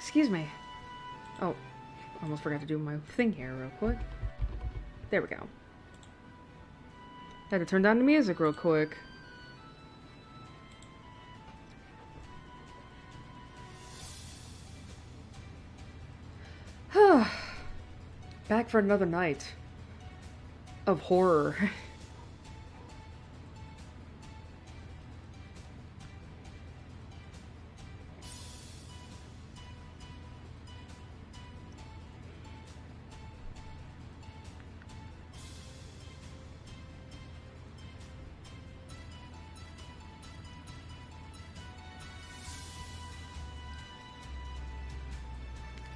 Excuse me. Oh, almost forgot to do my thing here real quick. There we go. Had to turn down the music real quick. Back for another night of horror.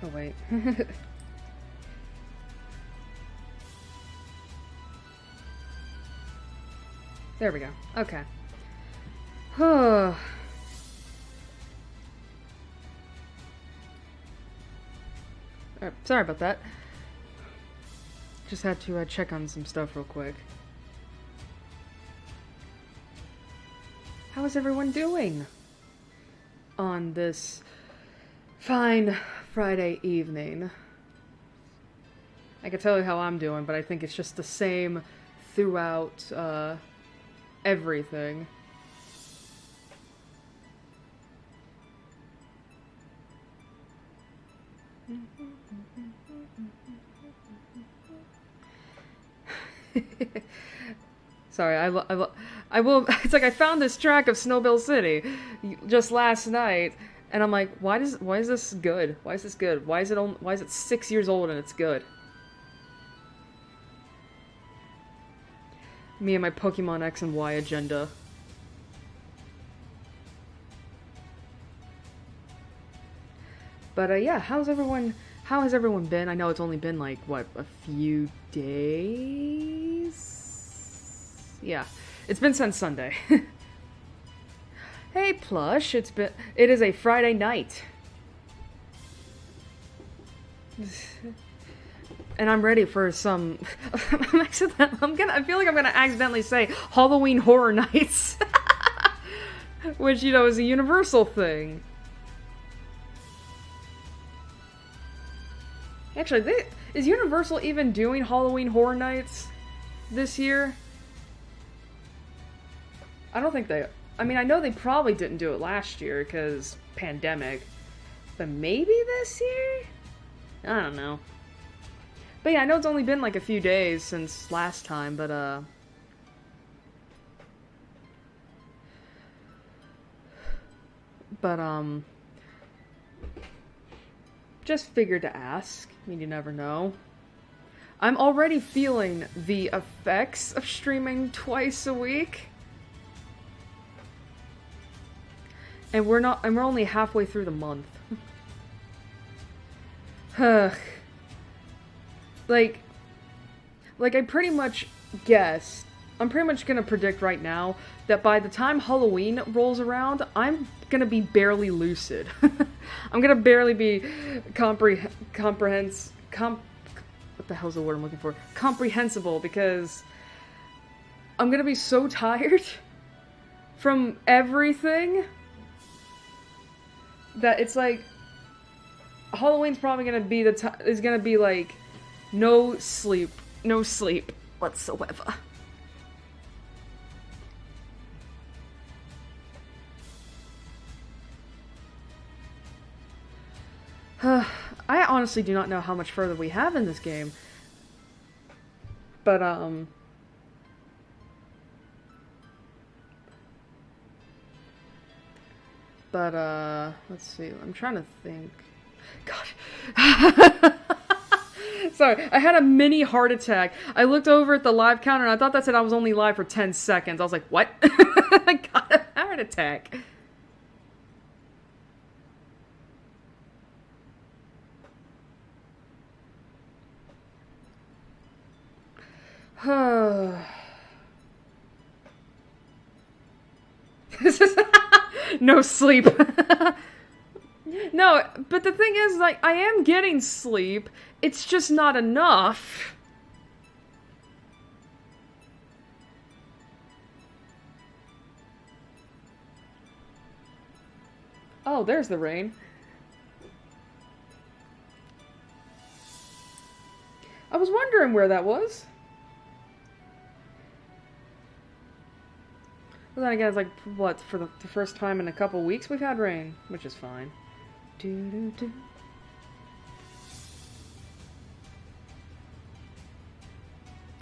Oh, wait. There we go. Okay. Sorry about that. Just had to check on some stuff real quick. How is everyone doing on this fine Friday evening? I can tell you how I'm doing, but I think it's just the same throughout everything. Sorry, I will. It's like I found this track of Snowbill City just last night, and I'm like, why is this good? Why is this good? Why is it 6 years old and it's good? Me and my Pokemon X and Y agenda. But yeah, how has everyone been? I know it's only been like what, a few days? Yeah. It's been since Sunday. Hey Plush, it is a Friday night. And I'm ready for some I feel like I'm gonna accidentally say Halloween Horror Nights. Which, you know, is a universal thing. Actually, is Universal even doing Halloween Horror Nights this year? I don't think they... I mean, I know they probably didn't do it last year because pandemic. But maybe this year? I don't know. But yeah, I know it's only been like a few days since last time, but just figured to ask. I mean, you never know. I'm already feeling the effects of streaming twice a week. And we're only halfway through the month. Like I pretty much guessed, I'm pretty much gonna predict right now that by the time Halloween rolls around, I'm gonna be barely lucid. I'm gonna barely be what the hell's the word I'm looking for? Comprehensible, because I'm gonna be so tired from everything that it's like Halloween's probably gonna be is gonna be like no sleep whatsoever. I honestly do not know how much further we have in this game. But, let's see. I'm trying to think. God. Sorry, I had a mini heart attack. I looked over at the live counter and I thought that said I was only live for 10 seconds. I was like, what? I got a heart attack. No sleep. No, but the thing is, like, I am getting sleep. It's just not enough. Oh, there's the rain. was wondering where that was. But then again, it's like, what, for the first time in a couple weeks we've had rain, which is fine. Doo-doo-doo.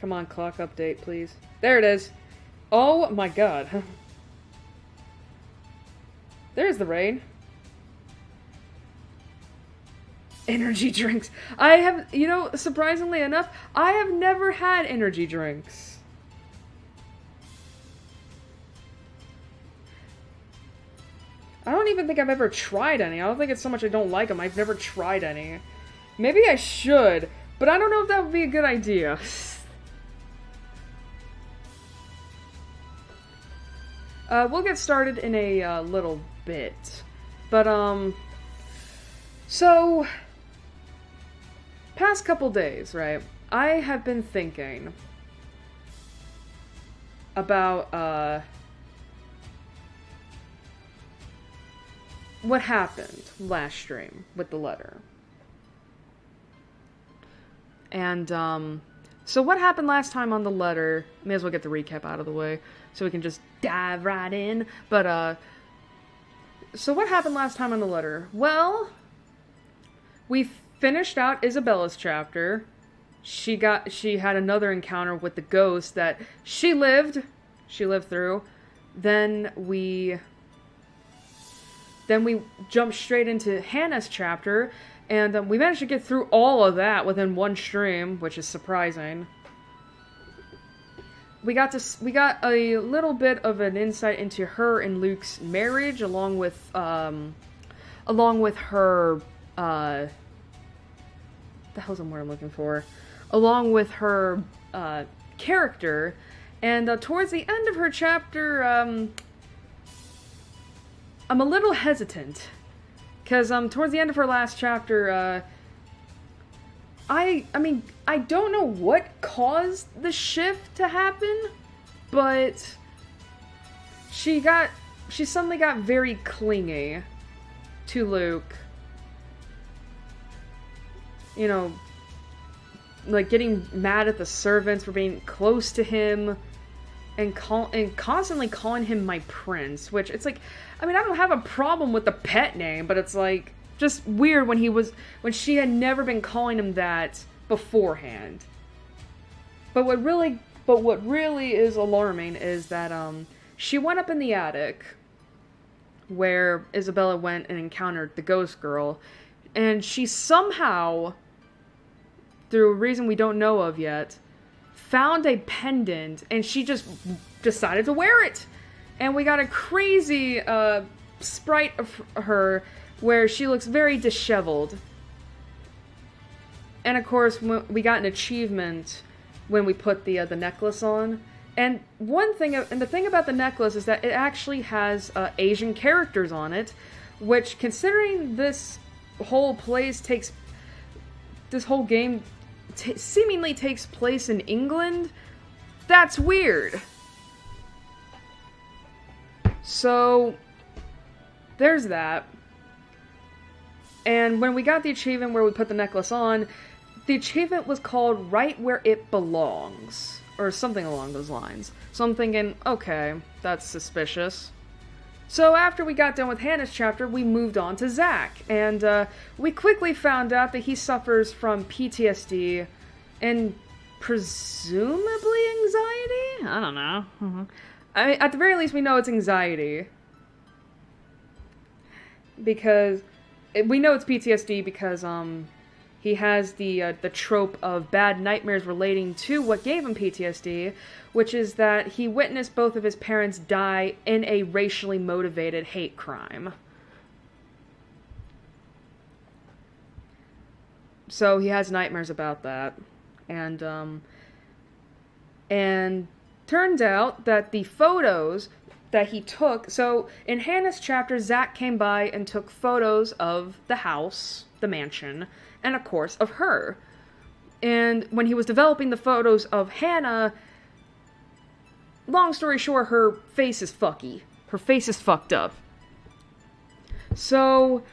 Come on, clock update, please. There it is. Oh my god. There's the rain. Energy drinks. I have, you know, surprisingly enough, I have never had energy drinks. I don't even think I've ever tried any. I don't think it's so much I don't like them. I've never tried any. Maybe I should, but I don't know if that would be a good idea. We'll get started in a little bit. But, so, past couple days, right, I have been thinking about, what happened last stream with the letter. And, so what happened last time on the letter, may as well get the recap out of the way, so we can just dive right in, but, so what happened last time on the letter? Well, we finished out Isabella's chapter. She had another encounter with the ghost that she lived through. Then we jumped straight into Hannah's chapter, and we managed to get through all of that within one stream, which is surprising. We got a little bit of an insight into her and Luke's marriage, along with her, the hell's the word I'm looking for? Along with her, character, and, towards the end of her chapter, I'm a little hesitant, because, towards the end of her last chapter, I mean, I don't know what caused the shift to happen, but she suddenly got very clingy to Luke. You know, like getting mad at the servants for being close to him, and constantly calling him my prince, which it's like, I mean, I don't have a problem with the pet name, but it's like just weird when she had never been calling him that beforehand. But what really is alarming is that she went up in the attic where Isabella went and encountered the ghost girl, and she somehow, through a reason we don't know of yet, found a pendant, and she just decided to wear it. And we got a crazy sprite of her where she looks very disheveled. And of course, we got an achievement when we put the necklace on. And the thing about the necklace is that it actually has Asian characters on it, which, considering this whole game seemingly takes place in England, that's weird. So, there's that. And when we got the achievement where we put the necklace on, the achievement was called Right Where It Belongs, or something along those lines. So I'm thinking, okay, that's suspicious. So after we got done with Hannah's chapter, we moved on to Zach, and we quickly found out that he suffers from PTSD and presumably anxiety? I don't know. At the very least, we know it's anxiety. Because we know it's PTSD because he has the trope of bad nightmares relating to what gave him PTSD, which is that he witnessed both of his parents die in a racially motivated hate crime. So he has nightmares about that. And turns out that the photos that he took, so in Hannah's chapter, Zach came by and took photos of the house, the mansion, and of course of her. And when he was developing the photos of Hannah, long story short, her face is fucky. Her face is fucked up. So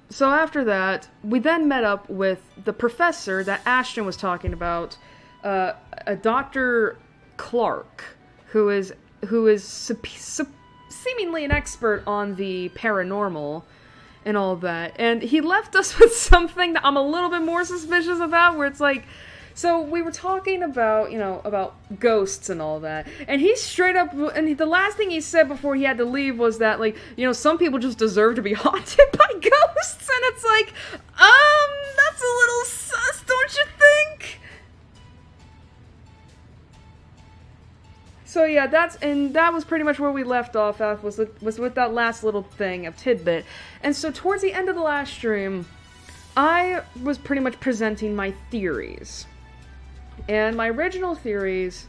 so after that, we then met up with the professor that Ashton was talking about, a Dr. Clark, who is seemingly an expert on the paranormal and all that. And he left us with something that I'm a little bit more suspicious about, where it's like, so we were talking about, about ghosts and all that, and he straight up, and the last thing he said before he had to leave was that, like, some people just deserve to be haunted by ghosts, and it's like, that's a little sus, don't you think? So yeah, that was pretty much where we left off at, was with that last little thing of tidbit. And so towards the end of the last stream, I was pretty much presenting my theories. And my original theories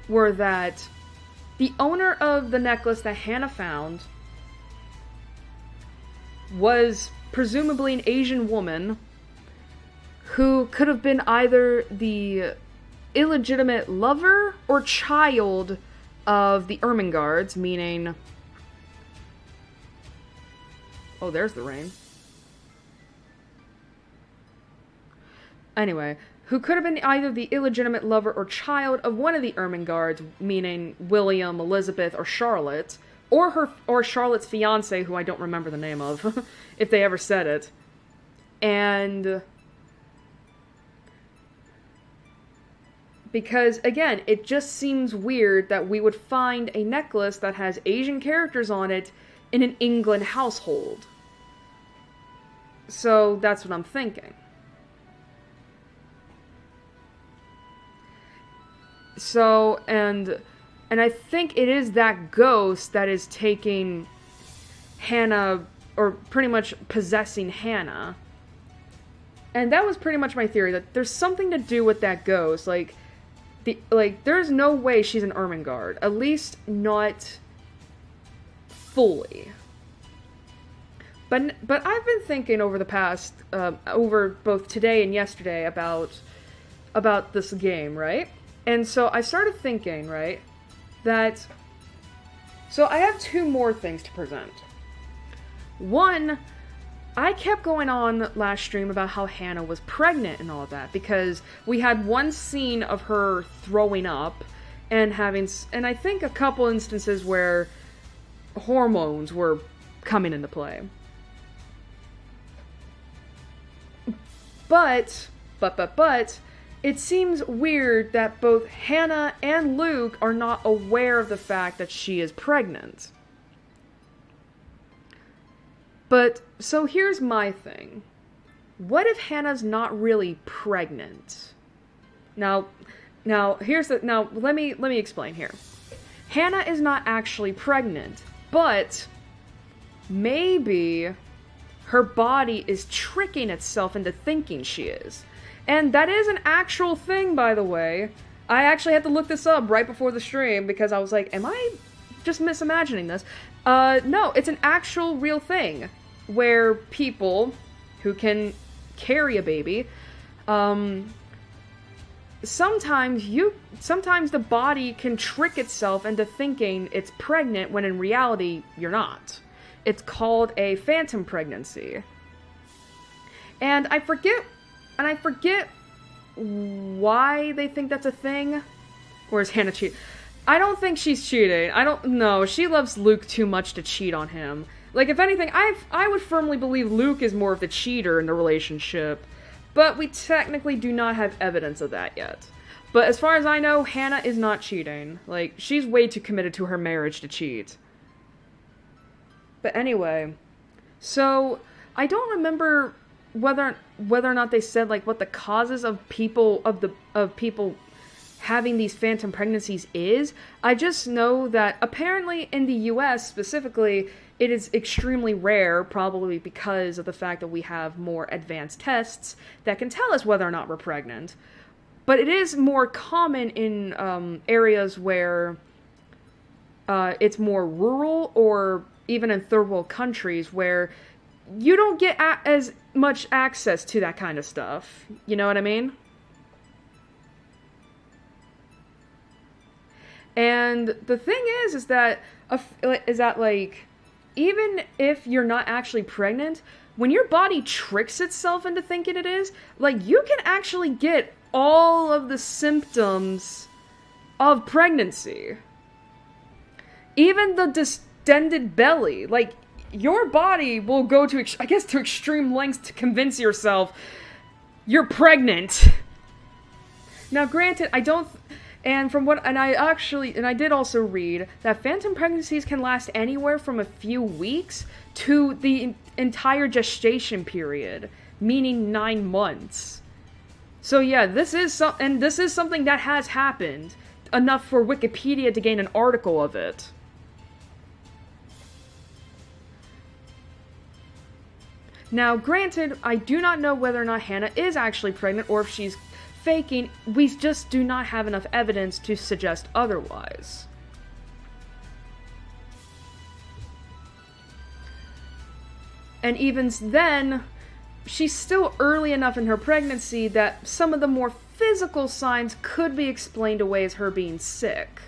were that the owner of the necklace that Hannah found was presumably an Asian woman who could have been either the illegitimate lover or child of the Ermengardes, meaning... Oh, there's the rain. Anyway, who could have been either the illegitimate lover or child of one of the Ermengardes, meaning William, Elizabeth, or Charlotte, or Charlotte's fiance, who I don't remember the name of, if they ever said it. And because, again, it just seems weird that we would find a necklace that has Asian characters on it in an England household. So that's what I'm thinking. So, and I think it is that ghost that is taking Hannah, or pretty much possessing Hannah. And that was pretty much my theory, that there's something to do with that ghost. Like, there's no way she's an Ermengarde. At least not fully. But I've been thinking over the past, over both today and yesterday about this game, right? And so I started thinking, right, that... So I have two more things to present. One, I kept going on last stream about how Hannah was pregnant and all of that, because we had one scene of her throwing up and and I think a couple instances where hormones were coming into play. But, it seems weird that both Hannah and Luke are not aware of the fact that she is pregnant. But, so here's my thing. What if Hannah's not really pregnant? Now let me explain here. Hannah is not actually pregnant, but maybe her body is tricking itself into thinking she is. And that is an actual thing, by the way. I actually had to look this up right before the stream because I was like, am I just misimagining this? No, it's an actual real thing where people who can carry a baby, sometimes the body can trick itself into thinking it's pregnant when in reality you're not. It's called a phantom pregnancy. And I forget why they think that's a thing. Or is Hannah cheating? I don't think she's cheating. I don't know. She loves Luke too much to cheat on him. Like, if anything, I would firmly believe Luke is more of the cheater in the relationship. But we technically do not have evidence of that yet. But as far as I know, Hannah is not cheating. Like, she's way too committed to her marriage to cheat. But anyway, so I don't remember whether or not they said, like, what the causes of people having these phantom pregnancies is. I just know that apparently in the US specifically, it is extremely rare, probably because of the fact that we have more advanced tests that can tell us whether or not we're pregnant. But it is more common in areas where it's more rural, or even in third world countries where you don't get as much access to that kind of stuff. You know what I mean? And the thing is that like, even if you're not actually pregnant, when your body tricks itself into thinking it is, like, you can actually get all of the symptoms of pregnancy. Even the distended belly. Like, your body will go to, I guess, to extreme lengths to convince yourself you're pregnant. Now, granted, I don't... And I did also read that phantom pregnancies can last anywhere from a few weeks to the entire gestation period, meaning 9 months. So yeah, this is something that has happened, enough for Wikipedia to gain an article of it. Now, granted, I do not know whether or not Hannah is actually pregnant or if she's faking. We just do not have enough evidence to suggest otherwise. And even then, she's still early enough in her pregnancy that some of the more physical signs could be explained away as her being sick.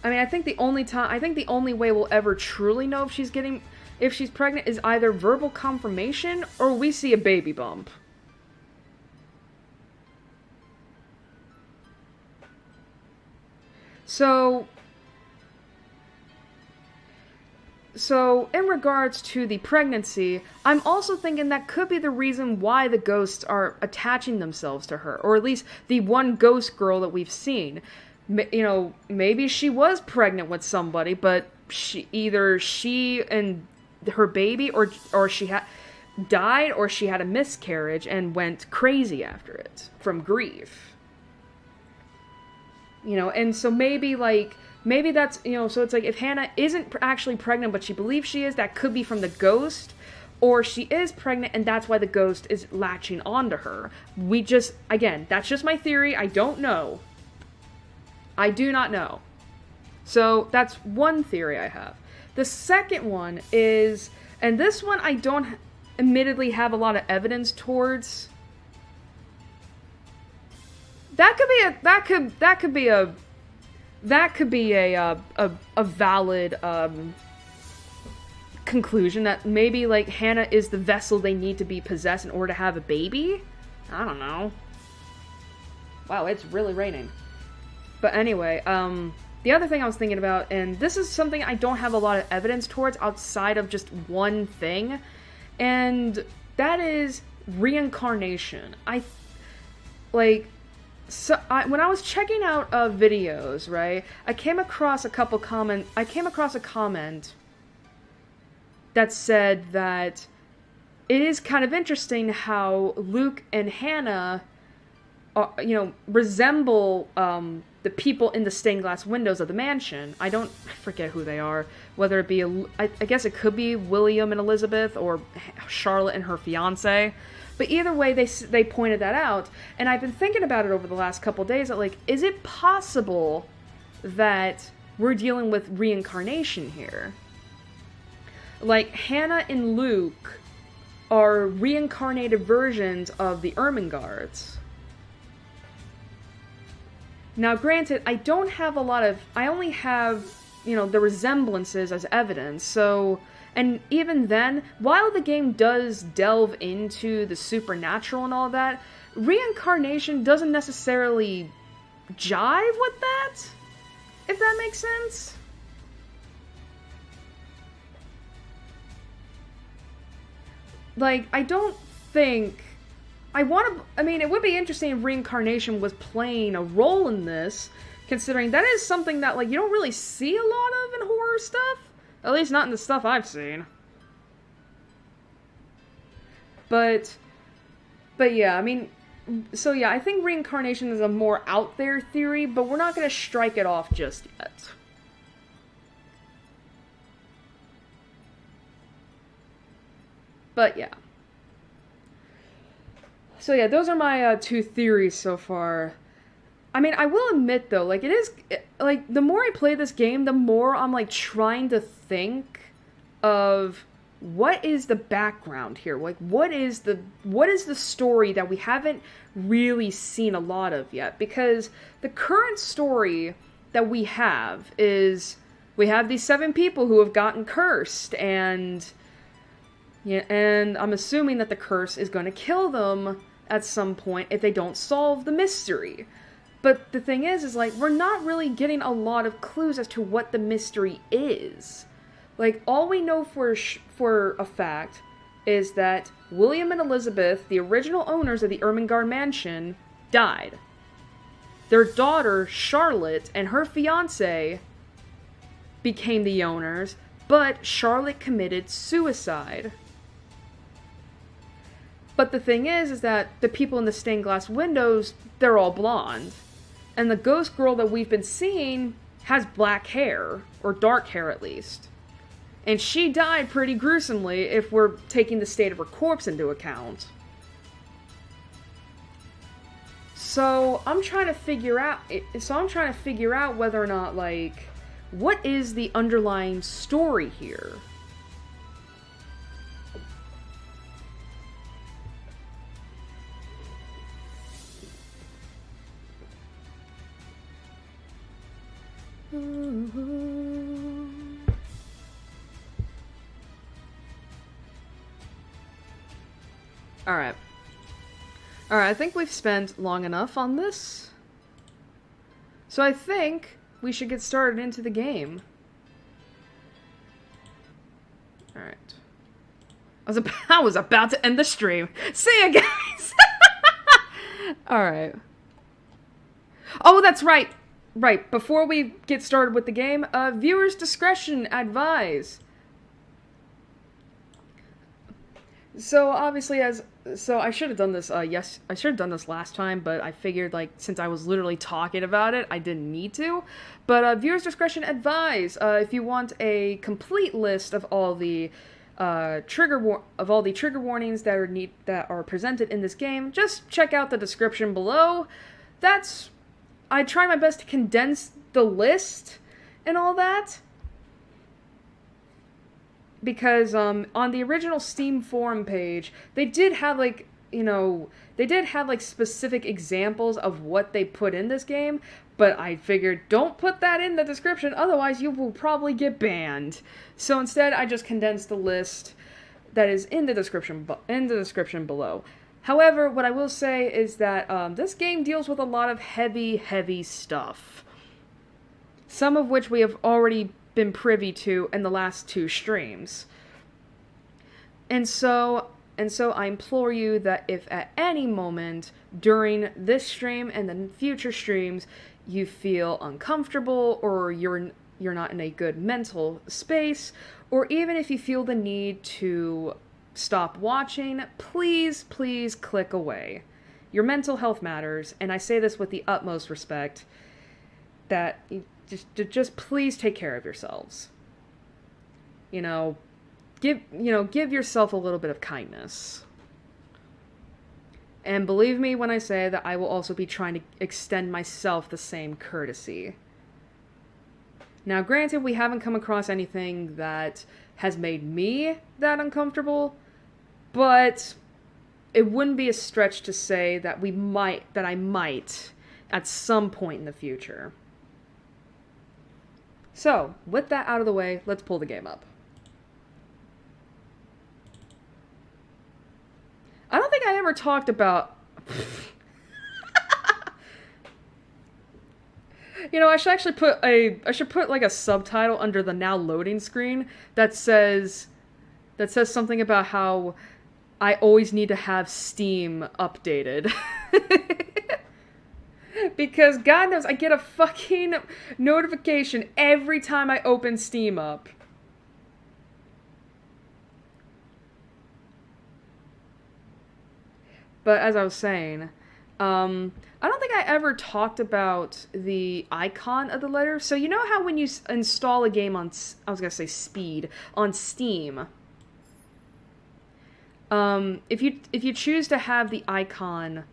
I mean, I think the only way we'll ever truly know if she's pregnant is either verbal confirmation or we see a baby bump. So in regards to the pregnancy, I'm also thinking that could be the reason why the ghosts are attaching themselves to her, or at least the one ghost girl that we've seen. You know, maybe she was pregnant with somebody, but either she and her baby, or she died, or she had a miscarriage and went crazy after it from grief. You know, and so maybe that's, you know, so it's like if Hannah isn't actually pregnant but she believes she is, that could be from the ghost, or she is pregnant and that's why the ghost is latching onto her. Again, that's just my theory. I don't know. I do not know. So that's one theory I have. The second one is, and this one I don't admittedly have a lot of evidence towards. That could be a valid conclusion, that maybe, like, Hannah is the vessel they need to be possessed in order to have a baby? I don't know. Wow, it's really raining. But anyway, the other thing I was thinking about, and this is something I don't have a lot of evidence towards outside of just one thing, and that is reincarnation. When I was checking out videos, right, I came across a comment that said that it is kind of interesting how Luke and Hannah, resemble the people in the stained glass windows of the mansion. I forget who they are. Whether it be, I guess it could be William and Elizabeth, or Charlotte and her fiance. But either way, they pointed that out, and I've been thinking about it over the last couple days, that, like, is it possible that we're dealing with reincarnation here? Like, Hannah and Luke are reincarnated versions of the Ermengardes. Now, granted, I only have, the resemblances as evidence, so... And even then, while the game does delve into the supernatural and all that, reincarnation doesn't necessarily jive with that, if that makes sense. Like, I don't think... it would be interesting if reincarnation was playing a role in this, considering that is something that, like, you don't really see a lot of in horror stuff. At least not in the stuff I've seen. But yeah, I think reincarnation is a more out there theory, but we're not going to strike it off just yet. But yeah. So yeah, those are my 2 theories so far. I mean, I will admit, though, like, the more I play this game, the more I'm, like, trying to think of what is the background here? Like, what is the story that we haven't really seen a lot of yet? Because the current story that we have is We have these 7 people who have gotten cursed, and yeah, and I'm assuming that the curse is going to kill them at some point if they don't solve the mystery. But the thing is like, we're not really getting a lot of clues as to what the mystery is. Like, all we know for a fact is that William and Elizabeth, the original owners of the Ermengarde Mansion, died. Their daughter, Charlotte, and her fiancé became the owners, but Charlotte committed suicide. But the thing is that the people in the stained glass windows, they're all blonde. And the ghost girl that we've been seeing has black hair, or dark hair at least. And she died pretty gruesomely if we're taking the state of her corpse into account. So I'm trying to figure out whether or not, like, what is the underlying story here? Alright. Alright, I think we've spent long enough on this. So I think we should get started into the game. Alright. I was about to end the stream. See ya, guys! Alright. Oh, that's right! Right, before we get started with the game, viewers' discretion advised. So obviously, I should have done this. Yes, I should have done this last time, but I figured, like, since I was literally talking about it, I didn't need to. But viewers' discretion advised. If you want a complete list of all the trigger warnings that are presented in this game, just check out the description below. I try my best to condense the list and all that. Because, on the original Steam forum page, they did have, like, specific examples of what they put in this game, but I figured, don't put that in the description, otherwise you will probably get banned. So instead, I just condensed the list that is in the description below. However, what I will say is that, this game deals with a lot of heavy, heavy stuff. Some of which we have already been privy to in the last 2 streams. And so I implore you that if at any moment during this stream and the future streams you feel uncomfortable, or you're not in a good mental space, or even if you feel the need to stop watching, please click away. Your mental health matters, and I say this with the utmost respect, that just please take care of yourselves. Give yourself a little bit of kindness. And believe me when I say that I will also be trying to extend myself the same courtesy. Now, granted, we haven't come across anything that has made me that uncomfortable, but it wouldn't be a stretch to say that I might at some point in the future. So, with that out of the way, let's pull the game up. I don't think I ever talked about... I should actually put like a subtitle under the now loading screen that says something about how I always need to have Steam updated. Because God knows I get a fucking notification every time I open Steam up. But as I was saying, I don't think I ever talked about the icon of the letter. So you know how when you install a game on, I was gonna say speed, on Steam, if you choose to have the icon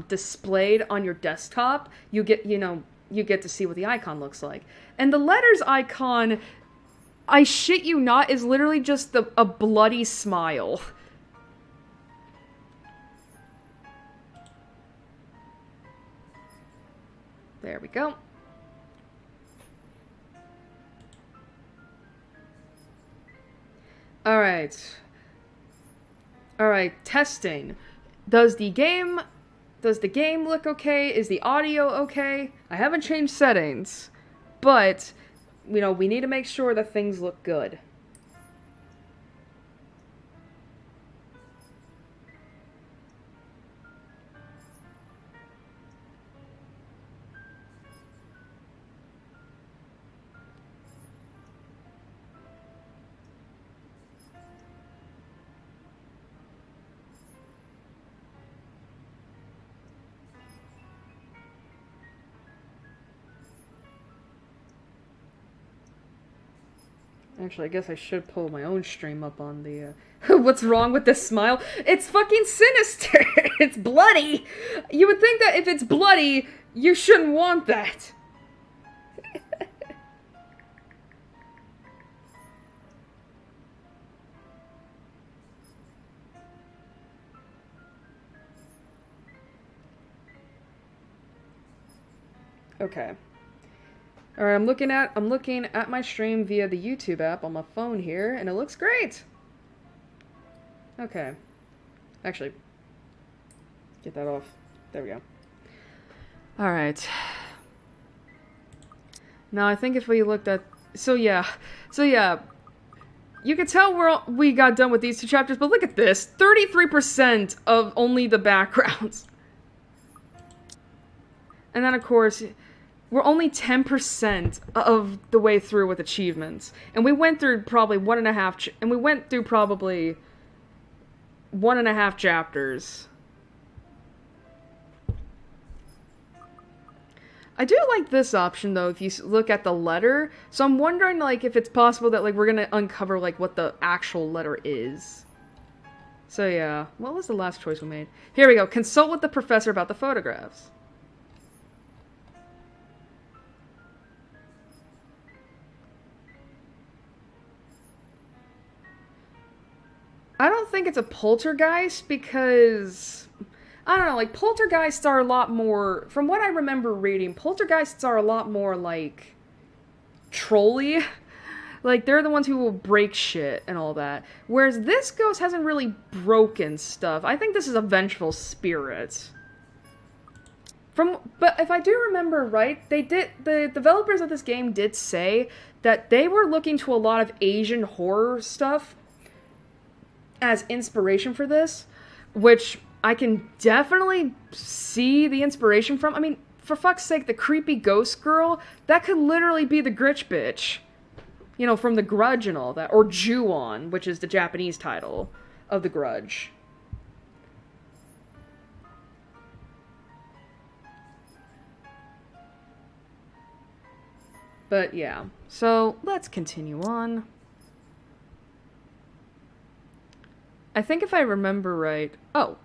displayed on your desktop, you get to see what the icon looks like. And the letters icon, I shit you not, is literally just a bloody smile. There we go. Alright. Alright, testing. Does the game look okay? Is the audio okay? I haven't changed settings, but, you know, we need to make sure that things look good. Actually, I guess I should pull my own stream up on the, What's wrong with this smile? It's fucking sinister! It's bloody! You would think that if it's bloody, you shouldn't want that. Okay. Alright, I'm looking at my stream via the YouTube app on my phone here, and it looks great! Okay. Actually, get that off. There we go. Alright. Now, I think if we looked at... So yeah. You can tell we got done with these two chapters, but look at this. 33% of only the backgrounds. And then, of course... We're only 10% of the way through with achievements. And we went through probably one and a half chapters. I do like this option, though, if you look at the letter. So I'm wondering, like, if it's possible that, like, we're gonna uncover, like, what the actual letter is. So, yeah. What was the last choice we made? Here we go. Consult with the professor about the photographs. I don't think it's a poltergeist because, I don't know, like, poltergeists are a lot more, from what I remember reading, poltergeists are a lot more, like, trolly. Like, they're the ones who will break shit and all that. Whereas this ghost hasn't really broken stuff. I think this is a vengeful spirit. But if I do remember right, the developers of this game did say that they were looking to a lot of Asian horror stuff as inspiration for this, which I can definitely see the inspiration from. I mean, for fuck's sake, the creepy ghost girl, that could literally be the Gritch bitch. You know, from The Grudge and all that. Or Ju-on, which is the Japanese title of The Grudge. But yeah, so let's continue on. I think if I remember right... Oh,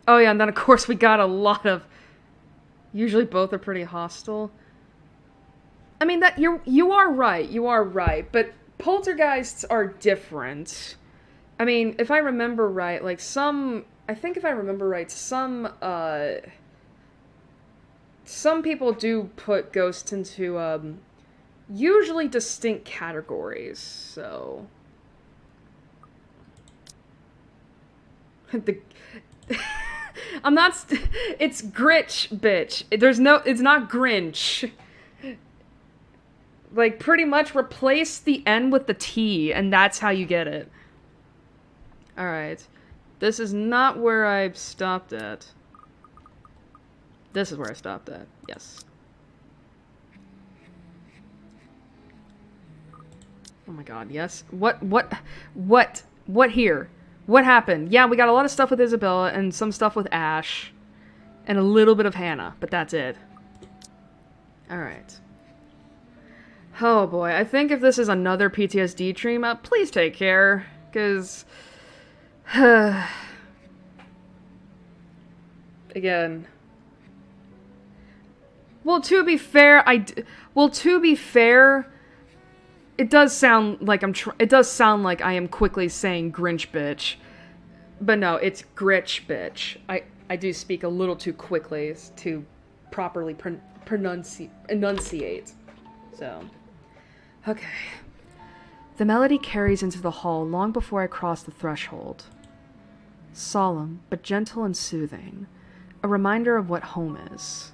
yeah, and then of course we got a lot of... Usually both are pretty hostile. I mean, that you are right, but poltergeists are different. I mean, if I remember right, like some people do put ghosts into, usually distinct categories, so... it's Gritch, bitch. It's not Grinch. Like, pretty much replace the N with the T, and that's how you get it. Alright. This is not where I stopped at. This is where I stopped at. Yes. Oh my god, yes. What here? What happened? Yeah, we got a lot of stuff with Isabella and some stuff with Ash. And a little bit of Hannah, but that's it. Alright. Oh boy, I think if this is another PTSD dream, please take care, because... Again... Well, to be fair, it does sound like I am quickly saying Grinch bitch. But no, it's Gritch bitch. I do speak a little too quickly to properly enunciate. So, Okay. The melody carries into the hall long before I cross the threshold. Solemn, but gentle and soothing. A reminder of what home is.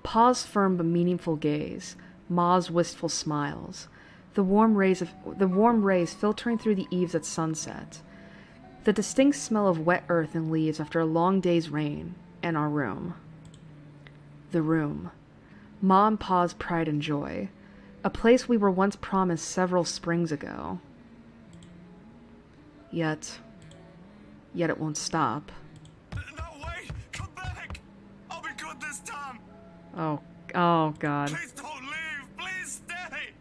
Pa's firm but meaningful gaze. Ma's wistful smiles. The warm rays filtering through the eaves at sunset. The distinct smell of wet earth and leaves after a long day's rain. And our room. The room. Ma and Pa's pride and joy. A place we were once promised several springs ago. Yet it won't stop. No, wait! Come back! I'll be good this time! Oh God. Please don't leave! Please stay!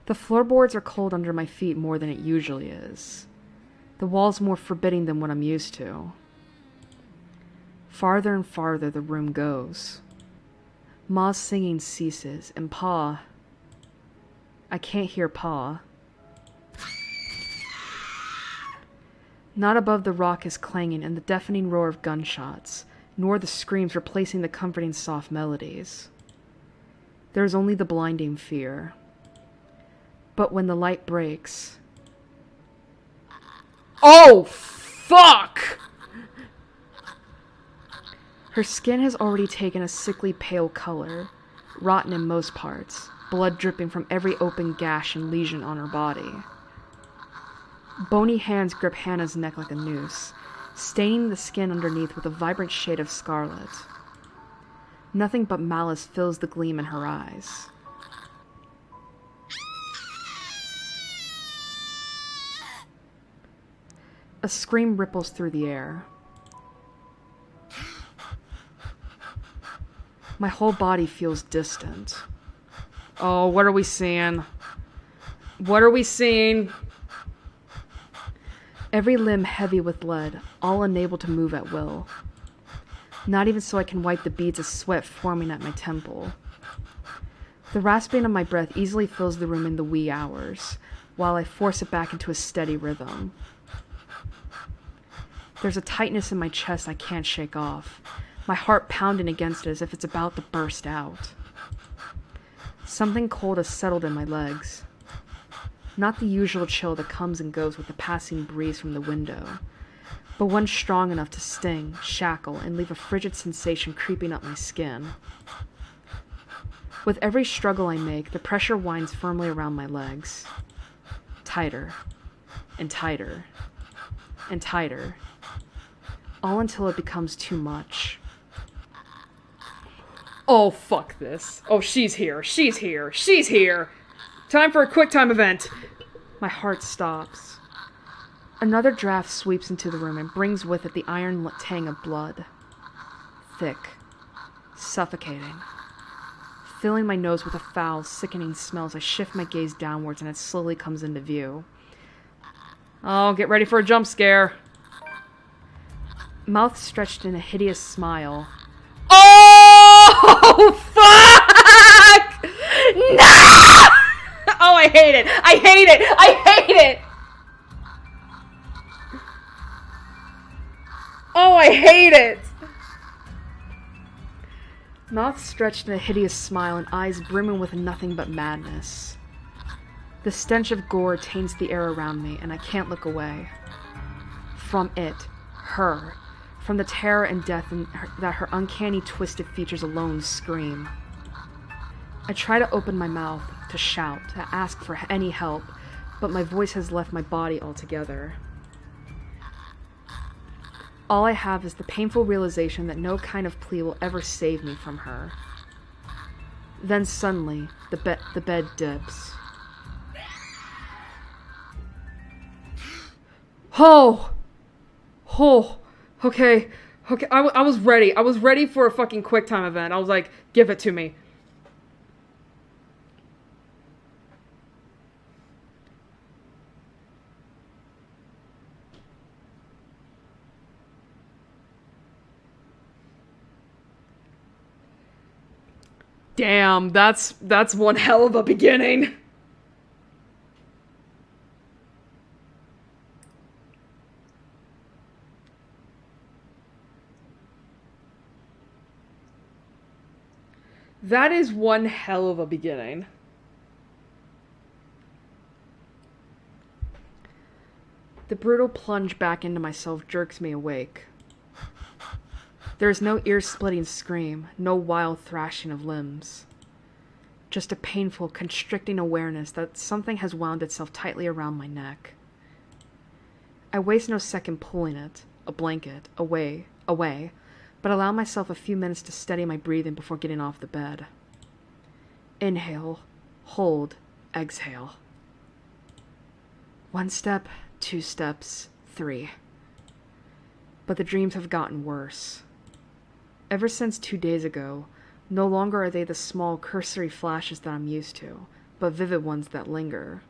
The floorboards are cold under my feet more than it usually is. The walls more forbidding than what I'm used to. Farther and farther the room goes. Ma's singing ceases, and Pa... I can't hear Pa. Not above the raucous clanging and the deafening roar of gunshots, nor the screams replacing the comforting soft melodies. There is only the blinding fear. But when the light breaks... Oh, fuck! Her skin has already taken a sickly pale color, rotten in most parts, blood dripping from every open gash and lesion on her body. Bony hands grip Hannah's neck like a noose, staining the skin underneath with a vibrant shade of scarlet. Nothing but malice fills the gleam in her eyes. A scream ripples through the air. My whole body feels distant. Oh, what are we seeing? What are we seeing? Every limb heavy with lead, all unable to move at will. Not even so I can wipe the beads of sweat forming at my temple. The rasping of my breath easily fills the room in the wee hours, while I force it back into a steady rhythm. There's a tightness in my chest I can't shake off, my heart pounding against it as if it's about to burst out. Something cold has settled in my legs. Not the usual chill that comes and goes with the passing breeze from the window, but one strong enough to sting, shackle, and leave a frigid sensation creeping up my skin. With every struggle I make, the pressure winds firmly around my legs. Tighter, and tighter, and tighter, all until it becomes too much. Oh, fuck this. Oh, she's here. She's here. She's here. Time for a quick time event. My heart stops. Another draft sweeps into the room and brings with it the iron tang of blood. Thick. Suffocating. Filling my nose with a foul, sickening smell as I shift my gaze downwards and it slowly comes into view. Oh, get ready for a jump scare. Mouth stretched in a hideous smile. Oh, fuck! No! Oh, I hate it! I hate it! I hate it! Oh, I hate it! Mouth stretched in a hideous smile and eyes brimming with nothing but madness. The stench of gore taints the air around me, and I can't look away. From it, her, from the terror and death that her uncanny twisted features alone scream. I try to open my mouth, to shout, to ask for any help, but my voice has left my body altogether. All I have is the painful realization that no kind of plea will ever save me from her. Then suddenly, the bed dips. Oh! Oh! Okay. Okay, I was ready. I was ready for a fucking quick time event. I was like, give it to me. Damn, that's one hell of a beginning. That is one hell of a beginning. The brutal plunge back into myself jerks me awake. There is no ear-splitting scream, no wild thrashing of limbs. Just a painful, constricting awareness that something has wound itself tightly around my neck. I waste no second pulling it, a blanket, away, but allow myself a few minutes to steady my breathing before getting off the bed. Inhale, hold, exhale. 1 step, 2 steps, 3. But the dreams have gotten worse. Ever since 2 days ago, no longer are they the small, cursory flashes that I'm used to, but vivid ones that linger.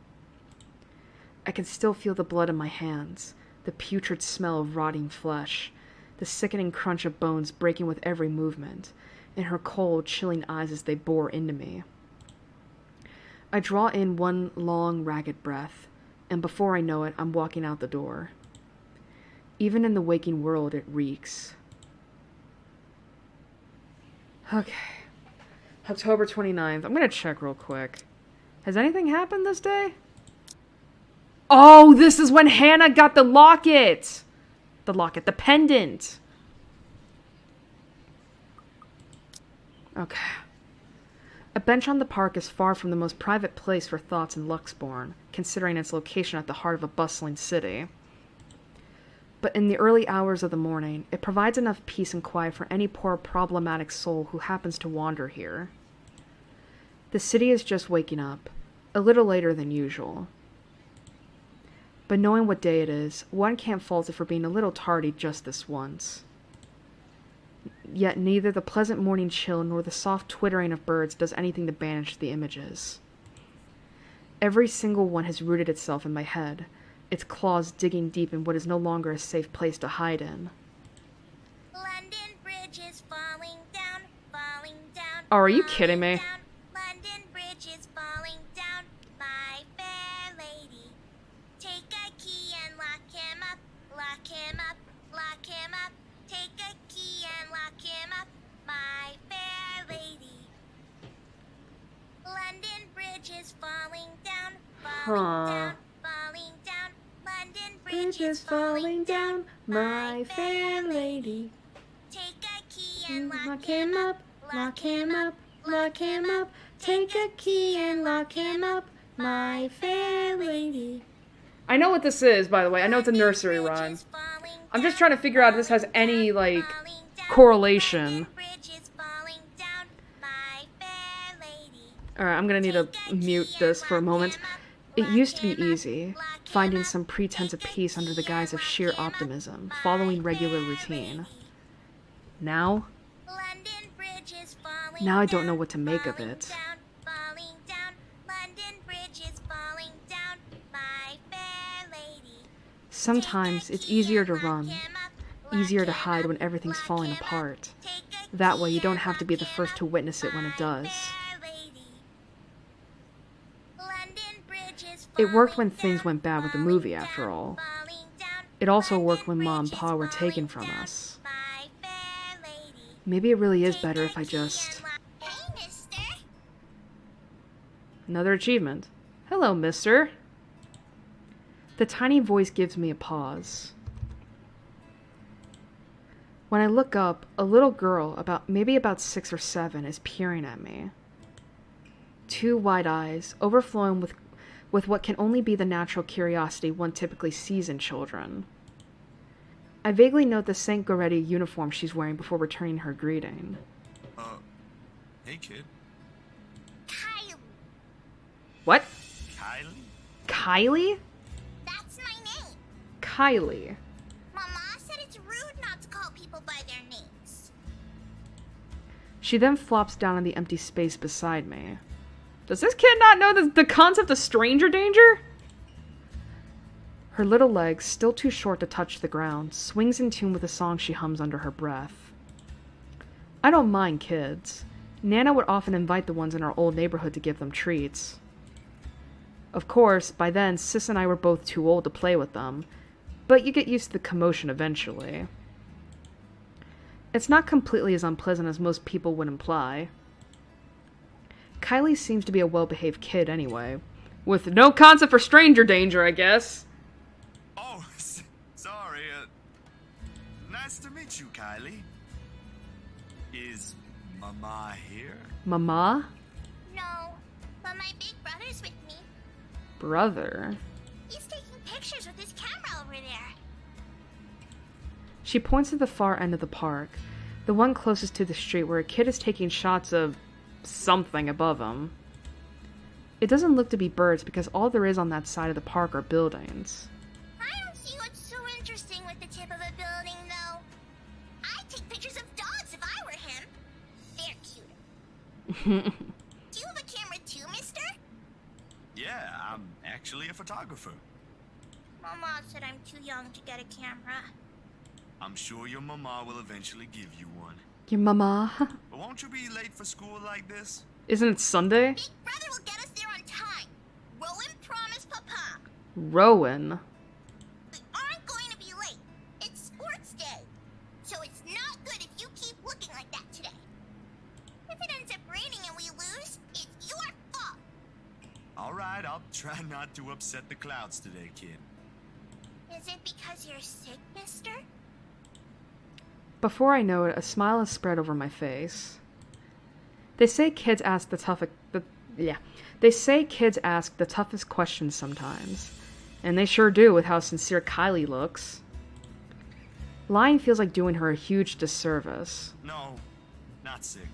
I can still feel the blood in my hands, the putrid smell of rotting flesh, the sickening crunch of bones breaking with every movement, and her cold, chilling eyes as they bore into me. I draw in one long, ragged breath, and before I know it, I'm walking out the door. Even in the waking world, it reeks. Okay. October 29th. I'm gonna check real quick. Has anything happened this day? Oh, this is when Hannah got the locket! The pendant! Okay. A bench on the park is far from the most private place for thoughts in Luxbourne, considering its location at the heart of a bustling city. But in the early hours of the morning, it provides enough peace and quiet for any poor problematic soul who happens to wander here. The city is just waking up, a little later than usual. But knowing what day it is, one can't fault it for being a little tardy just this once. Yet neither the pleasant morning chill nor the soft twittering of birds does anything to banish the images. Every single one has rooted itself in my head, its claws digging deep in what is no longer a safe place to hide in. London Bridge is falling down, falling down. Oh, are you kidding me? Down. London Bridge is falling down, my fair lady. Take a key and lock him up, lock him up, lock him up. Take a key and lock him up, my fair lady. London Bridge is falling down, falling down, falling down. London Bridge is falling down, my fair lady. Take a key and lock him up, lock him up, lock him up. Take a key and lock him up, my fair lady. I know what this is, by the way. I know it's a nursery rhyme. I'm just trying to figure out if this has any, like, correlation. Alright, I'm gonna need to mute this for a moment. It used to be easy, finding some pretense of peace under the guise of sheer optimism, following regular routine. Now I don't know what to make of it. Sometimes it's easier to run, easier to hide when everything's falling apart. That way you don't have to be the first to witness it when it does. It worked when things went bad with the movie, after all. It also worked when Mom and Pa were taken from us. Maybe it really is better if I just... Another achievement. Hello, mister. The tiny voice gives me a pause. When I look up, a little girl, maybe about 6 or 7, is peering at me. 2 wide eyes, overflowing with what can only be the natural curiosity one typically sees in children. I vaguely note the St. Goretti uniform she's wearing before returning her greeting. Hey, kid. Kylie. What? Kylie? Kylie? That's my name. Kylie. Mama said it's rude not to call people by their names. She then flops down on the empty space beside me. Does this kid not know the concept of stranger danger? Her little legs, still too short to touch the ground, swings in tune with a song she hums under her breath. I don't mind kids. Nana would often invite the ones in our old neighborhood to give them treats. Of course, by then, Sis and I were both too old to play with them, but you get used to the commotion eventually. It's not completely as unpleasant as most people would imply. Kylie seems to be a well-behaved kid anyway, with no concept for stranger danger, I guess. Oh, Nice to meet you, Kylie. Is Mama here? Mama? No, but my big brother's with me. Brother? He's taking pictures with his camera over there. She points to the far end of the park, the one closest to the street where a kid is taking shots of something above him. It doesn't look to be birds because all there is on that side of the park are buildings. I don't see what's so interesting with the tip of a building, though. I'd take pictures of dogs if I were him. They're cuter. Do you have a camera too, mister? Yeah, I'm actually a photographer. Mama said I'm too young to get a camera. I'm sure your mama will eventually give you one. Your mama? But won't you be late for school like this? Isn't it Sunday? Big brother will get us there on time. Rowan promised Papa. Rowan. We aren't going to be late. It's sports day. So it's not good if you keep looking like that today. If it ends up raining and we lose, it's your fault. All right, I'll try not to upset the clouds today, kid. Is it because you're sick, mister? Before I know it, a smile has spread over my face. They say kids ask the toughest questions sometimes. And they sure do with how sincere Kylie looks. Lying feels like doing her a huge disservice. No, not sick.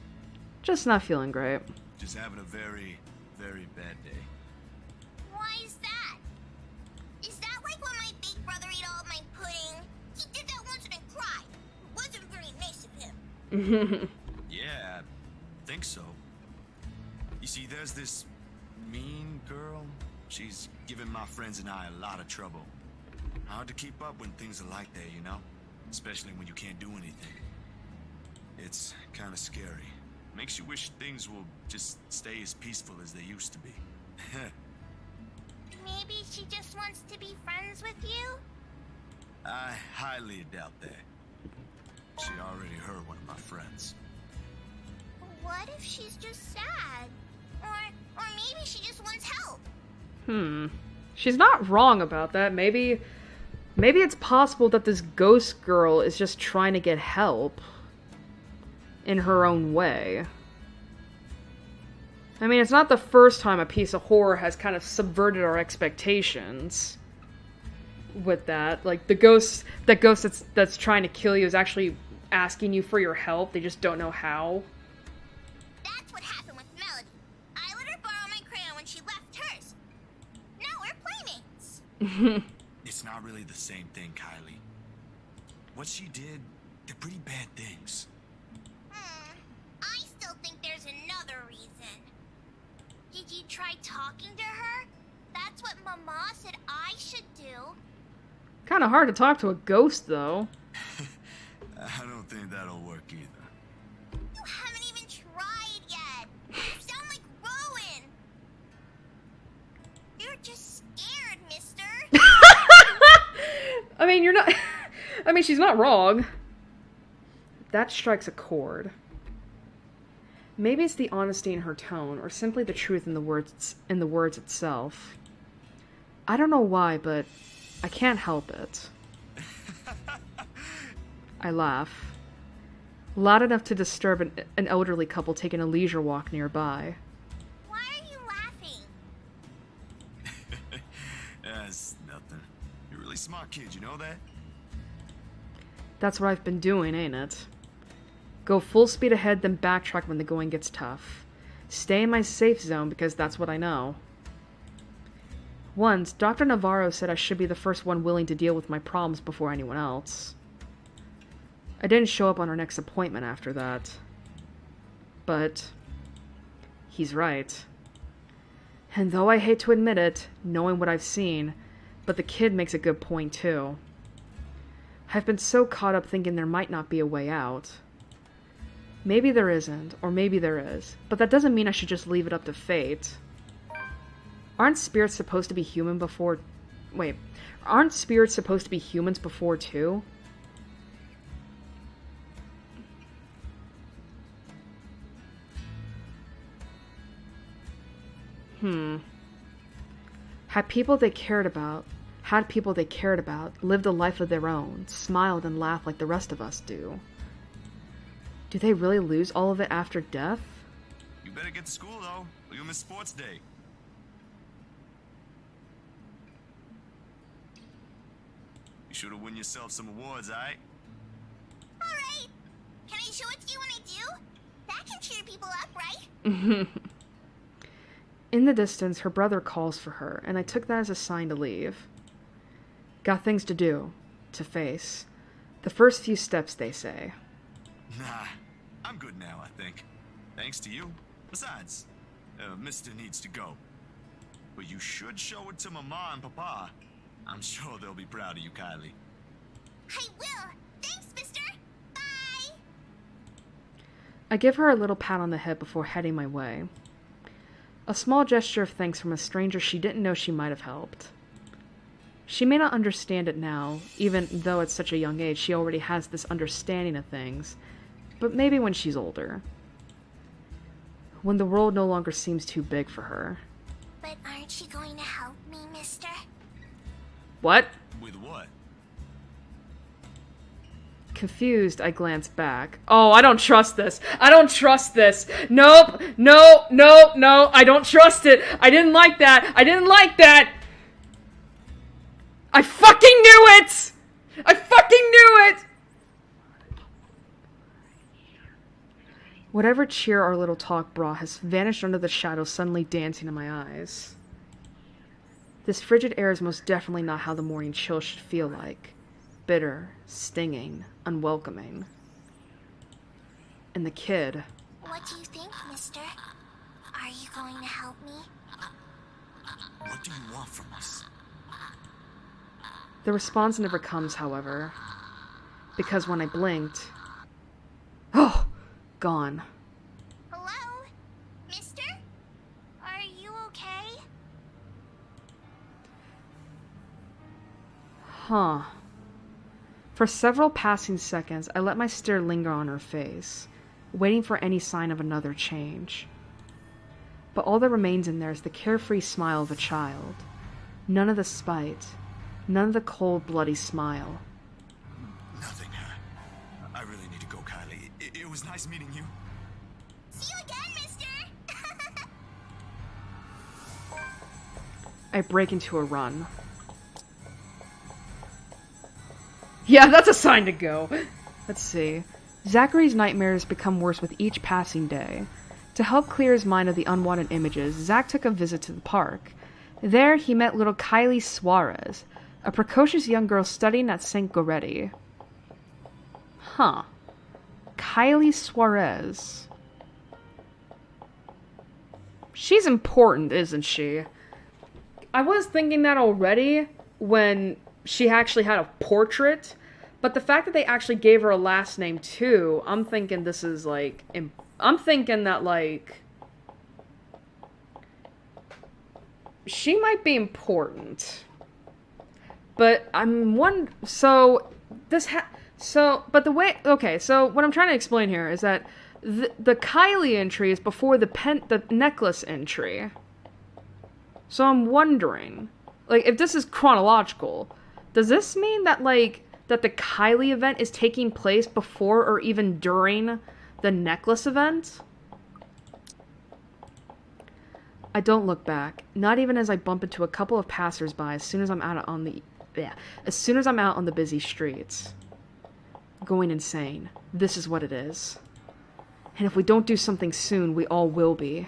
Just not feeling great. Just having a very, very bad day. Why is that? Is that like when my big brother ate all of my pudding? He did that once and I cried. It wasn't very nice of him. Yeah, I think so. You see, there's this mean girl. She's given my friends and I a lot of trouble. Hard to keep up when things are like that, you know? Especially when you can't do anything. It's kind of scary. Makes you wish things will just stay as peaceful as they used to be. Maybe she just wants to be friends with you? I highly doubt that. She already hurt one of my friends. What if she's just sad? Or maybe she just wants help. She's not wrong about that. Maybe it's possible that this ghost girl is just trying to get help in her own way. I mean, it's not the first time a piece of horror has kind of subverted our expectations with that. Like, the ghost that's trying to kill you is actually asking you for your help. They just don't know how. That's what happened with Melody. I let her borrow my crayon when she left hers. Now we're playmates. It's not really the same thing, Kylie. What she did, they're pretty bad things. I still think there's another reason. Did you try talking to her? That's what Mama said I should do. Kind of hard to talk to a ghost, though. I don't think that'll work either. You haven't even tried yet. You sound like Rowan. You're just scared, mister. I mean, you're not... I mean, she's not wrong. That strikes a chord. Maybe it's the honesty in her tone, or simply the truth in the words itself. I don't know why, but I can't help it. I laugh. Loud enough to disturb an elderly couple taking a leisure walk nearby. Why are you laughing? That's nothing. You're a really smart kid, you know that? That's what I've been doing, ain't it? Go full speed ahead, then backtrack when the going gets tough. Stay in my safe zone because that's what I know. Once, Dr. Navarro said I should be the first one willing to deal with my problems before anyone else. I didn't show up on our next appointment after that. But he's right. And though I hate to admit it, knowing what I've seen, but the kid makes a good point too. I've been so caught up thinking there might not be a way out. Maybe there isn't, or maybe there is, but that doesn't mean I should just leave it up to fate. Aren't spirits supposed to be human before... Wait, aren't spirits supposed to be humans before too? Had had people they cared about, lived a life of their own, smiled and laughed like the rest of us do. Do they really lose all of it after death? You better get to school, though, or you'll miss sports day. You should have won yourself some awards, alright? Alright. Can I show it to you when I do? That can cheer people up, right? In the distance, her brother calls for her, and I took that as a sign to leave. Got things to do, to face. The first few steps, they say. Nah, I'm good now, I think. Thanks to you. Besides, Mister needs to go. But you should show it to Mama and Papa. I'm sure they'll be proud of you, Kylie. I will. Thanks, mister. Bye. I give her a little pat on the head before heading my way. A small gesture of thanks from a stranger she didn't know she might have helped. She may not understand it now, even though at such a young age she already has this understanding of things, but maybe when she's older. When the world no longer seems too big for her. But aren't you going to help me, mister? What? With what? Confused, I glance back. Oh, I don't trust this. I don't trust this. Nope. No, no, no. I don't trust it. I didn't like that. I didn't like that. I fucking knew it! I fucking knew it! Whatever cheer our little talk brought has vanished under the shadow suddenly dancing in my eyes. This frigid air is most definitely not how the morning chill should feel like. Bitter, stinging, unwelcoming. And the kid... What do you think, mister? Are you going to help me? What do you want from us? The response never comes, however. Because when I blinked... Oh! Gone. Hello? Mister? Are you okay? Huh. For several passing seconds, I let my stare linger on her face, waiting for any sign of another change. But all that remains in there is the carefree smile of a child. None of the spite. None of the cold, bloody smile. Nothing. I really need to go, Kylie. It was nice meeting you. See you again, mister! I break into a run. Yeah, that's a sign to go. Let's see. Zachary's nightmares become worse with each passing day. To help clear his mind of the unwanted images, Zach took a visit to the park. There, he met little Kylie Suarez, a precocious young girl studying at St. Goretti. Huh. Kylie Suarez. She's important, isn't she? I was thinking that already when she actually had a portrait, but the fact that they actually gave her a last name too, I'm thinking this is like... I'm thinking that, like... she might be important. But I'm one... So, this but the way... Okay, so what I'm trying to explain here is that the Kylie entry is before the necklace entry. So I'm wondering, like, if this is chronological, does this mean that, like, that the Kylie event is taking place before or even during the necklace event? I don't look back, not even as I bump into a couple of passersby as soon as I'm out on the busy streets. Going insane. This is what it is. And if we don't do something soon, we all will be.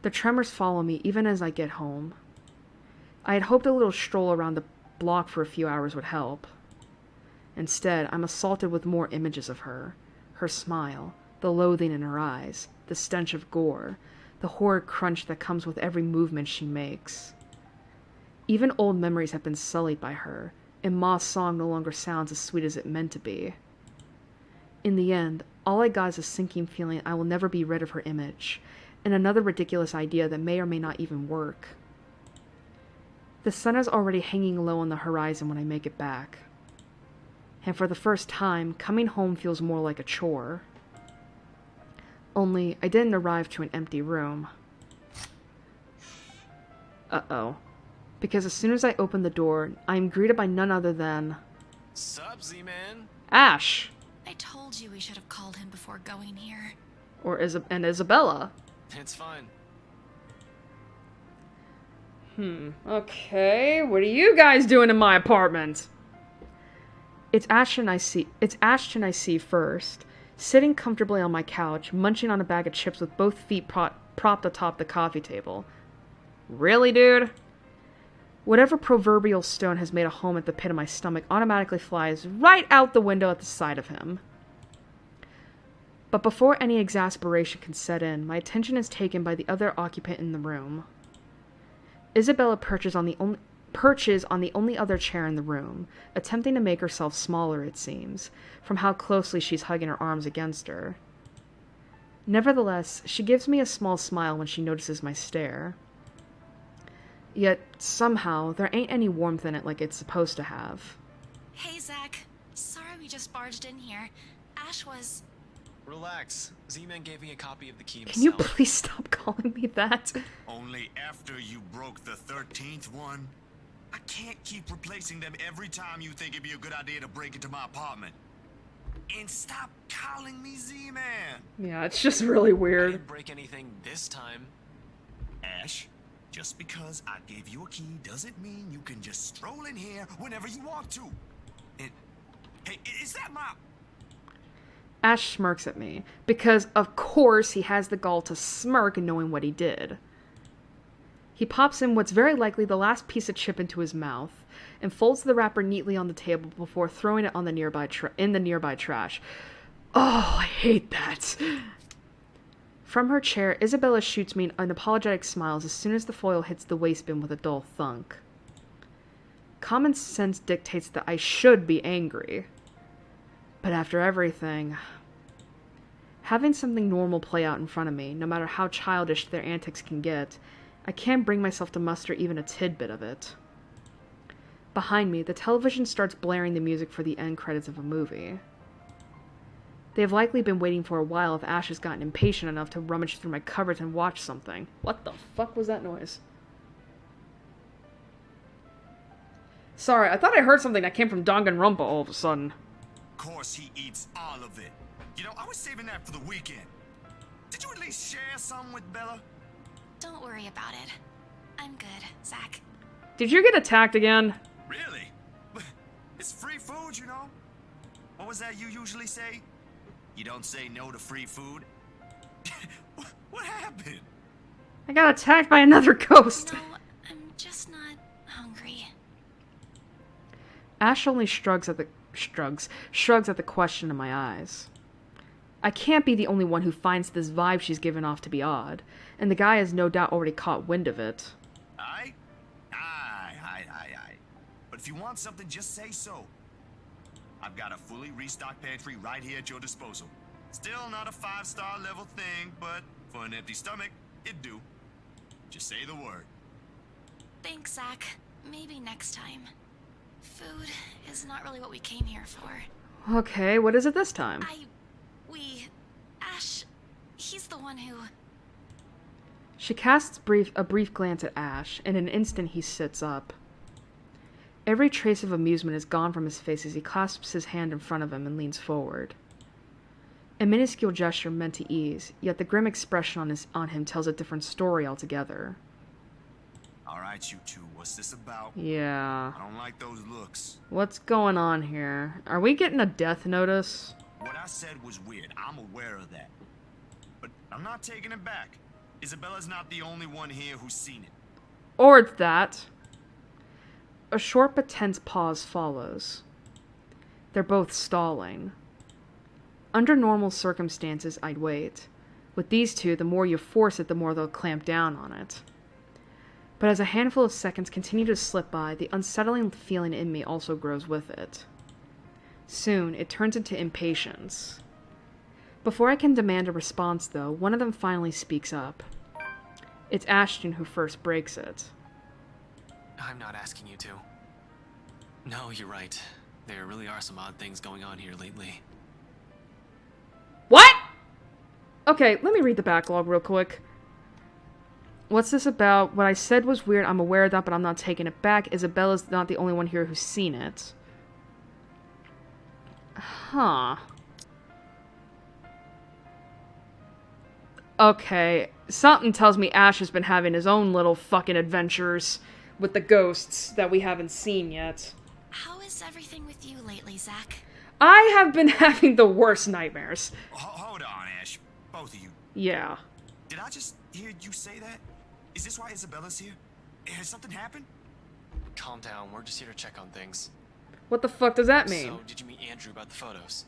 The tremors follow me even as I get home. I had hoped a little stroll around the block for a few hours would help. Instead, I'm assaulted with more images of her. Her smile, the loathing in her eyes, the stench of gore, the horrid crunch that comes with every movement she makes. Even old memories have been sullied by her, and Ma's song no longer sounds as sweet as it meant to be. In the end, all I got is a sinking feeling I will never be rid of her image, and another ridiculous idea that may or may not even work. The sun is already hanging low on the horizon when I make it back. And for the first time, coming home feels more like a chore. Only, I didn't arrive to an empty room. Uh-oh. Because as soon as I open the door, I am greeted by none other than... Sup, Z-Man? Ash! I told you we should have called him before going here. Or Isabella. It's fine. Okay, what are you guys doing in my apartment? It's Ashton I see first, sitting comfortably on my couch, munching on a bag of chips with both feet propped atop the coffee table. Really, dude? Whatever proverbial stone has made a home at the pit of my stomach automatically flies right out the window at the sight of him. But before any exasperation can set in, my attention is taken by the other occupant in the room. Isabella perches on the only other chair in the room, attempting to make herself smaller, it seems, from how closely she's hugging her arms against her. Nevertheless, she gives me a small smile when she notices my stare. Yet, somehow, there ain't any warmth in it like it's supposed to have. Hey, Zach. Sorry we just barged in here. Ash was... Relax. Z-Man gave me a copy of the key himself. Can you please stop calling me that? Only after you broke the 13th one? I can't keep replacing them every time you think it'd be a good idea to break into my apartment. And stop calling me Z-Man! Yeah, it's just really I weird. didn't break anything this time. Ash, just because I gave you a key doesn't mean you can just stroll in here whenever you want to. And, hey, is that my... Ash smirks at me, because of course he has the gall to smirk knowing what he did. He pops in what's very likely the last piece of chip into his mouth, and folds the wrapper neatly on the table before throwing it on the nearby trash. Oh, I hate that. From her chair, Isabella shoots me an apologetic smile as soon as the foil hits the waste bin with a dull thunk. Common sense dictates that I should be angry. But after everything, having something normal play out in front of me, no matter how childish their antics can get, I can't bring myself to muster even a tidbit of it. Behind me, the television starts blaring the music for the end credits of a movie. They have likely been waiting for a while if Ash has gotten impatient enough to rummage through my cupboards and watch something. What the fuck was that noise? Sorry, I thought I heard something that came from Danganronpa all of a sudden. Of course he eats all of it. You know, I was saving that for the weekend. Did you at least share some with Bella? Don't worry about it. I'm good, Zach. Did you get attacked again? Really? It's free food, you know? What was that you usually say? You don't say no to free food? What happened? I got attacked by another ghost. No, I'm just not hungry. Ash only shrugs at the question in my eyes. I can't be the only one who finds this vibe she's given off to be odd, and the guy has no doubt already caught wind of it. Aye. But if you want something, just say so. I've got a fully restocked pantry right here at your disposal. Still not a 5-star level thing, but for an empty stomach, it'd do. Just say the word. Thanks, Zach. Maybe next time. Food is not really what we came here for. Okay, what is it this time? Ash, he's the one who... She casts a brief glance at Ash, and in an instant he sits up. Every trace of amusement is gone from his face as he clasps his hand in front of him and leans forward. A minuscule gesture meant to ease, yet the grim expression on him tells a different story altogether. Alright, you two, what's this about? Yeah. I don't like those looks. What's going on here? Are we getting a death notice? What I said was weird, I'm aware of that. But I'm not taking it back. Isabella's not the only one here who's seen it. Or it's that. A short but tense pause follows. They're both stalling. Under normal circumstances, I'd wait. With these two, the more you force it, the more they'll clamp down on it. But as a handful of seconds continue to slip by, the unsettling feeling in me also grows with it. Soon, it turns into impatience. Before I can demand a response, though, one of them finally speaks up. It's Ashton who first breaks it. I'm not asking you to. No, you're right. There really are some odd things going on here lately. What? Okay, let me read the backlog real quick. What's this about? What I said was weird. I'm aware of that, but I'm not taking it back. Isabella's not the only one here who's seen it. Huh. Okay. Something tells me Ash has been having his own little fucking adventures with the ghosts that we haven't seen yet. How is everything with you lately, Zach? I have been having the worst nightmares. Hold on, Ash. Both of you. Yeah. Did I just hear you say that? Is this why Isabella's here? Has something happened? Calm down, we're just here to check on things. What the fuck does that mean? So, did you meet Andrew about the photos?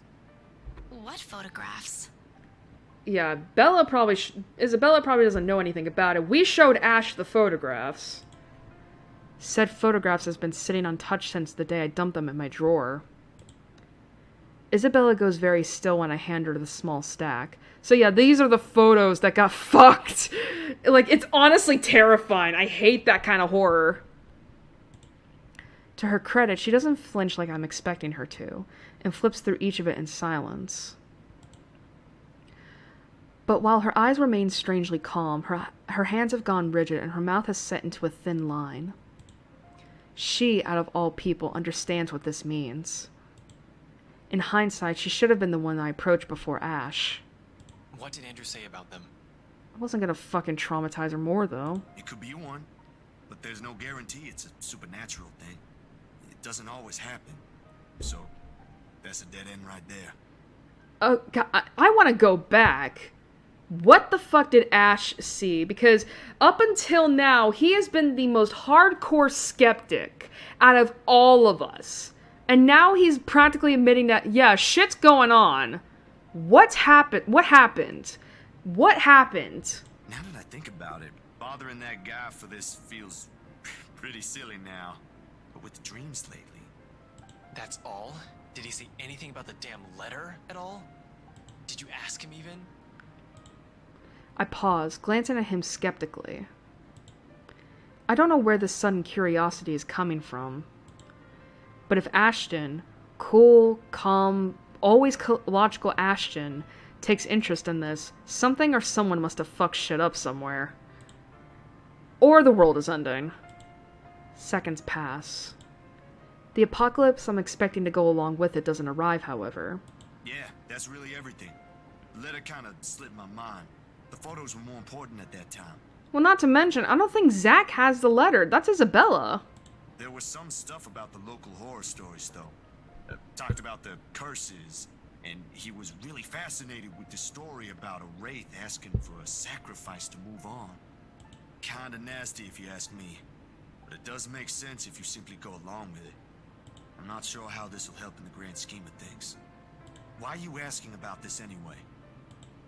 What photographs? Yeah, Isabella probably doesn't know anything about it. We showed Ash the photographs. Said photographs has been sitting untouched since the day I dumped them in my drawer. Isabella goes very still when I hand her the small stack. So yeah, these are the photos that got fucked. Like, it's honestly terrifying. I hate that kind of horror. To her credit, she doesn't flinch like I'm expecting her to, and flips through each of it in silence. But while her eyes remain strangely calm, her hands have gone rigid and her mouth has set into a thin line. She, out of all people, understands what this means. In hindsight, she should have been the one I approached before Ash. What did Andrew say about them? I wasn't gonna fucking traumatize her more, though. It could be one, but there's no guarantee it's a supernatural thing. It doesn't always happen. So, that's a dead end right there. Oh, God, I want to go back. What the fuck did Ash see? Because up until now, he has been the most hardcore skeptic out of all of us. And now he's practically admitting that, yeah, shit's going on. What's happened? What happened? What happened? Now that I think about it, bothering that guy for this feels pretty silly now. But with the dreams lately... That's all? Did he say anything about the damn letter at all? Did you ask him even? I paused, glancing at him skeptically. I don't know where this sudden curiosity is coming from. But if Ashton, cool, calm, always logical Ashton, takes interest in this, something or someone must have fucked shit up somewhere. Or the world is ending. Seconds pass. The apocalypse I'm expecting to go along with it doesn't arrive, however. Yeah, that's really everything. The letter kind of slipped my mind. The photos were more important at that time. Well, not to mention, I don't think Zach has the letter. That's Isabella. There was some stuff about the local horror stories, though. Talked about the curses, and he was really fascinated with the story about a wraith asking for a sacrifice to move on. Kinda nasty if you ask me, but it does make sense if you simply go along with it. I'm not sure how this will help in the grand scheme of things. Why are you asking about this anyway?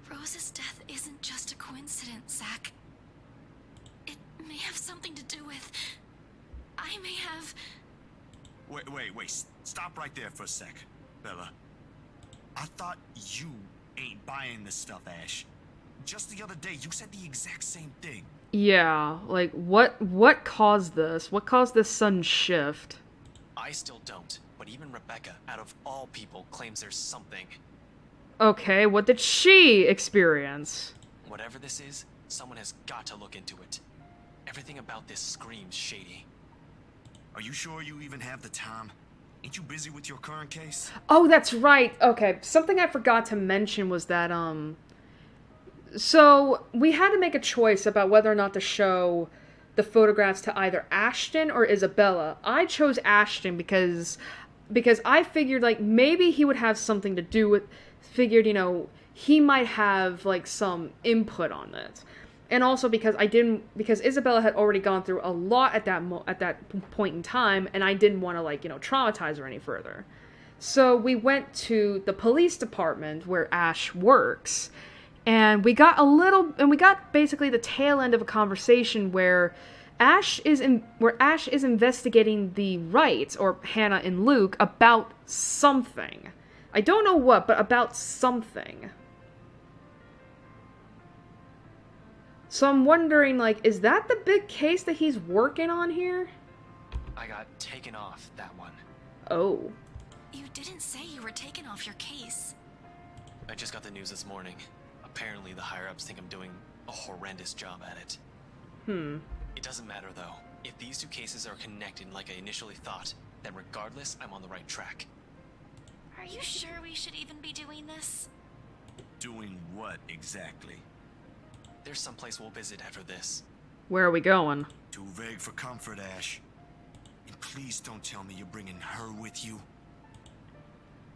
Rose's death isn't just a coincidence, Zach. It may have something to do with... I may have... Wait. Stop right there for a sec, Bella. I thought you ain't buying this stuff, Ash. Just the other day, you said the exact same thing. Yeah, like, what caused this? What caused this sudden shift? I still don't, but even Rebecca, out of all people, claims there's something. Okay, what did she experience? Whatever this is, someone has got to look into it. Everything about this screams shady. Are you sure you even have the time? Ain't you busy with your current case? Oh, that's right. Okay, something I forgot to mention was that, so we had to make a choice about whether or not to show the photographs to either Ashton or Isabella. I chose Ashton because I figured, like, maybe he would have something to do with, figured, you know, he might have, like, some input on it. And also because Isabella had already gone through a lot at that point in time, and I didn't want to, like, you know, traumatize her any further. So we went to the police department where Ash works, and we got basically the tail end of a conversation where Ash is investigating the Wrights, or Hannah and Luke, about something. I don't know what, but about something. So I'm wondering, like, is that the big case that he's working on here? I got taken off that one. Oh. You didn't say you were taken off your case. I just got the news this morning. Apparently the higher-ups think I'm doing a horrendous job at it. It doesn't matter, though. If these two cases are connected like I initially thought, then regardless, I'm on the right track. Are you sure we should even be doing this? Doing what exactly? There's some place we'll visit after this. Where are we going? Too vague for comfort, Ash. And please don't tell me you're bringing her with you.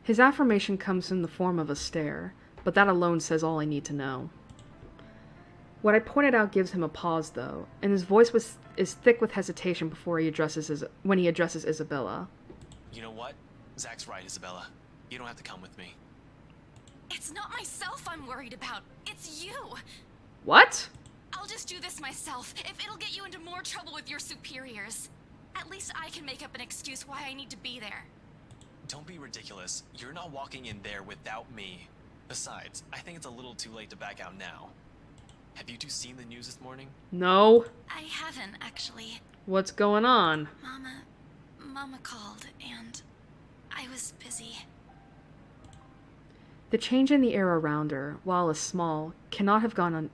His affirmation comes in the form of a stare, but that alone says all I need to know. What I pointed out gives him a pause, though, and his voice is thick with hesitation before when he addresses Isabella. You know what? Zach's right, Isabella. You don't have to come with me. It's not myself I'm worried about. It's you. What? I'll just do this myself, if it'll get you into more trouble with your superiors. At least I can make up an excuse why I need to be there. Don't be ridiculous. You're not walking in there without me. Besides, I think it's a little too late to back out now. Have you two seen the news this morning? No. I haven't, actually. What's going on? Mama called, and I was busy. The change in the air around her, while a small, could not have gone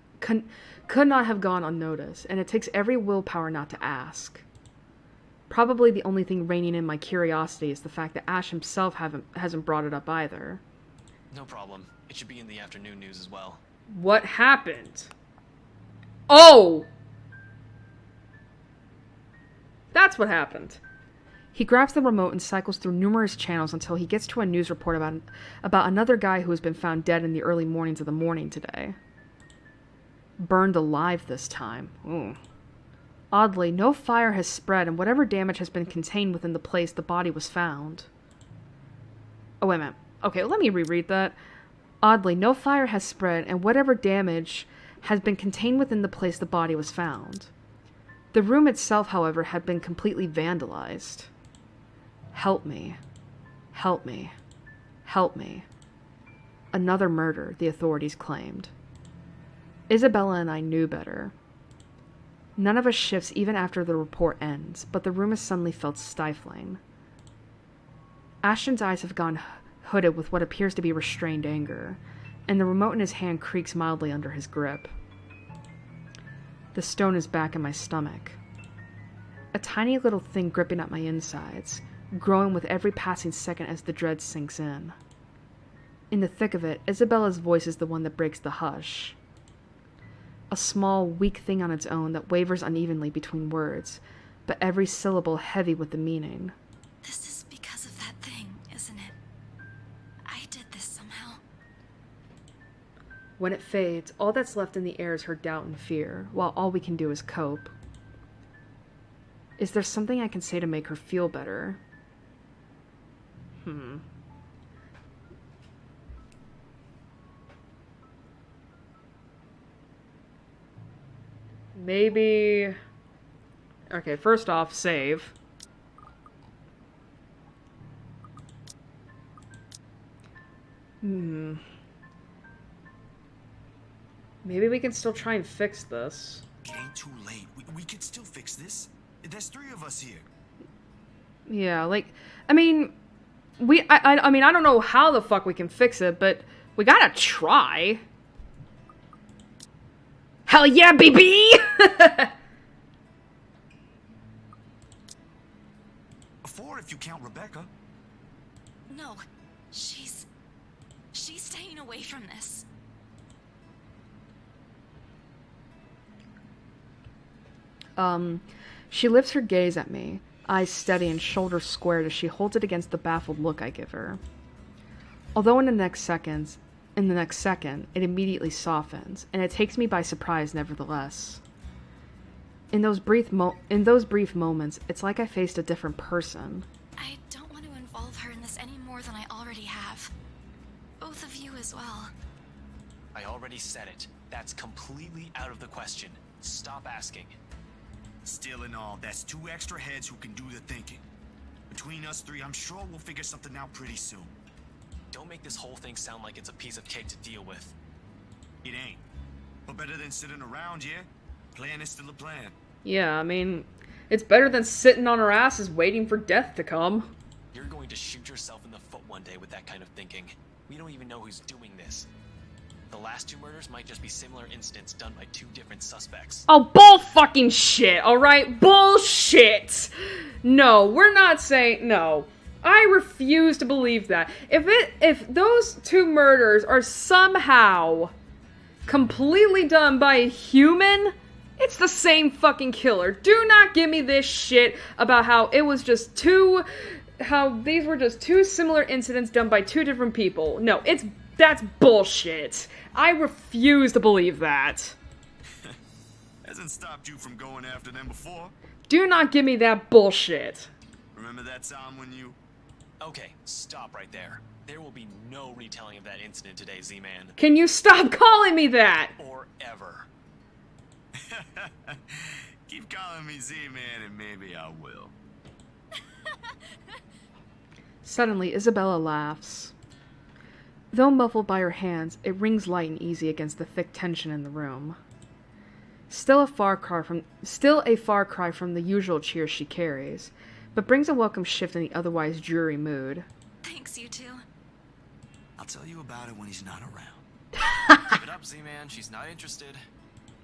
unnoticed, and it takes every willpower not to ask. Probably the only thing reining in my curiosity is the fact that Ash himself hasn't brought it up either. No problem. It should be in the afternoon news as well. What happened? Oh! That's what happened. He grabs the remote and cycles through numerous channels until he gets to a news report about another guy who has been found dead in the early mornings of the morning today. Burned alive this time. Ooh. Oddly, no fire has spread, and whatever damage has been contained within the place the body was found. Oh, wait a minute. Okay, let me reread that. Oddly, no fire has spread, and whatever damage has been contained within the place the body was found. The room itself, however, had been completely vandalized. Help me. Help me. Help me. Another murder, the authorities claimed. Isabella and I knew better. None of us shifts even after the report ends, but the room has suddenly felt stifling. Ashton's eyes have gone hooded with what appears to be restrained anger, and the remote in his hand creaks mildly under his grip. The stone is back in my stomach. A tiny little thing gripping at my insides, growing with every passing second as the dread sinks in. In the thick of it, Isabella's voice is the one that breaks the hush. A small, weak thing on its own that wavers unevenly between words, but every syllable heavy with the meaning. This is because of that thing, isn't it? I did this somehow. When it fades, all that's left in the air is her doubt and fear, while all we can do is cope. Is there something I can say to make her feel better? Maybe... Okay, first off, save. Maybe we can still try and fix this. It ain't too late. We could still fix this. There's 3 of us here. Yeah, like, I mean, I mean, I don't know how the fuck we can fix it, but we gotta try. Hell yeah, baby! 4 if you count Rebecca. No, she's staying away from this. She lifts her gaze at me, eyes steady and shoulders squared as she holds it against the baffled look I give her. Although in the next second, it immediately softens, and it takes me by surprise nevertheless. In those brief moments, it's like I faced a different person. I don't want to involve her in this any more than I already have. Both of you as well. I already said it. That's completely out of the question. Stop asking. Still in all, that's 2 extra heads who can do the thinking. Between us 3, I'm sure we'll figure something out pretty soon. Don't make this whole thing sound like it's a piece of cake to deal with. It ain't. But better than sitting around, yeah? Plan is still a plan. Yeah, I mean, it's better than sitting on our asses waiting for death to come. You're going to shoot yourself in the foot one day with that kind of thinking. We don't even know who's doing this. The last 2 murders might just be similar incidents done by 2 different suspects. Oh, bull fucking shit, alright? Bullshit! No, we're not saying... No. I refuse to believe that. If those 2 murders are somehow completely done by a human, it's the same fucking killer. Do not give me this shit about how it was just how these were just 2 similar incidents done by 2 different people. No, that's bullshit. I refuse to believe that. Hasn't stopped you from going after them before. Do not give me that bullshit. Remember that time when you... Okay, stop right there. There will be no retelling of that incident today, Z-Man. Can you stop calling me that? Or ever. Keep calling me Z-Man and maybe I will. Suddenly, Isabella laughs. Though muffled by her hands, it rings light and easy against the thick tension in the room. Still a far cry from the usual cheers she carries, but brings a welcome shift in the otherwise dreary mood. Thanks, you two. I'll tell you about it when he's not around. Give it up, Z-Man. She's not interested.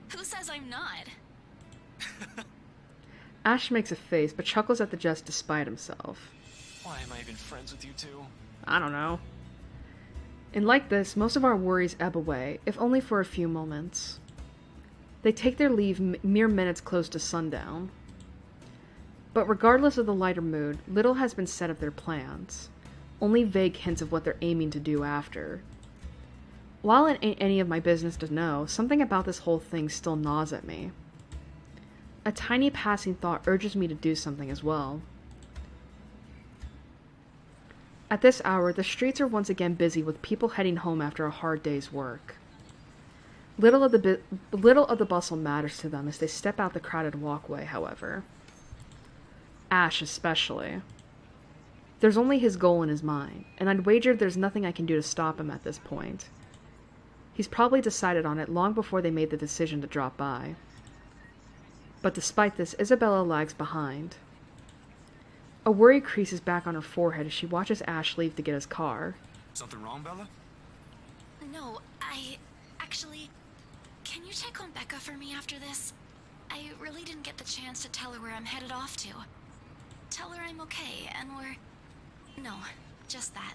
Who says I'm not? Ash makes a face, but chuckles at the jest despite himself. Why am I even friends with you two? I don't know. And like this, most of our worries ebb away, if only for a few moments. They take their leave mere minutes close to sundown. But regardless of the lighter mood, little has been said of their plans. Only vague hints of what they're aiming to do after. While it ain't any of my business to know, something about this whole thing still gnaws at me. A tiny passing thought urges me to do something as well. At this hour, the streets are once again busy with people heading home after a hard day's work. Little of the bustle matters to them as they step out the crowded walkway, however. Ash especially. There's only his goal in his mind, and I'd wager there's nothing I can do to stop him at this point. He's probably decided on it long before they made the decision to drop by. But despite this, Isabella lags behind. A worry creases back on her forehead as she watches Ash leave to get his car. Something wrong, Bella? No, actually, can you check on Becca for me after this? I really didn't get the chance to tell her where I'm headed off to. Tell her I'm okay, and no, just that.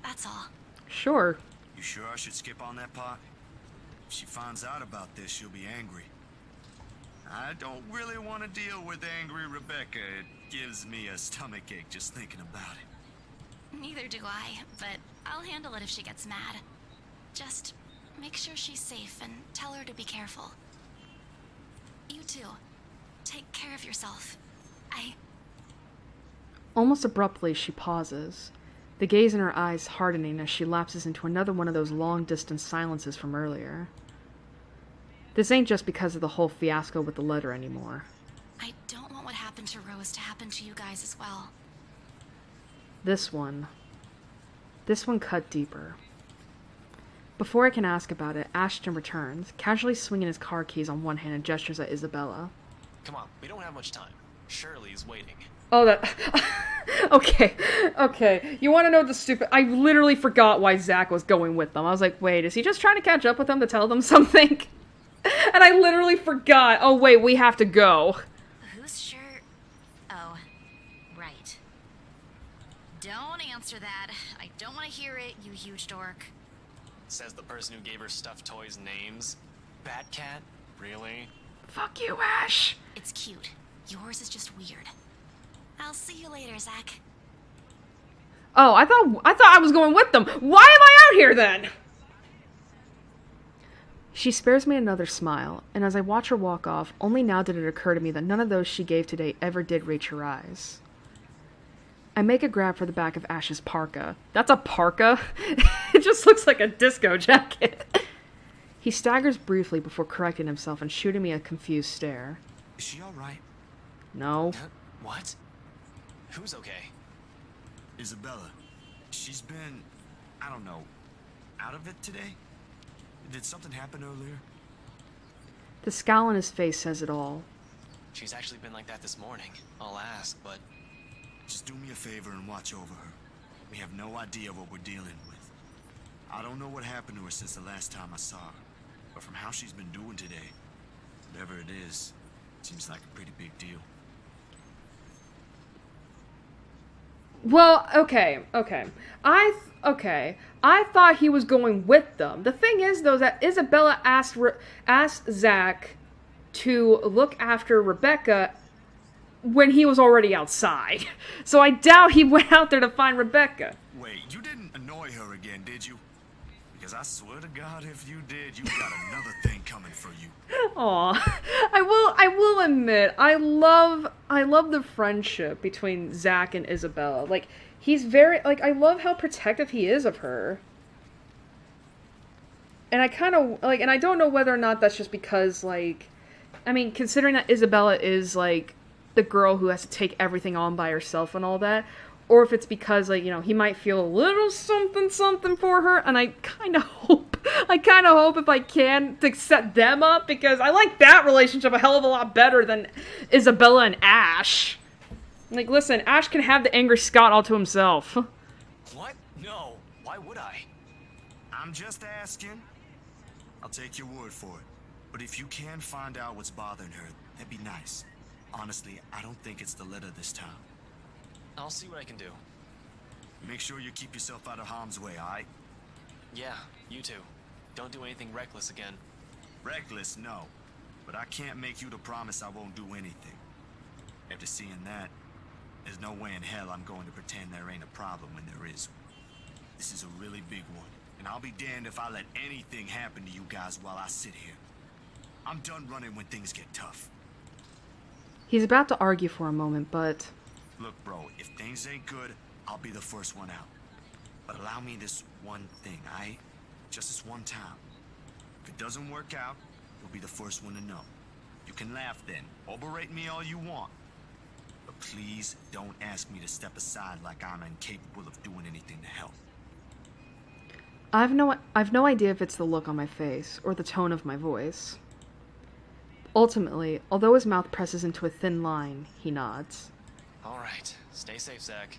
That's all. Sure. You sure I should skip on that part? If she finds out about this, she'll be angry. I don't really want to deal with angry Rebecca. It gives me a stomachache just thinking about it. Neither do I, but I'll handle it if she gets mad. Just make sure she's safe and tell her to be careful. You too. Take care of yourself. Almost abruptly, she pauses, the gaze in her eyes hardening as she lapses into another one of those long-distance silences from earlier. This ain't just because of the whole fiasco with the letter anymore. I don't want what happened to Rose to happen to you guys as well. This one cut deeper. Before I can ask about it, Ashton returns, casually swinging his car keys on one hand and gestures at Isabella. Come on, we don't have much time. Shirley's waiting. Oh, that... Okay. You want to know the stupid... I literally forgot why Zach was going with them. I was like, wait, is he just trying to catch up with them to tell them something? And I literally forgot. Oh, wait, we have to go. Who's sure? Oh, right. Don't answer that. I don't want to hear it, you huge dork. Says the person who gave her stuffed toys names. Batcat? Really? Fuck you, Ash. It's cute. Yours is just weird. I'll see you later, Zach. Oh, I thought I was going with them. Why am I out here then? She spares me another smile, and as I watch her walk off, only now did it occur to me that none of those she gave today ever did reach her eyes. I make a grab for the back of Ash's parka. That's a parka? It just looks like a disco jacket. He staggers briefly before correcting himself and shooting me a confused stare. Is she alright? No. What? Who's okay? Isabella. She's been, I don't know, out of it today? Did something happen earlier? The scowl on his face says it all. She's actually been like that this morning. I'll ask, but... Just do me a favor and watch over her. We have no idea what we're dealing with. I don't know what happened to her since the last time I saw her, but from how she's been doing today, whatever it is, seems like a pretty big deal. Well, okay. I thought he was going with them. The thing is, though, that Isabella asked Zach to look after Rebecca when he was already outside. So I doubt he went out there to find Rebecca. Wait, you didn't annoy her again, did you? Because I swear to God, if you did, you got another thing coming for you. Aw, I will admit, I love the friendship between Zach and Isabella. Like, he's very, like, I love how protective he is of her. And I kind of, like, and I don't know whether or not that's just because, like, I mean, considering that Isabella is, like, the girl who has to take everything on by herself and all that, or if it's because, like, you know, he might feel a little something for her, and I kind of hope if I can to set them up, because I like that relationship a hell of a lot better than Isabella and Ash. Like, listen, Ash can have the angry Scott all to himself. What? No. Why would I? I'm just asking. I'll take your word for it. But if you can find out what's bothering her, that'd be nice. Honestly, I don't think it's the letter this time. I'll see what I can do. Make sure you keep yourself out of harm's way, alright? Yeah, you too. Don't do anything reckless again. Reckless, no. But I can't make you to promise I won't do anything. After seeing that, there's no way in hell I'm going to pretend there ain't a problem when there is. This is a really big one, and I'll be damned if I let anything happen to you guys while I sit here. I'm done running when things get tough. He's about to argue for a moment, but... Look, bro, if things ain't good, I'll be the first one out. But allow me this one thing, alright? Just this one time. If it doesn't work out, you'll be the first one to know. You can laugh then, or berate me all you want. But please don't ask me to step aside like I'm incapable of doing anything to help. I've no idea if it's the look on my face, or the tone of my voice. Ultimately, although his mouth presses into a thin line, he nods. All right. Stay safe, Zach.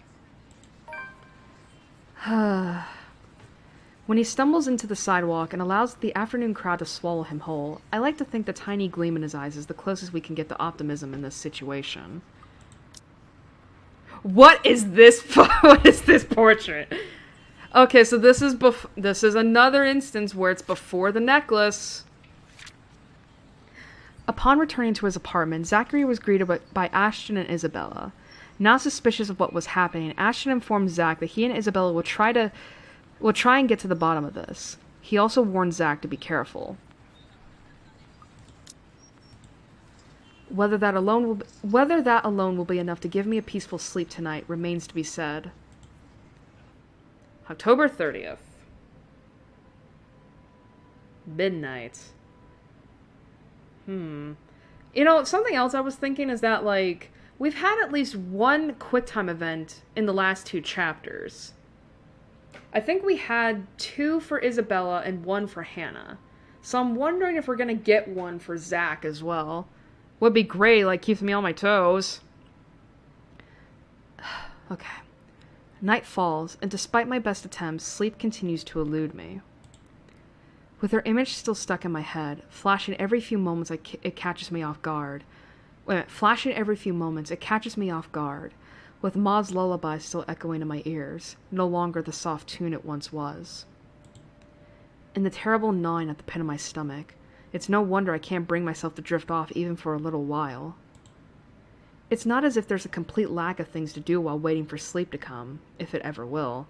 When he stumbles into the sidewalk and allows the afternoon crowd to swallow him whole, I like to think the tiny gleam in his eyes is the closest we can get to optimism in this situation. What is this? What is this portrait? Okay, so this is another instance where it's before the necklace. Upon returning to his apartment, Zachary was greeted by Ashton and Isabella. Now suspicious of what was happening, Ashton informed Zach that he and Isabella will try and get to the bottom of this. He also warned Zach to be careful. Whether that alone will be enough to give me a peaceful sleep tonight remains to be said. October 30th. Midnight. You know, something else I was thinking is that, like, we've had at least one QuickTime event in the last 2 chapters. I think we had 2 for Isabella and 1 for Hannah. So I'm wondering if we're gonna get one for Zach as well. Would be great, like, keeps me on my toes. Okay. Night falls, and despite my best attempts, sleep continues to elude me. With her image still stuck in my head, flashing every few moments, it catches me off guard. Flashing every few moments, it catches me off guard, with Maud's lullaby still echoing in my ears, no longer the soft tune it once was. And the terrible gnawing at the pit of my stomach, it's no wonder I can't bring myself to drift off even for a little while. It's not as if there's a complete lack of things to do while waiting for sleep to come, if it ever will.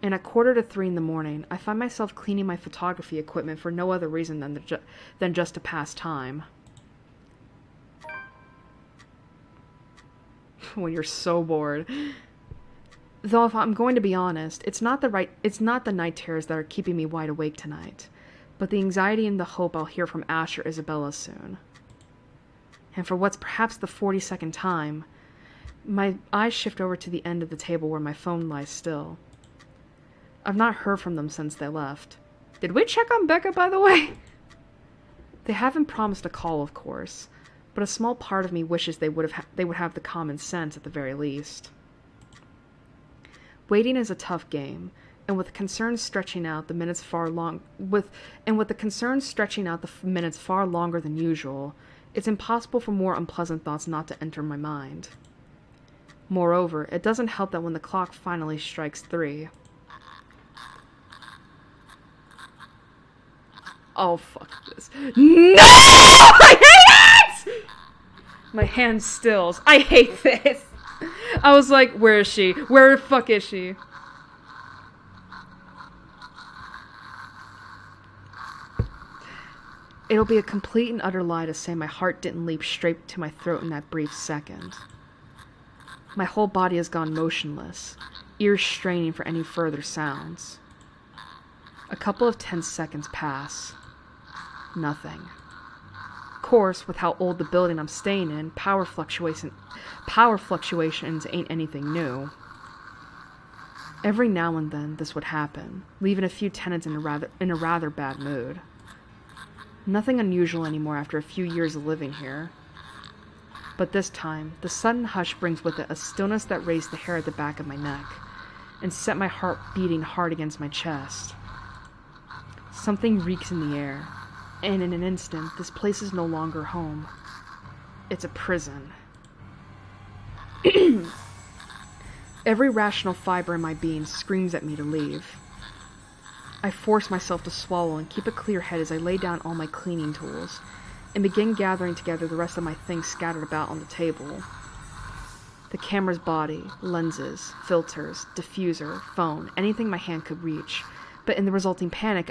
And at 2:45 in the morning, I find myself cleaning my photography equipment for no other reason than just to pass time. When you're so bored. Though if I'm going to be honest, it's not the night terrors that are keeping me wide awake tonight, but the anxiety and the hope I'll hear from Ash or Isabella soon. And for what's perhaps the 42nd time, my eyes shift over to the end of the table where my phone lies still. I've not heard from them since they left. Did we check on Becca, by the way? They haven't promised a call, of course, but a small part of me wishes they would have the common sense at the very least. Waiting is a tough game, and with the concern stretching out the minutes far longer than usual, it's impossible for more unpleasant thoughts not to enter my mind. Moreover, it doesn't help that when the clock finally strikes 3... Oh, fuck this. No! I hate it! My hand stills. I hate this. I was like, where is she? Where the fuck is she? It'll be a complete and utter lie to say my heart didn't leap straight to my throat in that brief second. My whole body has gone motionless, ears straining for any further sounds. A couple of tense seconds pass. Nothing. Of course, with how old the building I'm staying in, power fluctuations ain't anything new. Every now and then, this would happen, leaving a few tenants in a rather bad mood. Nothing unusual anymore after a few years of living here. But this time, the sudden hush brings with it a stillness that raised the hair at the back of my neck, and set my heart beating hard against my chest. Something reeks in the air, and in an instant, this place is no longer home. It's a prison. Every rational fiber in my being screams at me to leave. I force myself to swallow and keep a clear head as I lay down all my cleaning tools, and begin gathering together the rest of my things scattered about on the table. The camera's body, lenses, filters, diffuser, phone, anything my hand could reach, but in the resulting panic,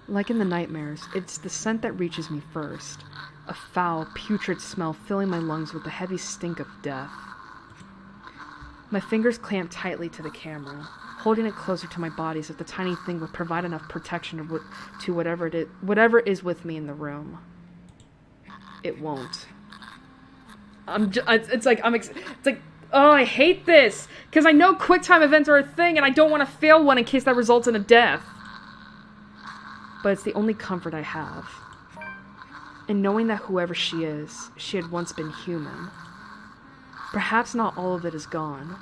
like in the nightmares, it's the scent that reaches me first. A foul, putrid smell filling my lungs with the heavy stink of death. My fingers clamp tightly to the camera, holding it closer to my body as if the tiny thing would provide enough protection to whatever is with me in the room. It won't. It's like, oh, I hate this! Because I know QuickTime events are a thing, and I don't want to fail one in case that results in a death. But it's the only comfort I have. And knowing that whoever she is, she had once been human. Perhaps not all of it is gone.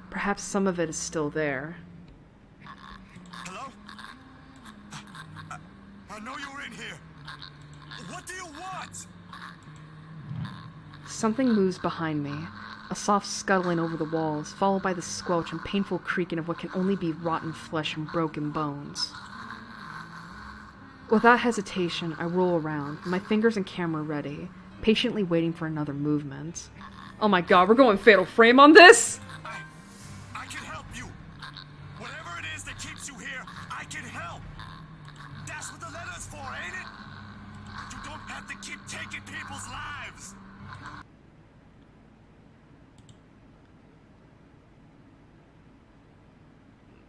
Perhaps some of it is still there. Hello? I know you're in here. What do you want? Something moves behind me, a soft scuttling over the walls, followed by the squelch and painful creaking of what can only be rotten flesh and broken bones. Without hesitation, I roll around, my fingers and camera ready, patiently waiting for another movement. Oh my god, we're going Fatal Frame on this?! I can help you! Whatever it is that keeps you here, I can help! That's what the letter's for, ain't it? You don't have to keep taking people's lives!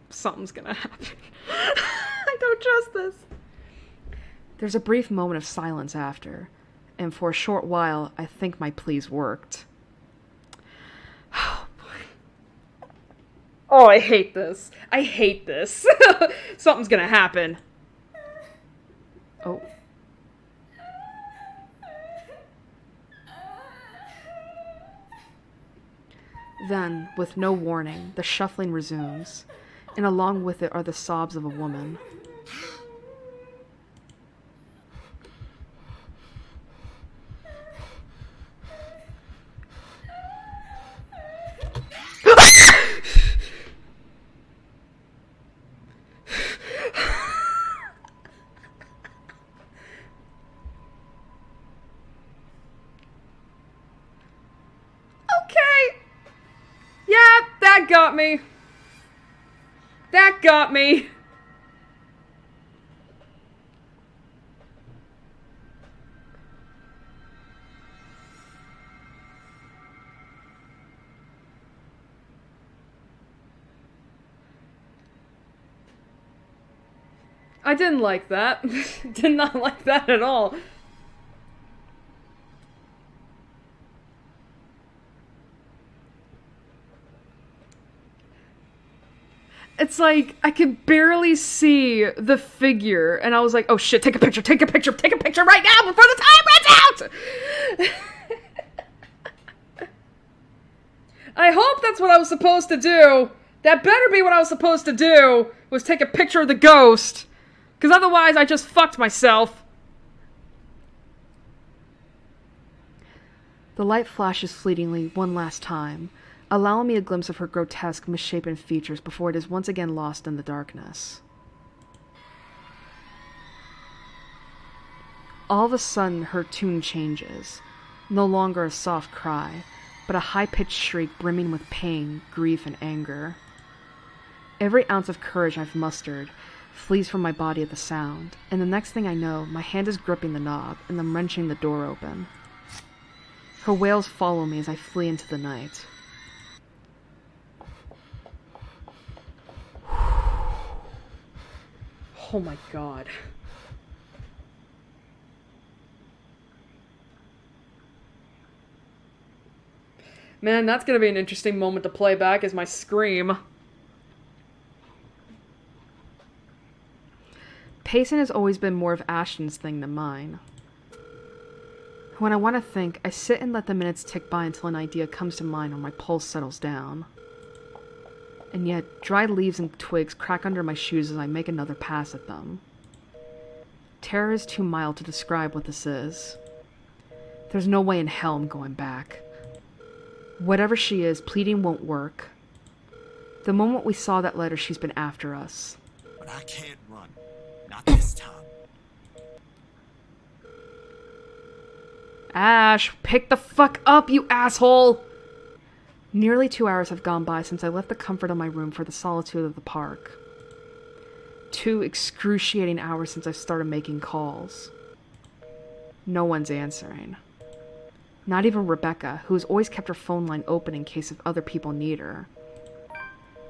Something's gonna happen. I don't trust this. There's a brief moment of silence after, and for a short while, I think my pleas worked. Oh, boy. Oh, I hate this. I hate this. Something's gonna happen. Oh. Then, with no warning, the shuffling resumes, and along with it are the sobs of a woman. Got me. That got me. I didn't like that. Did not like that at all. It's like, I could barely see the figure, and I was like, oh shit, take a picture right now before the time runs out! I hope that's what I was supposed to do. That better be what I was supposed to do, was take a picture of the ghost. Because otherwise I just fucked myself. The light flashes fleetingly one last time, allowing me a glimpse of her grotesque, misshapen features before it is once again lost in the darkness. All of a sudden, her tune changes. No longer a soft cry, but a high-pitched shriek brimming with pain, grief, and anger. Every ounce of courage I've mustered flees from my body at the sound, and the next thing I know, my hand is gripping the knob, and I'm wrenching the door open. Her wails follow me as I flee into the night. Oh my god. Man, that's gonna be an interesting moment to play back as my scream. Pacing has always been more of Ashton's thing than mine. When I want to think, I sit and let the minutes tick by until an idea comes to mind or my pulse settles down. And yet, dry leaves and twigs crack under my shoes as I make another pass at them. Terror is too mild to describe what this is. There's no way in hell I'm going back. Whatever she is, pleading won't work. The moment we saw that letter, she's been after us. But I can't run. Not this time. Ash, pick the fuck up, you asshole! Nearly 2 hours have gone by since I left the comfort of my room for the solitude of the park. 2 excruciating hours since I've started making calls. No one's answering. Not even Rebecca, who has always kept her phone line open in case of other people need her.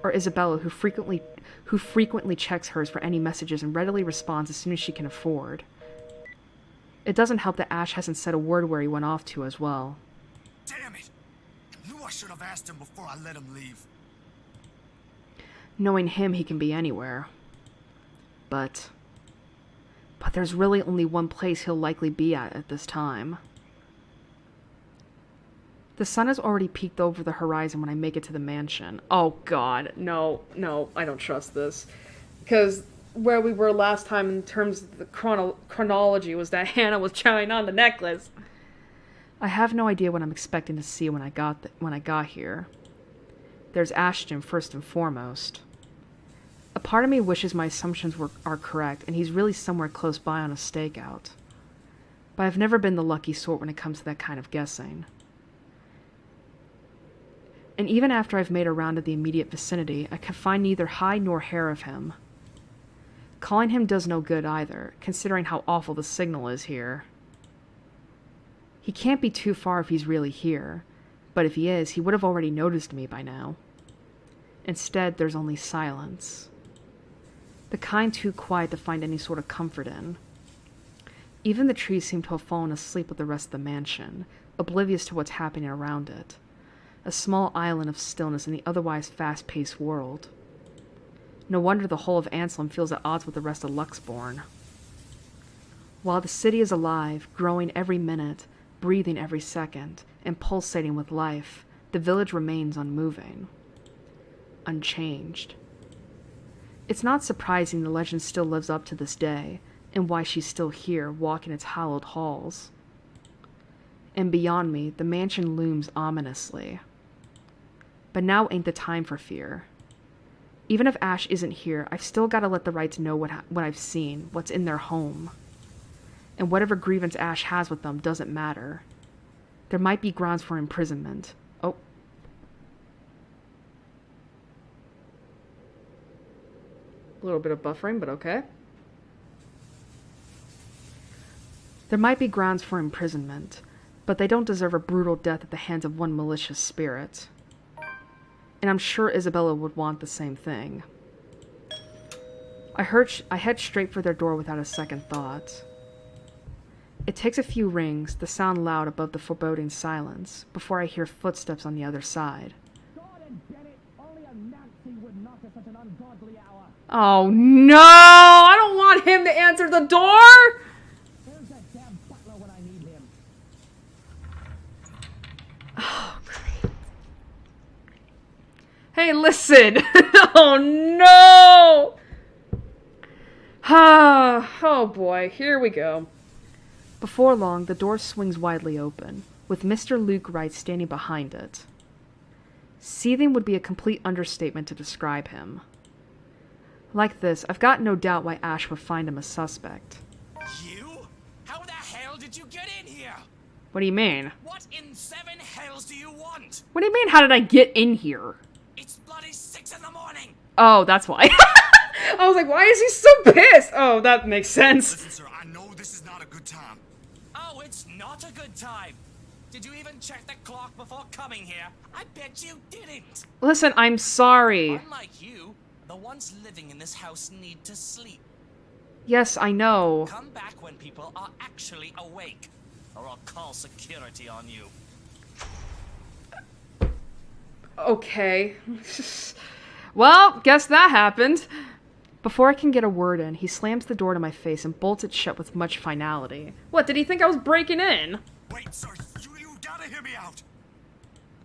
Or Isabella, who frequently checks hers for any messages and readily responds as soon as she can afford. It doesn't help that Ash hasn't said a word where he went off to as well. Damn it! I knew I should have asked him before I let him leave. Knowing him, he can be anywhere. But there's really only one place he'll likely be at this time. The sun has already peeked over the horizon when I make it to the mansion. Oh god, no, I don't trust this. Because where we were last time in terms of the chronology was that Hannah was chowing on the necklace. I have no idea what I'm expecting to see when I got here. There's Ashton first and foremost. A part of me wishes my assumptions are correct and he's really somewhere close by on a stakeout. But I've never been the lucky sort when it comes to that kind of guessing. And even after I've made a round of the immediate vicinity, I can find neither hide nor hair of him. Calling him does no good either, considering how awful the signal is here. He can't be too far if he's really here, but if he is, he would have already noticed me by now. Instead, there's only silence. The kind too quiet to find any sort of comfort in. Even the trees seem to have fallen asleep with the rest of the mansion, oblivious to what's happening around it. A small island of stillness in the otherwise fast-paced world. No wonder the whole of Anselm feels at odds with the rest of Luxbourne. While the city is alive, growing every minute, breathing every second, and pulsating with life, the village remains unmoving. Unchanged. It's not surprising the legend still lives up to this day, and why she's still here, walking its hallowed halls. And beyond me, the mansion looms ominously. But now ain't the time for fear. Even if Ash isn't here, I've still got to let the Wrights know what I've seen, what's in their home. And whatever grievance Ash has with them doesn't matter. There might be grounds for imprisonment. Oh. A little bit of buffering, but okay. There might be grounds for imprisonment, but they don't deserve a brutal death at the hands of one malicious spirit. And I'm sure Isabella would want the same thing. I head straight for their door without a second thought. It takes a few rings, the sound loud above the foreboding silence, before I hear footsteps on the other side. Oh no! I don't want him to answer the door! Hey, listen! Oh no! Oh boy, here we go. Before long, the door swings widely open, with Mr. Luke Wright standing behind it. Seething would be a complete understatement to describe him. Like this, I've got no doubt why Ash would find him a suspect. You? How the hell did you get in here? What do you mean? What in seven hells do you want? What do you mean, how did I get in here? It's bloody 6 in the morning. Oh, that's why. I was like, why is he so pissed? Oh, that makes sense. Listen, sir, I know this is not a good time. Oh, it's not a good time. Did you even check the clock before coming here? I bet you didn't. Listen, I'm sorry. Unlike you, the ones living in this house need to sleep. Yes, I know. Come back when people are actually awake, or I'll call security on you. Okay. Well, guess that happened. Before I can get a word in, he slams the door to my face and bolts it shut with much finality. What, did he think I was breaking in? Wait, sir, you gotta hear me out.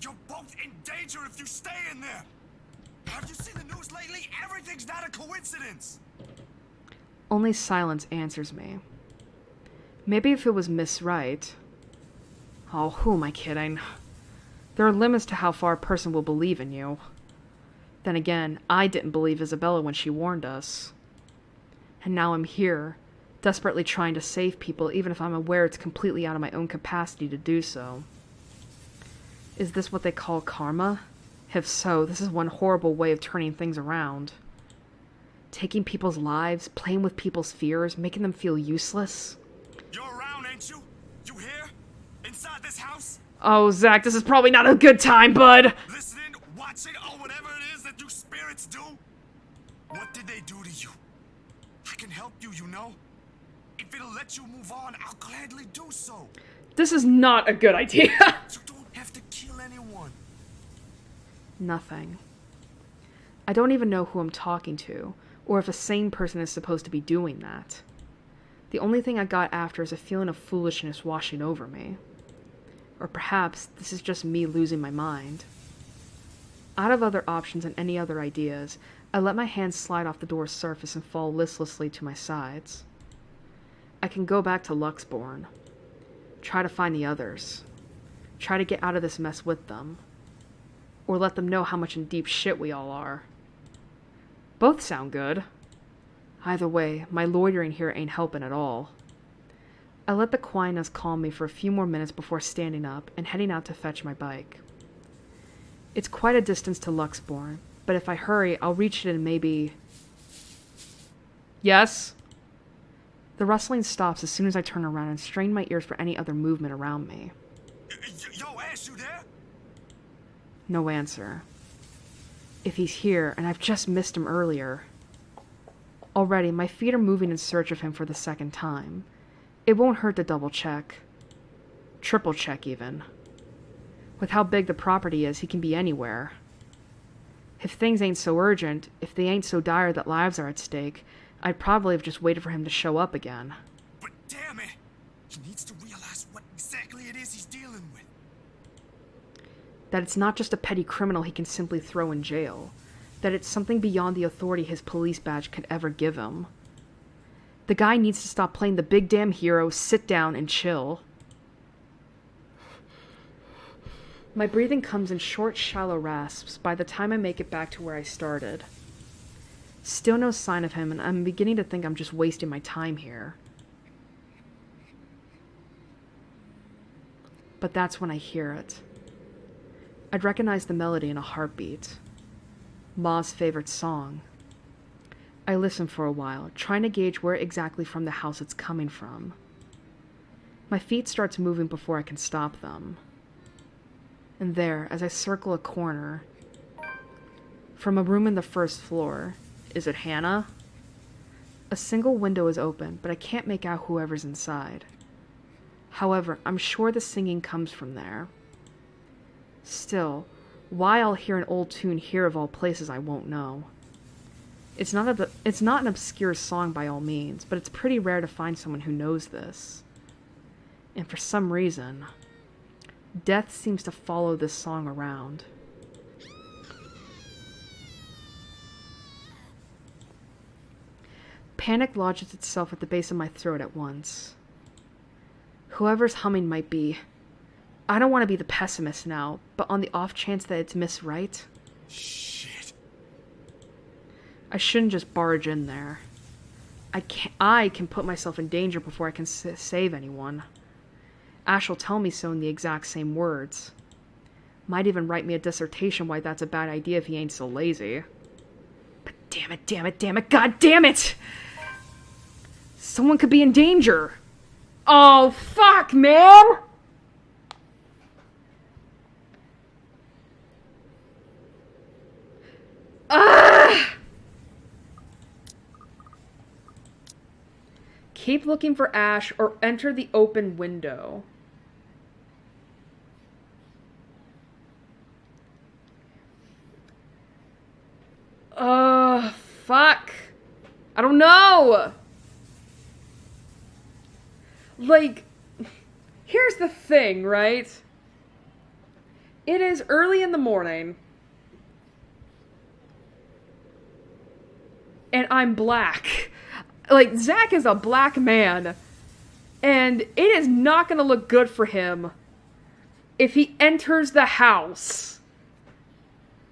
You're both in danger if you stay in there. Have you seen the news lately? Everything's not a coincidence. Only silence answers me. Maybe if it was Miss Wright. Oh, who am I kidding? There are limits to how far a person will believe in you. Then again, I didn't believe Isabella when she warned us. And now I'm here, desperately trying to save people even if I'm aware it's completely out of my own capacity to do so. Is this what they call karma? If so, this is one horrible way of turning things around. Taking people's lives, playing with people's fears, making them feel useless. You're around, ain't you? You here? Inside this house? Oh, Zach, this is probably not a good time, bud! Listening, watching, or whatever it is that you spirits do? What did they do to you? I can help you, you know? If it'll let you move on, I'll gladly do so. This is not a good idea. You don't have to kill anyone. Nothing. I don't even know who I'm talking to, or if a sane person is supposed to be doing that. The only thing I got after is a feeling of foolishness washing over me. Or perhaps this is just me losing my mind. Out of other options and any other ideas, I let my hands slide off the door's surface and fall listlessly to my sides. I can go back to Luxbourne. Try to find the others. Try to get out of this mess with them. Or let them know how much in deep shit we all are. Both sound good. Either way, my loitering here ain't helping at all. I let the quietness calm me for a few more minutes before standing up and heading out to fetch my bike. It's quite a distance to Luxbourne, but if I hurry, I'll reach it in maybe... Yes? The rustling stops as soon as I turn around and strain my ears for any other movement around me. Yo, Ash, you there? No answer. If he's here, and I've just missed him earlier. Already, my feet are moving in search of him for the second time. It won't hurt to double check. Triple check, even. With how big the property is, he can be anywhere. If things ain't so urgent, if they ain't so dire that lives are at stake, I'd probably have just waited for him to show up again. But damn it! He needs to realize what exactly it is he's dealing with. That it's not just a petty criminal he can simply throw in jail. That it's something beyond the authority his police badge could ever give him. The guy needs to stop playing the big damn hero, sit down, and chill. My breathing comes in short, shallow rasps by the time I make it back to where I started. Still no sign of him, and I'm beginning to think I'm just wasting my time here. But that's when I hear it. I'd recognize the melody in a heartbeat. Ma's favorite song. I listen for a while, trying to gauge where exactly from the house it's coming from. My feet starts moving before I can stop them. And there, as I circle a corner, from a room in the first floor, is it Hannah? A single window is open, but I can't make out whoever's inside. However, I'm sure the singing comes from there. Still, why I'll hear an old tune here of all places I won't know. It's not an obscure song by all means, but it's pretty rare to find someone who knows this. And for some reason, death seems to follow this song around. Panic lodges itself at the base of my throat at once. Whoever's humming might be. I don't want to be the pessimist now, but on the off chance that it's Miss Wright. Shit. I shouldn't just barge in there. I can put myself in danger before I can save anyone. Ash will tell me so in the exact same words. Might even write me a dissertation why that's a bad idea if he ain't so lazy. But damn it, god damn it! Someone could be in danger! Oh, fuck, man! Keep looking for Ash or enter the open window. Fuck. I don't know. Like, here's the thing, right? It is early in the morning. And I'm black. Like, Zach is a black man. And it is not going to look good for him if he enters the house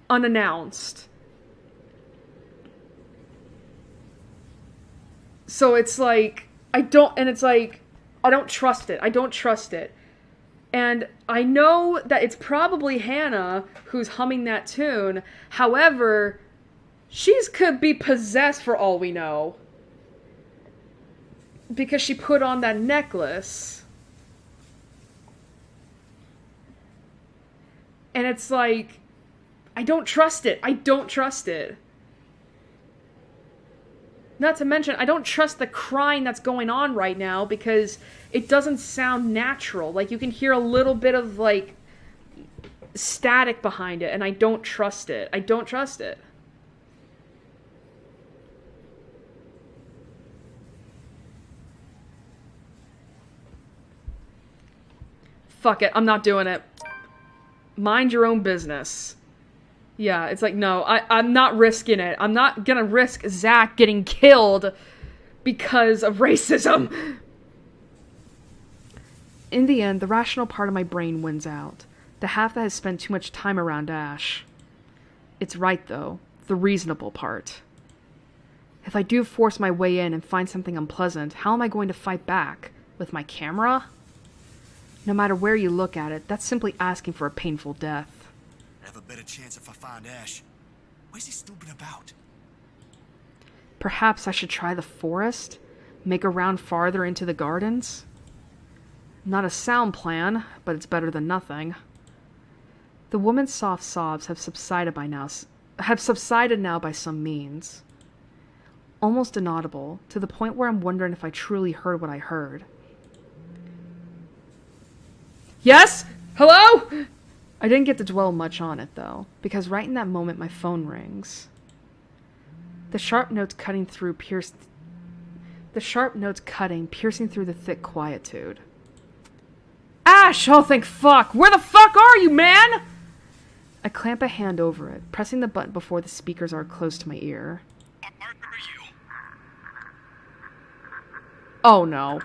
unannounced. So it's like, I don't trust it. I don't trust it. And I know that it's probably Hannah who's humming that tune. However, she's could be possessed for all we know. Because she put on that necklace. And it's like, I don't trust it. I don't trust it. Not to mention, I don't trust the crying that's going on right now because it doesn't sound natural. Like, you can hear a little bit of, like, static behind it, and I don't trust it. I don't trust it. Fuck it, I'm not doing it. Mind your own business. Yeah, it's like, no, I'm not risking it. I'm not gonna risk Zach getting killed because of racism. In the end, the rational part of my brain wins out. The half that has spent too much time around Ash. It's right, though. The reasonable part. If I do force my way in and find something unpleasant, how am I going to fight back? With my camera? No matter where you look at it, that's simply asking for a painful death. I have a better chance if I find Ash. Where's he snooping about? Perhaps I should try the forest? Make a round farther into the gardens? Not a sound plan, but it's better than nothing. The woman's soft sobs have subsided now by some means. Almost inaudible, to the point where I'm wondering if I truly heard what I heard. Yes? Hello? I didn't get to dwell much on it, though, because right in that moment my phone rings. The sharp notes cutting, piercing through the thick quietude. Ash! Oh, thank fuck! Where the fuck are you, man? I clamp a hand over it, pressing the button before the speakers are close to my ear. Are you? Oh, no.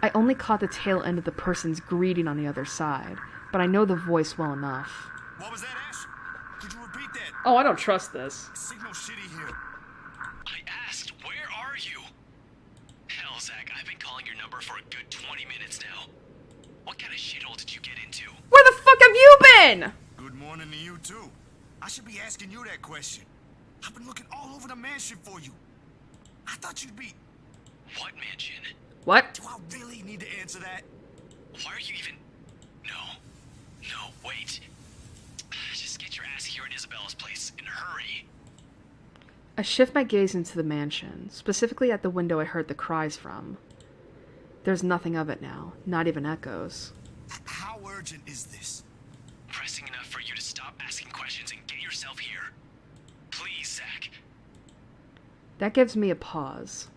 I only caught the tail end of the person's greeting on the other side, but I know the voice well enough. What was that, Ash? Could you repeat that? Oh, I don't trust this. Signal shitty here. I asked, where are you? Hell, Zach, I've been calling your number for a good 20 minutes now. What kind of shithole did you get into? Where the fuck have you been? Good morning to you, too. I should be asking you that question. I've been looking all over the mansion for you. I thought you'd be... What mansion? What? Do I really need to answer that? Why are you even... No, wait. Just get your ass here at Isabella's place, and hurry. I shift my gaze into the mansion, specifically at the window I heard the cries from. There's nothing of it now, not even echoes. How urgent is this? Pressing enough for you to stop asking questions and get yourself here. Please, Zach. That gives me a pause.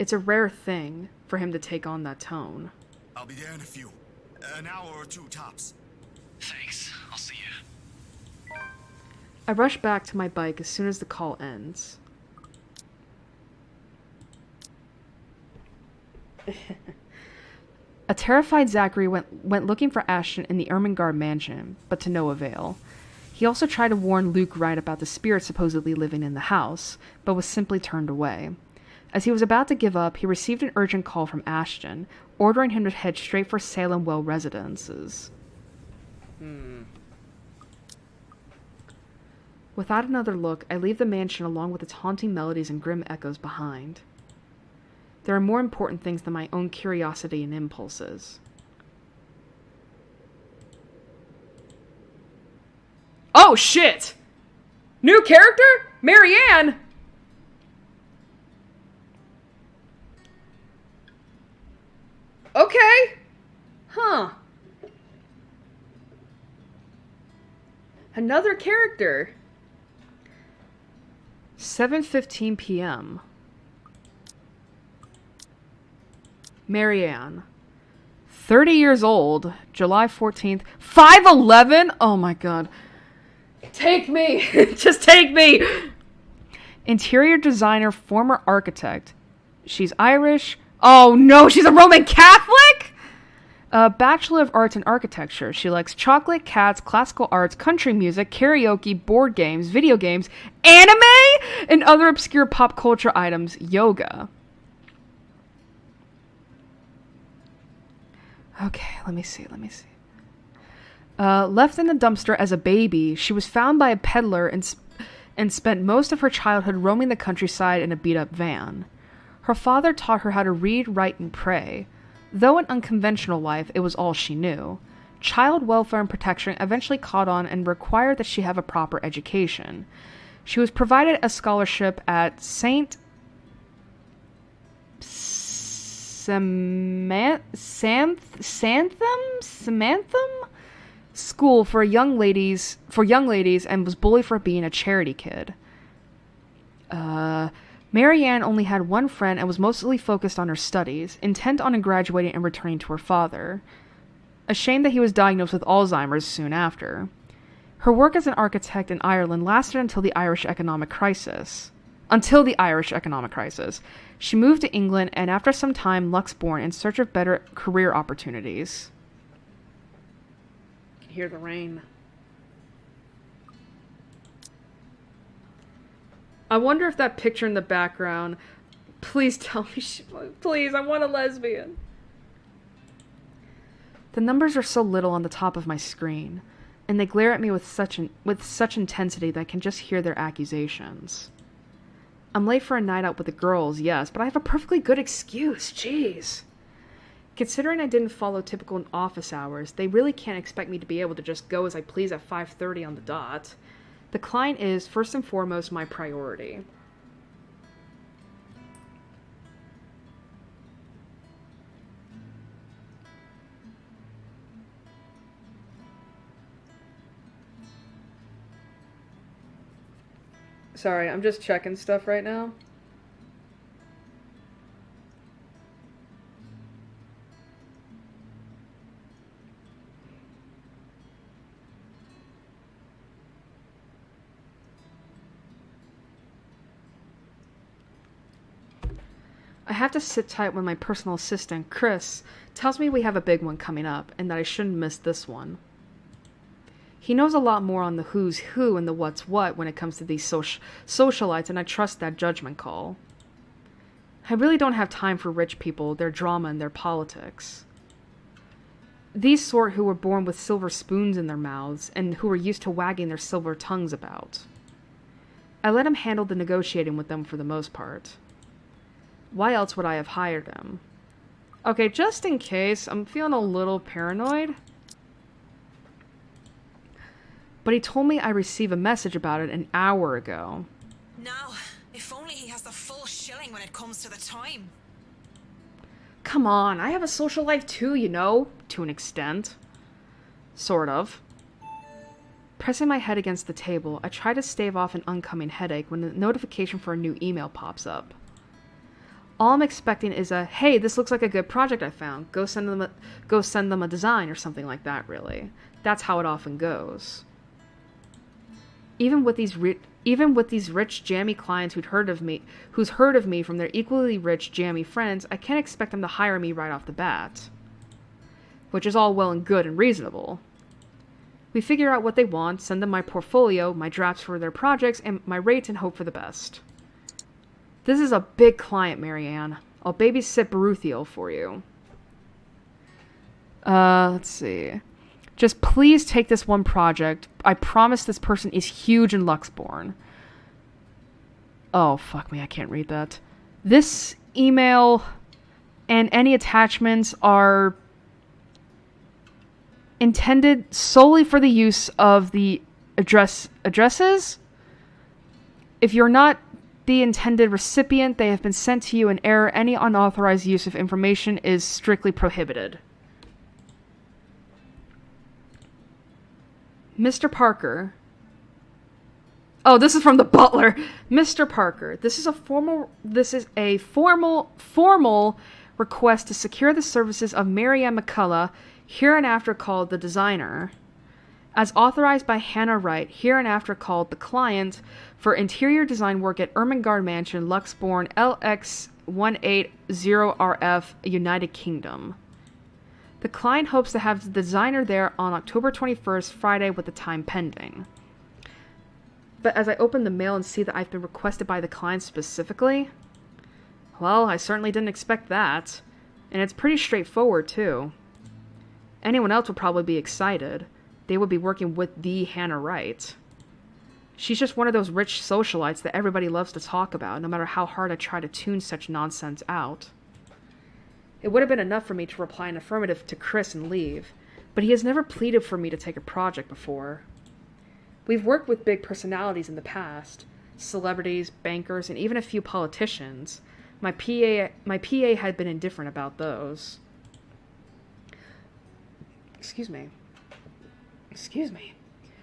It's a rare thing for him to take on that tone. I'll be there in a few. An hour or two, tops. Thanks. I'll see you. I rush back to my bike as soon as the call ends. A terrified Zachary went looking for Ashton in the Ermengarde mansion, but to no avail. He also tried to warn Luke Wright about the spirit supposedly living in the house, but was simply turned away. As he was about to give up, he received an urgent call from Ashton, ordering him to head straight for Salem Well residences. Without another look, I leave the mansion along with its haunting melodies and grim echoes behind. There are more important things than my own curiosity and impulses. Oh, shit! New character? Marianne! Okay. Huh. Another character. 7:15 p.m. Marianne. 30 years old. July 14th. 5'11"? Oh my god. Take me. Just take me. Interior designer, former architect. She's Irish. Oh no, she's a Roman Catholic? Bachelor of Arts in Architecture. She likes chocolate, cats, classical arts, country music, karaoke, board games, video games, anime, and other obscure pop culture items, yoga. Okay, let me see. Left in the dumpster as a baby, she was found by a peddler and spent most of her childhood roaming the countryside in a beat-up van. Her father taught her how to read, write, and pray. Though an unconventional life, it was all she knew. Child welfare and protection eventually caught on and required that she have a proper education. She was provided a scholarship at St. Samantha School for young ladies and was bullied for being a charity kid. Marianne only had one friend and was mostly focused on her studies, intent on graduating and returning to her father. A shame that he was diagnosed with Alzheimer's soon after. Her work as an architect in Ireland lasted until the Irish economic crisis. She moved to England and after some time Luxembourg in search of better career opportunities. I can hear the rain. I wonder if that picture in the background... Please tell me please, I want a lesbian. The numbers are so little on the top of my screen, and they glare at me with such intensity that I can just hear their accusations. I'm late for a night out with the girls, yes, but I have a perfectly good excuse, jeez. Considering I didn't follow typical office hours, they really can't expect me to be able to just go as I please at 5:30 on the dot. The client is, first and foremost, my priority. Sorry, I'm just checking stuff right now. I have to sit tight when my personal assistant, Chris, tells me we have a big one coming up and that I shouldn't miss this one. He knows a lot more on the who's who and the what's what when it comes to these socialites, and I trust that judgment call. I really don't have time for rich people, their drama, and their politics. These sort who were born with silver spoons in their mouths and who are used to wagging their silver tongues about. I let him handle the negotiating with them for the most part. Why else would I have hired him? Okay, just in case, I'm feeling a little paranoid. But he told me I received a message about it an hour ago. Now, if only he has the full shilling when it comes to the time. Come on, I have a social life too, you know, to an extent. Sort of. Pressing my head against the table, I try to stave off an oncoming headache when the notification for a new email pops up. All I'm expecting is a, hey, this looks like a good project I found. Go send them a design or something like that, really. That's how it often goes. Even with these rich, jammy clients who's heard of me from their equally rich, jammy friends, I can't expect them to hire me right off the bat. Which is all well and good and reasonable. We figure out what they want, send them my portfolio, my drafts for their projects, and my rates, and hope for the best. This is a big client, Marianne. I'll babysit Baruthio for you. Let's see. Just please take this one project. I promise this person is huge in Luxborn. Oh, fuck me, I can't read that. This email and any attachments are intended solely for the use of the addresses. If you're not the intended recipient, they have been sent to you in error. Any unauthorized use of information is strictly prohibited. Mr. Parker. Oh, this is from the butler. Mr. Parker, this is a formal request to secure the services of Marianne McCullough, hereinafter called the designer, as authorized by Hannah Wright, hereinafter called the client, for interior design work at Ermengarde Mansion, Luxborn, LX180RF, United Kingdom. The client hopes to have the designer there on October 21st, Friday, with the time pending. But as I open the mail and see that I've been requested by the client specifically, well, I certainly didn't expect that. And it's pretty straightforward, too. Anyone else would probably be excited. They would be working with the Hannah Wright. She's just one of those rich socialites that everybody loves to talk about, no matter how hard I try to tune such nonsense out. It would have been enough for me to reply an affirmative to Chris and leave, but he has never pleaded for me to take a project before. We've worked with big personalities in the past, celebrities, bankers, and even a few politicians. My PA had been indifferent about those. Excuse me.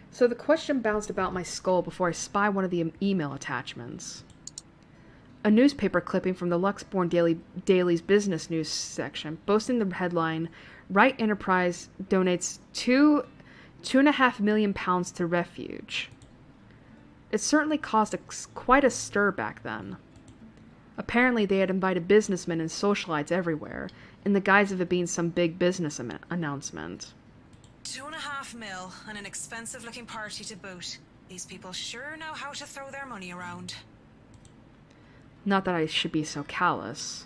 So the question bounced about my skull before I spy one of the email attachments. A newspaper clipping from the Luxborn Daily's business news section, boasting the headline, Wright Enterprise donates £2.5 million to refuge. It certainly caused quite a stir back then. Apparently they had invited businessmen and socialites everywhere, in the guise of it being some big business announcement. 2.5 mil and an expensive-looking party to boot. These people sure know how to throw their money around. Not that I should be so callous.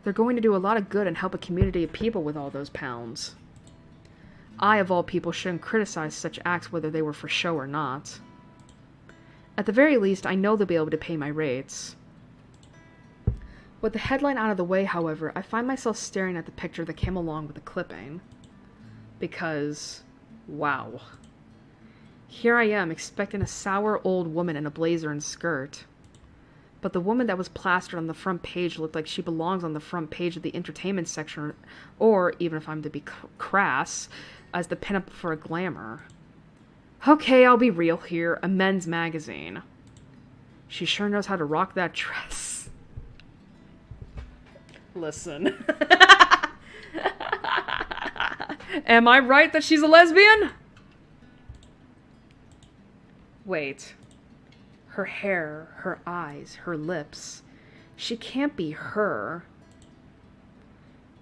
They're going to do a lot of good and help a community of people with all those pounds. I, of all people, shouldn't criticize such acts whether they were for show or not. At the very least, I know they'll be able to pay my rates. With the headline out of the way, however, I find myself staring at the picture that came along with the clipping. Because, wow. Here I am, expecting a sour old woman in a blazer and skirt. But the woman that was plastered on the front page looked like she belongs on the front page of the entertainment section, or, even if I'm to be crass, as the pinup for a glamour. Okay, I'll be real here, a men's magazine. She sure knows how to rock that dress. Listen. Am I right that she's a lesbian? Wait. Her hair, her eyes, her lips. She can't be her.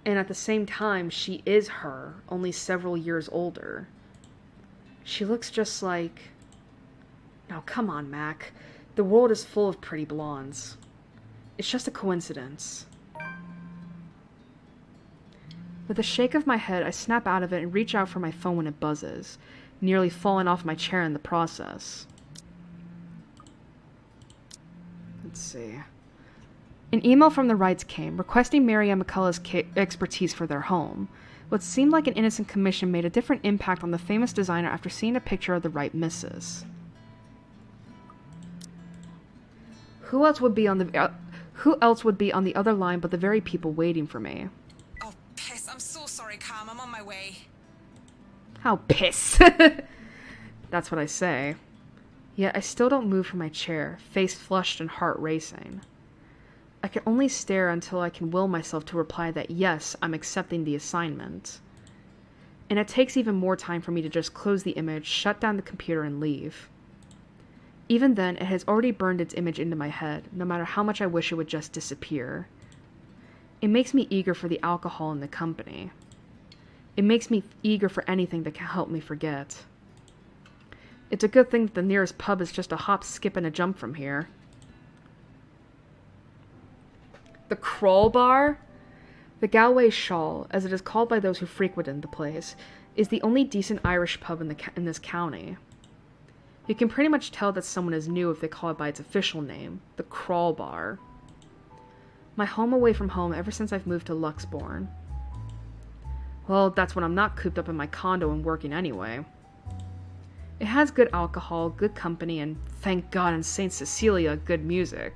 And at the same time, she is her, only several years older. She looks just like... Now, come on, Mac. The world is full of pretty blondes. It's just a coincidence. With a shake of my head, I snap out of it and reach out for my phone when it buzzes, nearly falling off my chair in the process. Let's see. An email from the Wrights came, requesting Marianne McCullough's expertise for their home. What seemed like an innocent commission made a different impact on the famous designer after seeing a picture of the Wright missus. Who else would be on the other line but the very people waiting for me? Oh, piss. I'm so sorry, Cam. I'm on my way. How piss. That's what I say. Yet I still don't move from my chair, face flushed and heart racing. I can only stare until I can will myself to reply that yes, I'm accepting the assignment. And it takes even more time for me to just close the image, shut down the computer, and leave. Even then, it has already burned its image into my head, no matter how much I wish it would just disappear. It makes me eager for the alcohol and the company. It makes me eager for anything that can help me forget. It's a good thing that the nearest pub is just a hop, skip, and a jump from here. The Crawl Bar? The Galway Shawl, as it is called by those who frequented the place, is the only decent Irish pub in this county. You can pretty much tell that someone is new if they call it by its official name, the Crawl Bar. My home away from home ever since I've moved to Luxbourne. Well, that's when I'm not cooped up in my condo and working anyway. It has good alcohol, good company, and, thank God in St. Cecilia, good music.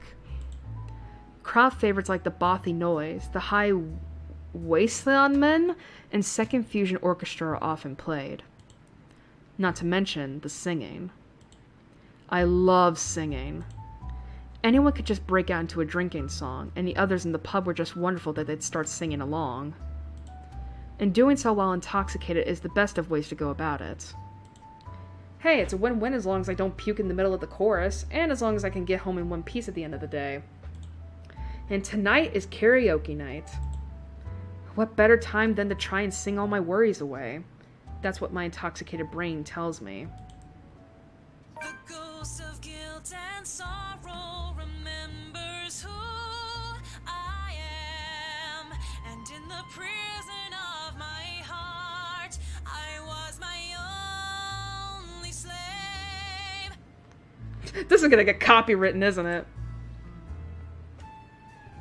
Crowd favorites like the Bothy Noise, the High Wastelandmen, and Second Fusion Orchestra are often played. Not to mention the singing. I love singing. Anyone could just break out into a drinking song, and the others in the pub were just wonderful that they'd start singing along. And doing so while intoxicated is the best of ways to go about it. Hey, it's a win-win as long as I don't puke in the middle of the chorus, and as long as I can get home in one piece at the end of the day. And tonight is karaoke night. What better time than to try and sing all my worries away? That's what my intoxicated brain tells me. The ghost of guilt and sorrow remembers who I am, and in the prison of my heart, I was my only slave. This is gonna get copywritten, isn't it?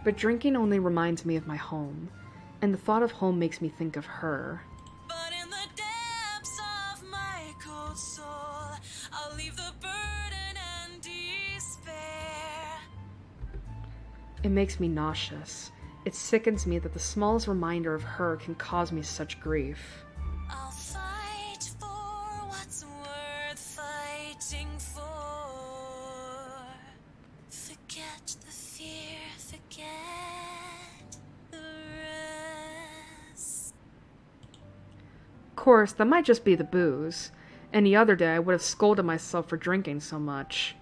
But drinking only reminds me of my home, and the thought of home makes me think of her. But in the depths of my cold soul, I'll leave the burden and despair. It makes me nauseous. It sickens me that the smallest reminder of her can cause me such grief. I'll fight for what's worth fighting for. Forget the fear, forget the rest. Of course, that might just be the booze. Any other day I would have scolded myself for drinking so much.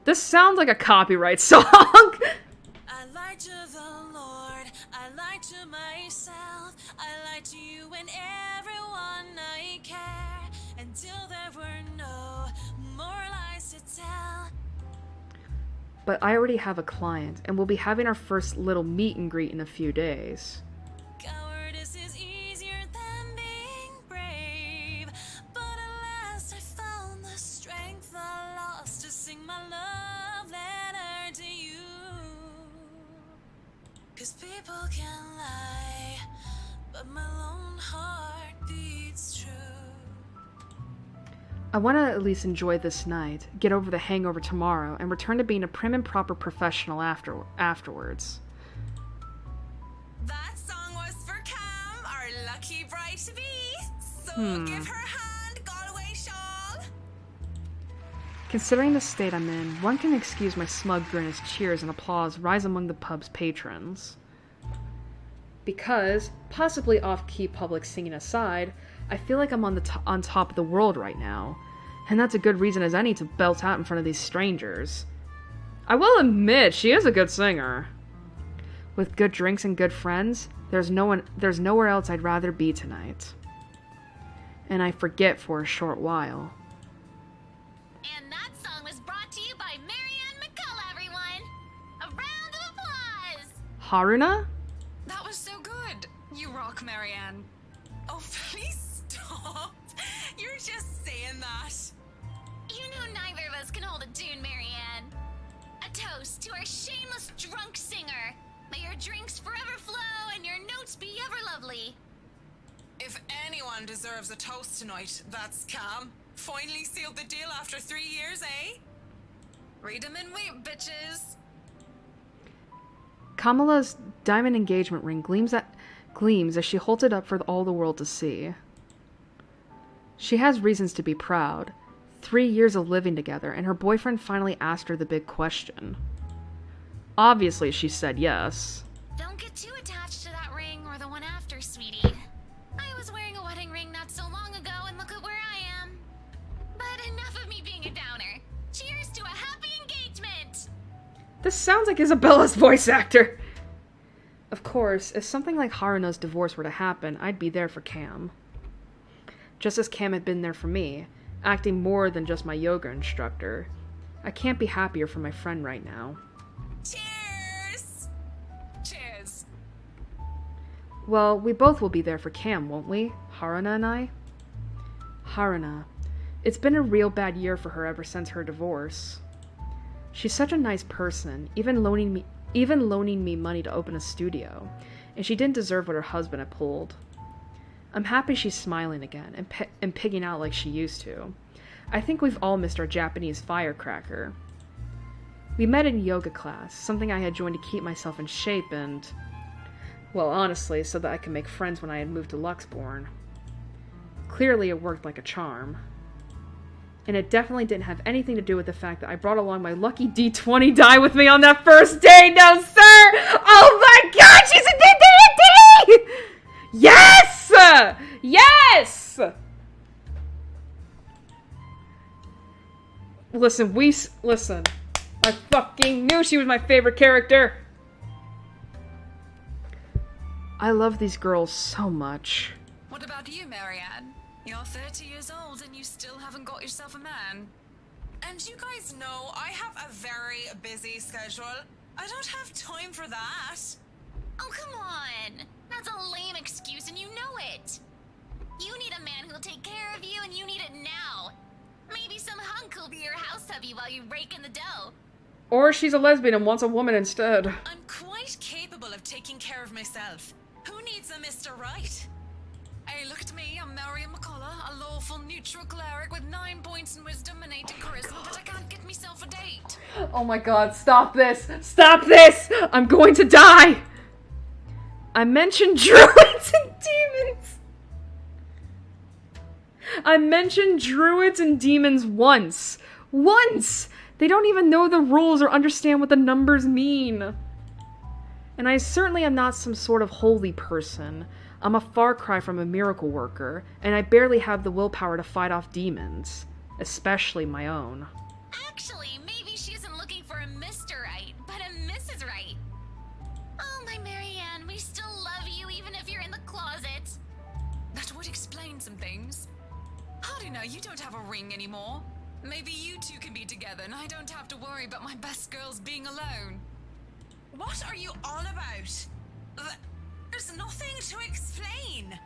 This sounds like a copyright song! I lied to the Lord, I lied to myself, I lied to you and everyone I care, until there were no more lies to tell. But I already have a client, and we'll be having our first little meet and greet in a few days. Cowardice is easier than being brave, but at last I found the strength I lost to sing my love letter to you. 'Cause people can lie, but my lone heart beats true. I want to at least enjoy this night, get over the hangover tomorrow, and return to being a prim and proper professional afterwards. That song was for Cam, our lucky bride-to-be. So give her hand, Galway shawl. Considering the state I'm in, one can excuse my smug grin as cheers and applause rise among the pub's patrons. Because, possibly off-key public singing aside, I feel like I'm on top of the world right now, and that's a good reason as any to belt out in front of these strangers. I will admit, she is a good singer. With good drinks and good friends, there's nowhere else I'd rather be tonight. And I forget for a short while. And that song was brought to you by Marianne McCullough, everyone! A round of applause! Haruna? That was so good. You rock, Marianne. Oh, please stop. You're just saying that. You know neither of us can hold a tune, Marianne. A toast to our shameless drunk singer. May your drinks forever flow and your notes be ever lovely. If anyone deserves a toast tonight, that's Cam. Finally sealed the deal after 3 years, eh? Read 'em and wait, bitches. Kamala's diamond engagement ring gleams as she holds it up for all the world to see. She has reasons to be proud. 3 years of living together, and her boyfriend finally asked her the big question. Obviously, she said yes. Don't get too attached to that ring or the one after, sweetie. I was wearing a wedding ring not so long ago, and look at where I am. But enough of me being a downer. Cheers to a This sounds like Isabella's voice actor. Of course, if something like Haruna's divorce were to happen, I'd be there for Cam. Just as Cam had been there for me, acting more than just my yoga instructor. I can't be happier for my friend right now. Cheers! Cheers. Well, we both will be there for Cam, won't we? Haruna and I? Haruna. It's been a real bad year for her ever since her divorce. She's such a nice person, even loaning me money to open a studio, and she didn't deserve what her husband had pulled. I'm happy she's smiling again, and pigging out like she used to. I think we've all missed our Japanese firecracker. We met in yoga class, something I had joined to keep myself in shape and, well, honestly, so that I could make friends when I had moved to Luxbourne. Clearly it worked like a charm. And it definitely didn't have anything to do with the fact that I brought along my lucky D20 die with me on that first day. No, sir! Oh my god, she's a D! Yes! Yes! Listen. I fucking knew she was my favorite character. I love these girls so much. What about you, Marianne? You're 30 years old and you still haven't got yourself a man. And you guys know I have a very busy schedule. I don't have time for that. Oh, come on. That's a lame excuse and you know it. You need a man who'll take care of you and you need it now. Maybe some hunk will be your house hubby while you rake in the dough. Or she's a lesbian and wants a woman instead. I'm quite capable of taking care of myself. Who needs a Mr. Right? Hey, look at me, I'm Marion McCullough, a lawful neutral cleric with 9 points in wisdom and 8 in charisma, but I can't get myself a date. Oh my god, stop this! Stop this! I'm going to die! I mentioned druids and demons! I mentioned druids and demons once! Once! They don't even know the rules or understand what the numbers mean. And I certainly am not some sort of holy person. I'm a far cry from a miracle worker, and I barely have the willpower to fight off demons. Especially my own. Actually, maybe she isn't looking for a Mr. Right, but a Mrs. Right. Oh, my Marianne, we still love you even if you're in the closet. That would explain some things. How do you know you don't have a ring anymore? Maybe you two can be together and I don't have to worry about my best girls being alone. What are you on about? There's nothing to explain.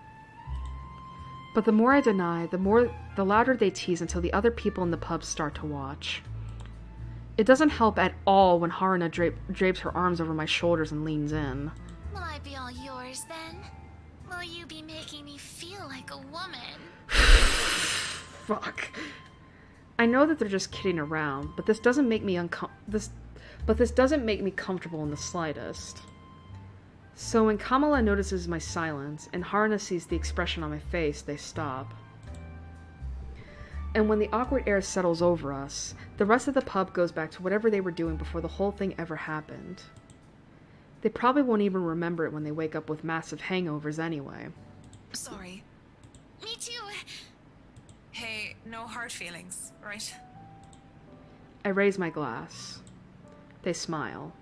But the more I deny, the louder they tease until the other people in the pub start to watch. It doesn't help at all when Haruna drapes her arms over my shoulders and leans in. Will I be all yours then? Will you be making me feel like a woman? Fuck. I know that they're just kidding around, but this doesn't make me this doesn't make me comfortable in the slightest. So when Kamala notices my silence, and Haruna sees the expression on my face, they stop. And when the awkward air settles over us, the rest of the pub goes back to whatever they were doing before the whole thing ever happened. They probably won't even remember it when they wake up with massive hangovers anyway. Sorry. Me too. Hey, no hard feelings, right? I raise my glass. They smile.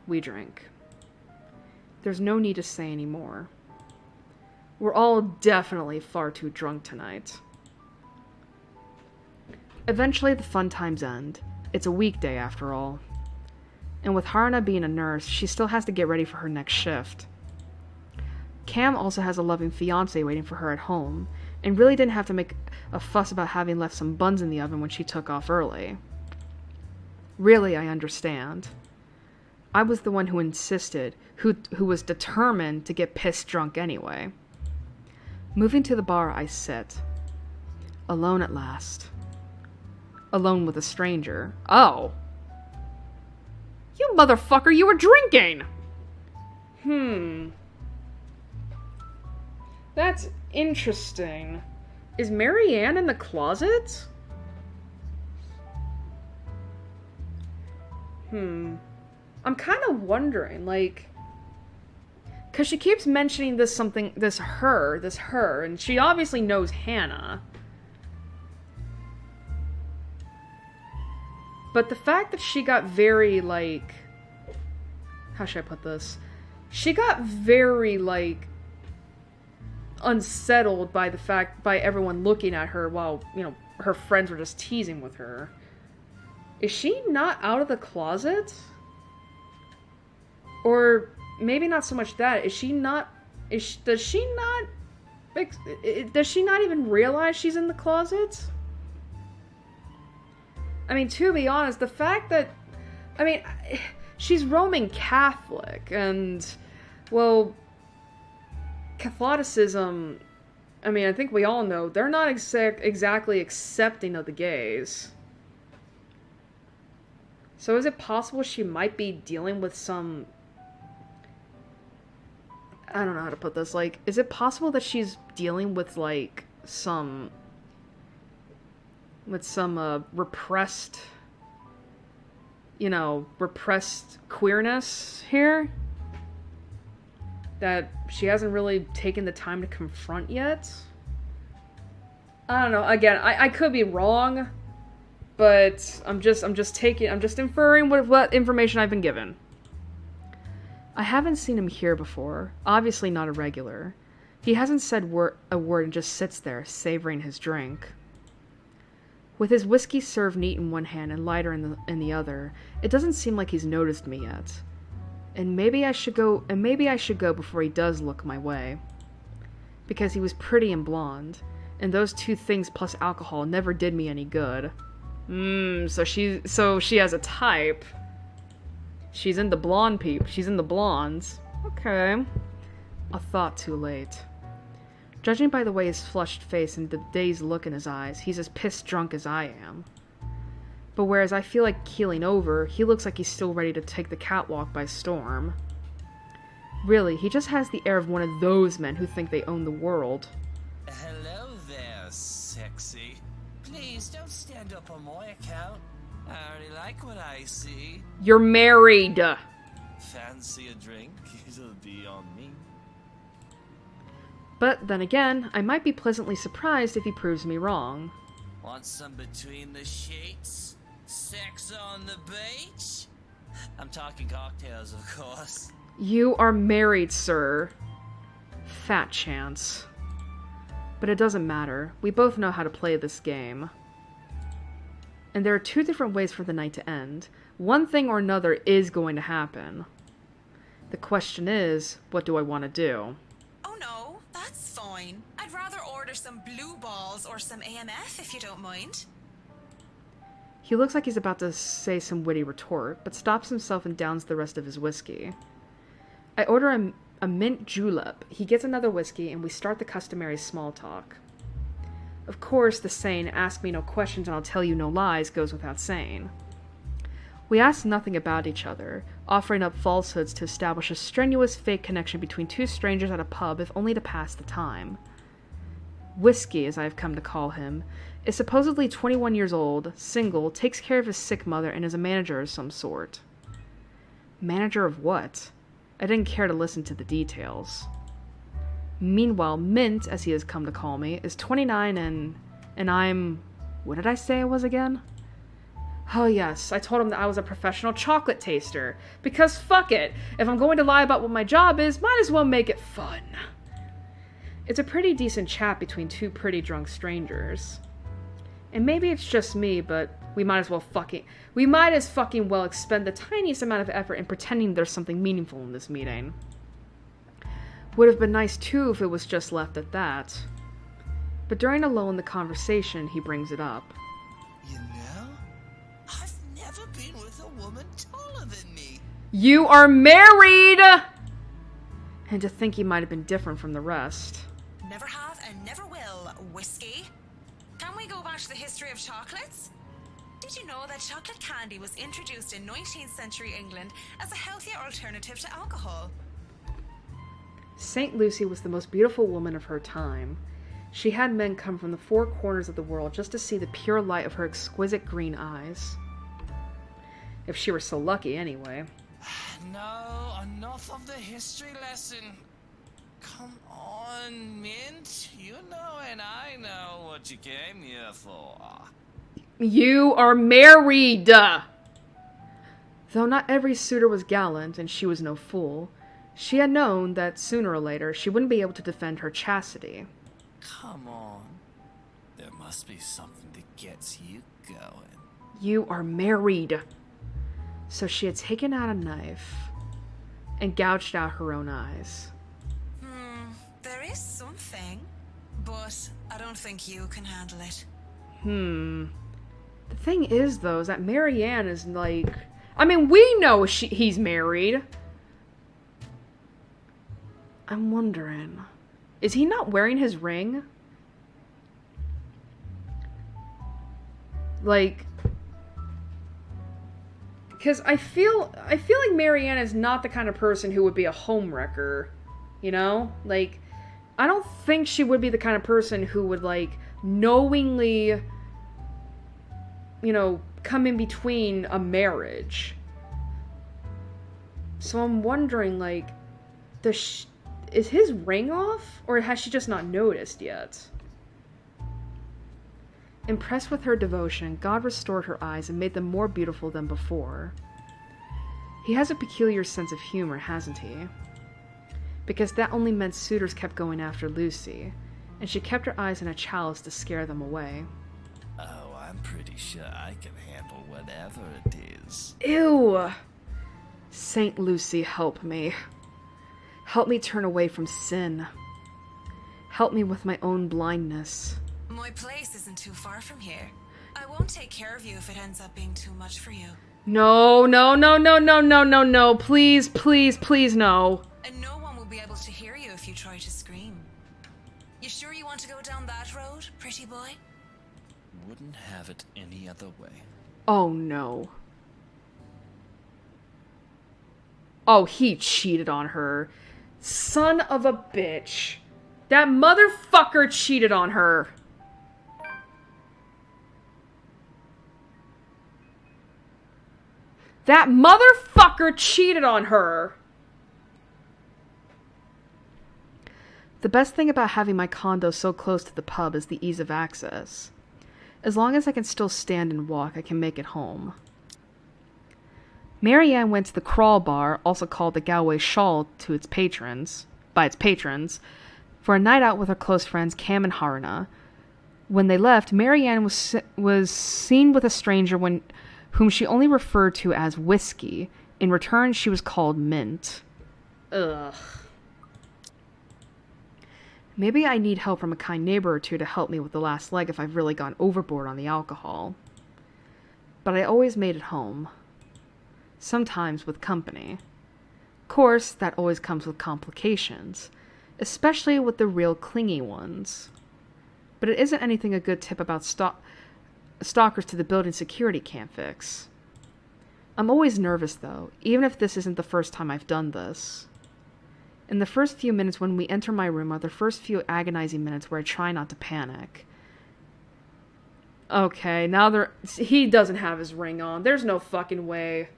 We drink. There's no need to say any more. We're all definitely far too drunk tonight. Eventually the fun times end. It's a weekday after all. And with Haruna being a nurse, she still has to get ready for her next shift. Cam also has a loving fiancé waiting for her at home, and really didn't have to make a fuss about having left some buns in the oven when she took off early. Really, I understand. I was the one who insisted, who was determined to get pissed drunk anyway. Moving to the bar, I sit. Alone at last. Alone with a stranger. Oh! You motherfucker, you were drinking! That's interesting. Is Marianne in the closet? I'm kind of wondering, like, because she keeps mentioning this her, and she obviously knows Hannah. But the fact that she got very, like... How should I put this? She got very, like, unsettled by everyone looking at her while, you know, her friends were just teasing with her. Is she not out of the closet? Or maybe not so much that. Does she not even realize she's in the closet? I mean, to be honest, the fact that, I mean, she's Roman Catholic, and, well, Catholicism, I mean, I think we all know, they're not exactly accepting of the gays. So is it possible she might be dealing with some... I don't know how to put this, like, is it possible that she's dealing with, like, some repressed, you know, repressed queerness here? That she hasn't really taken the time to confront yet? I don't know, again, I could be wrong, but I'm just inferring what information I've been given. I haven't seen him here before. Obviously not a regular. He hasn't said a word and just sits there, savoring his drink. With his whiskey served neat in one hand and lighter in the other, it doesn't seem like he's noticed me yet. And maybe I should go before he does look my way. Because he was pretty and blonde, and those two things plus alcohol never did me any good. So she has a type. She's into blonde She's into blondes. Okay. A thought too late. Judging by the way his flushed face and the dazed look in his eyes, he's as pissed drunk as I am. But whereas I feel like keeling over, he looks like he's still ready to take the catwalk by storm. Really, he just has the air of one of those men who think they own the world. Hello there, sexy. Please don't stand up on my account. I already like what I see. You're married! Fancy a drink? It'll be on me. But then again, I might be pleasantly surprised if he proves me wrong. Want some between the sheets? Sex on the beach? I'm talking cocktails, of course. You are married, sir. Fat chance. But it doesn't matter. We both know how to play this game. And there are two different ways for the night to end. One thing or another is going to happen. The question is, what do I want to do? Oh no, that's fine. I'd rather order some blue balls or some AMF if you don't mind. He looks like he's about to say some witty retort, but stops himself and downs the rest of his whiskey. I order a mint julep. He gets another whiskey, and we start the customary small talk. Of course, the saying, ask me no questions and I'll tell you no lies, goes without saying. We ask nothing about each other, offering up falsehoods to establish a strenuous fake connection between two strangers at a pub if only to pass the time. Whiskey, as I have come to call him, is supposedly 21 years old, single, takes care of his sick mother, and is a manager of some sort. Manager of what? I didn't care to listen to the details. Meanwhile, Mint, as he has come to call me, is 29 and I'm... What did I say I was again? Oh yes, I told him that I was a professional chocolate taster. Because fuck it, if I'm going to lie about what my job is, might as well make it fun. It's a pretty decent chat between two pretty drunk strangers. And maybe it's just me, but we might as fucking well expend the tiniest amount of effort in pretending there's something meaningful in this meeting. Would have been nice too if it was just left at that. But during a lull in the conversation, he brings it up. You know, I've never been with a woman taller than me. You are married! And to think he might have been different from the rest. Never have and never will, whiskey. Can we go back to the history of chocolates? Did you know that chocolate candy was introduced in 19th century England as a healthier alternative to alcohol? St. Lucy was the most beautiful woman of her time. She had men come from the four corners of the world just to see the pure light of her exquisite green eyes. If she were so lucky, anyway. No, enough of the history lesson. Come on, Mint. You know and I know what you came here for. You are married! Though not every suitor was gallant, and she was no fool, she had known that sooner or later she wouldn't be able to defend her chastity. Come on. There must be something that gets you going. You are married. So she had taken out a knife and gouged out her own eyes. There is something, but I don't think you can handle it. The thing is, though, is that Marianne is like... I mean, we know he's married. I'm wondering... Is he not wearing his ring? Like... Because I feel like Marianne is not the kind of person who would be a homewrecker. You know? Like, I don't think she would be the kind of person who would, like, knowingly... you know, come in between a marriage. So I'm wondering, like, is his ring off? Or has she just not noticed yet? Impressed with her devotion, God restored her eyes and made them more beautiful than before. He has a peculiar sense of humor, hasn't he? Because that only meant suitors kept going after Lucy, and she kept her eyes in a chalice to scare them away. Oh, I'm pretty sure I can handle whatever it is. Ew! Saint Lucy, help me. Help me turn away from sin. Help me with my own blindness. My place isn't too far from here. I won't take care of you if it ends up being too much for you. No, no, no, no, no, no, no, no. Please, please, please, no. And no one will be able to hear you if you try to scream. You sure you want to go down that road, pretty boy? Wouldn't have it any other way. Oh, no. Oh, he cheated on her. Son of a bitch. That motherfucker cheated on her. That motherfucker cheated on her. The best thing about having my condo so close to the pub is the ease of access. As long as I can still stand and walk, I can make it home. Marianne went to the Crawl Bar, also called the Galway Shawl by its patrons, for a night out with her close friends Cam and Harna. When they left, Marianne was seen with a stranger whom she only referred to as Whiskey. In return, she was called Mint. Ugh. Maybe I need help from a kind neighbor or two to help me with the last leg if I've really gone overboard on the alcohol. But I always made it home. Sometimes with company. Of course, that always comes with complications, especially with the real clingy ones. But it isn't anything a good tip about stalkers to the building security can't fix. I'm always nervous, though, even if this isn't the first time I've done this. In the first few minutes when we enter my room are the first few agonizing minutes where I try not to panic. Okay, now he doesn't have his ring on. There's no fucking way.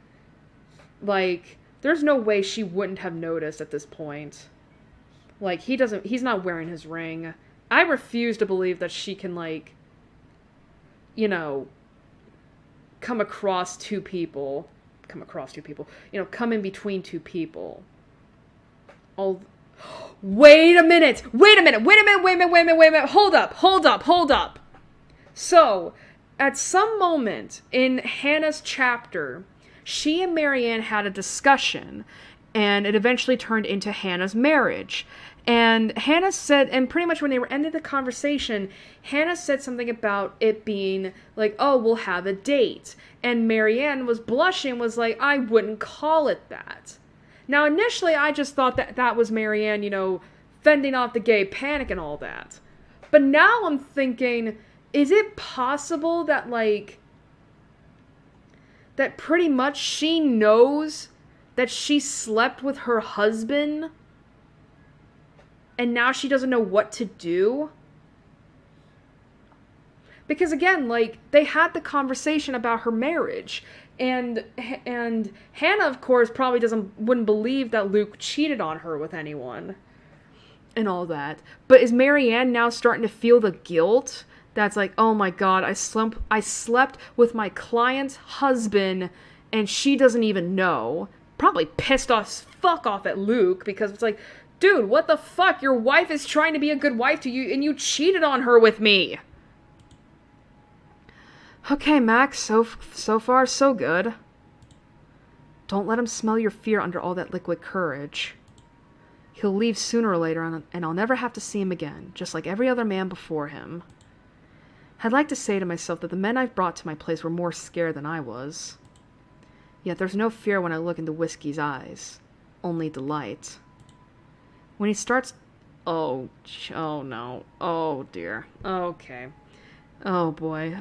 Like, there's no way she wouldn't have noticed at this point. Like, he's not wearing his ring. I refuse to believe that she can, like, you know, come across two people. Come in between two people. Wait a minute! Hold up! So, at some moment in Hannah's chapter, she and Marianne had a discussion, and it eventually turned into Hannah's marriage. And Hannah said, and pretty much when they were ending the conversation, Hannah said something about it being like, oh, we'll have a date. And Marianne was blushing, was like, I wouldn't call it that. Now, initially, I just thought that was Marianne, you know, fending off the gay panic and all that. But now I'm thinking, is it possible that, like, that pretty much she knows that she slept with her husband and now she doesn't know what to do? Because again, like, they had the conversation about her marriage, and Hannah, of course, probably wouldn't believe that Luke cheated on her with anyone and all that. But is Marianne now starting to feel the guilt That's like, oh my god, I slept with my client's husband and she doesn't even know. Probably pissed off fuck off at Luke because it's like, dude, what the fuck? Your wife is trying to be a good wife to you and you cheated on her with me. Okay, Max, so far so good. Don't let him smell your fear under all that liquid courage. He'll leave sooner or later and I'll never have to see him again, just like every other man before him. I'd like to say to myself that the men I've brought to my place were more scared than I was. Yet there's no fear when I look into Whiskey's eyes. Only delight. When he starts... Oh no. Oh dear. Okay. Oh boy.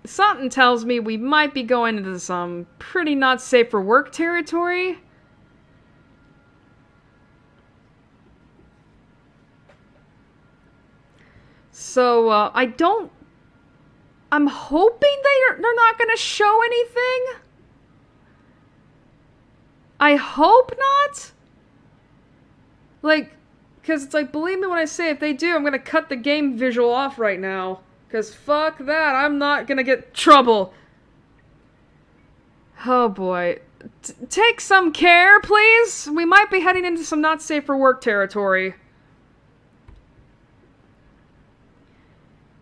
Something tells me we might be going into some pretty not safe for work territory. So, I'm hoping they're not gonna show anything. I hope not. Like, because it's like, believe me when I say if they do, I'm gonna cut the game visual off right now. Because fuck that, I'm not gonna get trouble. Oh boy. Take some care, please. We might be heading into some not safe for work territory.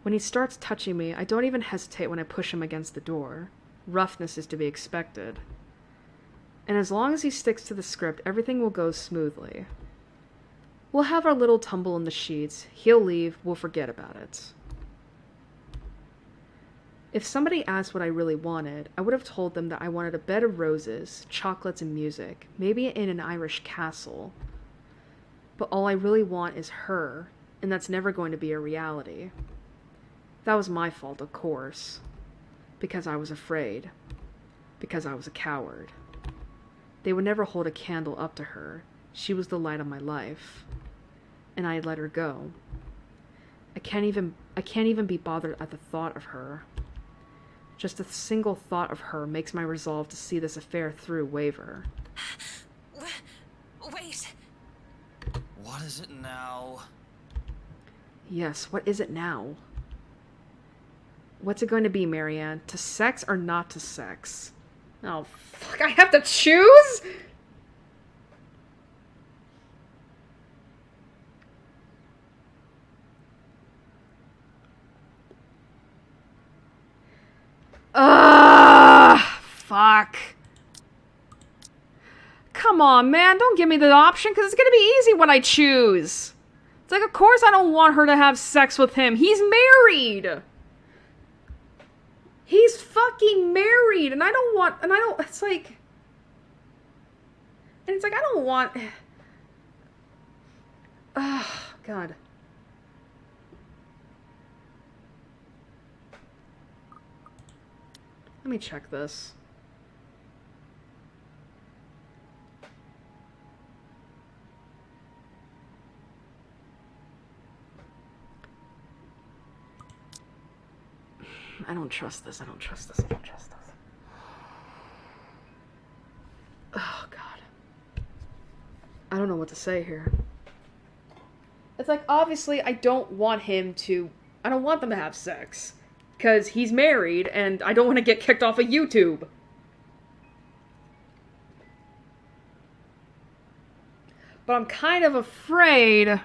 When he starts touching me, I don't even hesitate when I push him against the door. Roughness is to be expected. And as long as he sticks to the script, everything will go smoothly. We'll have our little tumble in the sheets, he'll leave, we'll forget about it. If somebody asked what I really wanted, I would have told them that I wanted a bed of roses, chocolates, and music, maybe in an Irish castle. But all I really want is her, and that's never going to be a reality. That was my fault, of course. Because I was afraid. Because I was a coward. They would never hold a candle up to her. She was the light of my life. And I had let her go. I can't even be bothered at the thought of her. Just a single thought of her makes my resolve to see this affair through waver. Wait. What is it now? Yes, what is it now? What's it going to be, Marianne? To sex or not to sex? Oh, fuck, I have to choose? Fuck. Come on, man, don't give me the option, because it's gonna be easy when I choose. It's like, of course I don't want her to have sex with him. He's married. He's fucking married, and it's like... And it's like, I don't want... Oh, God. Let me check this. I don't trust this. I don't trust this. I don't trust this. Oh, God. I don't know what to say here. It's like, obviously, I don't want them to have sex. Because he's married, and I don't want to get kicked off of YouTube. But I'm kind of afraid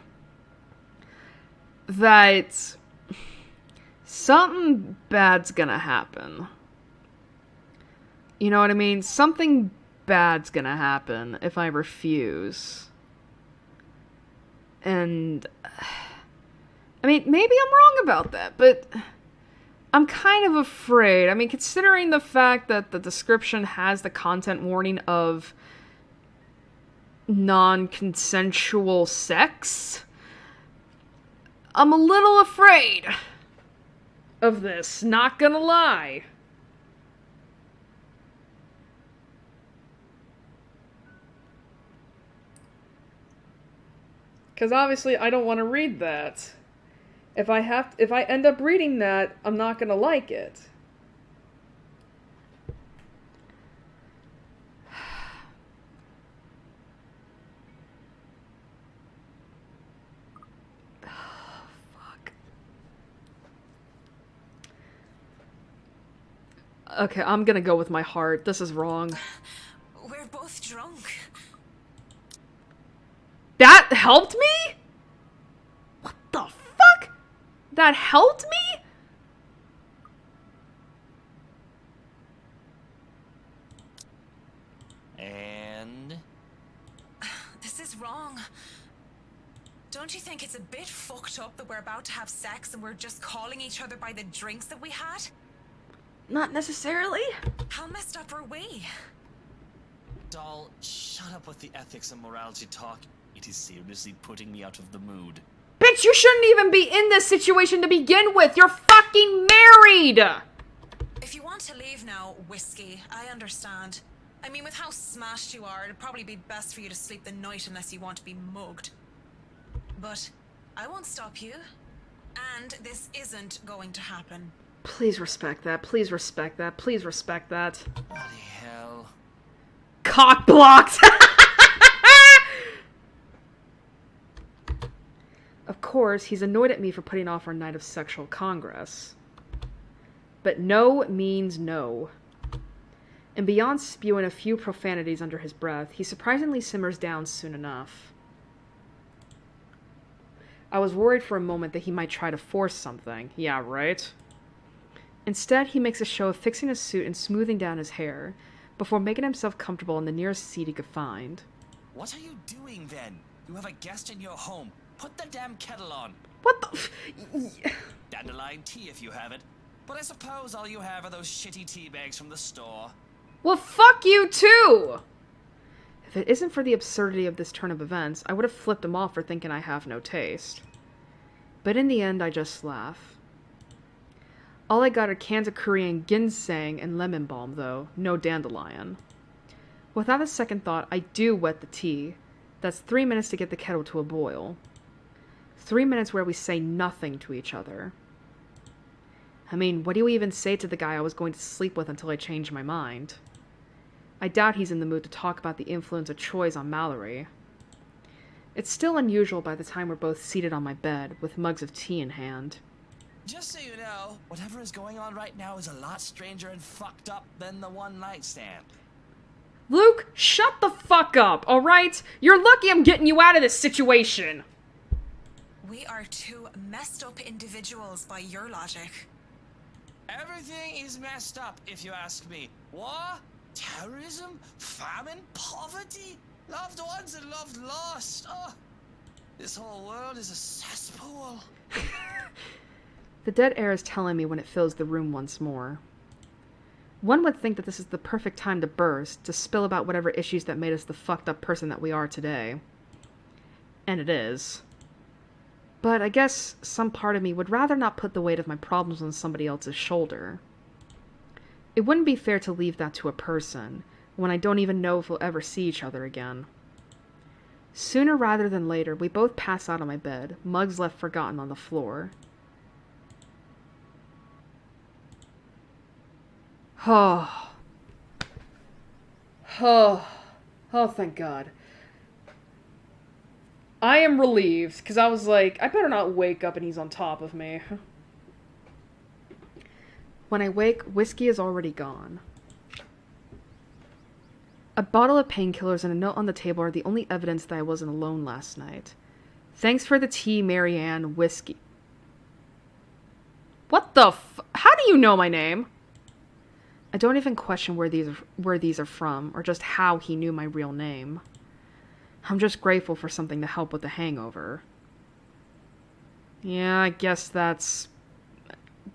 that something bad's gonna happen. You know what I mean? Something bad's gonna happen if I refuse. And I mean, maybe I'm wrong about that, but I'm kind of afraid. I mean, considering the fact that the description has the content warning of non-consensual sex, I'm a little afraid of this, not gonna lie. Because obviously I don't want to read that. If I end up reading that, I'm not gonna like it. Okay, I'm gonna go with my heart. This is wrong. We're both drunk. That helped me? What the fuck? That helped me? And... This is wrong. Don't you think it's a bit fucked up that we're about to have sex and we're just calling each other by the drinks that we had? Not necessarily. How messed up are we? Doll, shut up with the ethics and morality talk. It is seriously putting me out of the mood. Bitch, you shouldn't even be in this situation to begin with. You're fucking married. If you want to leave now, Whiskey, I understand. I mean, with how smashed you are, it'd probably be best for you to sleep the night unless you want to be mugged. But I won't stop you. And this isn't going to happen. Please respect that. Please respect that. Please respect that. Bloody hell. Cock blocked! Of course, he's annoyed at me for putting off our night of sexual congress. But no means no. And beyond spewing a few profanities under his breath, he surprisingly simmers down soon enough. I was worried for a moment that he might try to force something. Yeah, right? Instead, he makes a show of fixing his suit and smoothing down his hair, before making himself comfortable in the nearest seat he could find. What are you doing then? You have a guest in your home. Put the damn kettle on. What the Dandelion tea if you have it. But I suppose all you have are those shitty tea bags from the store. Well, fuck you too! If it isn't for the absurdity of this turn of events, I would have flipped him off for thinking I have no taste. But in the end, I just laugh. All I got are cans of Korean ginseng and lemon balm, though. No dandelion. Without a second thought, I do wet the tea. That's 3 minutes to get the kettle to a boil. 3 minutes where we say nothing to each other. I mean, what do you even say to the guy I was going to sleep with until I changed my mind? I doubt he's in the mood to talk about the influence of Troy's on Mallory. It's still unusual by the time we're both seated on my bed, with mugs of tea in hand. Just so you know, whatever is going on right now is a lot stranger and fucked up than the one night stand. Luke, shut the fuck up, alright? You're lucky I'm getting you out of this situation! We are two messed up individuals by your logic. Everything is messed up, if you ask me. War, terrorism, famine, poverty, loved ones and loved lost. Oh, this whole world is a cesspool. The dead air is telling me when it fills the room once more. One would think that this is the perfect time to burst, to spill about whatever issues that made us the fucked up person that we are today. And it is. But I guess some part of me would rather not put the weight of my problems on somebody else's shoulder. It wouldn't be fair to leave that to a person, when I don't even know if we'll ever see each other again. Sooner rather than later, we both pass out on my bed, mugs left forgotten on the floor. Oh. Oh. Oh, thank God. I am relieved, because I was like, I better not wake up and he's on top of me. When I wake, whiskey is already gone. A bottle of painkillers and a note on the table are the only evidence that I wasn't alone last night. Thanks for the tea, Marianne. Whiskey. What the How do you know my name? I don't even question where these are from, or just how he knew my real name. I'm just grateful for something to help with the hangover. Yeah, I guess that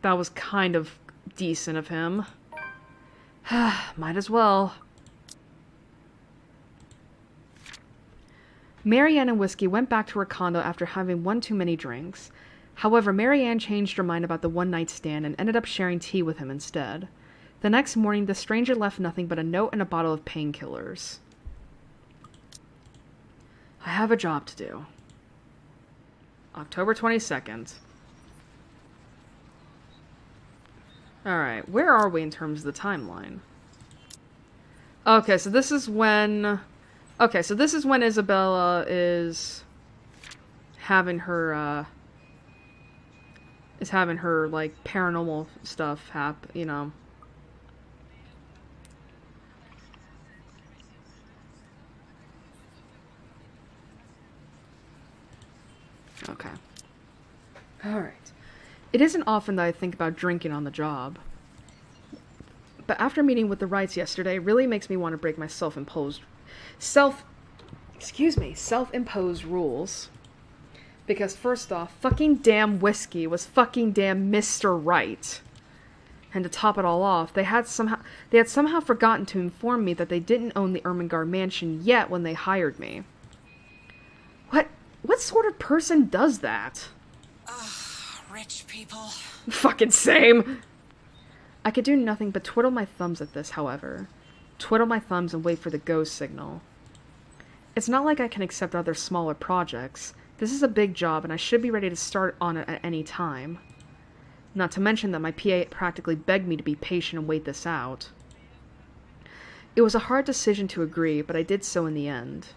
was kind of decent of him. Might as well. Marianne and Whiskey went back to her condo after having one too many drinks. However, Marianne changed her mind about the one-night stand and ended up sharing tea with him instead. The next morning, the stranger left nothing but a note and a bottle of painkillers. I have a job to do. October 22nd. Alright, where are we in terms of the timeline? Okay, so this is when... Okay, so this is when Isabella is having her, like, paranormal stuff happen, you know. Okay. Alright. It isn't often that I think about drinking on the job. But after meeting with the Wrights yesterday, it really makes me want to break my self-imposed rules. Because first off, fucking damn whiskey was fucking damn Mr. Right. And to top it all off, they had somehow forgotten to inform me that they didn't own the Ermengarde mansion yet when they hired me. What sort of person does that? Rich people. Fucking same. I could do nothing but twiddle my thumbs at this, however. Twiddle my thumbs and wait for the go signal. It's not like I can accept other smaller projects. This is a big job and I should be ready to start on it at any time. Not to mention that my PA practically begged me to be patient and wait this out. It was a hard decision to agree, but I did so in the end.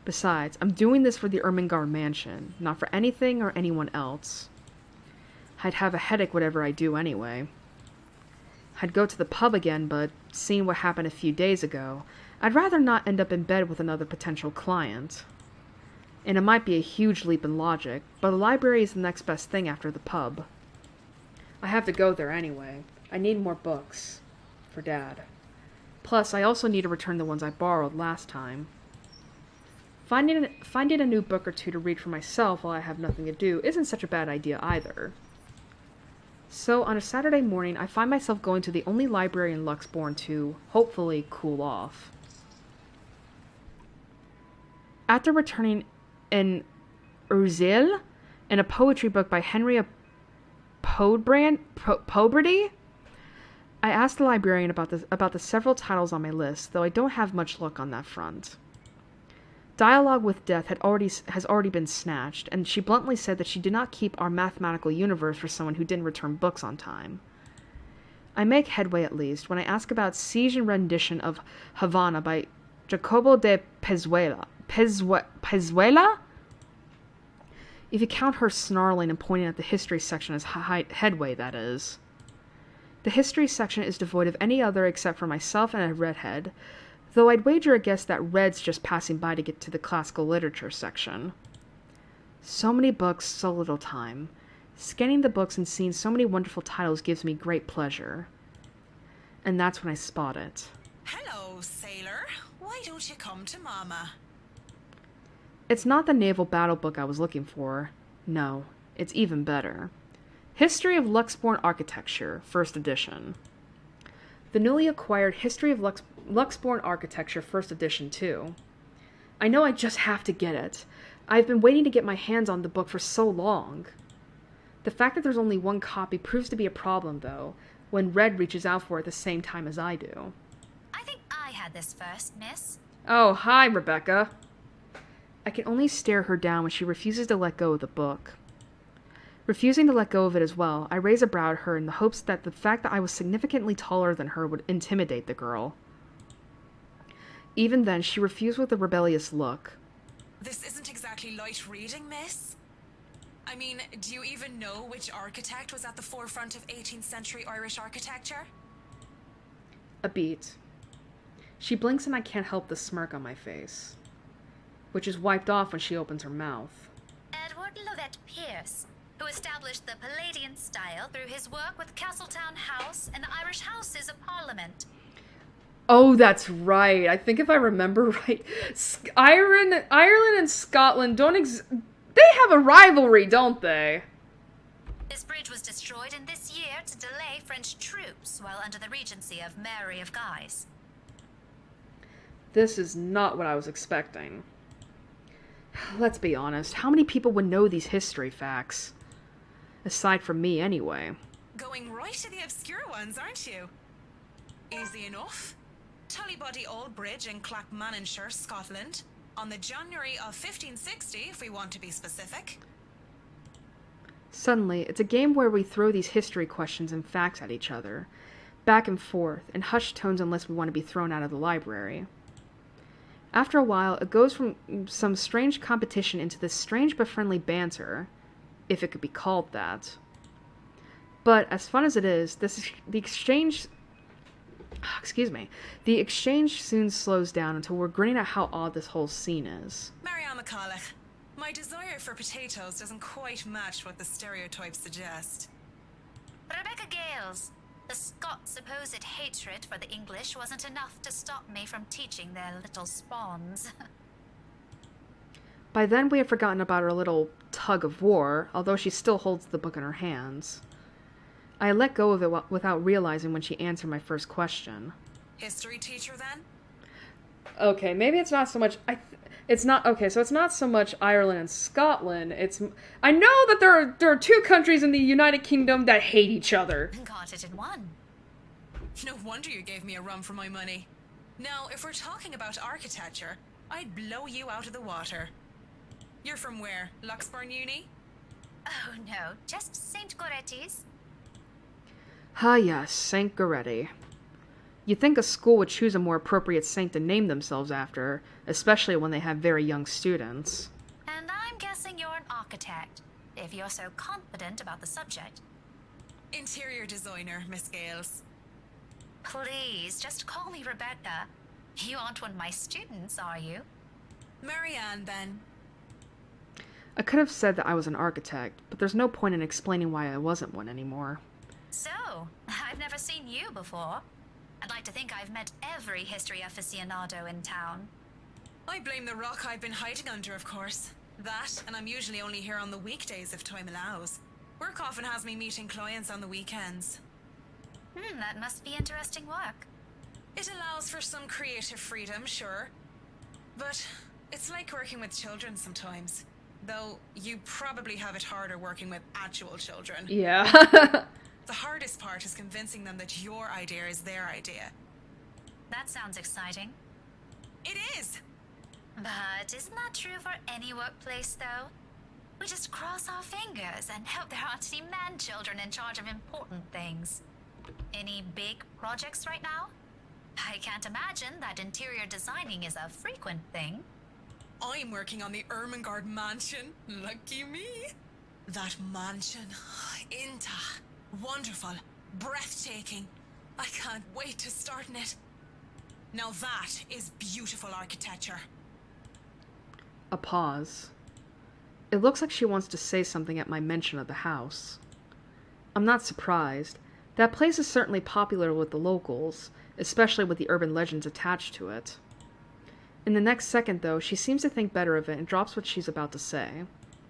Besides, I'm doing this for the Ermengarde mansion, not for anything or anyone else. I'd have a headache whatever I do anyway. I'd go to the pub again, but seeing what happened a few days ago, I'd rather not end up in bed with another potential client. And it might be a huge leap in logic, but the library is the next best thing after the pub. I have to go there anyway. I need more books. For Dad. Plus, I also need to return the ones I borrowed last time. Finding a new book or two to read for myself while I have nothing to do isn't such a bad idea either. So, on a Saturday morning, I find myself going to the only library in Luxbourne to, hopefully, cool off. After returning an Urzil and a poetry book by Henry Pobrady, I asked the librarian about the several titles on my list, though I don't have much luck on that front. Dialogue with Death has already been snatched, and she bluntly said that she did not keep our mathematical universe for someone who didn't return books on time. I make headway at least when I ask about Siege and Rendition of Havana by Jacobo de Pezuela? If you count her snarling and pointing at the history section as headway, that is. The history section is devoid of any other except for myself and a redhead, though I'd wager a guess that Red's just passing by to get to the classical literature section. So many books, so little time. Scanning the books and seeing so many wonderful titles gives me great pleasure. And that's when I spot it. Hello, sailor. Why don't you come to Mama? It's not the naval battle book I was looking for. No, it's even better. History of Luxbourne Architecture, 1st edition. The newly acquired History of Luxbourne Architecture, 1st edition, too. I know I just have to get it. I've been waiting to get my hands on the book for so long. The fact that there's only one copy proves to be a problem, though, when Red reaches out for it at the same time as I do. I think I had this first, miss. Oh, hi, Rebecca. I can only stare her down when she refuses to let go of the book. Refusing to let go of it as well, I raise a brow at her in the hopes that the fact that I was significantly taller than her would intimidate the girl. Even then, she refused with a rebellious look. This isn't exactly light reading, miss. I mean, do you even know which architect was at the forefront of 18th century Irish architecture? A beat. She blinks and I can't help the smirk on my face, which is wiped off when she opens her mouth. Edward Lovett Pierce, who established the Palladian style through his work with Castletown House and the Irish Houses of Parliament. Oh, that's right. I think if I remember right, Ireland and Scotland they have a rivalry, don't they? This bridge was destroyed in this year to delay French troops while under the regency of Mary of Guise. This is not what I was expecting. Let's be honest, how many people would know these history facts? Aside from me, anyway. Going right to the obscure ones, aren't you? Easy enough. Tullybody Old Bridge in Clackmannanshire, Scotland, on the January of 1560, if we want to be specific. Suddenly, it's a game where we throw these history questions and facts at each other, back and forth, in hushed tones unless we want to be thrown out of the library. After a while, it goes from some strange competition into this strange but friendly banter, if it could be called that. But, as fun as it is, the exchange soon slows down until we're grinning at how odd this whole scene is. Marianne McCulloch, My desire for potatoes doesn't quite match what the stereotypes suggest. Rebecca Gales, the Scots' supposed hatred for the English wasn't enough to stop me from teaching their little spawns. By then we had forgotten about her little tug of war, although she still holds the book in her hands. I let go of it without realizing when she answered my first question. History teacher, then? Okay, maybe it's not so much... it's not... Okay, so it's not so much Ireland and Scotland, it's... I know that there are two countries in the United Kingdom that hate each other. Got it in one. No wonder you gave me a run for my money. Now, if we're talking about architecture, I'd blow you out of the water. You're from where? Luxburn Uni? Oh no, just St. Goretti's. Ah yes, St. Goretti. You'd think a school would choose a more appropriate saint to name themselves after, especially when they have very young students. And I'm guessing you're an architect, if you're so confident about the subject. Interior designer, Miss Gales. Please, just call me Rebecca. You aren't one of my students, are you? Marianne, then. I could have said that I was an architect, but there's no point in explaining why I wasn't one anymore. So, I've never seen you before. I'd like to think I've met every history aficionado in town. I blame the rock I've been hiding under, of course. That, and I'm usually only here on the weekdays if time allows. Work often has me meeting clients on the weekends. That must be interesting work. It allows for some creative freedom, sure. But it's like working with children sometimes. Though you probably have it harder working with actual children. Yeah. The hardest part is convincing them that your idea is their idea. That sounds exciting. It is! But isn't that true for any workplace, though? We just cross our fingers and hope there aren't any man-children in charge of important things. Any big projects right now? I can't imagine that interior designing is a frequent thing. I'm working on the Ermengarde mansion. Lucky me. That mansion. Inta. Wonderful. Breathtaking. I can't wait to start in it. Now that is beautiful architecture. A pause. It looks like she wants to say something at my mention of the house. I'm not surprised. That place is certainly popular with the locals, especially with the urban legends attached to it. In the next second, though, she seems to think better of it and drops what she's about to say.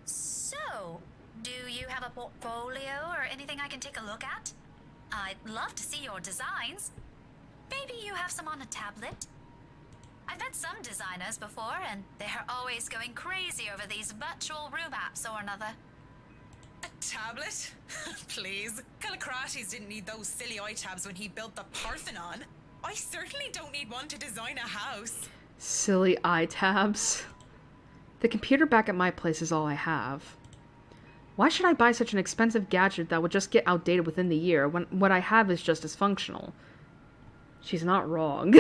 So, do you have a portfolio or anything I can take a look at? I'd love to see your designs. Maybe you have some on a tablet? I've met some designers before, and they're always going crazy over these virtual room apps or another. A tablet? Please. Callicrates didn't need those silly iTabs when he built the Parthenon. I certainly don't need one to design a house. Silly iTabs. The computer back at my place is all I have. Why should I buy such an expensive gadget that would just get outdated within the year when what I have is just as functional? She's not wrong.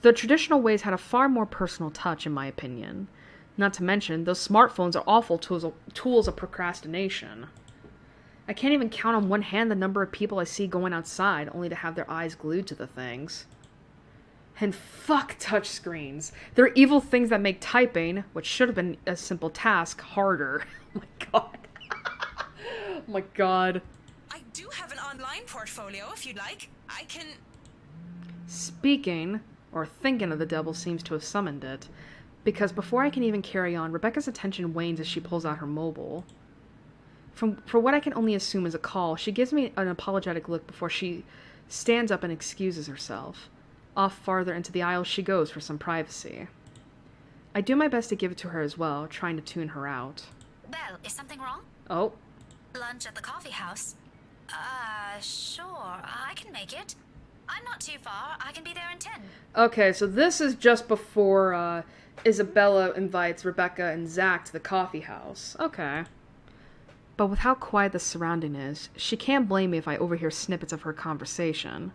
The traditional ways had a far more personal touch, in my opinion. Not to mention, those smartphones are awful tools of procrastination. I can't even count on one hand the number of people I see going outside only to have their eyes glued to the things. And fuck touchscreens. They're evil things that make typing, which should have been a simple task, harder. Oh my god. Oh my god. I do have an online portfolio if you'd like. I can... Speaking, or thinking of the devil seems to have summoned it, because before I can even carry on, Rebecca's attention wanes as she pulls out her mobile. For what I can only assume is a call, she gives me an apologetic look before she stands up and excuses herself. Off farther into the aisle she goes for some privacy. I do my best to give it to her as well, trying to tune her out. Belle, is something wrong? Oh. Lunch at the coffee house? Sure, I can make it. I'm not too far. I can be there in 10. Okay, so this is just before, Isabella invites Rebecca and Zach to the coffee house. Okay. But with how quiet the surrounding is, she can't blame me if I overhear snippets of her conversation.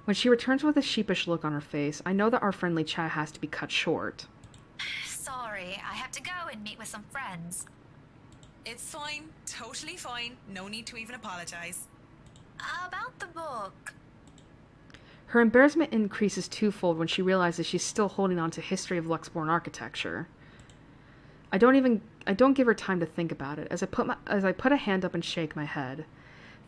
When she returns with a sheepish look on her face, I know that our friendly chat has to be cut short. Sorry, I have to go and meet with some friends. It's fine. Totally fine. No need to even apologize. About the book. Her embarrassment increases twofold when she realizes she's still holding on to History of Luxborn Architecture. I don't give her time to think about it as I put a hand up and shake my head.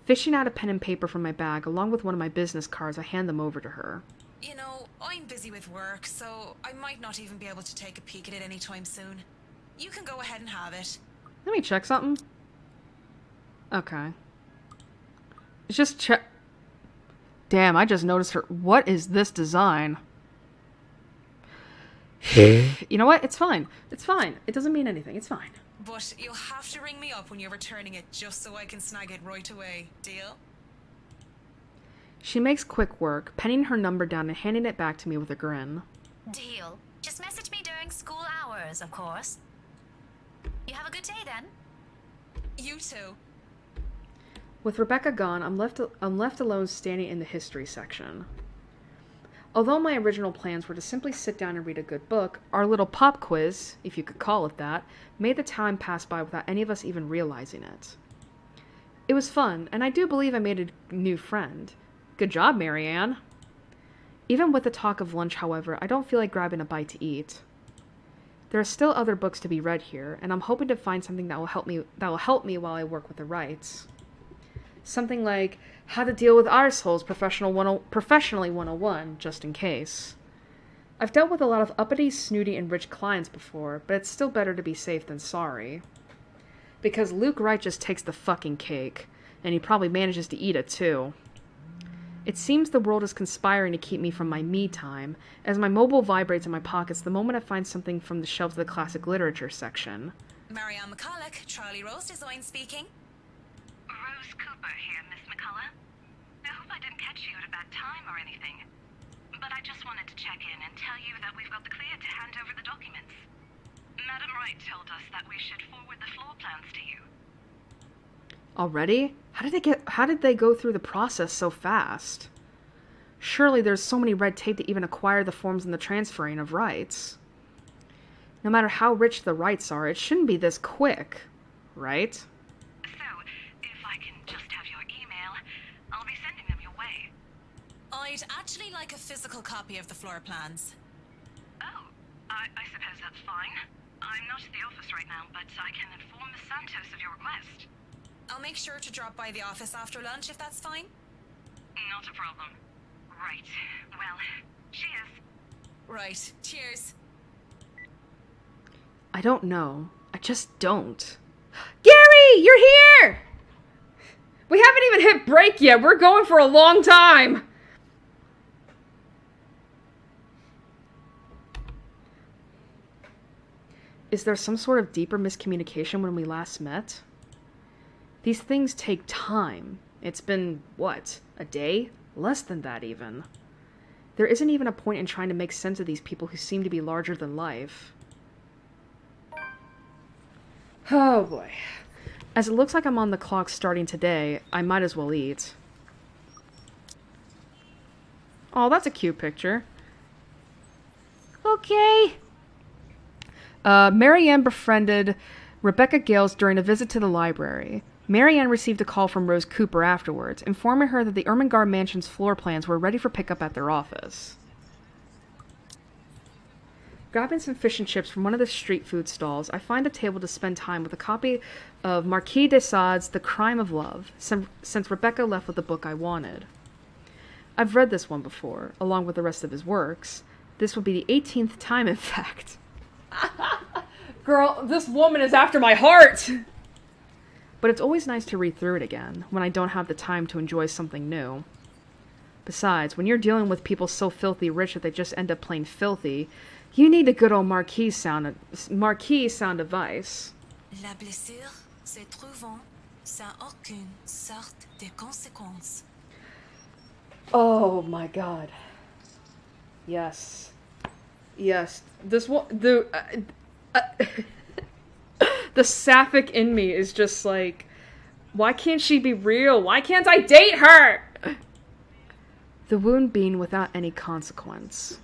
Fishing out a pen and paper from my bag along with one of my business cards, I hand them over to her. You know, I'm busy with work, so I might not even be able to take a peek at it anytime soon. You can go ahead and have it. Let me check something. Okay. It's just check. Damn, I just noticed her. What is this design? You know what? It's fine. It's fine. It doesn't mean anything. It's fine. But you'll have to ring me up when you're returning it just so I can snag it right away. Deal? She makes quick work, penning her number down and handing it back to me with a grin. Deal. Just message me during school hours, of course. You have a good day then. You too. With Rebecca gone, I'm left alone standing in the history section. Although my original plans were to simply sit down and read a good book, our little pop quiz, if you could call it that, made the time pass by without any of us even realizing it. It was fun, and I do believe I made a new friend. Good job, Marianne. Even with the talk of lunch, however, I don't feel like grabbing a bite to eat. There are still other books to be read here, and I'm hoping to find something that will help me while I work with the rights. Something like How to Deal with Arseholes Professionally 101, just in case. I've dealt with a lot of uppity, snooty, and rich clients before, but it's still better to be safe than sorry. Because Luke Wright just takes the fucking cake, and he probably manages to eat it too. It seems the world is conspiring to keep me from my me time, as my mobile vibrates in my pockets the moment I find something from the shelves of the classic literature section. Marianne McCulloch, Charlie Rose Design speaking. Rose Cooper here, Miss McCullough. I hope I didn't catch you at a bad time or anything. But I just wanted to check in and tell you that we've got the clear to hand over the documents. Madam Wright told us that we should forward the floor plans to you. Already? How did they go through the process so fast? Surely there's so many red tape to even acquire the forms and the transferring of rights. No matter how rich the rights are, it shouldn't be this quick, right? So, if I can just have your email, I'll be sending them your way. I'd actually like a physical copy of the floor plans. Oh, I suppose that's fine. I'm not at the office right now, but I can inform Miss Santos of your request. I'll make sure to drop by the office after lunch if that's fine. Not a problem. Right. Well, cheers. Right. Cheers. I don't know. I just don't. Gary, you're here! We haven't even hit break yet. We're going for a long time. Is there some sort of deeper miscommunication when we last met? These things take time. It's been, what, a day? Less than that, even. There isn't even a point in trying to make sense of these people who seem to be larger than life. Oh boy. As it looks like I'm on the clock starting today, I might as well eat. Oh, that's a cute picture. Okay. Marianne befriended Rebecca Gales during a visit to the library. Marianne received a call from Rose Cooper afterwards, informing her that the Ermengarde Mansion's floor plans were ready for pickup at their office. Grabbing some fish and chips from one of the street food stalls, I find a table to spend time with a copy of Marquis de Sade's The Crime of Love, since Rebecca left with the book I wanted. I've read this one before, along with the rest of his works. This will be the 18th time, in fact. Girl, this woman is after my heart! But it's always nice to read through it again, when I don't have the time to enjoy something new. Besides, when you're dealing with people so filthy rich that they just end up plain filthy, you need a good old Marquis sound advice. La blessure se trouvant sans aucune sorte de conséquence. Oh my god. Yes. Yes. This one, the sapphic in me is just like, why can't she be real? Why can't I date her? The wound being without any consequence.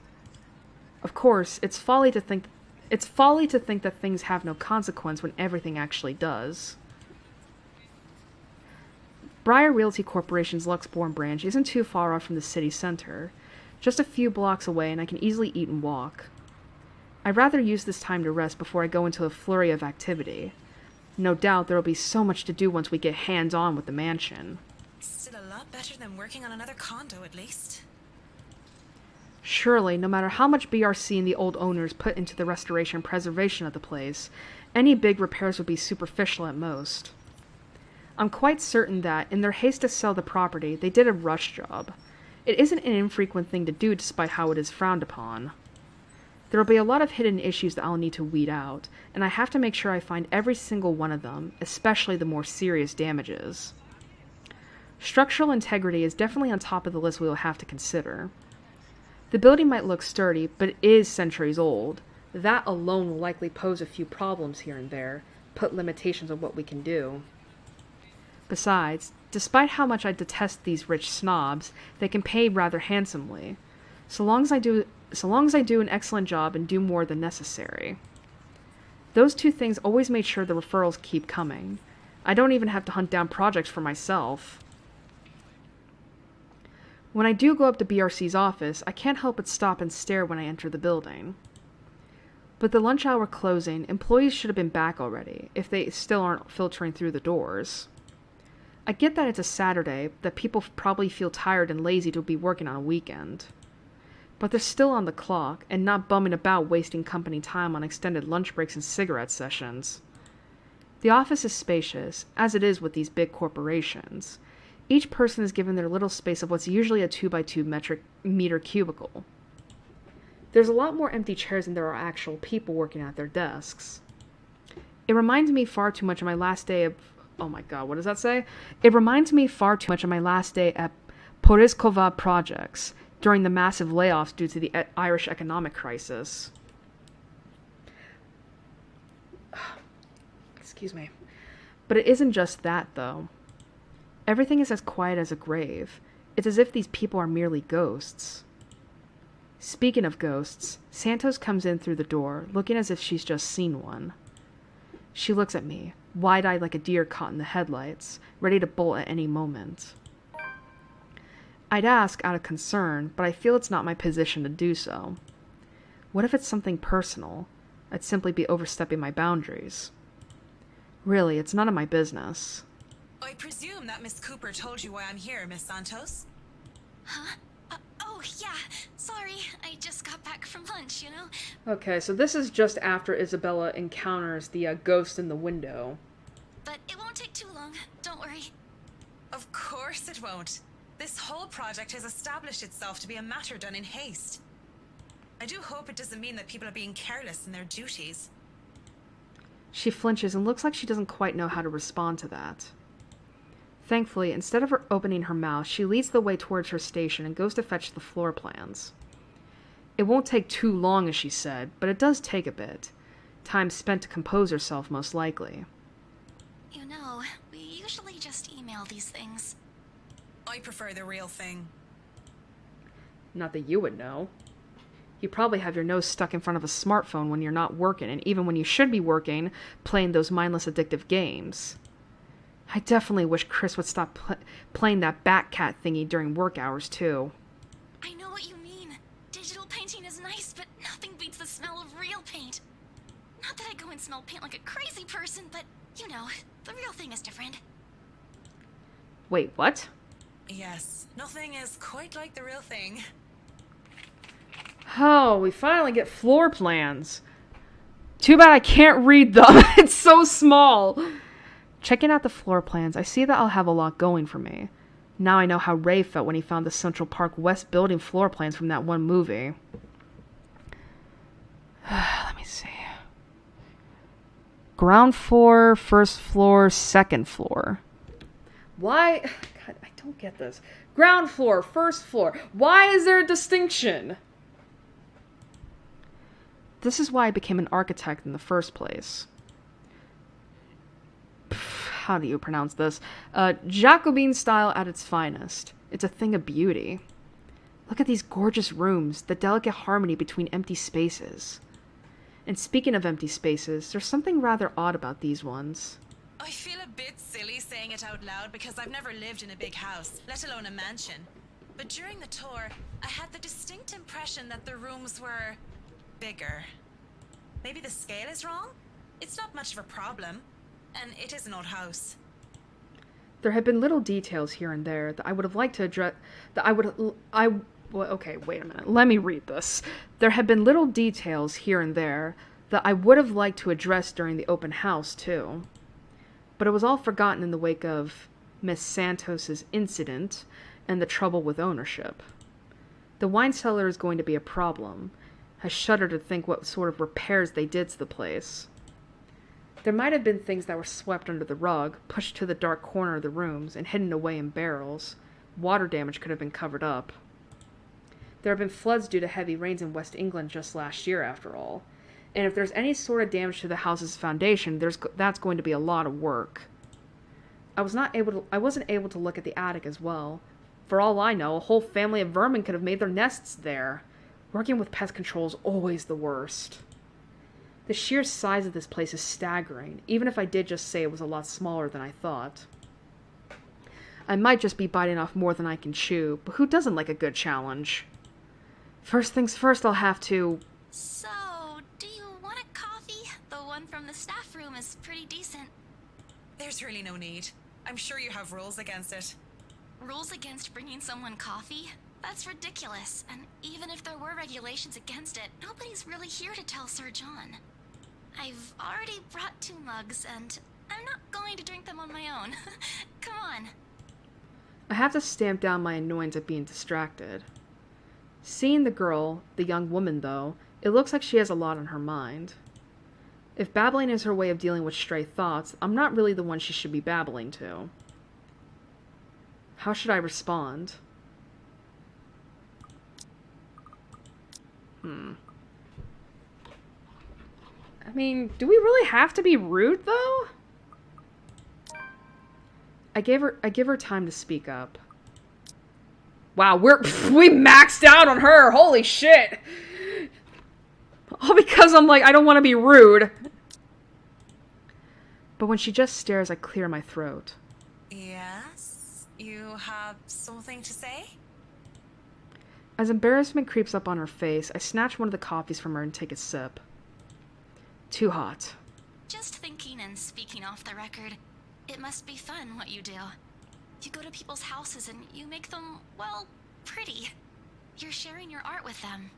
Of course, it's folly to think that things have no consequence when everything actually does. Briar Realty Corporation's Luxbourne branch isn't too far off from the city center, just a few blocks away, and I can easily eat and walk. I'd rather use this time to rest before I go into a flurry of activity. No doubt there will be so much to do once we get hands-on with the mansion. Still a lot better than working on another condo, at least. Surely, no matter how much BRC and the old owners put into the restoration and preservation of the place, any big repairs would be superficial at most. I'm quite certain that, in their haste to sell the property, they did a rush job. It isn't an infrequent thing to do despite how it is frowned upon. There will be a lot of hidden issues that I'll need to weed out, and I have to make sure I find every single one of them, especially the more serious damages. Structural integrity is definitely on top of the list we will have to consider. The building might look sturdy, but it is centuries old. That alone will likely pose a few problems here and there, put limitations on what we can do. Besides, despite how much I detest these rich snobs, they can pay rather handsomely, so long as I do an excellent job and do more than necessary. Those two things always made sure the referrals keep coming. I don't even have to hunt down projects for myself. When I do go up to BRC's office, I can't help but stop and stare when I enter the building. With the lunch hour closing, employees should have been back already, if they still aren't filtering through the doors. I get that it's a Saturday, that people probably feel tired and lazy to be working on a weekend. But they're still on the clock, and not bumming about wasting company time on extended lunch breaks and cigarette sessions. The office is spacious, as it is with these big corporations. Each person is given their little space of what's usually a 2x2 meter cubicle. There's a lot more empty chairs than there are actual people working at their desks. It reminds me far too much of my last day of... Oh my god, what does that say? It reminds me far too much of my last day at Poriskova Projects, during the massive layoffs due to the Irish economic crisis. Excuse me. But it isn't just that, though. Everything is as quiet as a grave. It's as if these people are merely ghosts. Speaking of ghosts, Santos comes in through the door, looking as if she's just seen one. She looks at me, wide-eyed like a deer caught in the headlights, ready to bolt at any moment. I'd ask out of concern, but I feel it's not my position to do so. What if it's something personal? I'd simply be overstepping my boundaries. Really, it's none of my business. I presume that Miss Cooper told you why I'm here, Miss Santos? Huh? Oh, yeah. Sorry, I just got back from lunch, you know? Okay, so this is just after Isabella encounters the ghost in the window. But it won't take too long. Don't worry. Of course it won't. This whole project has established itself to be a matter done in haste. I do hope it doesn't mean that people are being careless in their duties. She flinches and looks like she doesn't quite know how to respond to that. Thankfully, instead of her opening her mouth, she leads the way towards her station and goes to fetch the floor plans. It won't take too long, as she said, but it does take a bit. Time spent to compose herself, most likely. You know, we usually just email these things. I prefer the real thing. Not that you would know. You probably have your nose stuck in front of a smartphone when you're not working, and even when you should be working, playing those mindless addictive games. I definitely wish Chris would stop playing that Batcat thingy during work hours, too. I know what you mean. Digital painting is nice, but nothing beats the smell of real paint. Not that I go and smell paint like a crazy person, but, you know, the real thing is different. Wait, what? Yes, nothing is quite like the real thing. Oh, we finally get floor plans. Too bad I can't read them. It's so small. Checking out the floor plans, I see that I'll have a lot going for me. Now I know how Ray felt when he found the Central Park West building floor plans from that one movie. Let me see. Ground floor, first floor, second floor. Why? God, I don't get this. Ground floor, first floor. Why is there a distinction? This is why I became an architect in the first place. How do you pronounce this? Jacobin style at its finest. It's a thing of beauty. Look at these gorgeous rooms, the delicate harmony between empty spaces. And speaking of empty spaces, there's something rather odd about these ones. I feel a bit silly saying it out loud because I've never lived in a big house, let alone a mansion. But during the tour, I had the distinct impression that the rooms were bigger. Maybe the scale is wrong? It's not much of a problem. And it is an old house. There had been little details here and there that I would have liked to address. Well, okay, wait a minute. Let me read this. There had been little details here and there that I would have liked to address during the open house, too. But it was all forgotten in the wake of Miss Santos's incident and the trouble with ownership. The wine cellar is going to be a problem. I shudder to think what sort of repairs they did to the place. There might have been things that were swept under the rug, pushed to the dark corner of the rooms, and hidden away in barrels. Water damage could have been covered up. There have been floods due to heavy rains in West England just last year, after all. And if there's any sort of damage to the house's foundation, that's going to be a lot of work. I wasn't able to look at the attic as well. For all I know, a whole family of vermin could have made their nests there. Working with pest control is always the worst. The sheer size of this place is staggering, even if I did just say it was a lot smaller than I thought. I might just be biting off more than I can chew, but who doesn't like a good challenge? First things first, I'll have to... So, do you want a coffee? The one from the staff room is pretty decent. There's really no need. I'm sure you have rules against it. Rules against bringing someone coffee? That's ridiculous. And even if there were regulations against it, nobody's really here to tell Sir John. I've already brought 2 mugs, and I'm not going to drink them on my own. Come on. I have to stamp down my annoyance at being distracted. Seeing the girl, the young woman though, it looks like she has a lot on her mind. If babbling is her way of dealing with stray thoughts, I'm not really the one she should be babbling to. How should I respond? I mean, do we really have to be rude, though? I give her time to speak up. Wow, we maxed out on her. Holy shit. All because I'm like, I don't want to be rude. But when she just stares, I clear my throat. Yes? You have something to say? As embarrassment creeps up on her face, I snatch one of the coffees from her and take a sip. Too hot. Just thinking and speaking off the record, it must be fun what you do. You go to people's houses and you make them, well, pretty. You're sharing your art with them.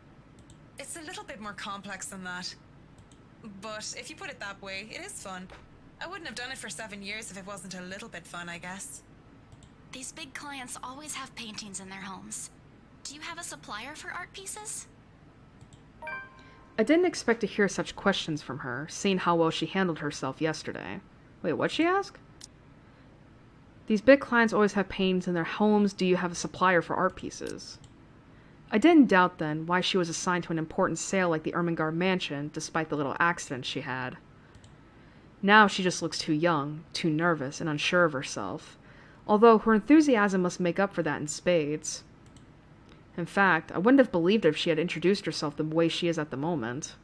It's a little bit more complex than that. But if you put it that way, it is fun. I wouldn't have done it for 7 years if it wasn't a little bit fun, I guess. These big clients always have paintings in their homes. Do you have a supplier for art pieces? I didn't expect to hear such questions from her, seeing how well she handled herself yesterday. Wait, what'd she ask? These big clients always have paintings in their homes. Do you have a supplier for art pieces? I didn't doubt then why she was assigned to an important sale like the Ermengarde mansion, despite the little accident she had. Now she just looks too young, too nervous, and unsure of herself, although her enthusiasm must make up for that in spades. In fact, I wouldn't have believed her if she had introduced herself the way she is at the moment.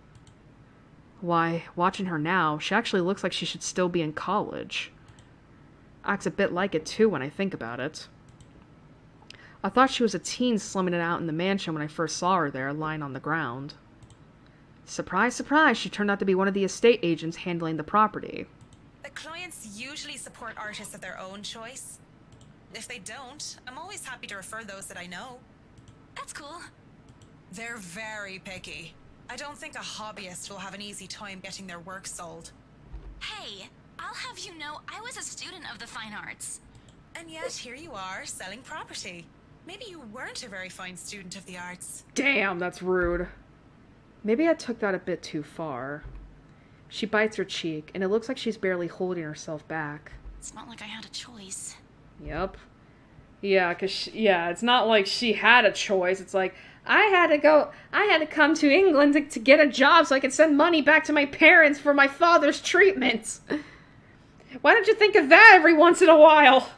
Why, watching her now, she actually looks like she should still be in college. Acts a bit like it, too, when I think about it. I thought she was a teen slumming it out in the mansion when I first saw her there, lying on the ground. Surprise, surprise, she turned out to be one of the estate agents handling the property. The clients usually support artists of their own choice. If they don't, I'm always happy to refer those that I know. That's cool. They're very picky. I don't think a hobbyist will have an easy time getting their work sold. Hey, I'll have you know I was a student of the fine arts. And yet here you are, selling property. Maybe you weren't a very fine student of the arts. Damn, that's rude. Maybe I took that a bit too far. She bites her cheek, and it looks like she's barely holding herself back. It's not like I had a choice. Yep. Yeah, it's not like she had a choice. It's like, I had to come to England to get a job so I could send money back to my parents for my father's treatments. Why don't you think of that every once in a while?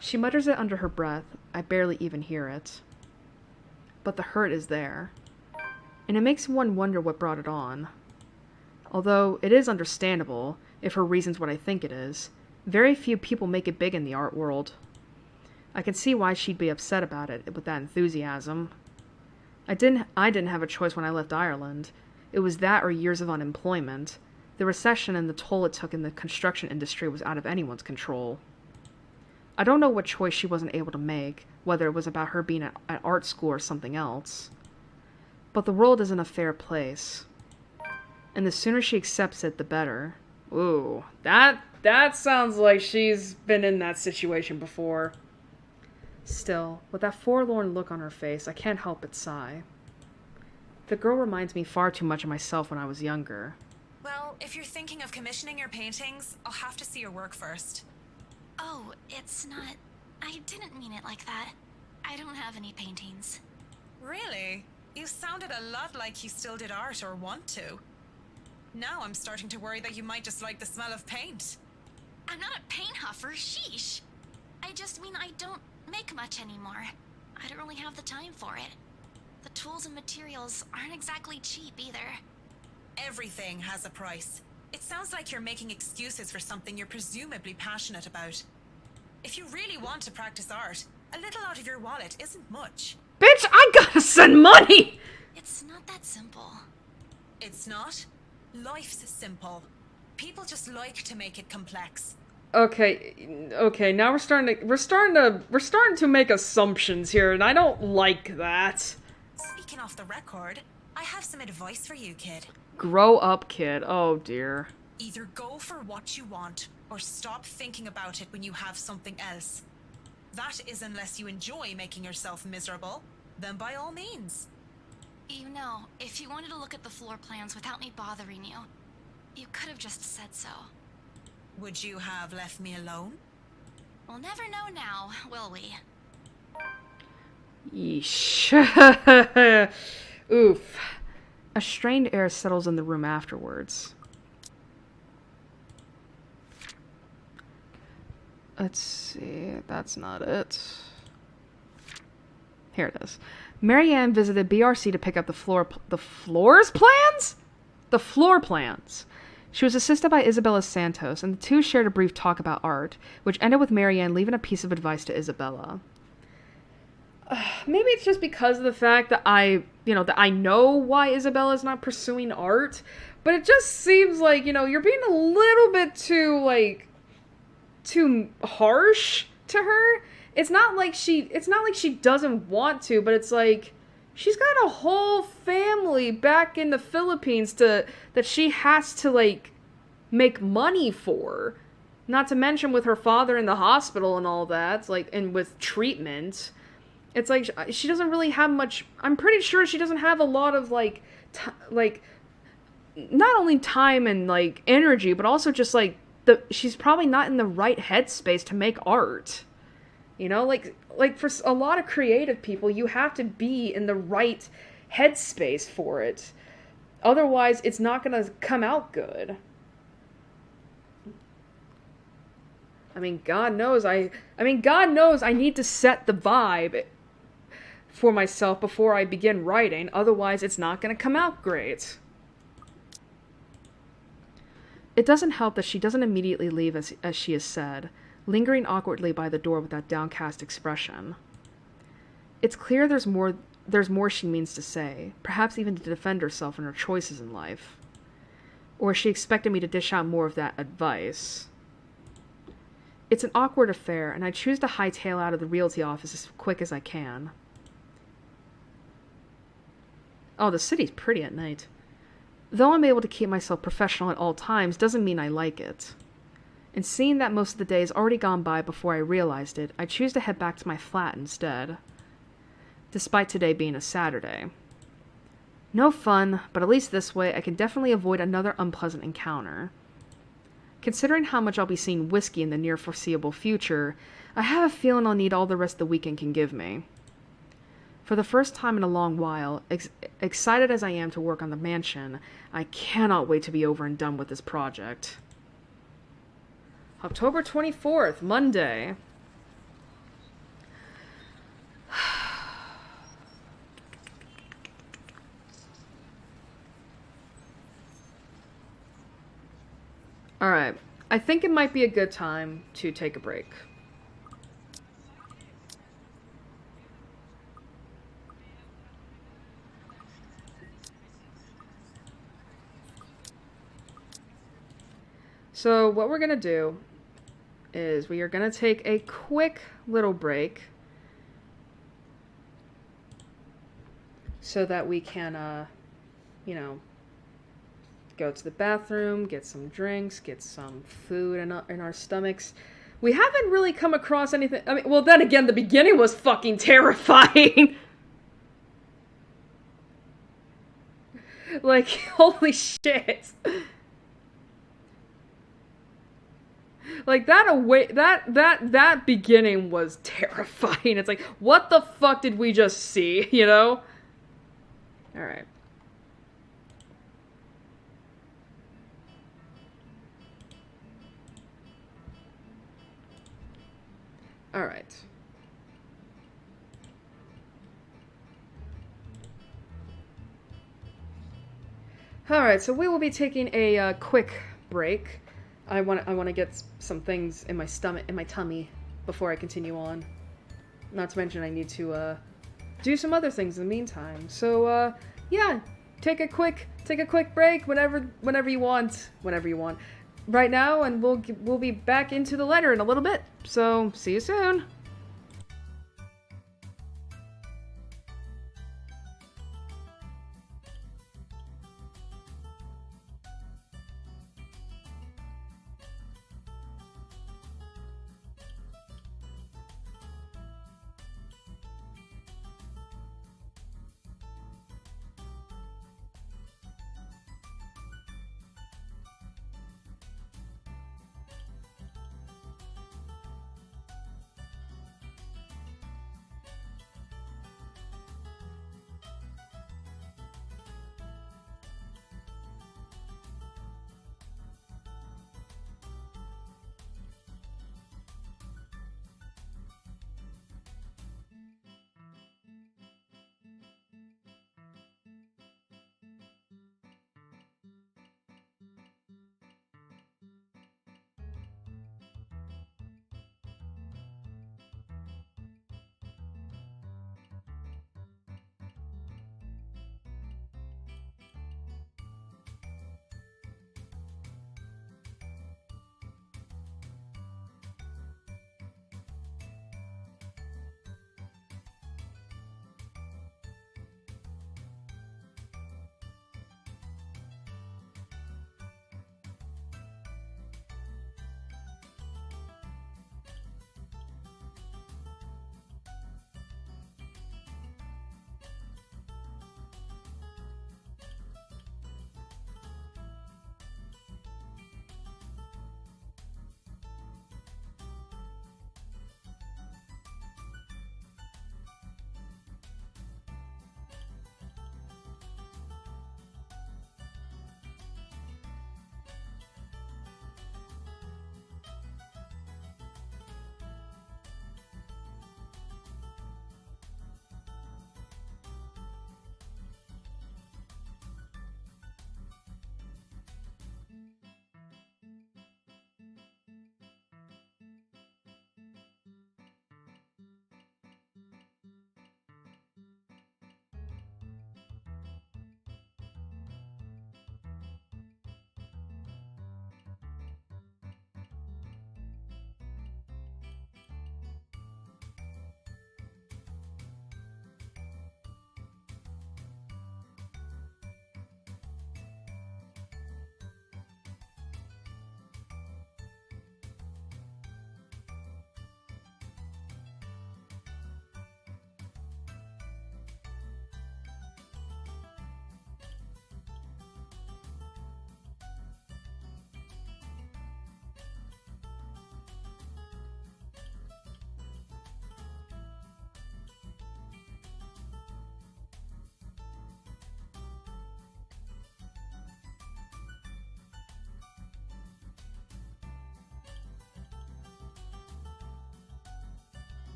She mutters it under her breath. I barely even hear it. But the hurt is there. And it makes one wonder what brought it on. Although it is understandable, if her reason's what I think it is, very few people make it big in the art world. I can see why she'd be upset about it with that enthusiasm. I didn't have a choice when I left Ireland. It was that or years of unemployment. The recession and the toll it took in the construction industry was out of anyone's control. I don't know what choice she wasn't able to make, whether it was about her being at art school or something else. But the world isn't a fair place. And the sooner she accepts it, the better. Ooh, that sounds like she's been in that situation before. Still, with that forlorn look on her face, I can't help but sigh. The girl reminds me far too much of myself when I was younger. Well, if you're thinking of commissioning your paintings, I'll have to see your work first. Oh, it's not... I didn't mean it like that. I don't have any paintings. Really? You sounded a lot like you still did art or want to. Now I'm starting to worry that you might just like the smell of paint. I'm not a paint huffer, sheesh. I just mean I don't make much anymore. I don't really have the time for it. The tools and materials aren't exactly cheap either. Everything has a price. It sounds like you're making excuses for something you're presumably passionate about. If you really want to practice art, a little out of your wallet isn't much. Bitch, I gotta send money! It's not that simple. It's not? Life's simple. People just like to make it complex. Okay, now we're starting to make assumptions here, and I don't like that. Speaking off the record, I have some advice for you, kid. Grow up, kid. Oh, dear. Either go for what you want, or stop thinking about it when you have something else. That is unless you enjoy making yourself miserable, then by all means. You know, if you wanted to look at the floor plans without me bothering you, you could have just said so. Would you have left me alone? We'll never know now, will we? Yeesh. Oof. A strained air settles in the room afterwards. Let's see. That's not it. Here it is. Marianne visited BRC to pick up the floor plans? The floor plans. She was assisted by Isabella Santos, and the two shared a brief talk about art, which ended with Marianne leaving a piece of advice to Isabella. Maybe it's just because of the fact that I know why Isabella's not pursuing art, but it just seems like, you're being a little bit too harsh to her. It's not like she doesn't want to, but it's like she's got a whole family back in the Philippines that she has to make money for. Not to mention with her father in the hospital and all that, and with treatment. It's like she doesn't really have much. I'm pretty sure she doesn't have a lot of not only time and energy, but also just she's probably not in the right headspace to make art. For a lot of creative people, you have to be in the right headspace for it. Otherwise, it's not going to come out good. God knows I need to set the vibe for myself before I begin writing. Otherwise, it's not going to come out great. It doesn't help that she doesn't immediately leave as she has said, lingering awkwardly by the door with that downcast expression. It's clear there's more she means to say, perhaps even to defend herself and her choices in life. Or she expected me to dish out more of that advice. It's an awkward affair, and I choose to hightail out of the realty office as quick as I can. Oh, the city's pretty at night. Though I'm able to keep myself professional at all times doesn't mean I like it. And seeing that most of the day has already gone by before I realized it, I choose to head back to my flat instead. Despite today being a Saturday. No fun, but at least this way I can definitely avoid another unpleasant encounter. Considering how much I'll be seeing whiskey in the near foreseeable future, I have a feeling I'll need all the rest of the weekend can give me. For the first time in a long while, excited as I am to work on the mansion, I cannot wait to be over and done with this project. October 24th, Monday. Alright, I think it might be a good time to take a break. So what we're gonna do is we are gonna take a quick little break so that we can, you know, go to the bathroom, get some drinks, get some food in our stomachs. We haven't really come across anything. I mean, well, then again, the beginning was fucking terrifying. Like, holy shit. Like, that beginning was terrifying. It's like, what the fuck did we just see, you know? Alright. Alright. Alright, so we will be taking a quick break. I want to get some things in my stomach, in my tummy, before I continue on. Not to mention I need to do some other things in the meantime. So yeah, take a quick break whenever you want, right now, and we'll be back into the letter in a little bit. So see you soon.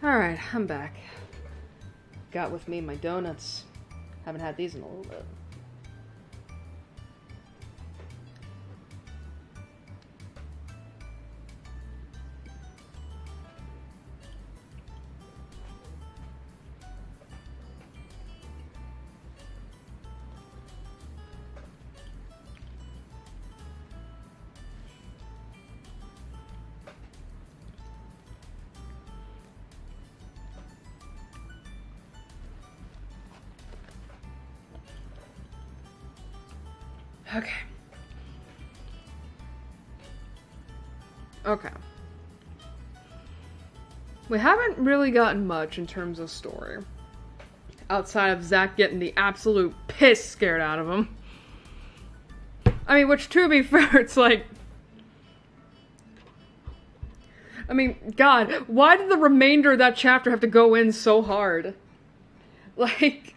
Alright, I'm back. Got with me my donuts. Haven't had these in a little bit. Okay. Okay. We haven't really gotten much in terms of story. Outside of Zach getting the absolute piss scared out of him. I mean, which, to be fair, it's like... I mean, God, why did the remainder of that chapter have to go in so hard? Like...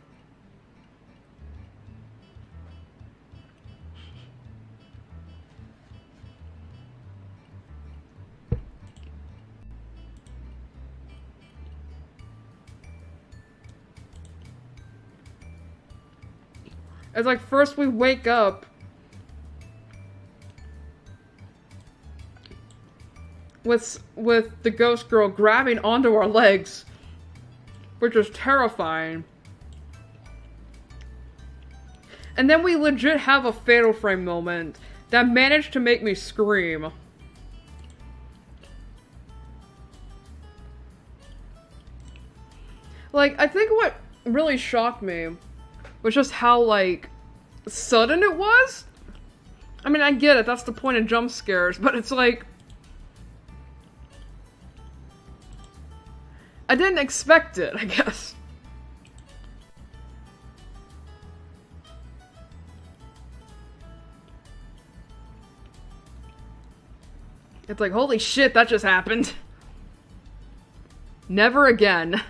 It's like, first we wake up with the ghost girl grabbing onto our legs, which is terrifying. And then we legit have a Fatal Frame moment that managed to make me scream. Like, I think what really shocked me was just how, like, sudden it was. I mean, I get it, that's the point of jump scares, but it's like... I didn't expect it, I guess. It's like, holy shit, that just happened. Never again.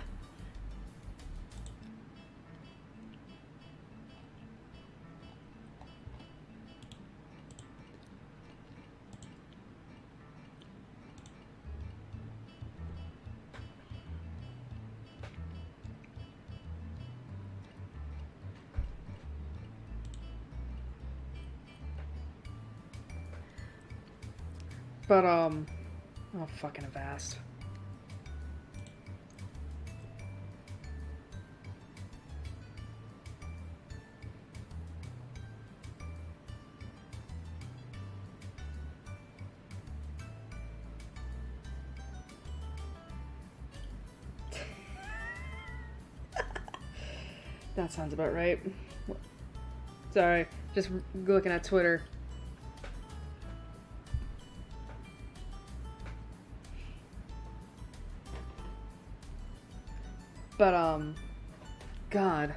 But, oh, fucking Avast. That sounds about right. Sorry, just looking at Twitter. But, God.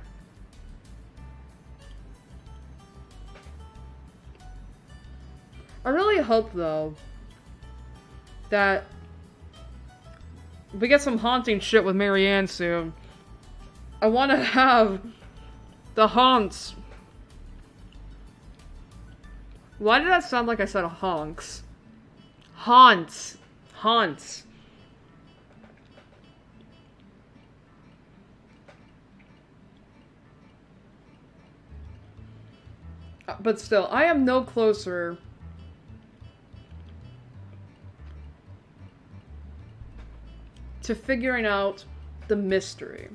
I really hope, though, that we get some haunting shit with Marianne soon. I want to have the haunts. Why did that sound like I said honks? Haunts. Haunts. But still, I am no closer to figuring out the mystery.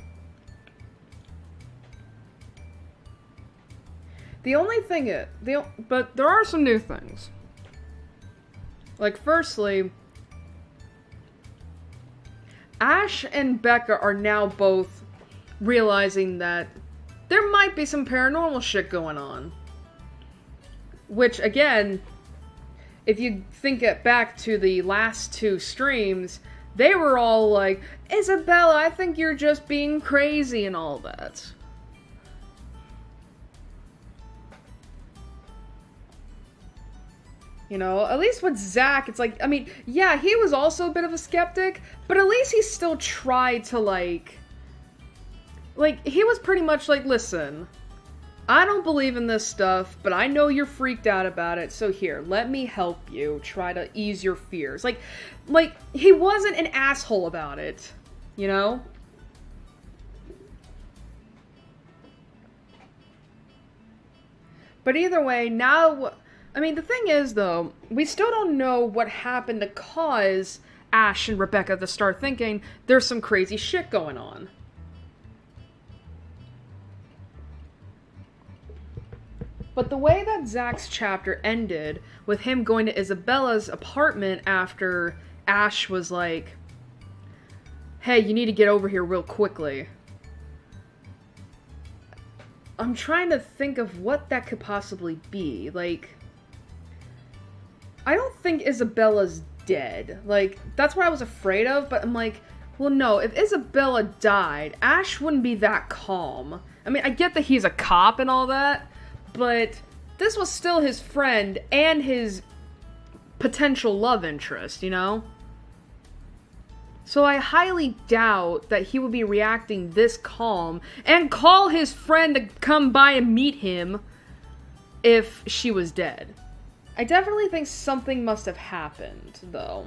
The only thing is, but there are some new things. Like, firstly, Ash and Becca are now both realizing that there might be some paranormal shit going on. Which, again, if you think it back to the last two streams, they were all like, Isabella, I think you're just being crazy and all that. You know, at least with Zach, it's like, I mean, yeah, he was also a bit of a skeptic, but at least he still tried to, like, he was pretty much like, listen, I don't believe in this stuff, but I know you're freaked out about it, so here, let me help you try to ease your fears. Like, he wasn't an asshole about it. you know? But either way, now, I mean, the thing is, though, we still don't know what happened to cause Ash and Rebecca to start thinking there's some crazy shit going on. But the way that Zach's chapter ended, with him going to Isabella's apartment after Ash was like, hey, you need to get over here real quickly. I'm trying to think of what that could possibly be. Like, I don't think Isabella's dead. Like, that's what I was afraid of, but I'm like, well, no, if Isabella died, Ash wouldn't be that calm. I mean, I get that he's a cop and all that, but this was still his friend and his potential love interest, you know? So I highly doubt that he would be reacting this calm and call his friend to come by and meet him if she was dead. I definitely think something must have happened, though.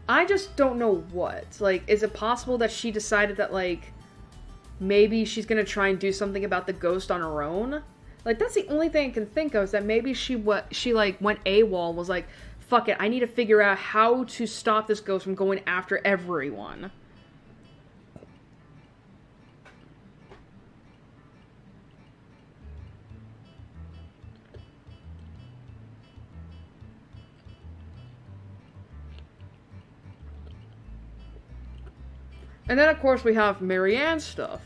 I just don't know what. Like, is it possible that she decided that, like, maybe she's gonna try and do something about the ghost on her own? Like, that's the only thing I can think of, is that maybe she like, went AWOL and was like, fuck it, I need to figure out how to stop this ghost from going after everyone. And then, of course, we have Marianne's stuff.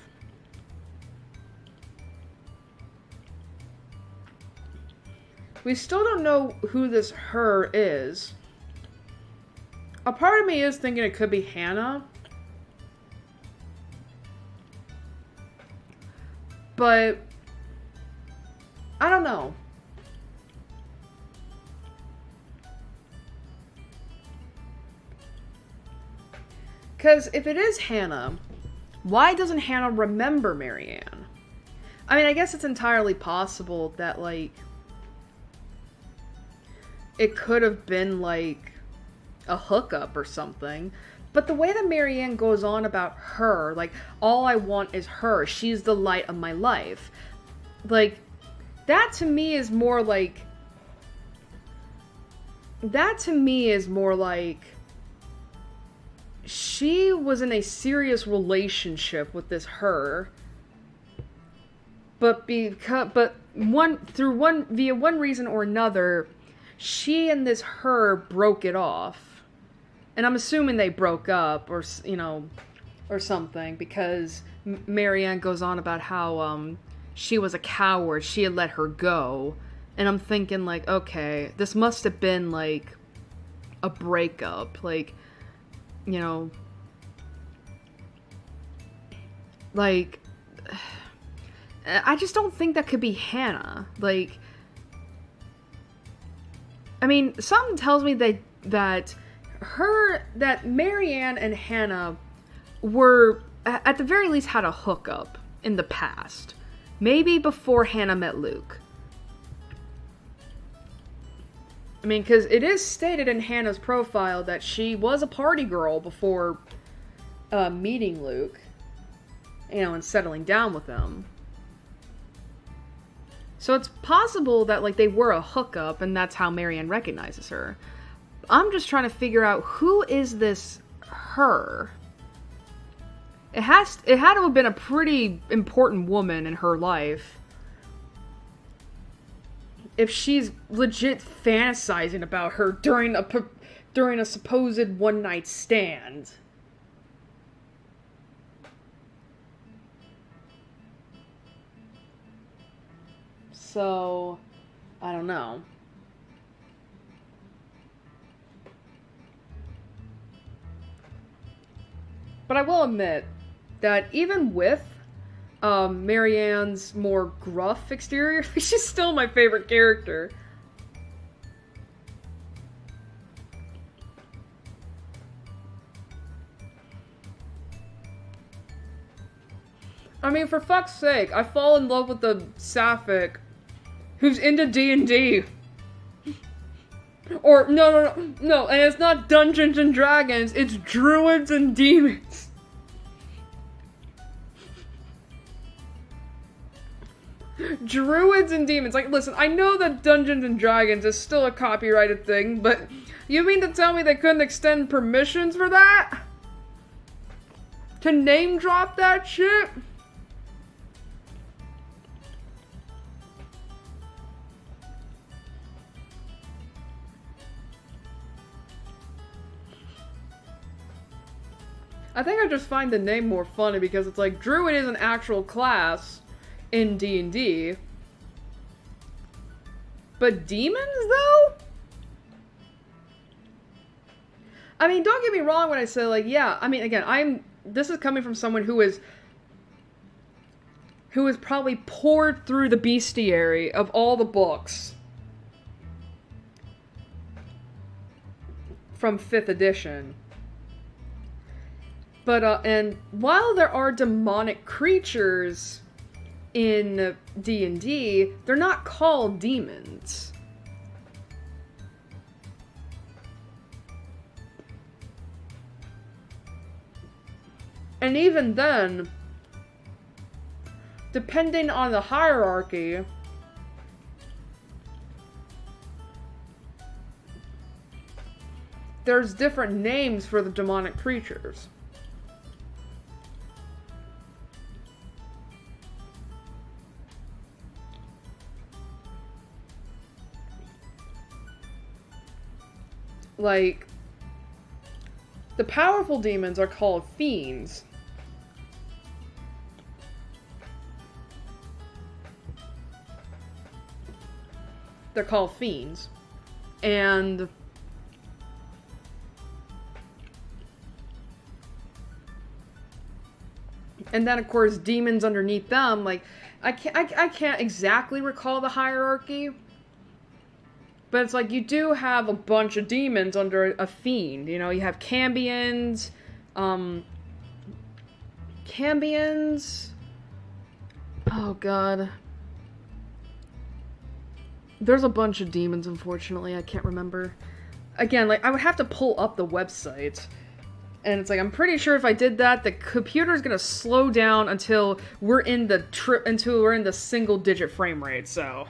We still don't know who this her is. A part of me is thinking it could be Hannah. But I don't know. Because if it is Hannah, why doesn't Hannah remember Marianne? I mean, I guess it's entirely possible that, like, it could have been, like, a hookup or something. But the way that Marianne goes on about her, like, all I want is her. She's the light of my life. Like, that to me is more like... she was in a serious relationship with this her. But via one reason or another, she and this her broke it off. And I'm assuming they broke up, or, you know, or something, because Marianne goes on about how, she was a coward, she had let her go. And I'm thinking, like, okay, this must have been, like, a breakup. Like, you know, like, I just don't think that could be Hannah. Like, I mean, something tells me that Marianne and Hannah were, at the very least, had a hookup in the past. Maybe before Hannah met Luke. I mean, because it is stated in Hannah's profile that she was a party girl before meeting Luke, you know, and settling down with him. So it's possible that, like, they were a hookup, and that's how Marianne recognizes her. I'm just trying to figure out, who is this her? It had to have been a pretty important woman in her life. If she's legit fantasizing about her during a supposed one-night stand. So, I don't know. But I will admit that even with Marianne's more gruff exterior, she's still my favorite character. I mean, for fuck's sake, I fall in love with the Sapphic who's into D&D. Or, no, and it's not Dungeons and Dragons, it's Druids and Demons. Druids and demons. Like, listen, I know that Dungeons and Dragons is still a copyrighted thing, but you mean to tell me they couldn't extend permissions for that? To name drop that shit? I think I just find the name more funny because it's like, Druid is an actual class in D&D. But demons, though? I mean, don't get me wrong when I say, like, yeah, I mean, again, this is coming from someone who is probably poured through the bestiary of all the books from 5th edition. But, and while there are demonic creatures in D&D, they're not called demons. And even then, depending on the hierarchy, there's different names for the demonic creatures. Like, the powerful demons are called fiends. They're called fiends. And then, of course, demons underneath them, like, I can't exactly recall the hierarchy. But it's like, you do have a bunch of demons under a fiend. You know, you have cambions, oh god. There's a bunch of demons, unfortunately, I can't remember. Again, like, I would have to pull up the website. And it's like, I'm pretty sure if I did that, the computer's gonna slow down until we're in the single-digit frame rate, so...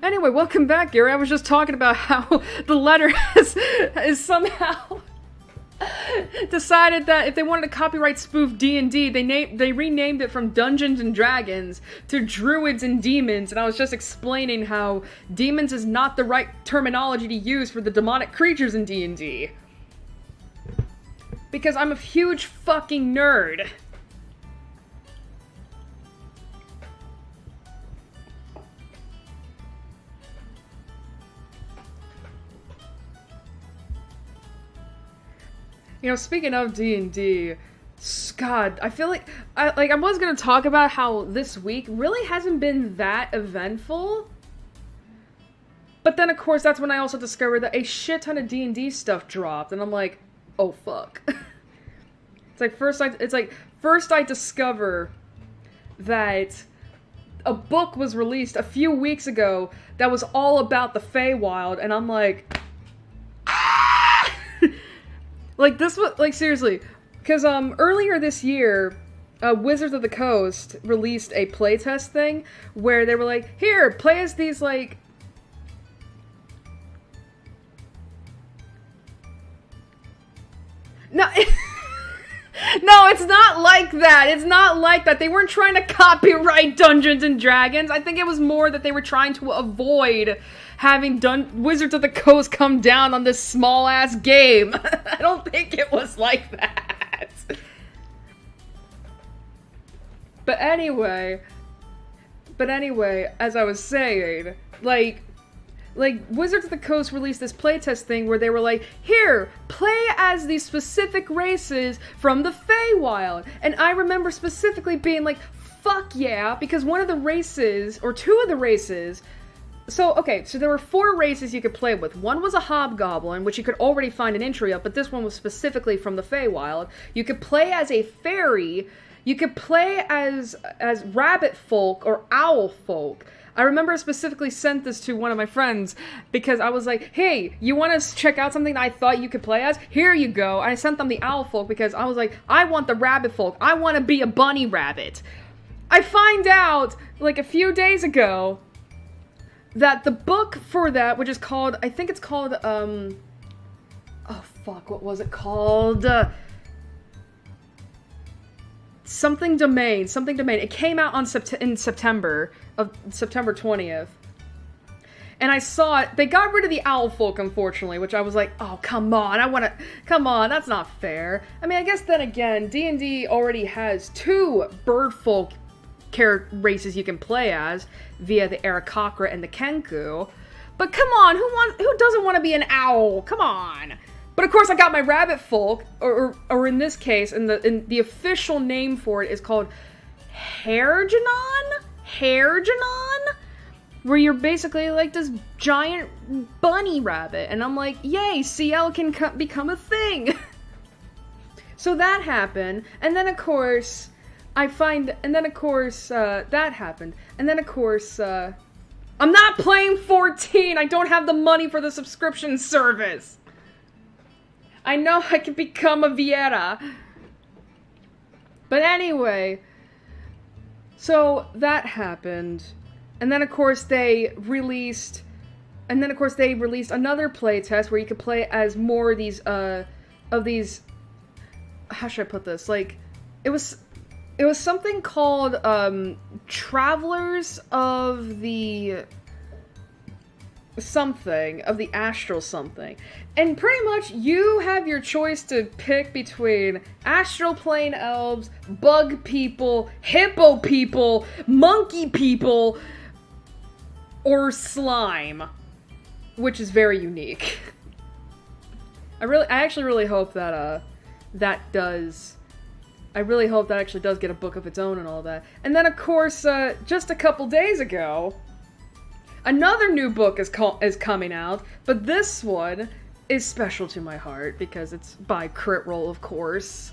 Anyway, welcome back, Gary. I was just talking about how the letter is somehow decided that if they wanted to copyright spoof D&D, they renamed it from Dungeons and Dragons to Druids and Demons, and I was just explaining how demons is not the right terminology to use for the demonic creatures in D&D. Because I'm a huge fucking nerd. You know, speaking of D&D, God, I feel like I was gonna talk about how this week really hasn't been that eventful. But then, of course, that's when I also discovered that a shit ton of D&D stuff dropped, and I'm like, oh fuck. It's like first I discover that a book was released a few weeks ago that was all about the Feywild, and I'm like, like, this was, like, seriously, because, earlier this year, Wizards of the Coast released a playtest thing, where they were like, here, play as these, like... No, no, it's not like that, it's not like that, they weren't trying to copyright Dungeons and Dragons, I think it was more that they were trying to avoid having Wizards of the Coast come down on this small-ass game. I don't think it was like that. But anyway, as I was saying, like Wizards of the Coast released this playtest thing where they were like, here, play as these specific races from the Feywild. And I remember specifically being like, fuck yeah, because one of the races, or two of the races, so there were 4 races you could play with. One was a hobgoblin, which you could already find an entry of, but this one was specifically from the Feywild. You could play as a fairy. You could play as rabbit folk or owl folk. I remember I specifically sent this to one of my friends because I was like, hey, you want to check out something that I thought you could play as? Here you go. I sent them the owl folk because I was like, I want the rabbit folk. I want to be a bunny rabbit. I find out, like, a few days ago that the book for that, which is called, I think it's called, oh, fuck, what was it called? Something Domain. It came out on in September 20th. And I saw it. They got rid of the owl folk, unfortunately, which I was like, oh, come on. Come on, that's not fair. I mean, I guess then again, D&D already has 2 bird folk races you can play as via the Aarakocra and the Kenku. But come on, who doesn't want to be an owl? Come on. But of course, I got my rabbit folk, or in this case, in the official name for it is called Hairgenon, where you're basically like this giant bunny rabbit, and I'm like, yay, CL can become a thing. So that happened, and then of course that happened, and then of course I'm not playing 14. I don't have the money for the subscription service. I know I can become a Viera. But anyway, so that happened. And then of course they released another playtest where you could play as more of these how should I put this? Like, it was something called Travelers of the astral something. And pretty much you have your choice to pick between astral plane elves, bug people, hippo people, monkey people, or slime, which is very unique. I actually really hope that I really hope that actually does get a book of its own and all that. And then of course, just a couple days ago, another new book is coming out, but this one is special to my heart because it's by Crit Roll, of course.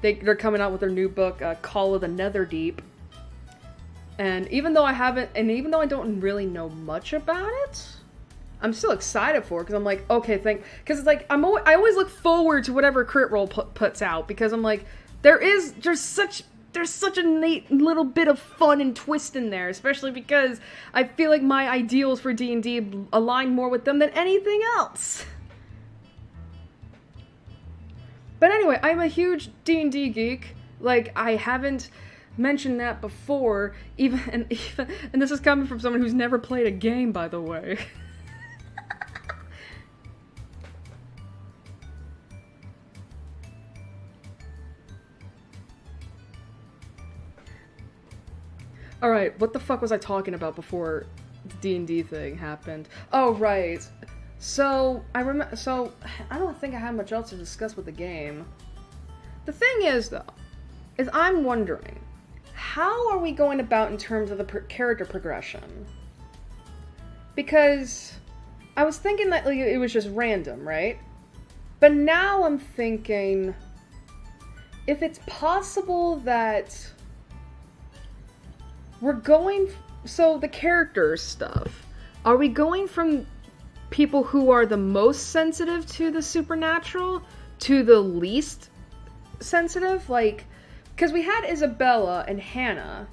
They're coming out with their new book, Call of the Netherdeep. And even though I don't really know much about it, I'm still excited for it because I'm like, okay, because it's like I always look forward to whatever Crit Roll puts out because I'm like, there's such a neat little bit of fun and twist in there, especially because I feel like my ideals for D&D align more with them than anything else. But anyway, I'm a huge D&D geek. Like, I haven't mentioned that before, and this is coming from someone who's never played a game, by the way. Alright, what the fuck was I talking about before the D&D thing happened? Oh, right. So, I don't think I have much else to discuss with the game. The thing is, though, is I'm wondering, how are we going about in terms of the character progression? Because I was thinking that like, it was just random, right? But now I'm thinking, if it's possible that we're going, so the character stuff, are we going from people who are the most sensitive to the supernatural to the least sensitive? Like, because we had Isabella and Hannah,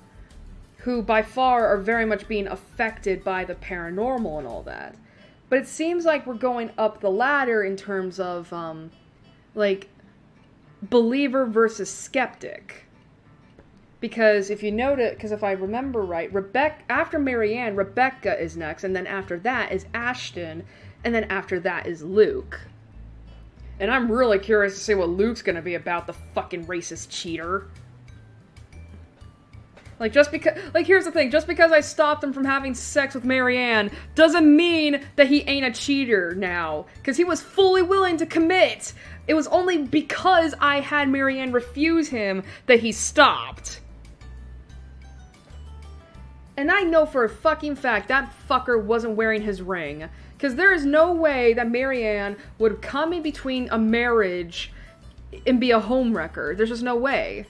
who by far are very much being affected by the paranormal and all that. But it seems like we're going up the ladder in terms of, like, believer versus skeptic. Because if you notice, because if I remember right, after Marianne, Rebecca is next, and then after that is Ashton, and then after that is Luke. And I'm really curious to see what Luke's gonna be about, the fucking racist cheater. Like, just because, like, here's the thing, just because I stopped him from having sex with Marianne doesn't mean that he ain't a cheater now. Because he was fully willing to commit. It was only because I had Marianne refuse him that he stopped. And I know for a fucking fact that fucker wasn't wearing his ring. Because there is no way that Marianne would come in between a marriage and be a homewrecker. There's just no way.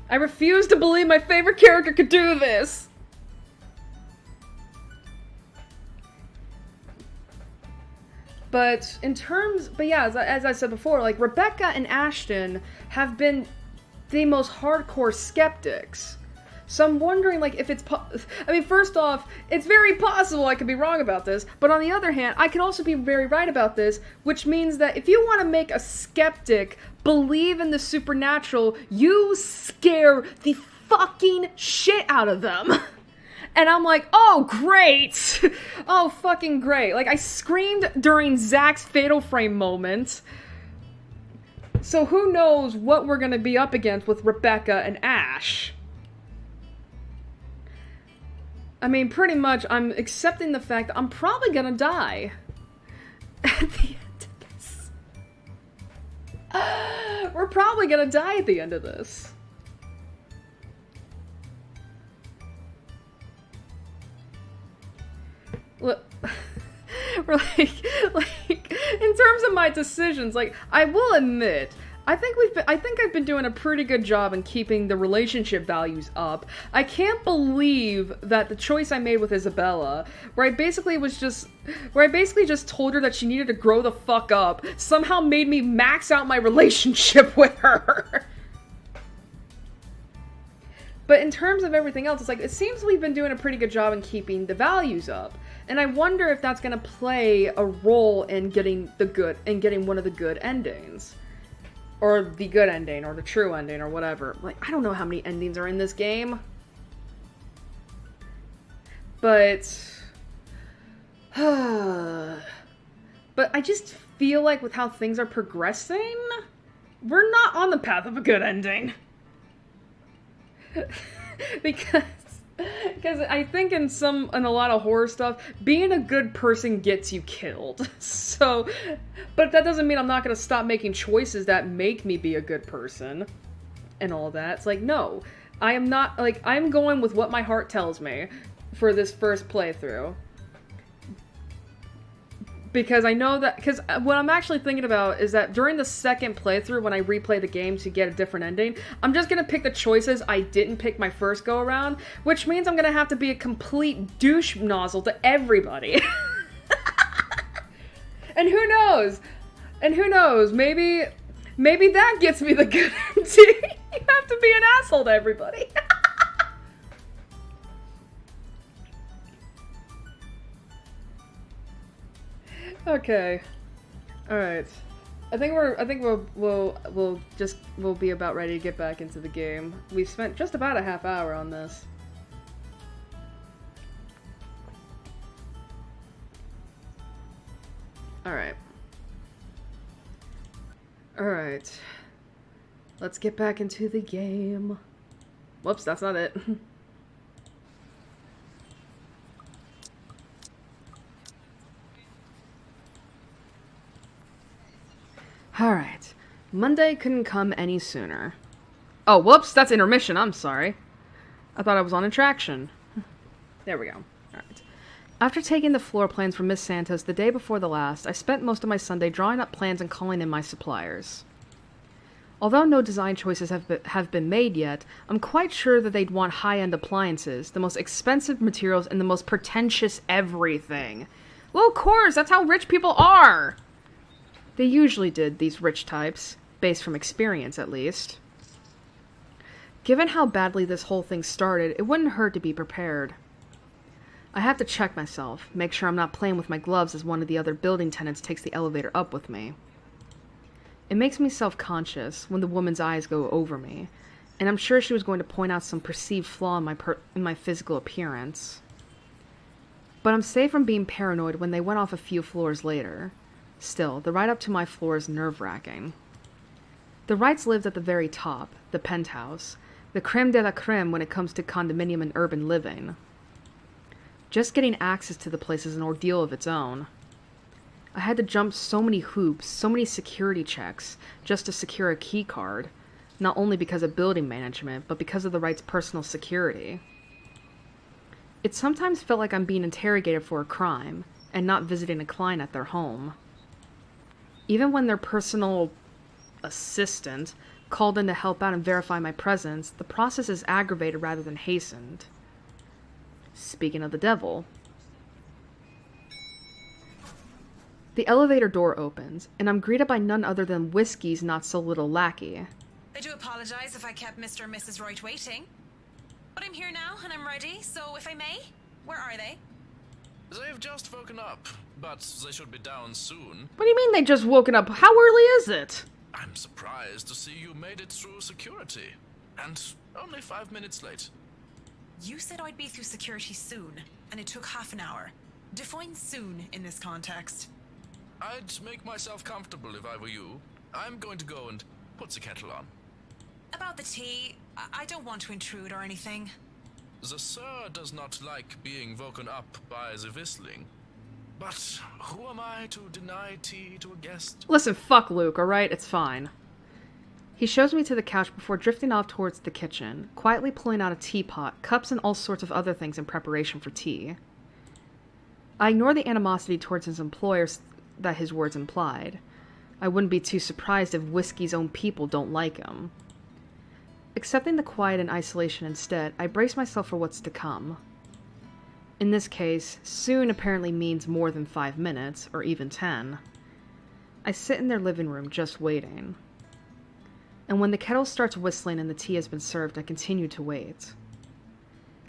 I refuse to believe my favorite character could do this. But yeah, as I said before, like, Rebecca and Ashton have been the most hardcore skeptics. So I'm wondering, like, if it's I mean, first off, it's very possible I could be wrong about this, but on the other hand, I could also be very right about this, which means that if you want to make a skeptic believe in the supernatural, you scare the fucking shit out of them. And I'm like, oh, great! Oh, fucking great. Like, I screamed during Zach's Fatal Frame moment. So who knows what we're gonna be up against with Rebecca and Ash. I mean, pretty much, I'm accepting the fact that I'm probably gonna die at the end of this. We're probably gonna die at the end of this. Look, we're like, in terms of my decisions, like, I will admit, I think I've been doing a pretty good job in keeping the relationship values up. I can't believe that the choice I made with Isabella, where I basically just told her that she needed to grow the fuck up, somehow made me max out my relationship with her. But in terms of everything else, it's like, it seems we've been doing a pretty good job in keeping the values up. And I wonder if that's gonna play a role in getting one of the good endings. Or the good ending, or the true ending, or whatever. Like, I don't know how many endings are in this game. But... but I just feel like with how things are progressing, we're not on the path of a good ending. because I think in a lot of horror stuff, being a good person gets you killed. So, but that doesn't mean I'm not gonna stop making choices that make me be a good person and all that. It's like, no, I am not, like, I'm going with what my heart tells me for this first playthrough. Because I know that, because what I'm actually thinking about is that during the second playthrough, when I replay the game to get a different ending, I'm just going to pick the choices I didn't pick my first go around, which means I'm going to have to be a complete douche nozzle to everybody. And who knows? Maybe that gets me the good ending. You have to be an asshole to everybody. Okay. Alright. I think we'll be about ready to get back into the game. We've spent just about a half hour on this. Alright. Alright. Let's get back into the game. Whoops, that's not it. Alright. Monday couldn't come any sooner. Oh, whoops, that's intermission, I'm sorry. I thought I was on attraction. There we go. Alright. After taking the floor plans from Miss Santos the day before the last, I spent most of my Sunday drawing up plans and calling in my suppliers. Although no design choices have been made yet, I'm quite sure that they'd want high-end appliances, the most expensive materials, and the most pretentious everything. Well, of course, that's how rich people are! They usually did, these rich types, based from experience at least. Given how badly this whole thing started, it wouldn't hurt to be prepared. I have to check myself, make sure I'm not playing with my gloves as one of the other building tenants takes the elevator up with me. It makes me self-conscious when the woman's eyes go over me, and I'm sure she was going to point out some perceived flaw in my physical appearance. But I'm safe from being paranoid when they went off a few floors later. Still, the ride up to my floor is nerve-wracking. The Wrights lived at the very top, the penthouse, the creme de la creme when it comes to condominium and urban living. Just getting access to the place is an ordeal of its own. I had to jump so many hoops, so many security checks, just to secure a key card, not only because of building management, but because of the Wrights' personal security. It sometimes felt like I'm being interrogated for a crime, and not visiting a client at their home. Even when their personal assistant called in to help out and verify my presence, the process is aggravated rather than hastened. Speaking of the devil. The elevator door opens, and I'm greeted by none other than Whiskey's not-so-little lackey. I do apologize if I kept Mr. and Mrs. Wright waiting. But I'm here now, and I'm ready, so if I may, where are they? They've just woken up, but they should be down soon. What do you mean they just woken up? How early is it? I'm surprised to see you made it through security. And only 5 minutes late. You said I'd be through security soon, and it took half an hour. Define soon in this context. I'd make myself comfortable if I were you. I'm going to go and put the kettle on. About the tea, I don't want to intrude or anything. The sir does not like being woken up by the whistling. But who am I to deny tea to a guest? Listen, fuck Luke, alright? It's fine. He shows me to the couch before drifting off towards the kitchen, quietly pulling out a teapot, cups, and all sorts of other things in preparation for tea. I ignore the animosity towards his employers that his words implied. I wouldn't be too surprised if Whiskey's own people don't like him. Accepting the quiet and isolation instead, I brace myself for what's to come. In this case, soon apparently means more than 5 minutes, or even 10. I sit in their living room just waiting. And when the kettle starts whistling and the tea has been served, I continue to wait.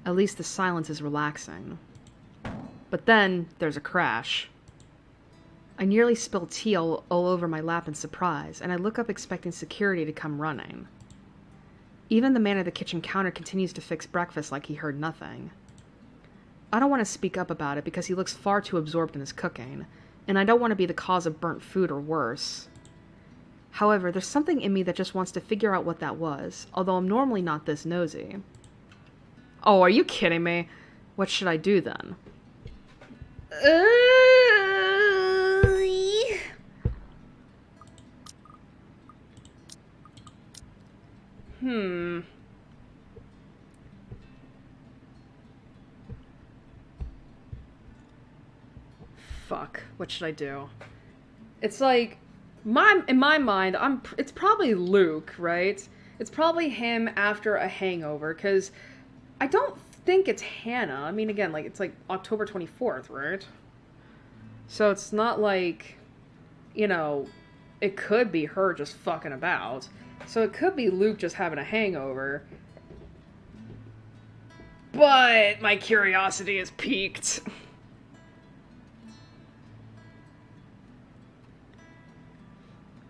At least the silence is relaxing. But then, there's a crash. I nearly spill tea all over my lap in surprise, and I look up expecting security to come running. Even the man at the kitchen counter continues to fix breakfast like he heard nothing. I don't want to speak up about it because he looks far too absorbed in his cooking, and I don't want to be the cause of burnt food or worse. However, there's something in me that just wants to figure out what that was, although I'm normally not this nosy. Oh, are you kidding me? What should I do then? Fuck. What should I do? It's like, in my mind, it's probably Luke, right? It's probably him after a hangover, because I don't think it's Hannah. I mean, again, like, it's like October 24th, right? So it's not like, you know, it could be her just fucking about. So it could be Luke just having a hangover. But my curiosity is piqued.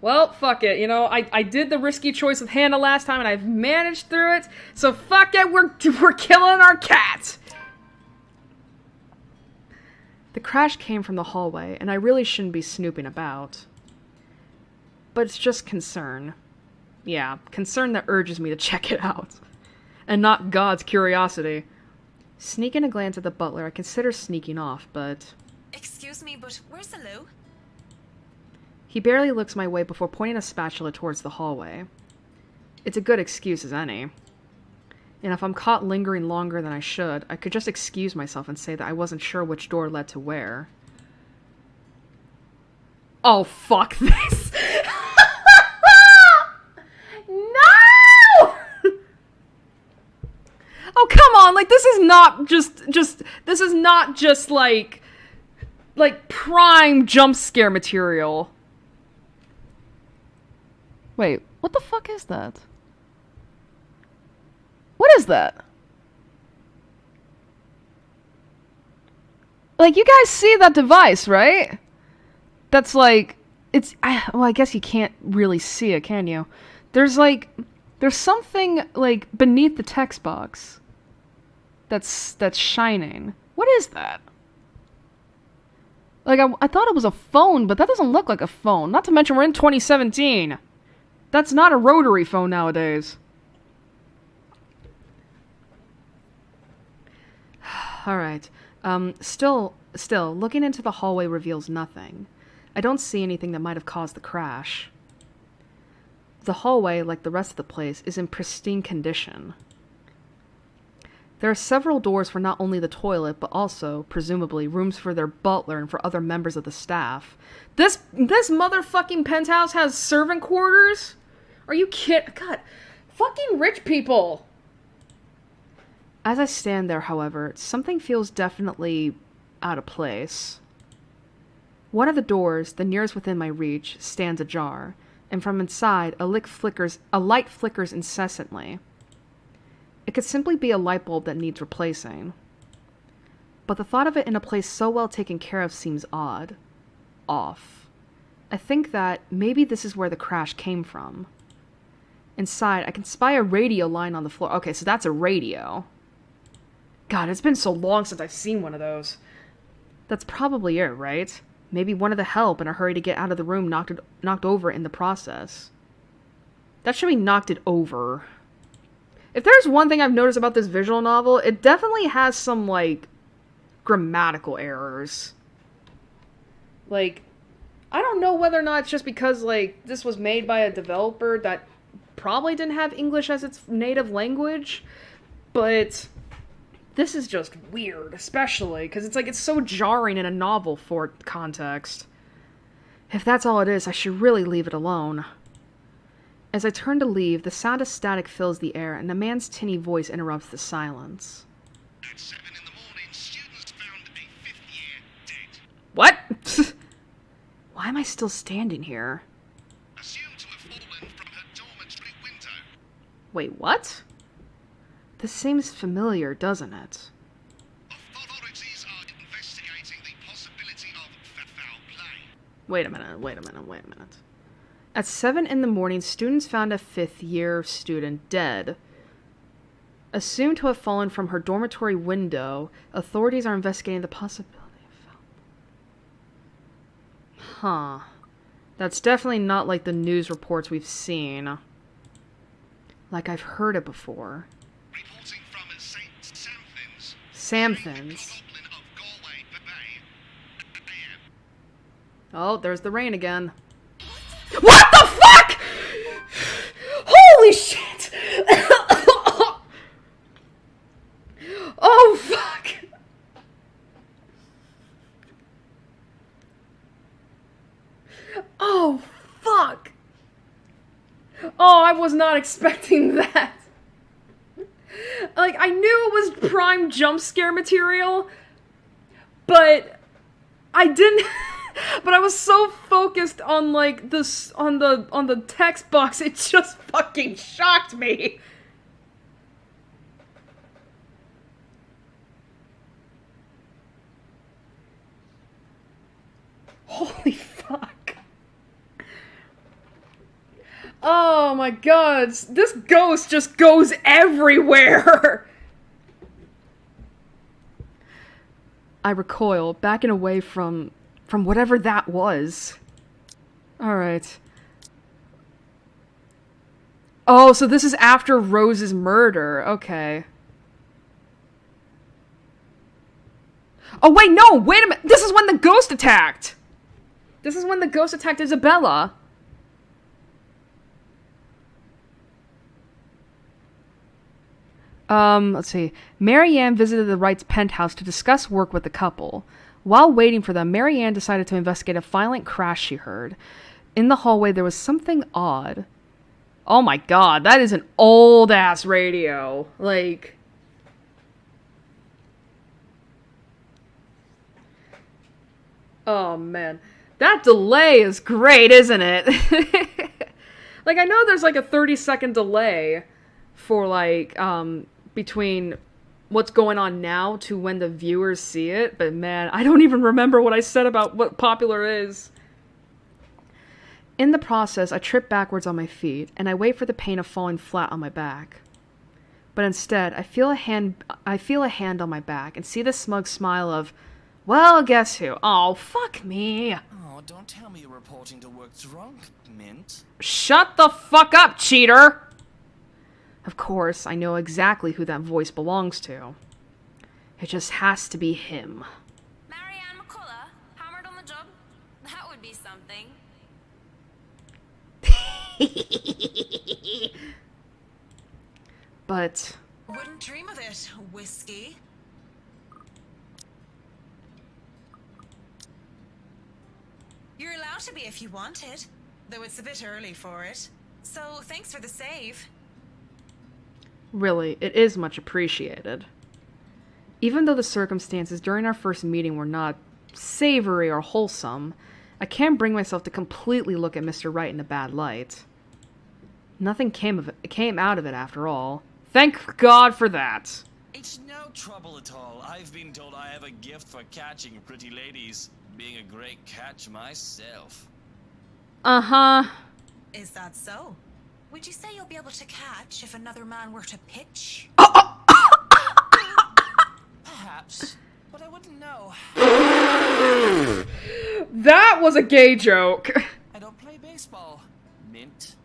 Well, fuck it, you know, I did the risky choice with Hannah last time and I've managed through it, so fuck it, we're killing our cat! The crash came from the hallway, and I really shouldn't be snooping about. But it's just concern. Yeah, concern that urges me to check it out. And not God's curiosity. Sneaking a glance at the butler, I consider sneaking off, but... Excuse me, but where's the loo? He barely looks my way before pointing a spatula towards the hallway. It's a good excuse as any. And if I'm caught lingering longer than I should, I could just excuse myself and say that I wasn't sure which door led to where. Oh, fuck this! No! Oh, come on, like, this is not this is not just, like prime jump scare material. Wait, what the fuck is that? What is that? Like, you guys see that device, right? That's like, well, I guess you can't really see it, can you? There's something, like, beneath the text box that's shining. What is that? Like, I thought it was a phone, but that doesn't look like a phone. Not to mention we're in 2017. That's not a rotary phone nowadays. Alright. Still, looking into the hallway reveals nothing. I don't see anything that might have caused the crash. The hallway, like the rest of the place, is in pristine condition. There are several doors for not only the toilet, but also, presumably, rooms for their butler and for other members of the staff. This motherfucking penthouse has servant quarters? Are you kidding? God, fucking rich people! As I stand there, however, something feels definitely out of place. One of the doors, the nearest within my reach, stands ajar, and from inside, a light flickers incessantly. It could simply be a light bulb that needs replacing. But the thought of it in a place so well taken care of seems odd. Off. I think that maybe this is where the crash came from. Inside, I can spy a radio line on the floor. Okay, so that's a radio. God, it's been so long since I've seen one of those. That's probably it, right? Maybe one of the help in a hurry to get out of the room knocked over in the process. That should be knocked it over. If there's one thing I've noticed about this visual novel, it definitely has some, like, grammatical errors. Like, I don't know whether or not it's just because, like, this was made by a developer that probably didn't have English as its native language, but this is just weird, especially, because it's like, it's so jarring in a novel for context. If that's all it is, I should really leave it alone. As I turn to leave, the sound of static fills the air, and a man's tinny voice interrupts the silence. At 7 in the morning, students found a 5th year dead. What? Why am I still standing here? Assumed to have fallen from her dormitory window. Wait, what? This seems familiar, doesn't it? Authorities are investigating the possibility of foul play. Wait a minute. At 7 in the morning, students found a 5th year student dead. Assumed to have fallen from her dormitory window, authorities are investigating the possibility of foul. Huh. That's definitely not like the news reports we've seen. Like I've heard it before. Reporting from St. Samthins. Samthins. Oh, there's the rain again. What the fuck?! Holy shit! Oh, fuck! Oh, fuck! Oh, I was not expecting that. Like, I knew it was prime jump scare material, but I didn't... But I was so focused on, like, this, on the text box, it just fucking shocked me. Holy fuck. Oh my god, this ghost just goes everywhere. I recoil, backing away from whatever that was. Alright. Oh, so this is after Rose's murder. Okay. Oh, wait, no! Wait a minute! This is when the ghost attacked! This is when the ghost attacked Isabella. Let's see. Marianne visited the Wrights' penthouse to discuss work with the couple. While waiting for them, Marianne decided to investigate a violent crash she heard. In the hallway, there was something odd. Oh my god, that is an old-ass radio. Like... Oh, man. That delay is great, isn't it? Like, I know there's, like, a 30-second delay for, like, between what's going on now to when the viewers see it, but man, I don't even remember what I said about what popular is. In the process, I trip backwards on my feet, and I wait for the pain of falling flat on my back. But instead, I feel a hand on my back, and see the smug smile of, well, guess who? Oh, fuck me. Oh, don't tell me you're reporting to work drunk, Mint. Shut the fuck up, cheater! Of course, I know exactly who that voice belongs to. It just has to be him. Marianne McCullough, hammered on the job? That would be something. But... Wouldn't dream of it, Whiskey. You're allowed to be if you want it, though it's a bit early for it. So thanks for the save. Really, it is much appreciated. Even though the circumstances during our first meeting were not savory or wholesome, I can't bring myself to completely look at Mr. Right in a bad light. Nothing came out of it after all. Thank God for that. It's no trouble at all. I've been told I have a gift for catching pretty ladies. Being a great catch myself. Uh-huh. Is that so? Would you say you'll be able to catch if another man were to pitch? Perhaps, but I wouldn't know. That was a gay joke. I don't play baseball. Mint.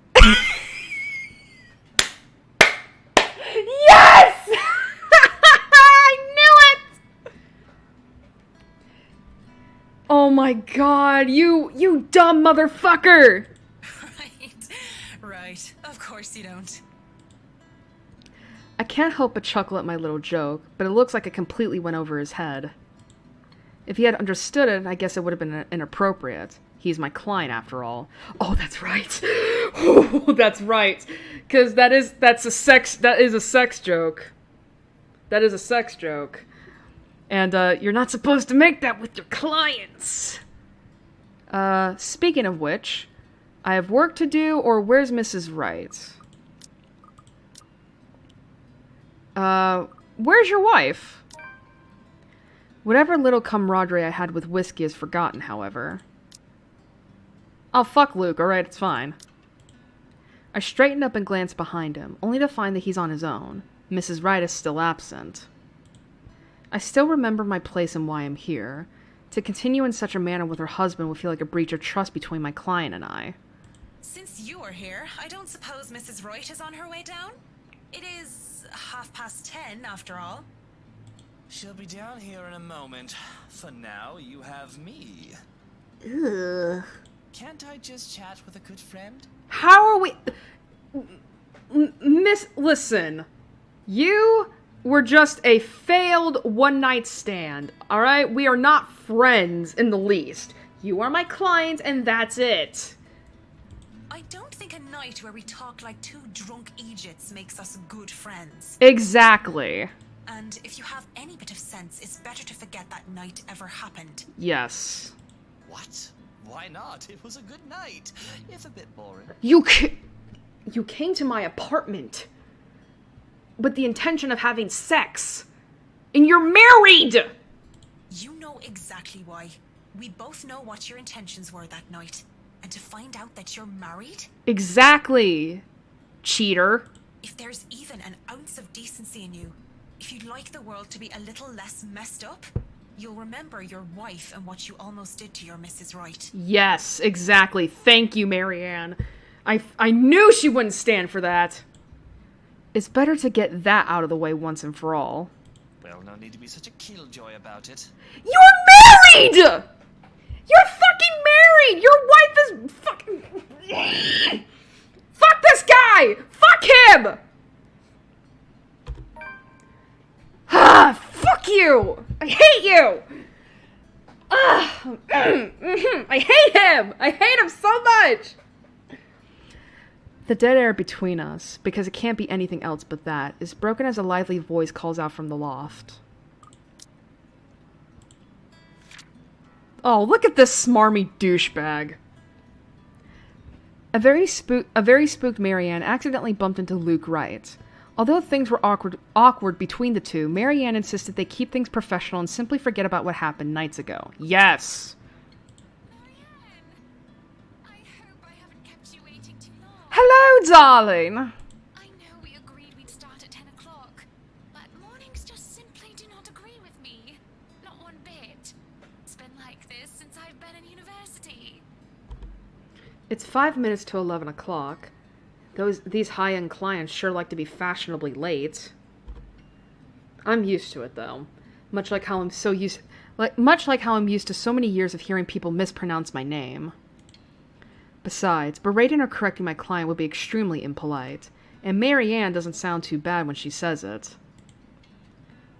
Yes! I knew it! Oh my god, you dumb motherfucker! Right. Of course you don't. I can't help but chuckle at my little joke, but it looks like it completely went over his head. If he had understood it, I guess it would have been inappropriate. He's my client, after all. Oh, that's right. Oh, that's right. Because that is a sex joke. That is a sex joke. And, you're not supposed to make that with your clients. Speaking of which, I have work to do, or where's Mrs. Wright? Where's your wife? Whatever little camaraderie I had with whiskey is forgotten, however. Oh, fuck Luke, alright, it's fine. I straightened up and glanced behind him, only to find that he's on his own. Mrs. Wright is still absent. I still remember my place and why I'm here. To continue in such a manner with her husband would feel like a breach of trust between my client and I. Since you are here, I don't suppose Mrs. Wright is on her way down? It is 10:30 after all. She'll be down here in a moment. For now, you have me. Ugh. Can't I just chat with a good friend? How are we... Listen. You were just a failed one-night stand, alright? We are not friends in the least. You are my client, and that's it. I don't think a night where we talk like two drunk Egypts makes us good friends. Exactly. And if you have any bit of sense, it's better to forget that night ever happened. Yes. What? Why not? It was a good night, if a bit boring. You came to my apartment with the intention of having sex. And you're married! You know exactly why. We both know what your intentions were that night. And to find out that you're married? Exactly, cheater. If there's even an ounce of decency in you, if you'd like the world to be a little less messed up, you'll remember your wife and what you almost did to your Mrs. Wright. Yes, exactly. Thank you, Marianne. I knew she wouldn't stand for that. It's better to get that out of the way once and for all. Well, no need to be such a killjoy about it. You're married! You're fucking married! Your wife is fucking... Fuck this guy! Fuck him! Ah, fuck you! I hate you! I hate him! I hate him so much! The dead air between us, because it can't be anything else but that, is broken as a lively voice calls out from the loft. Oh, look at this smarmy douchebag. A very spooked Marianne accidentally bumped into Luke Wright. Although things were awkward between the two, Marianne insisted they keep things professional and simply forget about what happened nights ago. Yes! Marianne! I hope I haven't kept you waiting too long. Hello, darling! I know we agreed we'd start at 10 o'clock, but mornings just simply do not agree with me. Not one bit. It's been like this since I've been in university. It's 5 minutes to 11 o'clock. These high-end clients sure like to be fashionably late. I'm used to it, though. Much like how I'm used to so many years of hearing people mispronounce my name. Besides, berating or correcting my client would be extremely impolite, and Marianne doesn't sound too bad when she says it.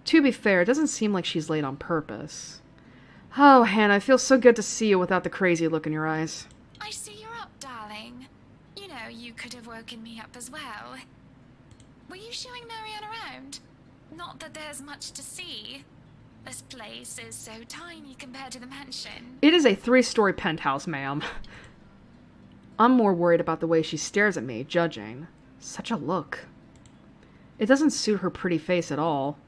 To be fair, it doesn't seem like she's late on purpose. Oh, Hannah, it feels so good to see you without the crazy look in your eyes. I see you're up, darling. You know, you could have woken me up as well. Were you showing Marianne around? Not that there's much to see. This place is so tiny compared to the mansion. It is a 3-story penthouse, ma'am. I'm more worried about the way she stares at me, judging. Such a look. It doesn't suit her pretty face at all.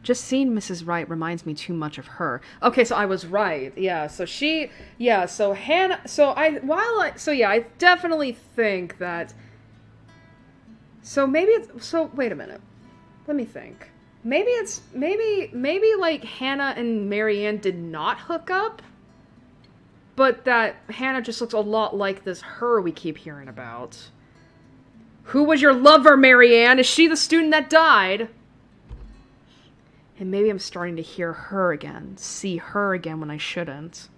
Just seeing Mrs. Wright reminds me too much of her. Okay, so I was right. Yeah, so she... Yeah, so Hannah... So I definitely think that... So maybe it's... So, wait a minute. Let me think. Maybe it's... Maybe like, Hannah and Marianne did not hook up? But that Hannah just looks a lot like this her we keep hearing about. Who was your lover, Marianne? Is she the student that died? And maybe I'm starting to hear her again, see her again when I shouldn't.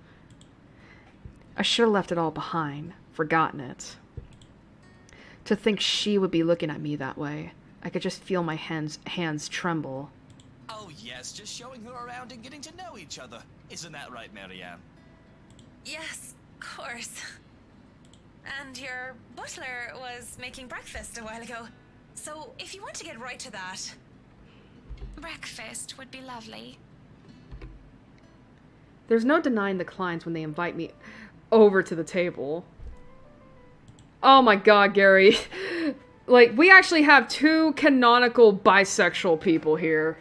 I should have left it all behind, forgotten it. To think she would be looking at me that way. I could just feel my hands tremble. Oh yes, just showing her around and getting to know each other. Isn't that right, Marianne? Yes, of course. And your butler was making breakfast a while ago. So if you want to get right to that... Breakfast would be lovely. There's no denying the clients when they invite me over to the table. Oh my god, Gary. Like, we actually have 2 canonical bisexual people here.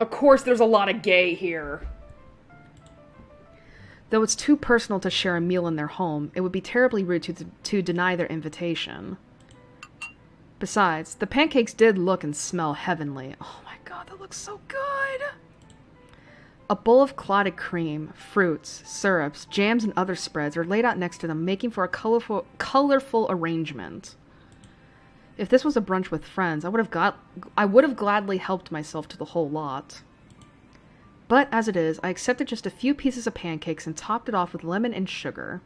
Of course there's a lot of gay here. Though it's too personal to share a meal in their home, it would be terribly rude to deny their invitation. Besides, the pancakes did look and smell heavenly. Oh my god, that looks so good! A bowl of clotted cream, fruits, syrups, jams, and other spreads are laid out next to them, making for a colorful arrangement. If this was a brunch with friends, I would have gladly helped myself to the whole lot. But as it is, I accepted just a few pieces of pancakes and topped it off with lemon and sugar.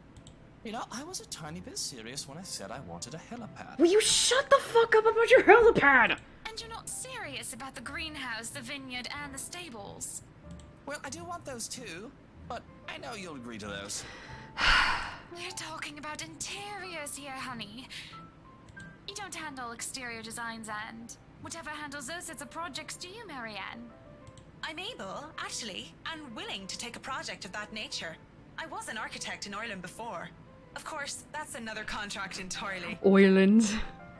You know, I was a tiny bit serious when I said I wanted a helipad. Will you shut the fuck up about your helipad? And you're not serious about the greenhouse, the vineyard, and the stables. Well, I do want those too, but I know you'll agree to those. We're talking about interiors here, honey. You don't handle exterior designs, and whatever handles those sorts of projects do you, Marianne? I'm able, actually, and willing to take a project of that nature. I was an architect in Ireland before. Of course, that's another contract entirely. Ireland.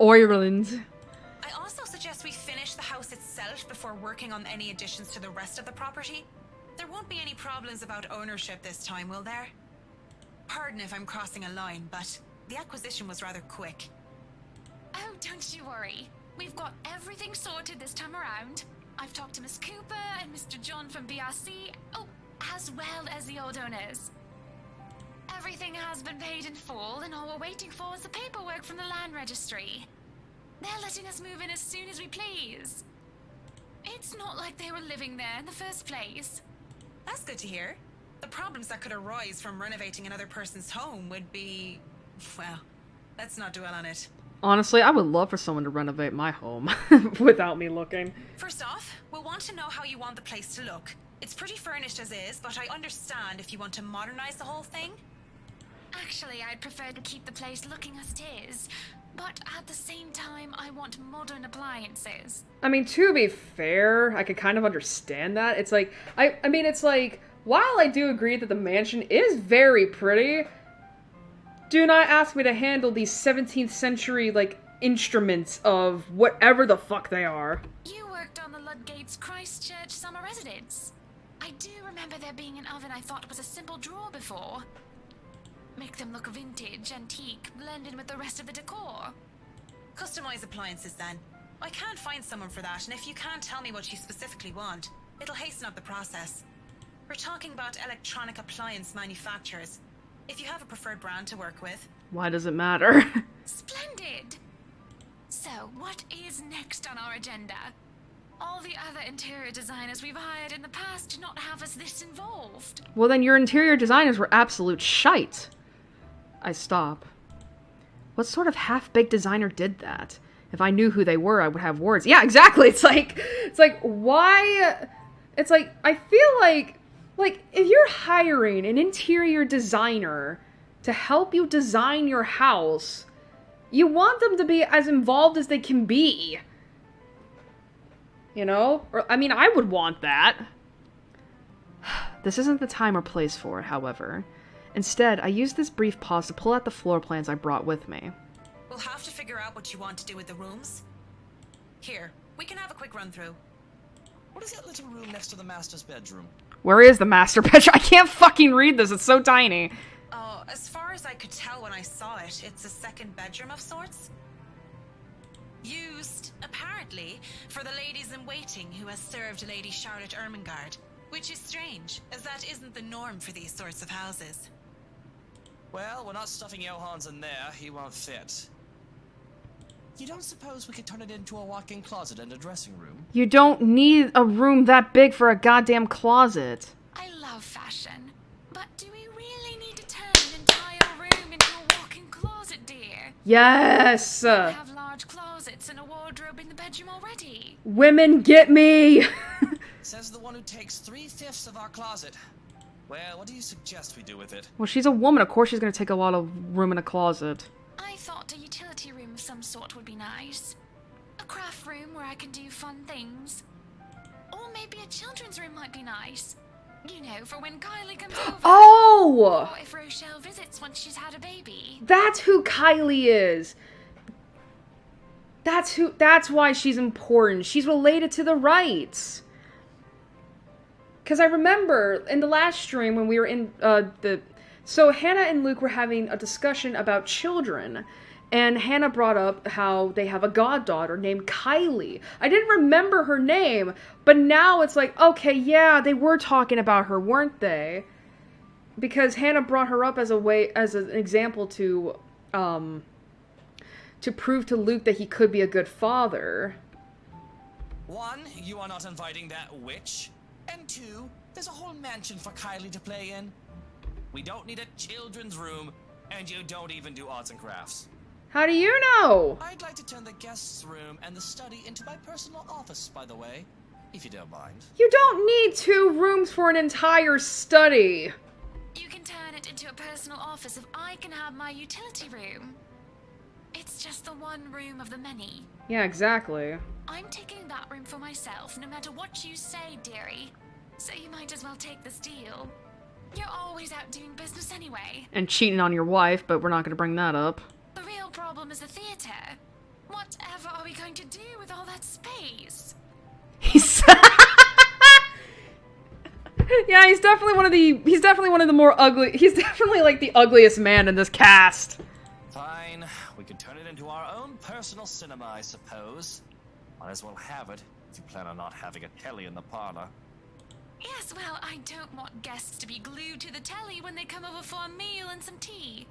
I also suggest we finish the house itself before working on any additions to the rest of the property. There won't be any problems about ownership this time, will there? Pardon if I'm crossing a line, but the acquisition was rather quick. Oh, don't you worry. We've got everything sorted this time around. I've talked to Miss Cooper and Mr. John from BRC, as well as the old owners. Everything has been paid in full, and all we're waiting for is the paperwork from the land registry. They're letting us move in as soon as we please. It's not like they were living there in the first place. That's good to hear. The problems that could arise from renovating another person's home would be... well, let's not dwell on it. Honestly, I would love for someone to renovate my home without me looking. First off, we'll want to know how you want the place to look. It's pretty furnished as is, but I understand if you want to modernize the whole thing. Actually, I'd prefer to keep the place looking as it is, but at the same time, I want modern appliances. I mean, to be fair, I could kind of understand that. It's like, I mean, it's like, while I do agree that the mansion is very pretty, do not ask me to handle these 17th century, like, instruments of whatever the fuck they are. You worked on the Ludgate's Christchurch summer residence. I do remember there being an oven I thought was a simple drawer before. Make them look vintage, antique, blend in with the rest of the decor. Customize appliances then. I can't find someone for that, and if you can't tell me what you specifically want, it'll hasten up the process. We're talking about electronic appliance manufacturers. If you have a preferred brand to work with. Why does it matter? Splendid! So, what is next on our agenda? All the other interior designers we've hired in the past do not have us this involved. Well, then your interior designers were absolute shite. I stop. What sort of half-baked designer did that? If I knew who they were, I would have words. Yeah, exactly. It's like, why? It's like, I feel like, if you're hiring an interior designer to help you design your house, you want them to be as involved as they can be. You know? Or, I mean, I would want that. This isn't the time or place for it, however. Instead, I used this brief pause to pull out the floor plans I brought with me. We'll have to figure out what you want to do with the rooms. Here, we can have a quick run through. What is that little room next to the master's bedroom? Where is the master bedroom? I can't fucking read this, it's so tiny. Oh, as far as I could tell when I saw it, it's a second bedroom of sorts. Used, apparently, for the ladies-in-waiting who has served Lady Charlotte Ermengarde. Which is strange, as that isn't the norm for these sorts of houses. Well, we're not stuffing Johans in there. He won't fit. You don't suppose we could turn it into a walk-in closet and a dressing room? You don't need a room that big for a goddamn closet. I love fashion, but do we really need to turn an entire room into a walk-in closet, dear? Yes! We have large closets and a wardrobe in the bedroom already. Women get me! Says the one who takes 3/5 of our closet. Well, what do you suggest we do with it? Well, she's a woman, of course she's gonna take a lot of room in a closet. I thought a utility room of some sort would be nice. A craft room where I can do fun things. Or maybe a children's room might be nice. You know, for when Kylie comes over. Oh! Or if Rochelle visits once she's had a baby. That's who Kylie is. That's why she's important. She's related to the Wrights. Because I remember in the last stream when we were in so Hannah and Luke were having a discussion about children, and Hannah brought up how they have a goddaughter named Kylie. I didn't remember her name, but now it's like, okay, yeah, they were talking about her, weren't they? Because Hannah brought her up as an example to prove to Luke that he could be a good father. 1, you are not inviting that witch. And 2, there's a whole mansion for Kylie to play in. We don't need a children's room, and you don't even do arts and crafts. How do you know? I'd like to turn the guest's room and the study into my personal office, by the way, if you don't mind. You don't need 2 rooms for an entire study. You can turn it into a personal office if I can have my utility room. It's just the one room of the many. Yeah, exactly. I'm taking that room for myself, no matter what you say, dearie. So you might as well take this deal. You're always out doing business anyway. And cheating on your wife, but we're not going to bring that up. The real problem is the theater. Whatever are we going to do with all that space? Yeah, he's definitely one of the more ugly. He's definitely like the ugliest man in this cast. Fine, we can turn it into our own personal cinema, I suppose. Might as well have it, if you plan on not having a telly in the parlor. Yes, well, I don't want guests to be glued to the telly when they come over for a meal and some tea.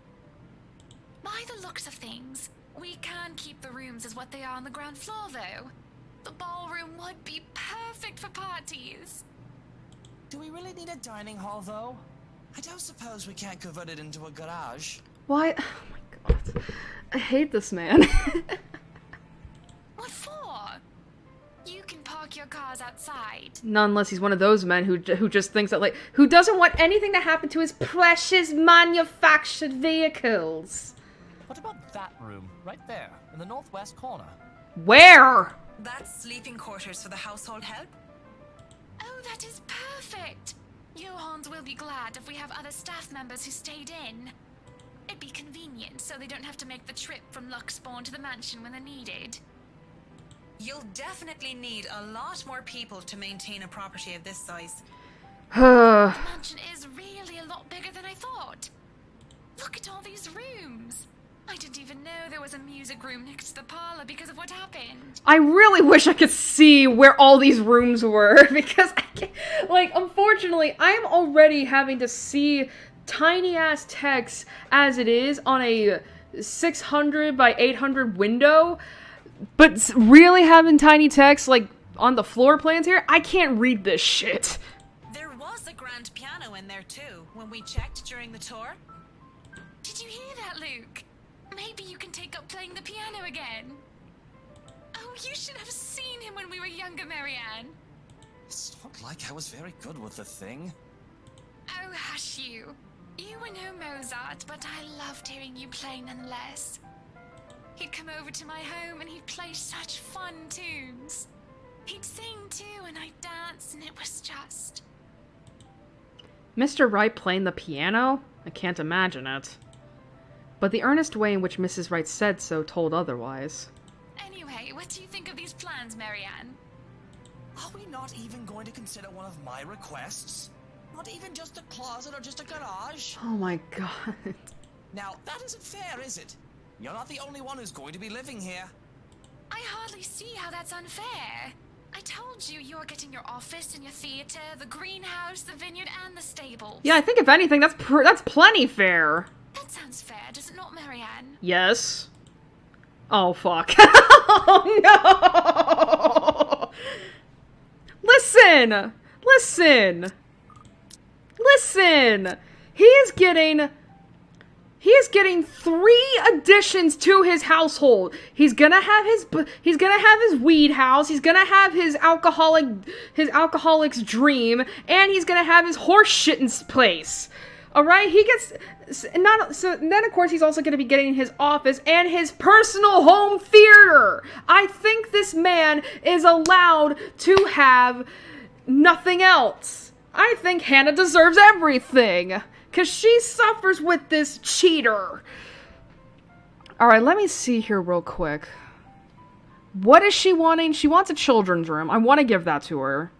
By the looks of things, we can keep the rooms as what they are on the ground floor, though. The ballroom would be perfect for parties. Do we really need a dining hall, though? I don't suppose we can't convert it into a garage. Why? Oh my god. I hate this man. What for? You can park your cars outside. Not unless he's one of those men who just thinks that, like, who doesn't want anything to happen to his precious manufactured vehicles. What about that room, right there, in the northwest corner? Where? That's sleeping quarters for the household help? Oh, that is perfect. Johans will be glad if we have other staff members who stayed in. It'd be convenient, so they don't have to make the trip from Luxbourne to the mansion when they're needed. You'll definitely need a lot more people to maintain a property of this size. The mansion is really a lot bigger than I thought. Look at all these rooms. I didn't even know there was a music room next to the parlor because of what happened. I really wish I could see where all these rooms were, because I can't, like, unfortunately, I'm already having to see tiny-ass text as it is on a 600 by 800 window, but really having tiny text, like, on the floor plans here, I can't read this shit. There was a grand piano in there, too, when we checked during the tour. Did you hear that, Luke? Maybe you can take up playing the piano again. Oh, you should have seen him when we were younger, Marianne. It's not like I was very good with the thing. Oh, hush you. You were no Mozart, but I loved hearing you play nonetheless. He'd come over to my home and he'd play such fun tunes. He'd sing too, and I'd dance, and it was just... Mr. Wright playing the piano? I can't imagine it. But the earnest way in which Mrs. Wright said so told otherwise. Anyway, what do you think of these plans, Marianne? Are we not even going to consider one of my requests? Not even just a closet or just a garage? Oh my god. Now, that isn't fair, is it? You're not the only one who's going to be living here. I hardly see how that's unfair. I told you you're getting your office and your theater, the greenhouse, the vineyard, and the stables. Yeah, I think if anything, that's plenty fair. That sounds fair, does it not, Marianne? Yes. Oh, fuck. Oh, no! Listen! Listen! Listen! He is getting 3 additions to his household. He's gonna have his weed house. He's gonna have his alcoholic's dream, and he's gonna have his horse shitting place. All right, he gets then of course he's also gonna be getting his office and his personal home theater. I think this man is allowed to have nothing else. I think Hannah deserves everything. Because she suffers with this cheater. Alright, let me see here real quick. What is she wanting? She wants a children's room. I want to give that to her.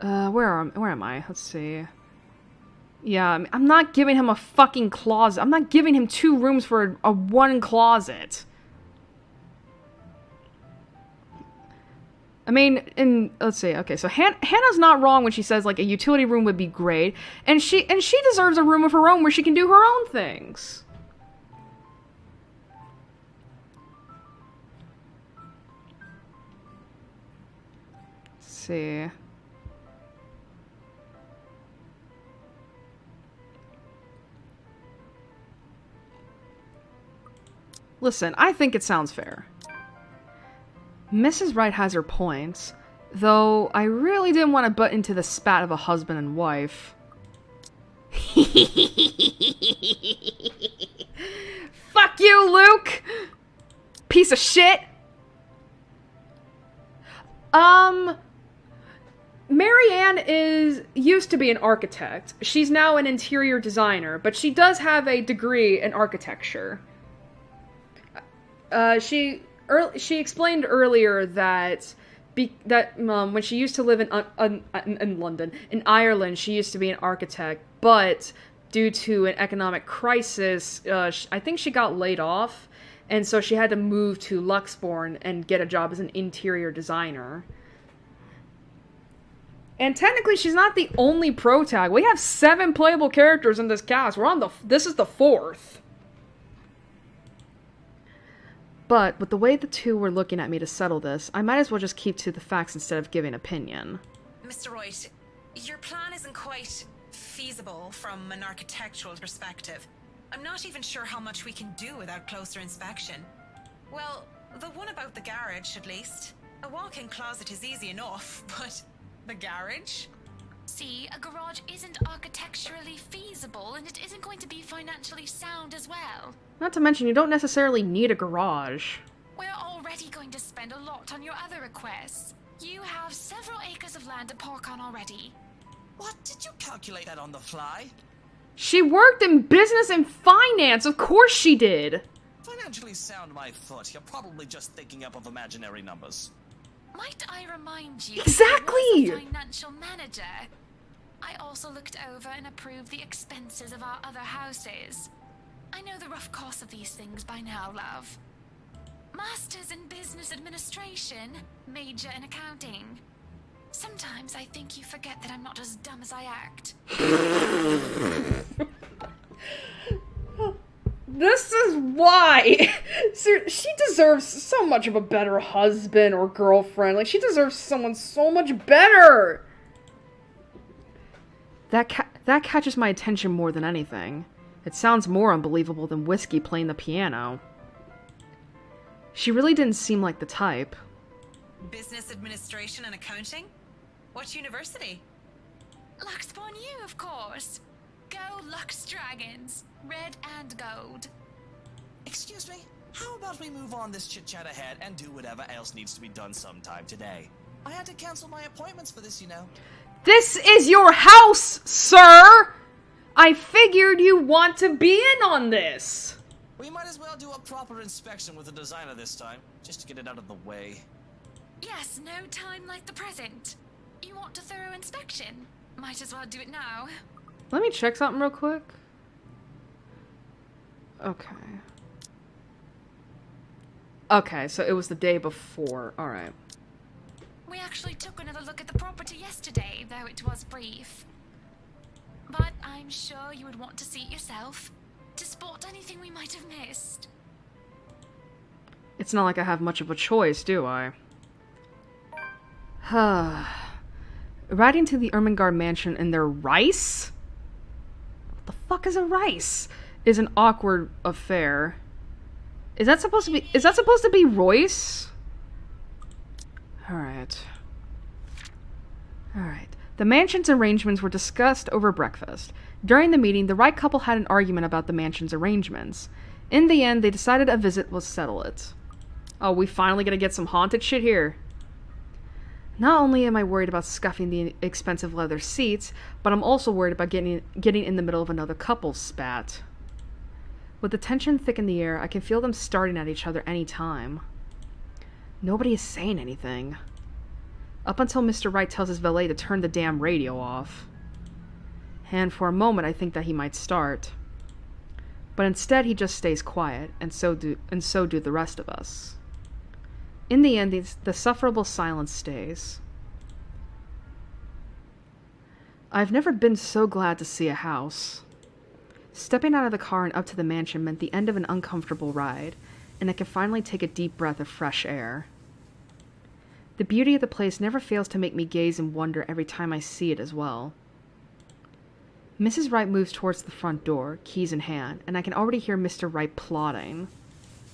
Where am I? Let's see. Yeah, I'm not giving him a fucking closet. I'm not giving him 2 rooms for a 1 closet. I mean, let's see. Okay, so Hannah's not wrong when she says like a utility room would be great, and she deserves a room of her own where she can do her own things. Let's see. Listen, I think it sounds fair. Mrs. Wright has her points, though I really didn't want to butt into the spat of a husband and wife. Fuck you, Luke! Piece of shit! Marianne used to be an architect. She's now an interior designer, but she does have a degree in architecture. She explained earlier that when she used to live in London, in Ireland, she used to be an architect, but due to an economic crisis, I think she got laid off, and so she had to move to Luxbourne and get a job as an interior designer. And technically, she's not the only protag. We have 7 playable characters in this cast. This is the 4th. But, with the way the 2 were looking at me to settle this, I might as well just keep to the facts instead of giving opinion. Mr. Wright, your plan isn't quite feasible from an architectural perspective. I'm not even sure how much we can do without closer inspection. Well, the one about the garage, at least. A walk-in closet is easy enough, but the garage? See, a garage isn't architecturally feasible, and it isn't going to be financially sound as well. Not to mention, you don't necessarily need a garage. We're already going to spend a lot on your other requests. You have several acres of land to park on already. What? Did you calculate that on the fly? She worked in business and finance, of course she did! Financially sound my foot. You're probably just thinking up of imaginary numbers. Might I remind you, exactly! I was a financial manager. I also looked over and approved the expenses of our other houses. I know the rough cost of these things by now, love. Masters in business administration, major in accounting. Sometimes I think you forget that I'm not as dumb as I act. This is why she deserves so much of a better husband or girlfriend. Like, she deserves someone so much better. That catches my attention more than anything. It sounds more unbelievable than Whiskey playing the piano. She really didn't seem like the type. Business administration and accounting? What university? Luxbourne U, of course. Go Lux Dragons. Red and gold. Excuse me? How about we move on this chit-chat ahead and do whatever else needs to be done sometime today? I had to cancel my appointments for this, you know. This is your house, sir! I figured you want to be in on this. We might as well do a proper inspection with the designer this time, just to get it out of the way. Yes, no time like the present. You want a thorough inspection? Might as well do it now. Let me check something real quick. Okay. Okay, so it was the day before. Alright. We actually took another look at the property yesterday, though it was brief. But I'm sure you would want to see it yourself, to spot anything we might have missed. It's not like I have much of a choice, do I? Riding to the Ermengarde mansion in their rice? What the fuck is a rice? Is an awkward affair. Is that supposed to be Royce? Alright. Alright. The mansion's arrangements were discussed over breakfast. During the meeting, the Wright couple had an argument about the mansion's arrangements. In the end, they decided a visit will settle it. Oh, we finally gonna get some haunted shit here. Not only am I worried about scuffing the expensive leather seats, but I'm also worried about getting in the middle of another couple's spat. With the tension thick in the air, I can feel them starting at each other any time. Nobody is saying anything. Up until Mr. Wright tells his valet to turn the damn radio off. And for a moment I think that he might start. But instead he just stays quiet, and so do the rest of us. In the end, the sufferable silence stays. I've never been so glad to see a house. Stepping out of the car and up to the mansion meant the end of an uncomfortable ride, and I could finally take a deep breath of fresh air. The beauty of the place never fails to make me gaze in wonder every time I see it as well. Mrs. Wright moves towards the front door, keys in hand, and I can already hear Mr. Wright plotting.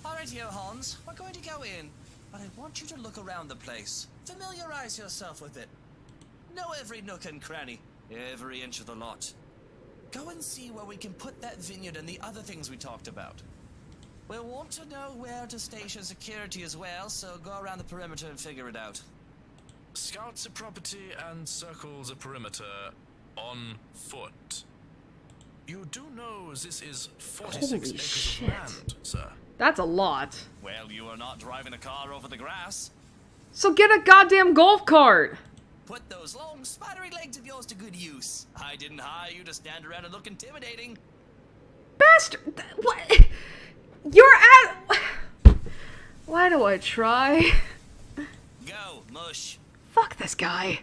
Alright here, Hans. We're going to go in, but I want you to look around the place. Familiarize yourself with it. Know every nook and cranny, every inch of the lot. Go and see where we can put that vineyard and the other things we talked about. We'll want to know where to station security as well, so go around the perimeter and figure it out. Scout the property and circle the perimeter on foot. You do know this is 46 Holy acres shit. of land, sir. That's a lot. Well, you are not driving a car over the grass. So get a goddamn golf cart! Put those long, spidery legs of yours to good use. I didn't hire you to stand around and look intimidating. Bastard! What? You're at... Why do I try? Go, mush. Fuck this guy.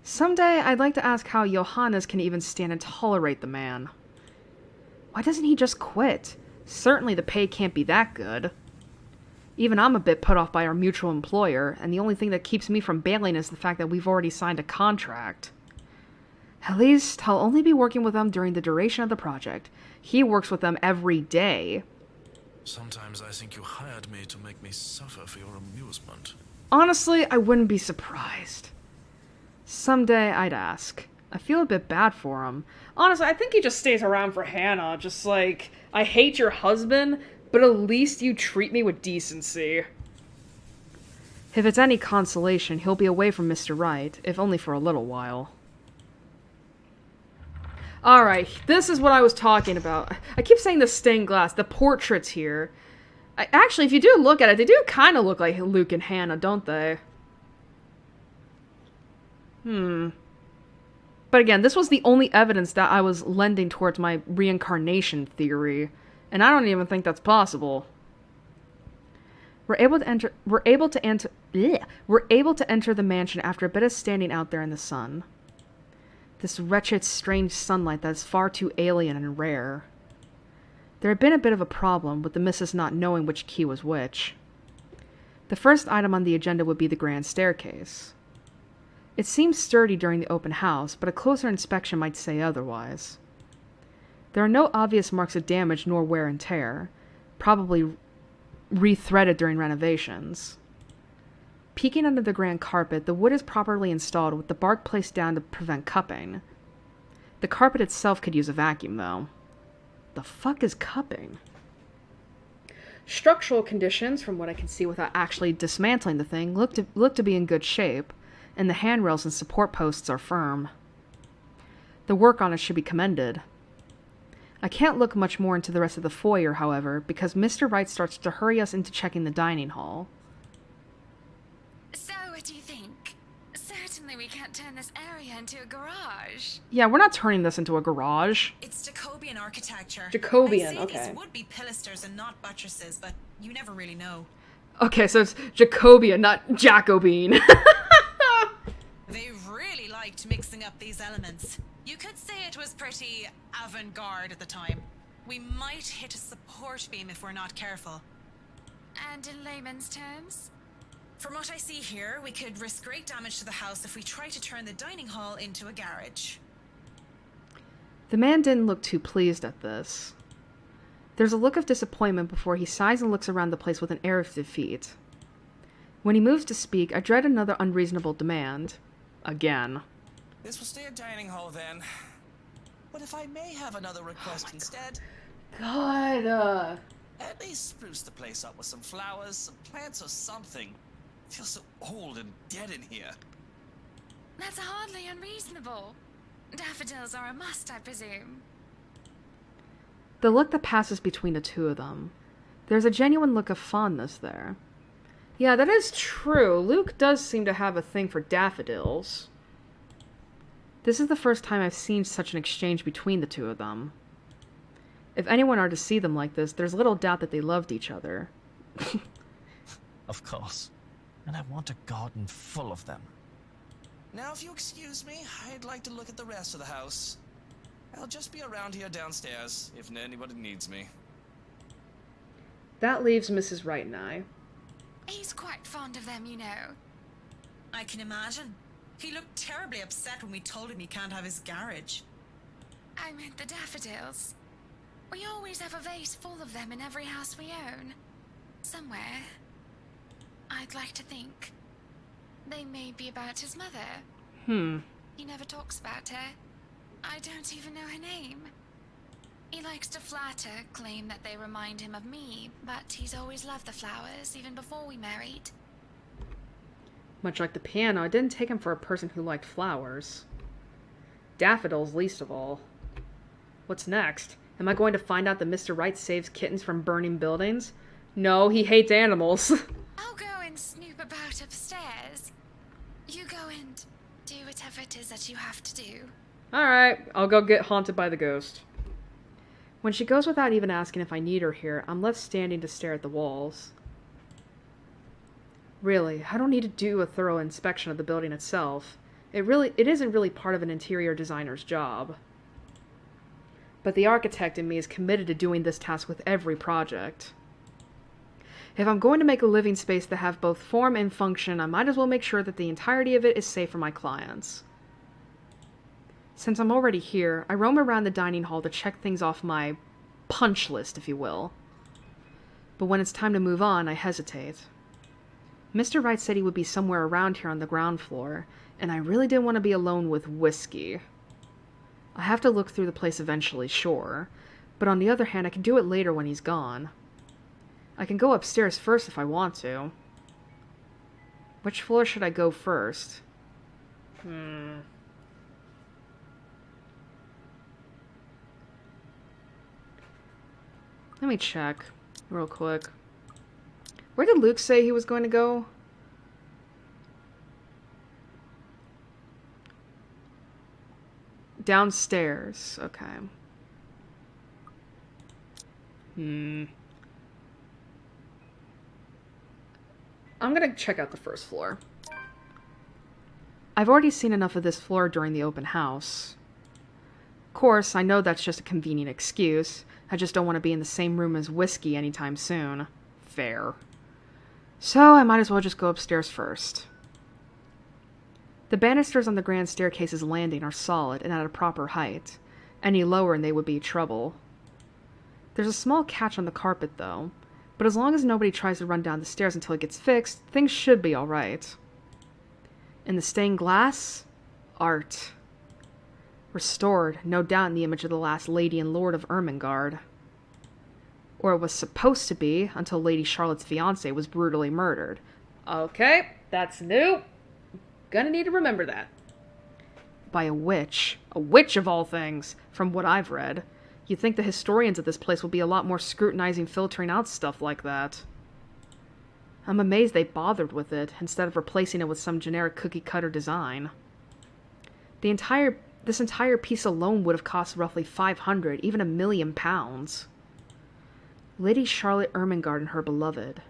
Someday I'd like to ask how Johannes can even stand and tolerate the man. Why doesn't he just quit? Certainly the pay can't be that good. Even I'm a bit put off by our mutual employer, and the only thing that keeps me from bailing is the fact that we've already signed a contract. At least, I'll only be working with them during the duration of the project. He works with them every day. Sometimes I think you hired me to make me suffer for your amusement. Honestly, I wouldn't be surprised. Someday I'd ask. I feel a bit bad for him. Honestly, I think he just stays around for Hannah. Just like, I hate your husband, but at least you treat me with decency. If it's any consolation, he'll be away from Mr. Wright, if only for a little while. Alright, this is what I was talking about. I keep saying the stained glass, the portraits here. Actually, if you do look at it, they do kind of look like Luke and Hannah, don't they? But again, this was the only evidence that I was lending towards my reincarnation theory. And I don't even think that's possible. We're able to enter the mansion after a bit of standing out there in the sun. This wretched, strange sunlight that is far too alien and rare. There had been a bit of a problem with the missus not knowing which key was which. The first item on the agenda would be the grand staircase. It seemed sturdy during the open house, but a closer inspection might say otherwise. There are no obvious marks of damage nor wear and tear, probably rethreaded during renovations. Peeking under the grand carpet, the wood is properly installed with the bark placed down to prevent cupping. The carpet itself could use a vacuum, though. The fuck is cupping? Structural conditions, from what I can see without actually dismantling the thing, look to be in good shape, and the handrails and support posts are firm. The work on it should be commended. I can't look much more into the rest of the foyer, however, because Mr. Wright starts to hurry us into checking the dining hall. So, what do you think? Certainly we can't turn this area into a garage. Yeah, we're not turning this into a garage. It's Jacobean architecture. Jacobean, I'd say okay. These would be pilasters and not buttresses, but you never really know. Okay, so it's Jacobean, not Jacobine. They really liked mixing up these elements. You could say it was pretty avant-garde at the time. We might hit a support beam if we're not careful. And in layman's terms? From what I see here, we could risk great damage to the house if we try to turn the dining hall into a garage. The man didn't look too pleased at this. There's a look of disappointment before he sighs and looks around the place with an air of defeat. When he moves to speak, I dread another unreasonable demand. Again. This will stay a dining hall then. But if I may have another request instead, God, at least spruce the place up with some flowers, some plants or something. Feels so old and dead in here. That's hardly unreasonable. Daffodils are a must, I presume. The look that passes between the two of them. There's a genuine look of fondness there. Yeah, that is true. Luke does seem to have a thing for daffodils. This is the first time I've seen such an exchange between the two of them. If anyone are to see them like this, there's little doubt that they loved each other. Of course. And I want a garden full of them. Now, if you excuse me, I'd like to look at the rest of the house. I'll just be around here downstairs, if anybody needs me. That leaves Mrs. Wright and I. He's quite fond of them, you know. I can imagine. He looked terribly upset when we told him he can't have his garage. I meant the daffodils. We always have a vase full of them in every house we own. Somewhere. I'd like to think. They may be about his mother. He never talks about her. I don't even know her name. He likes to flatter, claim that they remind him of me, but he's always loved the flowers, even before we married. Much like the piano, I didn't take him for a person who liked flowers. Daffodils, least of all. What's next? Am I going to find out that Mr. Wright saves kittens from burning buildings? No, he hates animals. I'll go and snoop about upstairs. You go and do whatever it is that you have to do. Alright, I'll go get haunted by the ghost. When she goes without even asking if I need her here, I'm left standing to stare at the walls. Really, I don't need to do a thorough inspection of the building itself. It isn't really part of an interior designer's job. But the architect in me is committed to doing this task with every project. If I'm going to make a living space that have both form and function, I might as well make sure that the entirety of it is safe for my clients. Since I'm already here, I roam around the dining hall to check things off my punch list, if you will. But when it's time to move on, I hesitate. Mr. Wright said he would be somewhere around here on the ground floor, and I really didn't want to be alone with whiskey. I have to look through the place eventually, sure, but on the other hand, I can do it later when he's gone. I can go upstairs first if I want to. Which floor should I go first? Let me check real quick. Where did Luke say he was going to go? Downstairs. Okay. I'm gonna check out the first floor. I've already seen enough of this floor during the open house. Of course, I know that's just a convenient excuse. I just don't want to be in the same room as Whiskey anytime soon. Fair. So I might as well just go upstairs first. The banisters on the grand staircase's landing are solid and at a proper height. Any lower and they would be trouble. There's a small catch on the carpet though, but as long as nobody tries to run down the stairs until it gets fixed, things should be alright. In the stained glass, art. Restored, no doubt in the image of the last Lady and Lord of Ermengarde. Or it was supposed to be, until Lady Charlotte's fiancé was brutally murdered. Okay, that's new. Gonna need to remember that. By a witch. A witch of all things, from what I've read. You'd think the historians of this place would be a lot more scrutinizing filtering out stuff like that. I'm amazed they bothered with it, instead of replacing it with some generic cookie-cutter design. This entire piece alone would have cost roughly 500, even £1 million. Lady Charlotte Ermengarde and her beloved.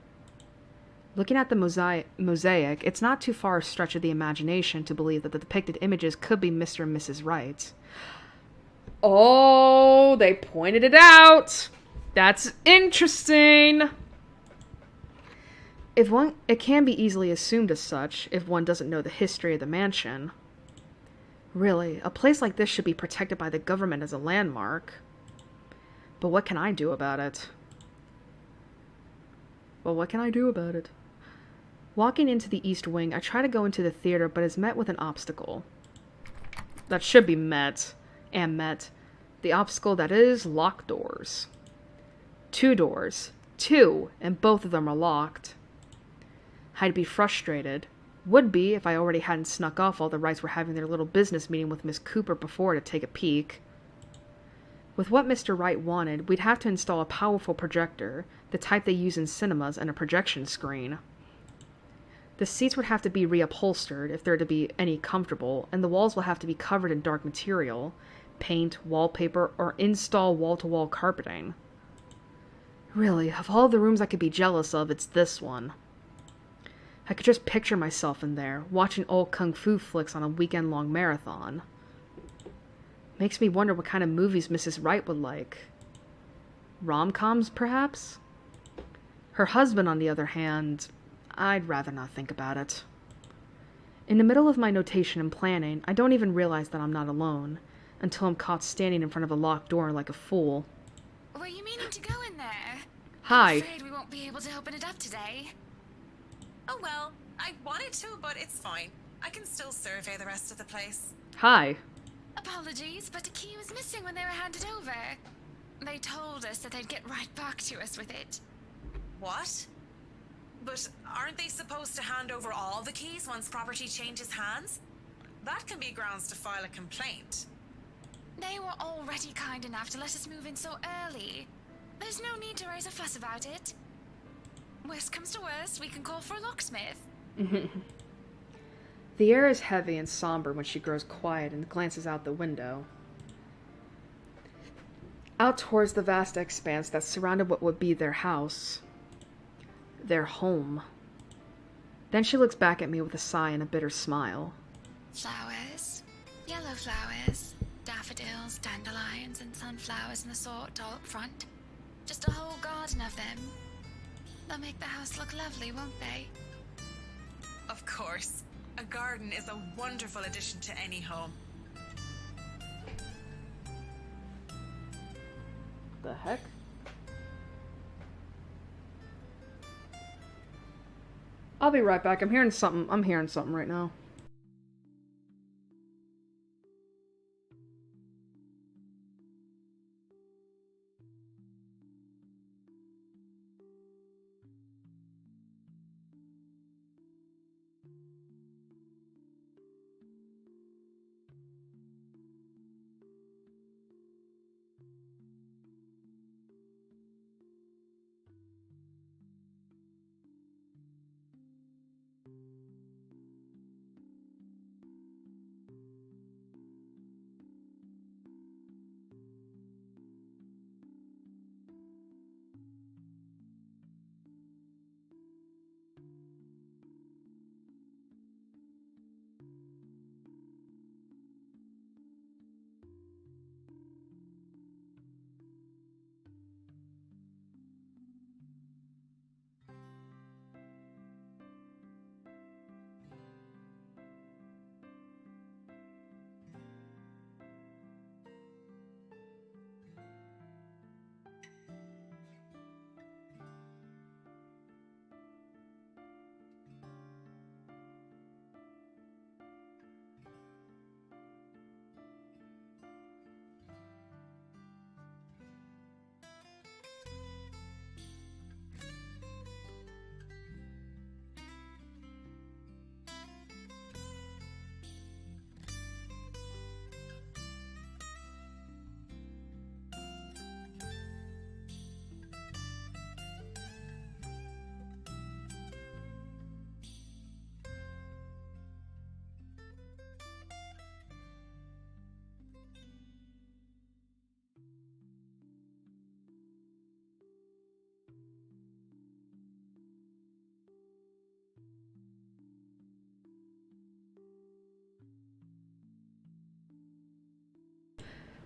Looking at the mosaic, it's not too far a stretch of the imagination to believe that the depicted images could be Mr. and Mrs. Wright. Oh, they pointed it out! That's interesting! It can be easily assumed as such, if one doesn't know the history of the mansion. Really, a place like this should be protected by the government as a landmark. But what can I do about it? Walking into the East Wing, I try to go into the theater, but is met with an obstacle. That should be met. And met. The obstacle that is locked doors. 2 doors. 2, and both of them are locked. I'd be frustrated. Would be if I already hadn't snuck off while the Wrights were having their little business meeting with Miss Cooper before to take a peek. With what Mr. Wright wanted, we'd have to install a powerful projector, the type they use in cinemas, and a projection screen. The seats would have to be reupholstered if they're to be any comfortable, and the walls will have to be covered in dark material, paint, wallpaper, or install wall-to-wall carpeting. Really, of all the rooms I could be jealous of, it's this one. I could just picture myself in there, watching old kung fu flicks on a weekend-long marathon. Makes me wonder what kind of movies Mrs. Wright would like. Rom-coms, perhaps? Her husband, on the other hand, I'd rather not think about it. In the middle of my notation and planning, I don't even realize that I'm not alone, until I'm caught standing in front of a locked door like a fool. Were you meaning to go in there? Hi. I'm afraid we won't be able to open it up today. Oh well, I wanted to, but it's fine. I can still survey the rest of the place. Hi. Apologies, but the key was missing when they were handed over. They told us that they'd get right back to us with it. What? But aren't they supposed to hand over all the keys once property changes hands? That can be grounds to file a complaint. They were already kind enough to let us move in so early. There's no need to raise a fuss about it. Worst comes to worst, we can call for a locksmith. The air is heavy and somber when she grows quiet and glances out the window. Out towards the vast expanse that surrounded what would be their house. Their home. Then she looks back at me with a sigh and a bitter smile. Flowers. Yellow flowers. Daffodils, dandelions, and sunflowers in the sort all up front. Just a whole garden of them. They'll make the house look lovely, won't they? Of course. A garden is a wonderful addition to any home. The heck? I'll be right back. I'm hearing something right now.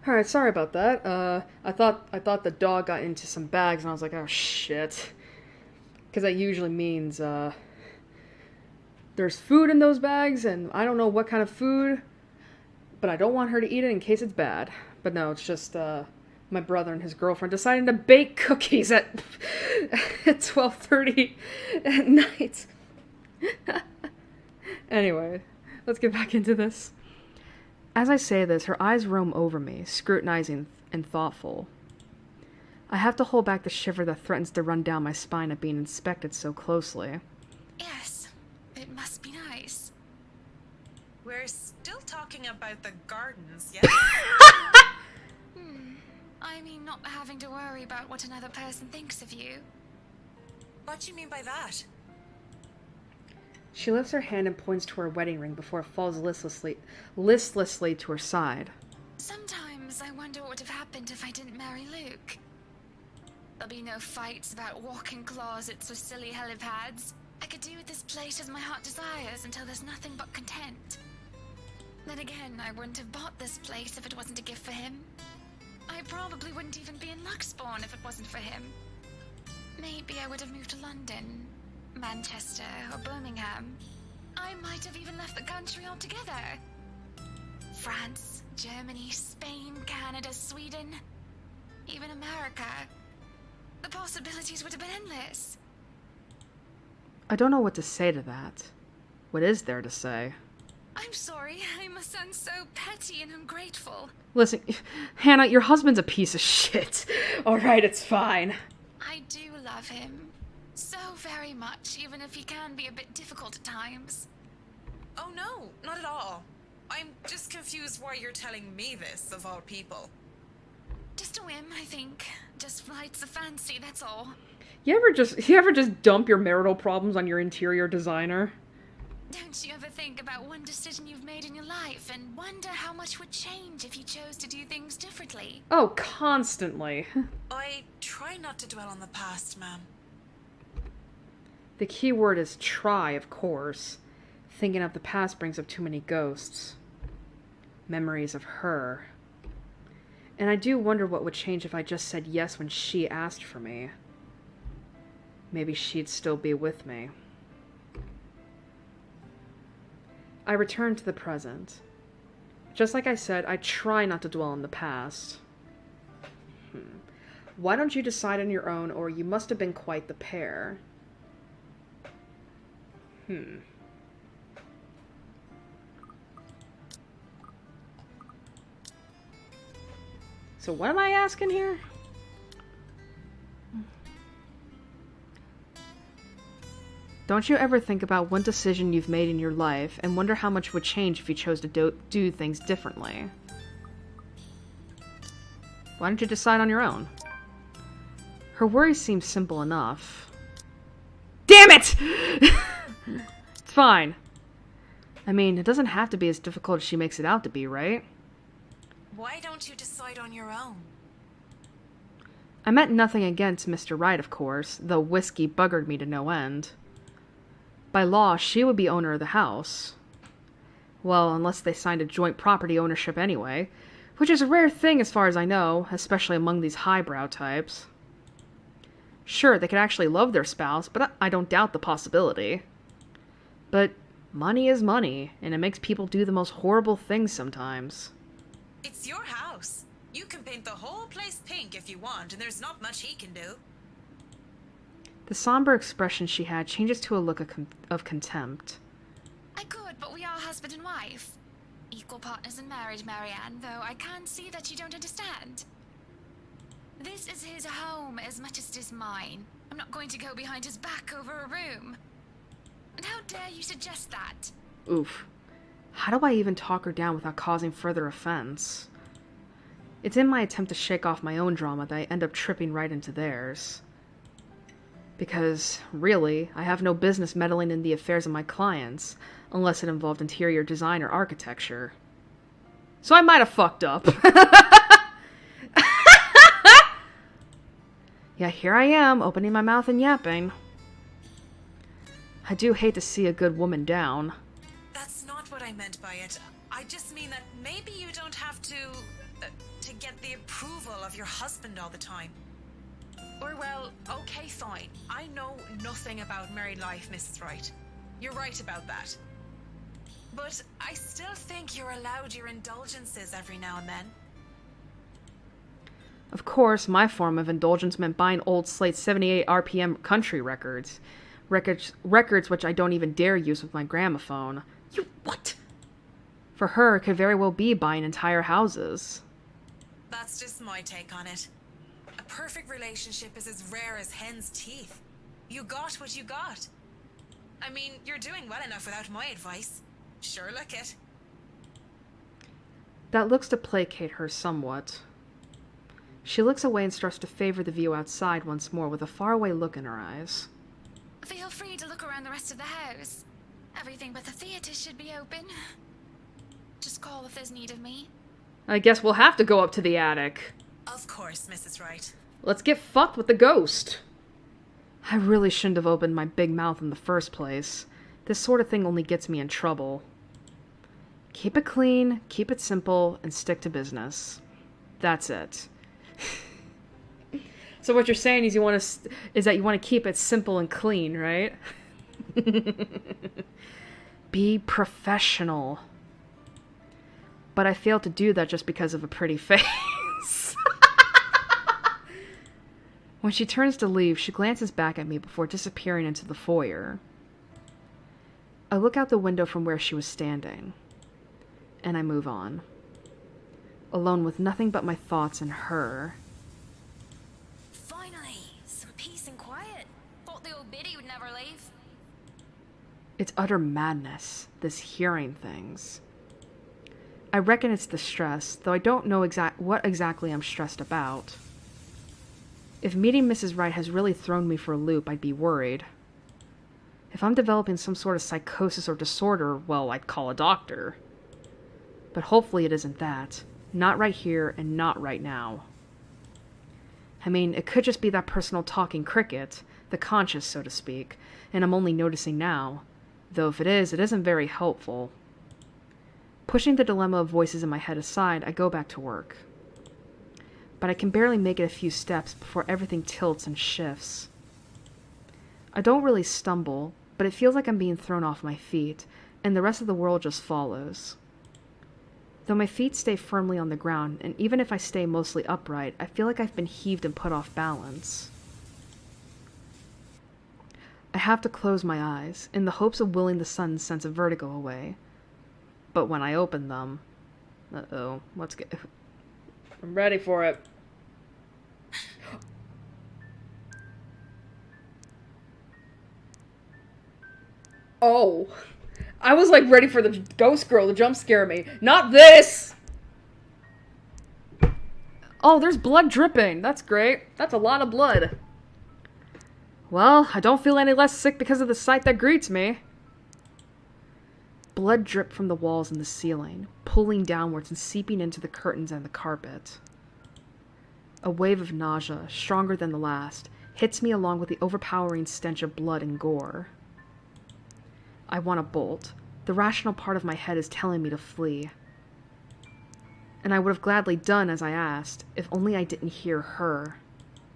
Alright, sorry about that. I thought the dog got into some bags, and I was like, oh shit. Because that usually means, there's food in those bags, and I don't know what kind of food, but I don't want her to eat it in case it's bad. But no, it's just, my brother and his girlfriend deciding to bake cookies at 12:30 at night. Anyway, let's get back into this. As I say this, her eyes roam over me, scrutinizing and thoughtful. I have to hold back the shiver that threatens to run down my spine at being inspected so closely. Yes, it must be nice. We're still talking about the gardens, yes? I mean, not having to worry about what another person thinks of you. What do you mean by that? She lifts her hand and points to her wedding ring before it falls listlessly to her side. Sometimes I wonder what would have happened if I didn't marry Luke. There'll be no fights about walk-in closets or silly helipads. I could do with this place as my heart desires until there's nothing but content. Then again, I wouldn't have bought this place if it wasn't a gift for him. I probably wouldn't even be in Luxbourne if it wasn't for him. Maybe I would have moved to London, Manchester, or Birmingham. I might have even left the country altogether. France, Germany, Spain, Canada, Sweden, even America. The possibilities would have been endless. I don't know what to say to that. What is there to say? I'm sorry, I must sound so petty and ungrateful. Listen, Hannah, your husband's a piece of shit. Alright, it's fine. I do love him. So very much, even if he can be a bit difficult at times. Oh no, not at all. I'm just confused why you're telling me this, of all people. Just a whim, I think. Just flights of fancy, that's all. You ever just dump your marital problems on your interior designer? Don't you ever think about one decision you've made in your life and wonder how much would change if you chose to do things differently? Oh, constantly. I try not to dwell on the past, ma'am. The key word is try, of course. Thinking of the past brings up too many ghosts. Memories of her. And I do wonder what would change if I just said yes when she asked for me. Maybe she'd still be with me. I return to the present. Just like I said, I try not to dwell on the past. Why don't you decide on your own, or you must have been quite the pair? So what am I asking here? Don't you ever think about one decision you've made in your life and wonder how much would change if you chose to do things differently? Why don't you decide on your own? Her worries seem simple enough. Damn it! It's fine. I mean, it doesn't have to be as difficult as she makes it out to be, right? Why don't you decide on your own? I meant nothing against Mr. Wright, of course, though whiskey buggered me to no end. By law, she would be owner of the house. Well, unless they signed a joint property ownership anyway, which is a rare thing as far as I know, especially among these highbrow types. Sure, they could actually love their spouse, but I don't doubt the possibility. But money is money, and it makes people do the most horrible things sometimes. It's your house. You can paint the whole place pink if you want, and there's not much he can do. The somber expression she had changes to a look of contempt. I could, but we are husband and wife. Equal partners in marriage, Marianne, though I can see that you don't understand. This is his home as much as it is mine. I'm not going to go behind his back over a room. And how dare you suggest that? Oof. How do I even talk her down without causing further offense? It's in my attempt to shake off my own drama that I end up tripping right into theirs. Because, really, I have no business meddling in the affairs of my clients, unless it involved interior design or architecture. So I might have fucked up. Yeah, here I am, opening my mouth and yapping. I do hate to see a good woman down. That's not what I meant by it. I just mean that maybe you don't have to to get the approval of your husband all the time. Or, well, okay, fine. I know nothing about married life, Mrs. Wright. You're right about that. But I still think you're allowed your indulgences every now and then. Of course, my form of indulgence meant buying old Slate 78 RPM country records. Records which I don't even dare use with my gramophone. You what? For her, it could very well be buying entire houses. That's just my take on it. A perfect relationship is as rare as hen's teeth. You got what you got. I mean, you're doing well enough without my advice. Sure look it. That looks to placate her somewhat. She looks away and starts to favor the view outside once more with a faraway look in her eyes. Feel free to look around the rest of the house. Everything but the theatre should be open. Just call if there's need of me. I guess we'll have to go up to the attic. Of course, Mrs. Wright. Let's get fucked with the ghost. I really shouldn't have opened my big mouth in the first place. This sort of thing only gets me in trouble. Keep it clean, keep it simple, and stick to business. That's it. So what you're saying is that you want to keep it simple and clean, right? Be professional. But I failed to do that just because of a pretty face. When she turns to leave, she glances back at me before disappearing into the foyer. I look out the window from where she was standing, and I move on, alone with nothing but my thoughts and her. Finally, some peace and quiet. Thought the old biddy would never leave. It's utter madness, this hearing things. I reckon it's the stress, though I don't know what exactly I'm stressed about. If meeting Mrs. Wright has really thrown me for a loop, I'd be worried. If I'm developing some sort of psychosis or disorder, well, I'd call a doctor. But hopefully it isn't that. Not right here and not right now. I mean, it could just be that personal talking cricket, the conscious, so to speak, and I'm only noticing now. Though if it is, it isn't very helpful. Pushing the dilemma of voices in my head aside, I go back to work. But I can barely make it a few steps before everything tilts and shifts. I don't really stumble, but it feels like I'm being thrown off my feet, and the rest of the world just follows. Though my feet stay firmly on the ground, and even if I stay mostly upright, I feel like I've been heaved and put off balance. I have to close my eyes, in the hopes of willing the sudden sense of vertigo away. But when I open them... Uh-oh, let's get... I'm ready for it. Oh. I was like ready for the ghost girl to jump scare me. Not this! Oh, there's blood dripping. That's great. That's a lot of blood. Well, I don't feel any less sick because of the sight that greets me. Blood dripped from the walls and the ceiling, pulling downwards and seeping into the curtains and the carpet. A wave of nausea, stronger than the last, hits me along with the overpowering stench of blood and gore. I want to bolt. The rational part of my head is telling me to flee. And I would have gladly done as I asked, if only I didn't hear her.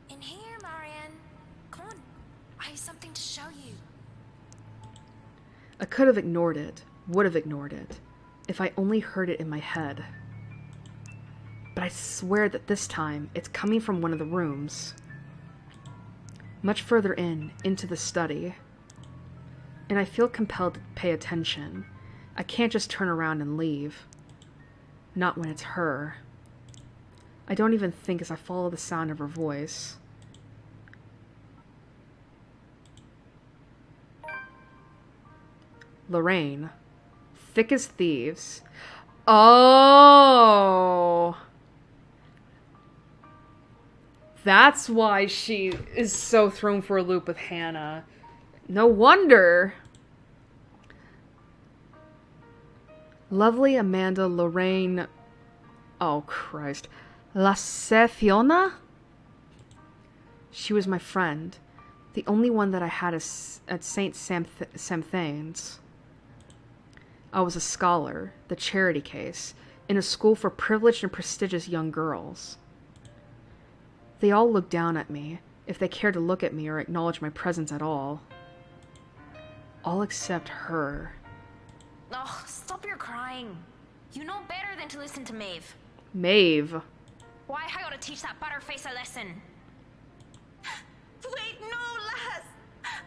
In here, Marianne. Come on. I have something to show you. I could have ignored it, would have ignored it, if I only heard it in my head. But I swear that this time, it's coming from one of the rooms. Much further into the study. And I feel compelled to pay attention. I can't just turn around and leave. Not when it's her. I don't even think as I follow the sound of her voice. Lorraine. Thick as thieves. Oh! That's why she is so thrown for a loop with Hannah. No wonder. Lovely Amanda Lorraine... Oh, Christ. La Fiona? She was my friend. The only one that I had at St. Samthane's. I was a scholar, the charity case, in a school for privileged and prestigious young girls. They all looked down at me, if they cared to look at me or acknowledge my presence at all. All except her. Oh, stop your crying. You know better than to listen to Maeve. Maeve. Why, I ought to teach that butterface a lesson. Wait, no, lass!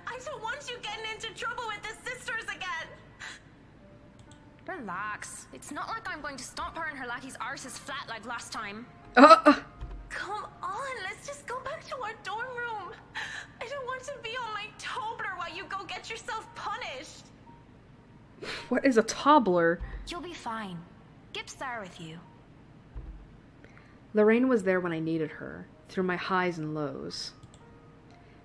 I don't want you getting into trouble with the sisters again! Relax. It's not like I'm going to stomp her and her lackey's arses flat like last time. Come on, let's just go back to our dorm room. I don't want to be on my Tobler while you go get yourself punished. What is a toddler? You'll be fine. Gip's there with you. Lorraine was there when I needed her, through my highs and lows.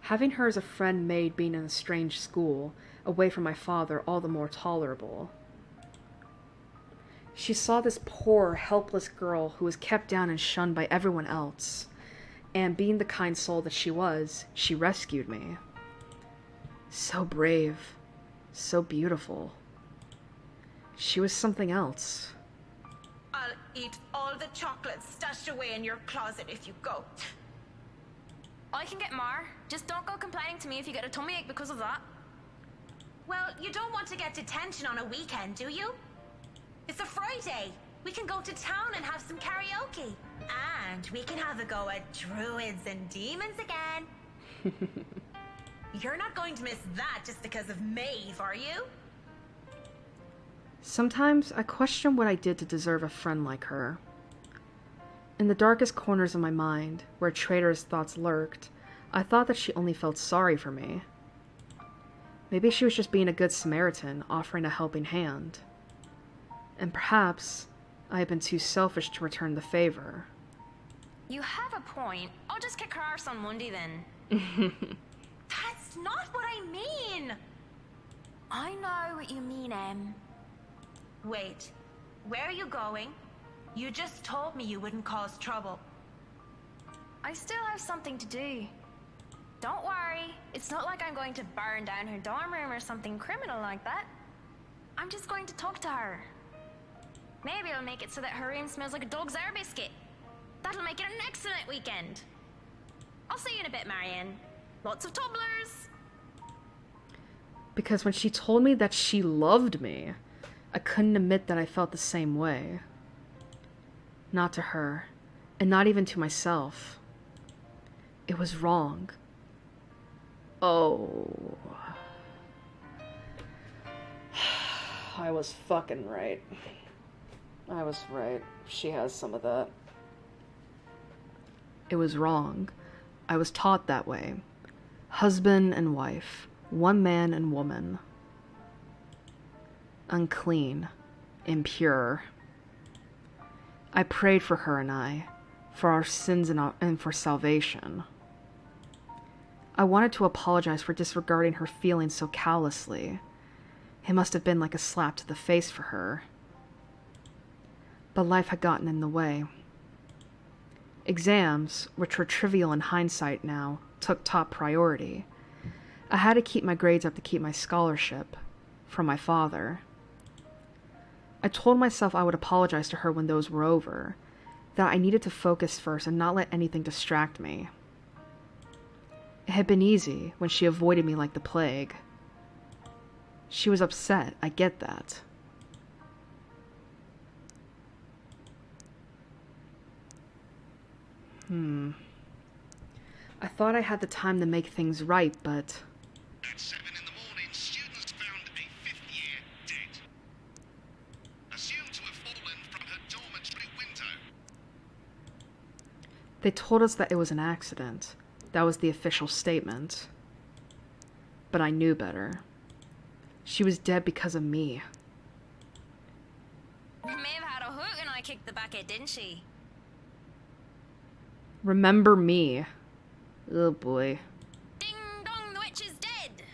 Having her as a friend made being in a strange school, away from my father, all the more tolerable. She saw this poor, helpless girl who was kept down and shunned by everyone else, and being the kind soul that she was, she rescued me. So brave, so beautiful. She was something else. I'll eat all the chocolates stashed away in your closet if you go. I can get more. Just don't go complaining to me if you get a tummy ache because of that. Well, you don't want to get detention on a weekend, do you? It's a Friday. We can go to town and have some karaoke. And we can have a go at druids and demons again. You're not going to miss that just because of Maeve, are you? Sometimes I question what I did to deserve a friend like her. In the darkest corners of my mind, where traitorous thoughts lurked, I thought that she only felt sorry for me. Maybe she was just being a good Samaritan, offering a helping hand. And perhaps I had been too selfish to return the favor. You have a point. I'll just kick her arse on Monday then. That's not what I mean! I know what you mean, Em. Wait, where are you going? You just told me you wouldn't cause trouble. I still have something to do. Don't worry, it's not like I'm going to burn down her dorm room or something criminal like that. I'm just going to talk to her. Maybe I'll make it so that her room smells like a dog's air biscuit. That'll make it an excellent weekend. I'll see you in a bit, Marianne. Lots of tumblers. Because when she told me that she loved me, I couldn't admit that I felt the same way. Not to her, and not even to myself. It was wrong. Oh. I was fucking right. I was right. She has some of that. It was wrong. I was taught that way. Husband and wife. One man and woman. Unclean. Impure. I prayed for her and I, for our sins and for salvation. I wanted to apologize for disregarding her feelings so callously. It must have been like a slap to the face for her. But life had gotten in the way. Exams, which were trivial in hindsight now, took top priority. I had to keep my grades up to keep my scholarship, from my father. I told myself I would apologize to her when those were over, that I needed to focus first and not let anything distract me. It had been easy when she avoided me like the plague. She was upset, I get that. I thought I had the time to make things right, but... At 7 in the morning, students found a 5th-year dead. Assumed to have fallen from her dormitory window. They told us that it was an accident. That was the official statement. But I knew better. She was dead because of me. Maeve had a hook and I kicked the bucket, didn't she? Remember me. Oh boy. Ding dong, the witch is dead!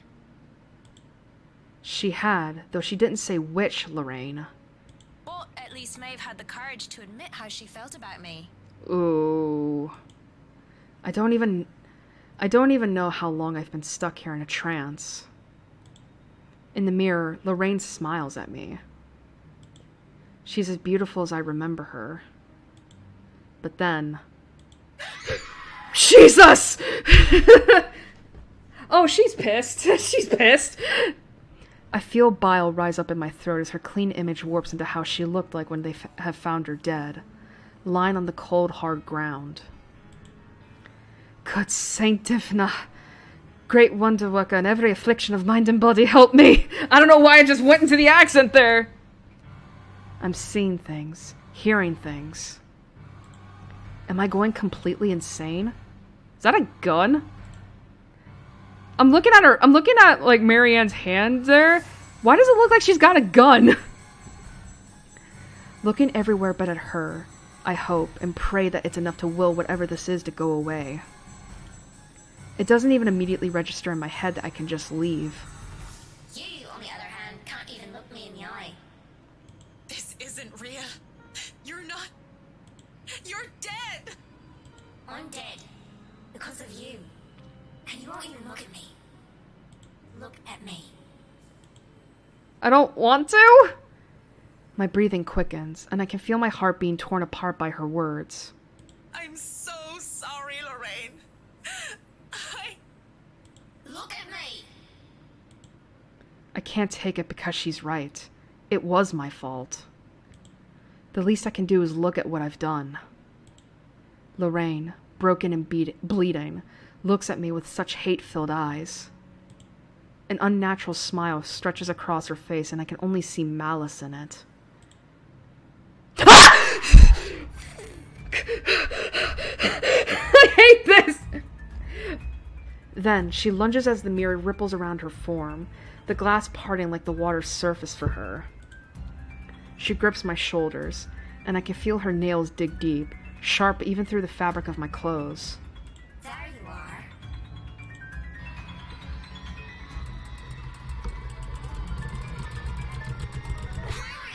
She had, though she didn't say which, Lorraine. But at least Maeve had the courage to admit how she felt about me. Ooh. I don't even know how long I've been stuck here in a trance. In the mirror, Lorraine smiles at me. She's as beautiful as I remember her. But then... Jesus! Oh, she's pissed. She's pissed. I feel bile rise up in my throat as her clean image warps into how she looked like when they have found her dead, lying on the cold, hard ground. Good Saint Difna, great wonder worker in every affliction of mind and body, help me! I don't know why I just went into the accent there! I'm seeing things, hearing things. Am I going completely insane? Is that a gun? I'm looking at, like, Marianne's hand there. Why does it look like she's got a gun? Looking everywhere but at her, I hope and pray that it's enough to will whatever this is to go away. It doesn't even immediately register in my head that I can just leave. You, on the other hand, can't even look me in the eye. This isn't real. You're not. You're dead! I'm dead. Because of you. And you won't even look at me. Look at me. I don't want to? My breathing quickens, and I can feel my heart being torn apart by her words. I'm so sorry, Lorraine. Look at me! I can't take it because she's right. It was my fault. The least I can do is look at what I've done. Lorraine, broken and bleeding, looks at me with such hate-filled eyes. An unnatural smile stretches across her face, and I can only see malice in it. I hate this! Then, she lunges as the mirror ripples around her form, the glass parting like the water's surface for her. She grips my shoulders, and I can feel her nails dig deep, sharp even through the fabric of my clothes. There you are.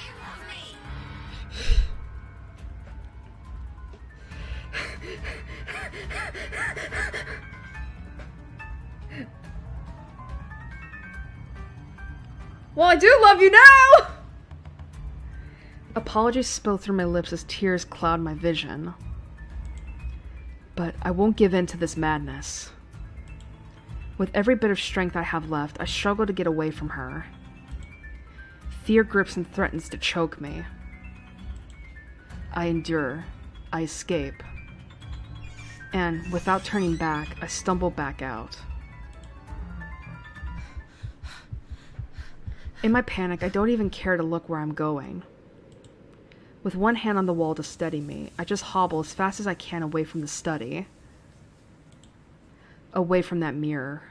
You love me. Well, I do love you now! Apologies spill through my lips as tears cloud my vision. But I won't give in to this madness. With every bit of strength I have left, I struggle to get away from her. Fear grips and threatens to choke me. I endure. I escape. And, without turning back, I stumble back out. In my panic, I don't even care to look where I'm going. With one hand on the wall to steady me, I just hobble as fast as I can away from the study. Away from that mirror.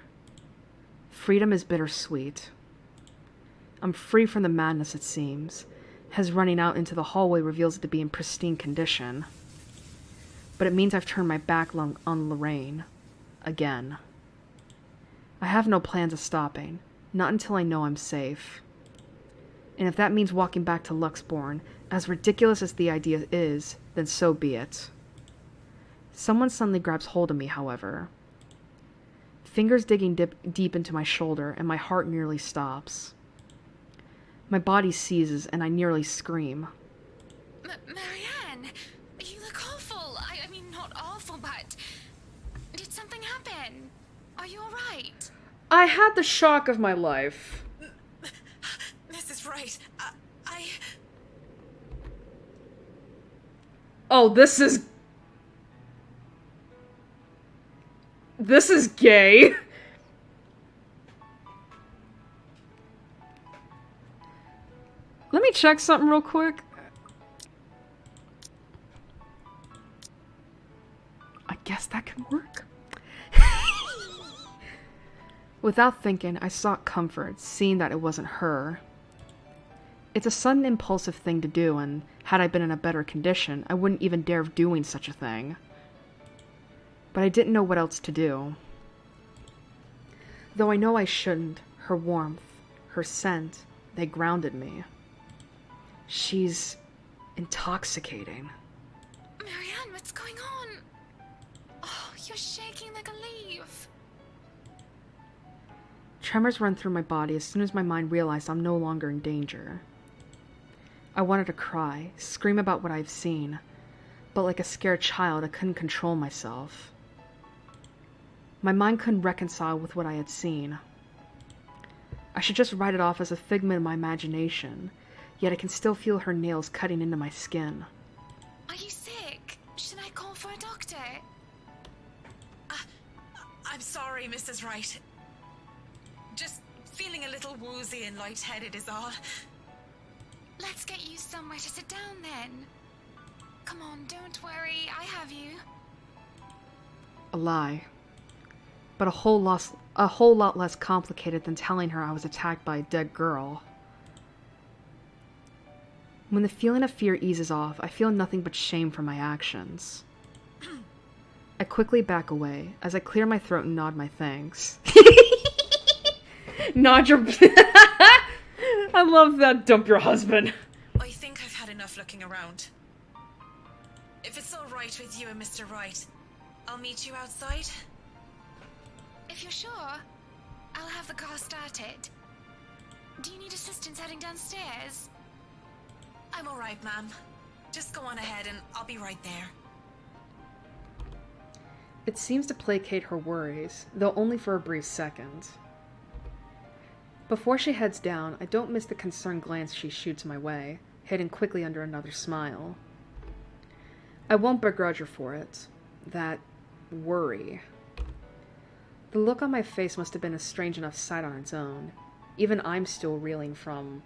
Freedom is bittersweet. I'm free from the madness, it seems, as running out into the hallway reveals it to be in pristine condition. But it means I've turned my back on Lorraine. Again. I have no plans of stopping. Not until I know I'm safe. And if that means walking back to Luxbourne, as ridiculous as the idea is, then so be it. Someone suddenly grabs hold of me, however. Fingers digging deep into my shoulder, and my heart nearly stops. My body seizes, and I nearly scream. Marianne, you look awful. I mean, not awful, but... Did something happen? Are you alright? I had the shock of my life. This is right. Oh, this is gay. Let me check something real quick. I guess that can work. Without thinking, I sought comfort, seeing that it wasn't her. It's a sudden impulsive thing to do, and had I been in a better condition, I wouldn't even dare of doing such a thing. But I didn't know what else to do. Though I know I shouldn't, her warmth, her scent, they grounded me. She's intoxicating. Marianne, what's going on? Oh, you're shaking like a leaf. Tremors run through my body as soon as my mind realized I'm no longer in danger. I wanted to cry, scream about what I've seen, but like a scared child, I couldn't control myself. My mind couldn't reconcile with what I had seen. I should just write it off as a figment of my imagination, yet I can still feel her nails cutting into my skin. Are you sick? Should I call for a doctor? I'm sorry, Mrs. Wright. Just feeling a little woozy and lightheaded is all. Let's get you somewhere to sit down then. Come on, don't worry, I have you. A lie. But a whole lot less complicated than telling her I was attacked by a dead girl. When the feeling of fear eases off, I feel nothing but shame for my actions. I quickly back away as I clear my throat and nod my thanks. Nod your... I love that. Dump your husband. I think I've had enough looking around. If it's all right with you and Mr. Wright, I'll meet you outside. If you're sure, I'll have the car started. Do you need assistance heading downstairs? I'm all right, ma'am. Just go on ahead and I'll be right there. It seems to placate her worries, though only for a brief second. Before she heads down, I don't miss the concerned glance she shoots my way, hidden quickly under another smile. I won't begrudge her for it. That worry. The look on my face must have been a strange enough sight on its own. Even I'm still reeling from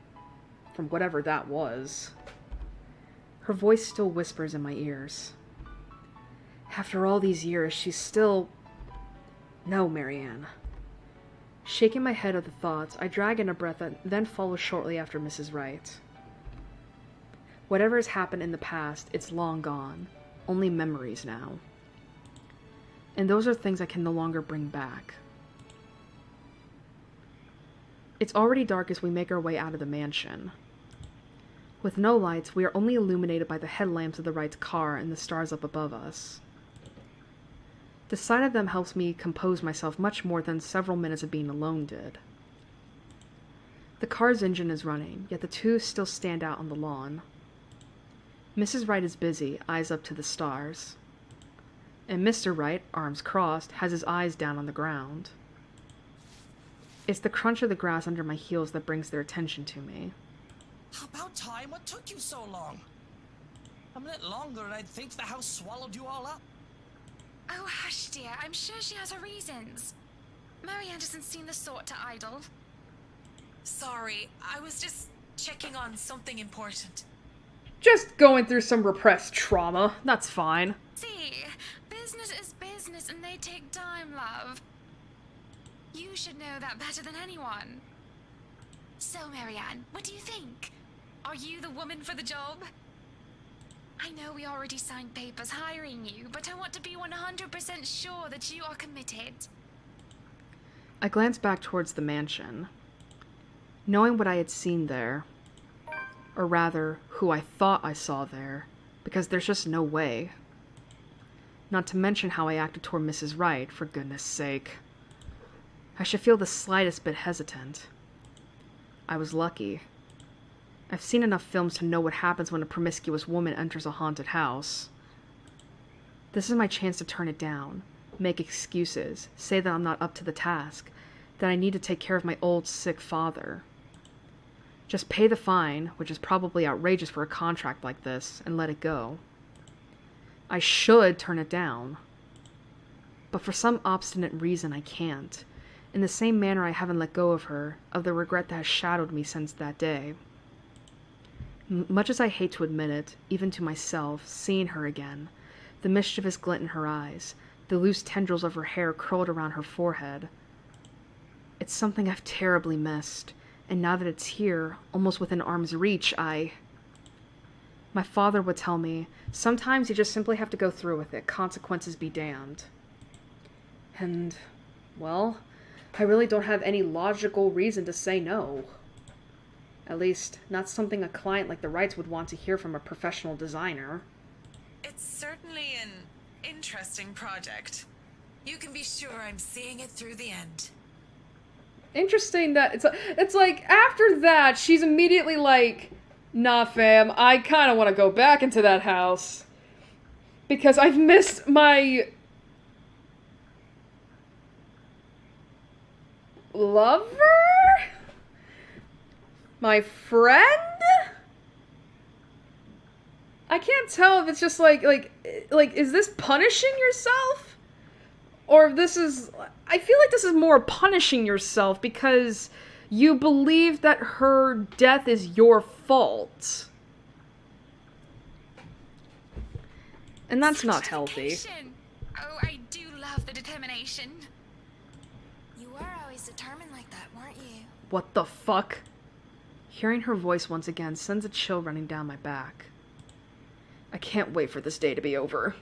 whatever that was. Her voice still whispers in my ears. After all these years, she's still... No, Marianne. Shaking my head at the thoughts, I drag in a breath that then follows shortly after Mrs. Wright. Whatever has happened in the past, it's long gone. Only memories now. And those are things I can no longer bring back. It's already dark as we make our way out of the mansion. With no lights, we are only illuminated by the headlamps of the Wright's car and the stars up above us. The sight of them helps me compose myself much more than several minutes of being alone did. The car's engine is running, yet the two still stand out on the lawn. Mrs. Wright is busy, eyes up to the stars. And Mr. Wright, arms crossed, has his eyes down on the ground. It's the crunch of the grass under my heels that brings their attention to me. About time. What took you so long? A minute longer and I'd think the house swallowed you all up. Oh, hush, dear. I'm sure she has her reasons. Marianne doesn't seem the sort to idle. Sorry, I was just checking on something important. Just going through some repressed trauma. That's fine. See, business is business and they take time, love. You should know that better than anyone. So, Marianne, what do you think? Are you the woman for the job? I know we already signed papers hiring you, but I want to be 100% sure that you are committed. I glanced back towards the mansion. Knowing what I had seen there, or rather, who I thought I saw there, because there's just no way. Not to mention how I acted toward Mrs. Wright, for goodness sake. I should feel the slightest bit hesitant. I was lucky. I've seen enough films to know what happens when a promiscuous woman enters a haunted house. This is my chance to turn it down, make excuses, say that I'm not up to the task, that I need to take care of my old, sick father. Just pay the fine, which is probably outrageous for a contract like this, and let it go. I should turn it down. But for some obstinate reason, I can't. In the same manner I haven't let go of her, of the regret that has shadowed me since that day. Much as I hate to admit it, even to myself, seeing her again, the mischievous glint in her eyes, the loose tendrils of her hair curled around her forehead, it's something I've terribly missed, and now that it's here, almost within arm's reach, My father would tell me, sometimes you just simply have to go through with it, consequences be damned. And, well, I really don't have any logical reason to say no. At least, not something a client like the Wrights would want to hear from a professional designer. It's certainly an interesting project. You can be sure I'm seeing it through the end. Interesting that it's like after that she's immediately like, Nah, fam, I kind of want to go back into that house. Because I've missed my... lover? My friend? I can't tell if it's just like, is this punishing yourself? Or if this is... I feel like this is more punishing yourself because you believe that her death is your fault. And that's not healthy. Oh, I do love the determination. You were always determined like that, weren't you? What the fuck? Hearing her voice once again sends a chill running down my back. I can't wait for this day to be over.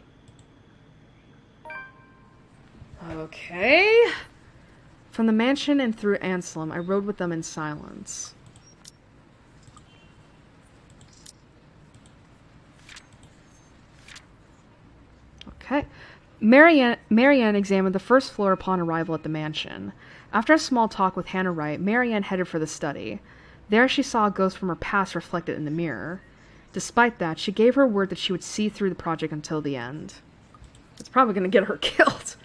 Okay. From the mansion and through Anselm, I rode with them in silence. Okay. Marianne examined the first floor upon arrival at the mansion. After a small talk with Hannah Wright, Marianne headed for the study. There she saw a ghost from her past reflected in the mirror. Despite that, she gave her word that she would see through the project until the end. It's probably going to get her killed.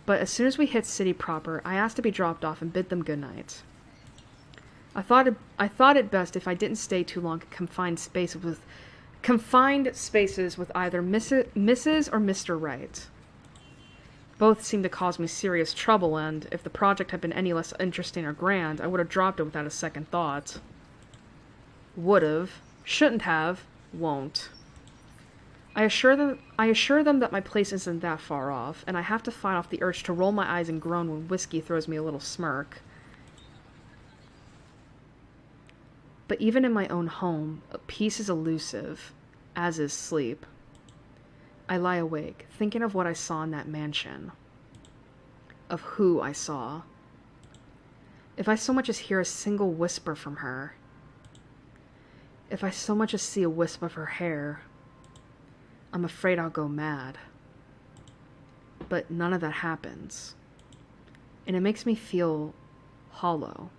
But as soon as we hit city proper, I asked to be dropped off and bid them goodnight. I thought it best if I didn't stay too long in confined spaces with either Mrs. or Mr. Wright. Both seemed to cause me serious trouble, and if the project had been any less interesting or grand, I would have dropped it without a second thought. Would've, shouldn't have, won't. I assure them that my place isn't that far off, and I have to fight off the urge to roll my eyes and groan when whiskey throws me a little smirk. But even in my own home, peace is elusive, as is sleep. I lie awake, thinking of what I saw in that mansion. Of who I saw. If I so much as hear a single whisper from her. If I so much as see a wisp of her hair. I'm afraid I'll go mad. But none of that happens. And it makes me feel hollow.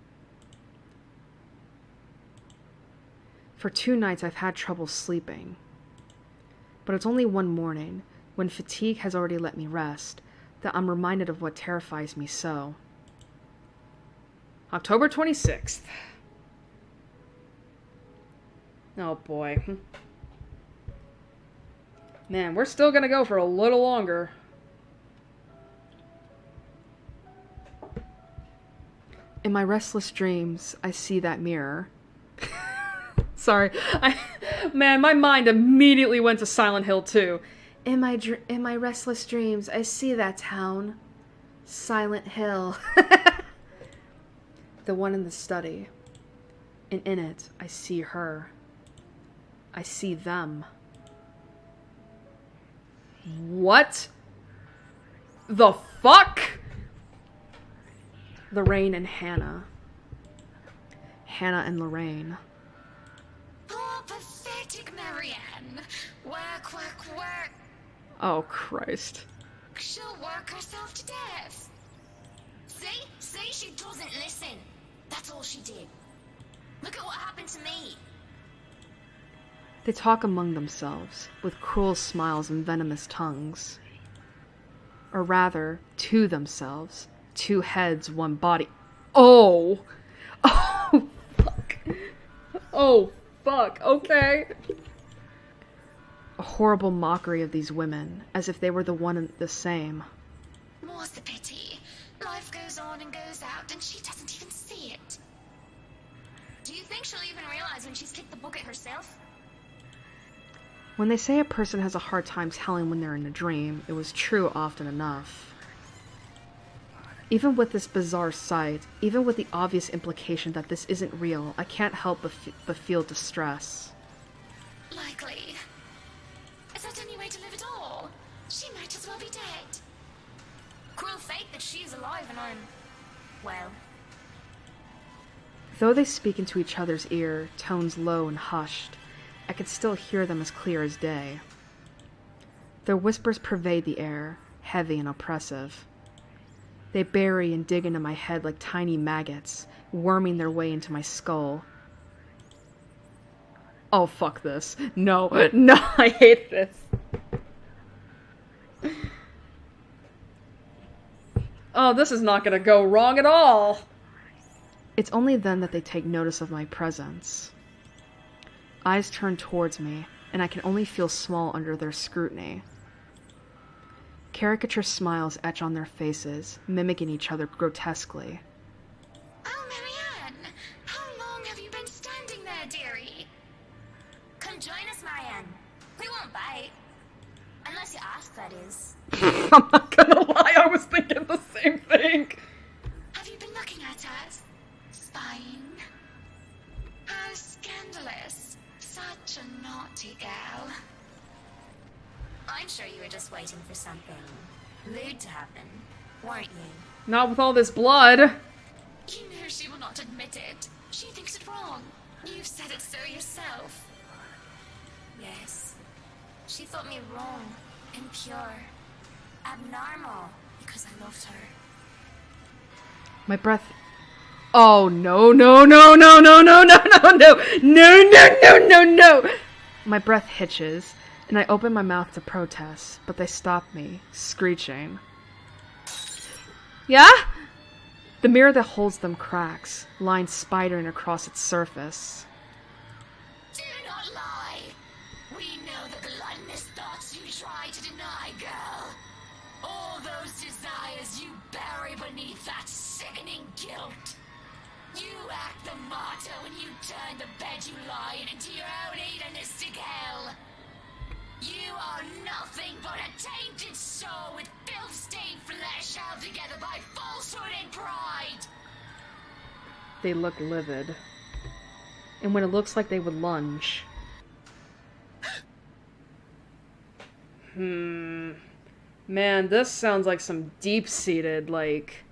For 2 nights I've had trouble sleeping. But it's only one morning, when fatigue has already let me rest, that I'm reminded of what terrifies me so. October 26th. Oh boy. Man, we're still gonna go for a little longer. In my restless dreams, I see that mirror. Sorry, man, my mind immediately went to Silent Hill 2. In my restless dreams, I see that town. Silent Hill. The one in the study. And in it, I see her. I see them. What the fuck? Lorraine and Hannah. Hannah and Lorraine. Poor pathetic Marianne. Work, work, work. Oh, Christ. She'll work herself to death. See, she doesn't listen. That's all she did. Look at what happened to me. They talk among themselves, with cruel smiles and venomous tongues. Or rather, to themselves. 2 heads, 1 body. Oh! Oh, fuck. Oh, fuck. Okay. A horrible mockery of these women, as if they were the one and the same. More's the pity. Life goes on and goes out, and she doesn't even see it. Do you think she'll even realize when she's kicked the bucket herself? When they say a person has a hard time telling when they're in a dream, it was true often enough. Even with this bizarre sight, even with the obvious implication that this isn't real, I can't help but feel distress. Likely. Is that any way to live at all? She might as well be dead. Cruel fate that she's alive and I'm... well... Though they speak into each other's ear, tones low and hushed, I could still hear them as clear as day. Their whispers pervade the air, heavy and oppressive. They bury and dig into my head like tiny maggots, worming their way into my skull. Oh, fuck this. No, no, I hate this. Oh, this is not gonna go wrong at all. It's only then that they take notice of my presence. Eyes turn towards me, and I can only feel small under their scrutiny. Caricature smiles etch on their faces, mimicking each other grotesquely. Oh, Marianne! How long have you been standing there, dearie? Come join us, Marianne. We won't bite. Unless you ask, that is. I'm not gonna lie, I was thinking the same thing. Have you been looking at us? Spying? How scandalous. Such a naughty girl. I'm sure you were just waiting for something lewd to happen, weren't you? Not with all this blood. You know she will not admit it. She thinks it wrong. You've said it so yourself. Yes. She thought me wrong, impure, abnormal, because I loved her. My breath... Oh, no, no, no, no, no, no, no, no, no, no, no, no, no, no. My breath hitches, and I open my mouth to protest, but they stop me, screeching. Yeah? The mirror that holds them cracks, lines spidering across its surface. Do not lie. We know the gluttonous thoughts you try to deny, girl. All those desires you bury beneath that sickening guilt. You act the martyr when you turn the bed you lie in into your own hedonistic hell. You are nothing but a tainted soul with filth-stained flesh held together by falsehood and pride. They look livid. And when it looks like they would lunge... Man, this sounds like some deep-seated, like,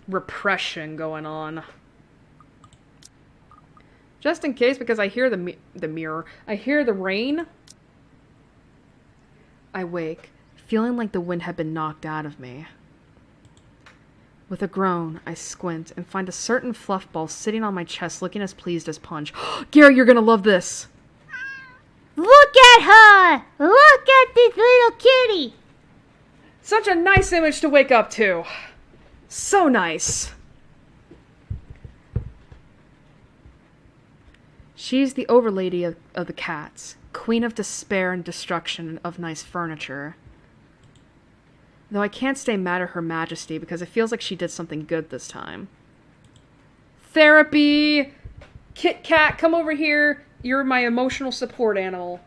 repression going on. Just in case, because I hear the mirror. I hear the rain. I wake, feeling like the wind had been knocked out of me. With a groan, I squint and find a certain fluff ball sitting on my chest looking as pleased as Punch. Gary, you're gonna love this! Look at her! Look at this little kitty! Such a nice image to wake up to. So nice. She's the overlady of the cats, queen of despair and destruction of nice furniture. Though I can't stay mad at her majesty because it feels like she did something good this time. Therapy! Kit Kat, come over here. You're my emotional support animal.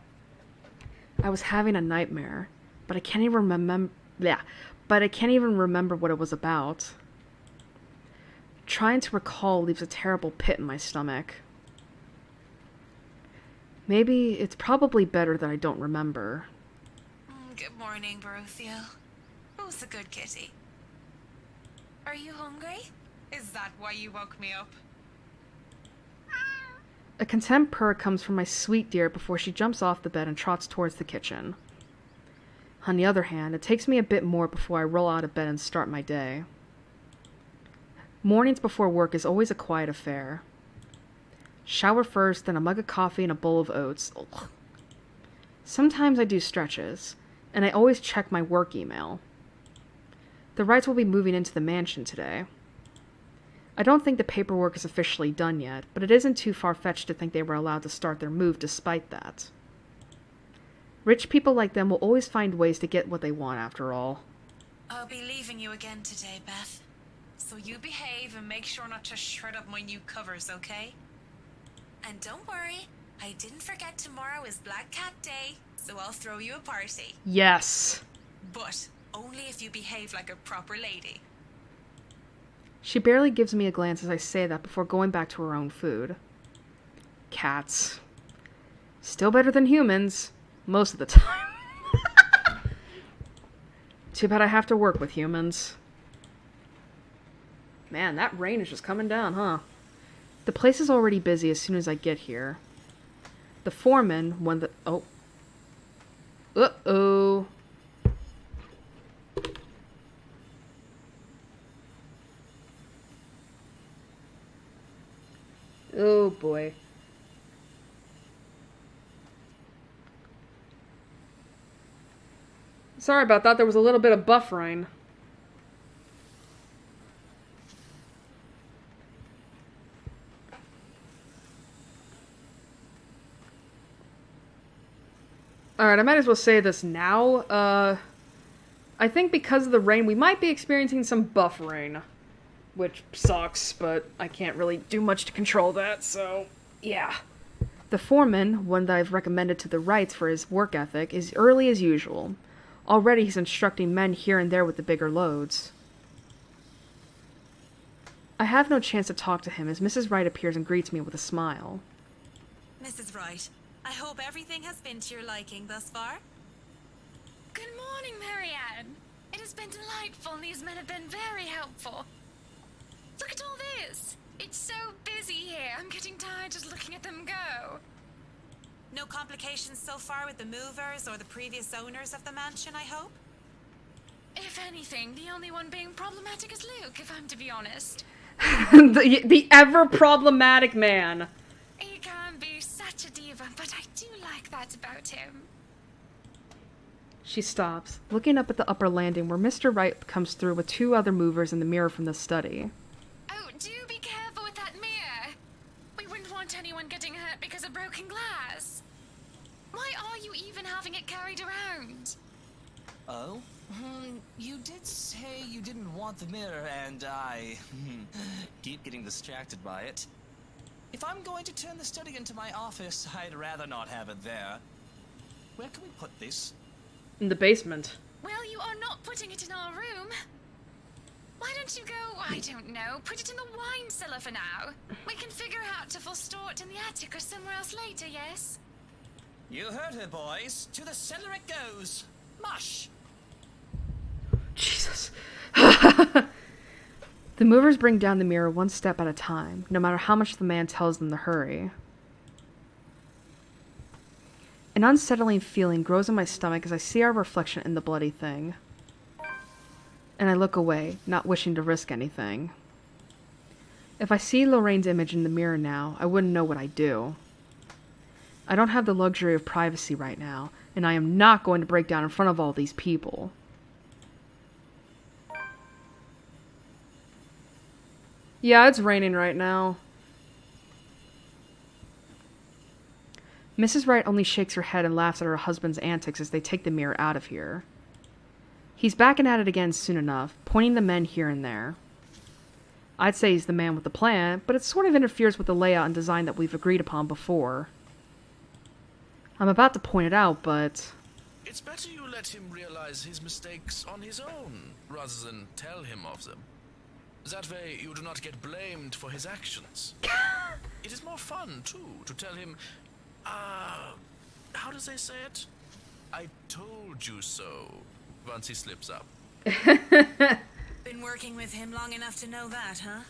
I was having a nightmare, but I can't even remember. Yeah, but I can't even remember what it was about. Trying to recall leaves a terrible pit in my stomach. Maybe it's probably better that I don't remember. Good morning, Baruthio. Who's the good kitty? Are you hungry? Is that why you woke me up? A content purr comes from my sweet dear before she jumps off the bed and trots towards the kitchen. On the other hand, it takes me a bit more before I roll out of bed and start my day. Mornings before work is always a quiet affair. Shower first, then a mug of coffee and a bowl of oats. Ugh. Sometimes I do stretches, and I always check my work email. The Wrights will be moving into the mansion today. I don't think the paperwork is officially done yet, but it isn't too far-fetched to think they were allowed to start their move despite that. Rich people like them will always find ways to get what they want, after all. I'll be leaving you again today, Beth. So you behave and make sure not to shred up my new covers, okay? And don't worry, I didn't forget tomorrow is Black Cat Day, so I'll throw you a party. Yes. But only if you behave like a proper lady. She barely gives me a glance as I say that before going back to her own food. Cats. Still better than humans. Most of the time. Too bad I have to work with humans. Man, that rain is just coming down, huh? The place is already busy as soon as I get here. The foreman, when the... Oh. Uh-oh. Oh, boy. Sorry about that, there was a little bit of buffering. Alright, I might as well say this now. I think because of the rain, we might be experiencing some buffering. Which sucks, but I can't really do much to control that, so yeah. The foreman, one that I've recommended to the Wrights for his work ethic, is early as usual. Already he's instructing men here and there with the bigger loads. I have no chance to talk to him as Mrs. Wright appears and greets me with a smile. Mrs. Wright, I hope everything has been to your liking thus far. Good morning, Marianne. It has been delightful and these men have been very helpful. Look at all this. It's so busy here. I'm getting tired just looking at them go. No complications so far with the movers or the previous owners of the mansion, I hope? If anything, the only one being problematic is Luke, if I'm to be honest. the ever-problematic man. He can be such a diva, but I do like that about him. She stops, looking up at the upper landing where Mr. Wright comes through with two other movers in the mirror from the study. Oh, do be careful with that mirror. We wouldn't want anyone getting hurt because of broken glass. Why are you even having it carried around? Oh? You did say you didn't want the mirror, and I keep getting distracted by it. If I'm going to turn the study into my office, I'd rather not have it there. Where can we put this? In the basement. Well, you are not putting it in our room. Why don't you go, I don't know, put it in the wine cellar for now? We can figure out if we'll store it in the attic or somewhere else later, yes? You heard her, boys. To the cellar it goes. Mush! Jesus. The movers bring down the mirror one step at a time, no matter how much the man tells them to hurry. An unsettling feeling grows in my stomach as I see our reflection in the bloody thing. And I look away, not wishing to risk anything. If I see Lorraine's image in the mirror now, I wouldn't know what I'd do. I don't have the luxury of privacy right now, and I am not going to break down in front of all these people. Yeah, it's raining right now. Mrs. Wright only shakes her head and laughs at her husband's antics as they take the mirror out of here. He's backing at it again soon enough, pointing the men here and there. I'd say he's the man with the plan, but it sort of interferes with the layout and design that we've agreed upon before. I'm about to point it out, but... It's better you let him realize his mistakes on his own, rather than tell him of them. That way you do not get blamed for his actions. It is more fun, too, to tell him, how does they say it? I told you so, once he slips up. Been working with him long enough to know that, huh?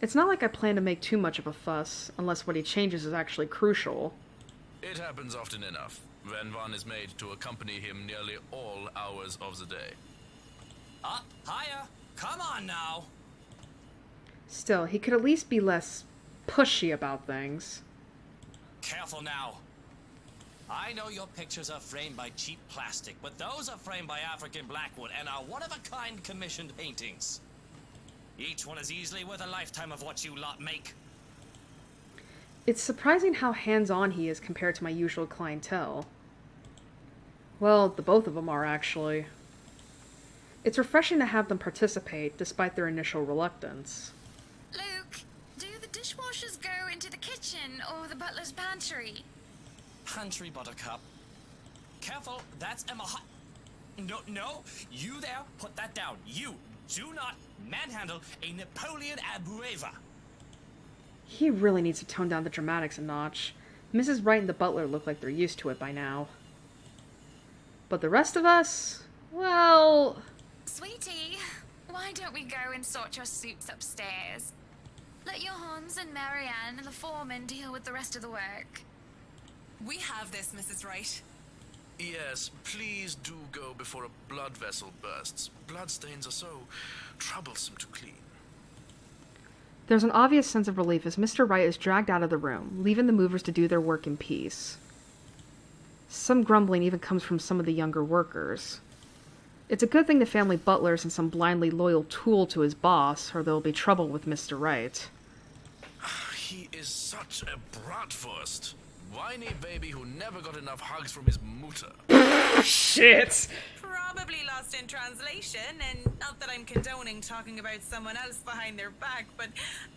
It's not like I plan to make too much of a fuss, unless what he changes is actually crucial. It happens often enough, when one is made to accompany him nearly all hours of the day. Up, higher! Come on now! Still, he could at least be less pushy about things. Careful now. I know your pictures are framed by cheap plastic, but those are framed by African blackwood and are one-of-a-kind commissioned paintings. Each one is easily worth a lifetime of what you lot make. It's surprising how hands-on he is compared to my usual clientele. Well, the both of them are, actually. It's refreshing to have them participate, despite their initial reluctance. Luke, do the dishwashers go into the kitchen or the butler's pantry? Pantry, Buttercup. Careful, that's Emma. No, you there, put that down. You do not manhandle a Napoleon Abueva. He really needs to tone down the dramatics a notch. Mrs. Wright and the butler look like they're used to it by now. But the rest of us, well... Sweetie, why don't we go and sort your suits upstairs? Let your Hans and Marianne and the foreman deal with the rest of the work. We have this, Mrs. Wright. Yes, please do go before a blood vessel bursts. Bloodstains are so troublesome to clean. There's an obvious sense of relief as Mr. Wright is dragged out of the room, leaving the movers to do their work in peace. Some grumbling even comes from some of the younger workers. It's a good thing the family butler isn't some blindly loyal tool to his boss, or there'll be trouble with Mr. Wright. He is such a bratwurst. Whiny baby who never got enough hugs from his mutter. Shit! Probably lost in translation, and not that I'm condoning talking about someone else behind their back, but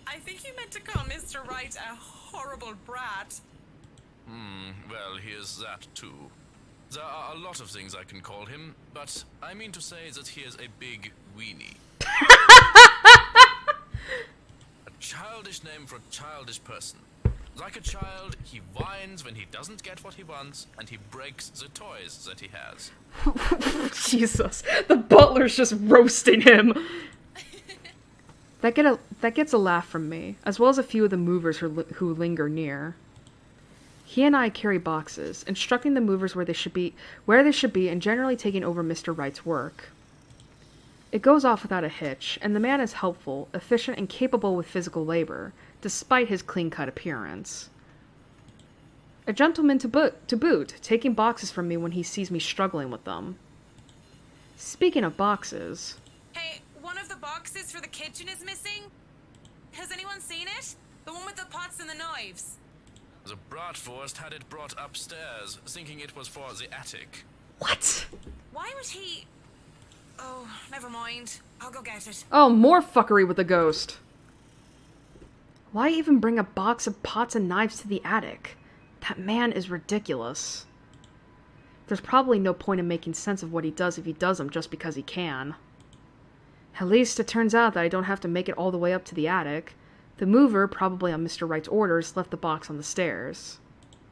I think you meant to call Mr. Wright a horrible brat. Well, he is that too. There are a lot of things I can call him, but I mean to say that he is a big weenie. A childish name for a childish person. Like a child, he whines when he doesn't get what he wants, and he breaks the toys that he has. Jesus, the butler's just roasting him. That gets a laugh from me, as well as a few of the movers who linger near. He and I carry boxes, instructing the movers where they should be, and generally taking over Mr. Wright's work. It goes off without a hitch, and the man is helpful, efficient, and capable with physical labor, despite his clean-cut appearance. A gentleman to boot, taking boxes from me when he sees me struggling with them. Speaking of boxes... Hey, one of the boxes for the kitchen is missing. Has anyone seen it? The one with the pots and the knives. The bratwurst had it brought upstairs, thinking it was for the attic. What? Why would he... Oh, never mind. I'll go get it. Oh, more fuckery with the ghost. Why even bring a box of pots and knives to the attic? That man is ridiculous. There's probably no point in making sense of what he does if he does them just because he can. At least it turns out that I don't have to make it all the way up to the attic. The mover, probably on Mr. Wright's orders, left the box on the stairs.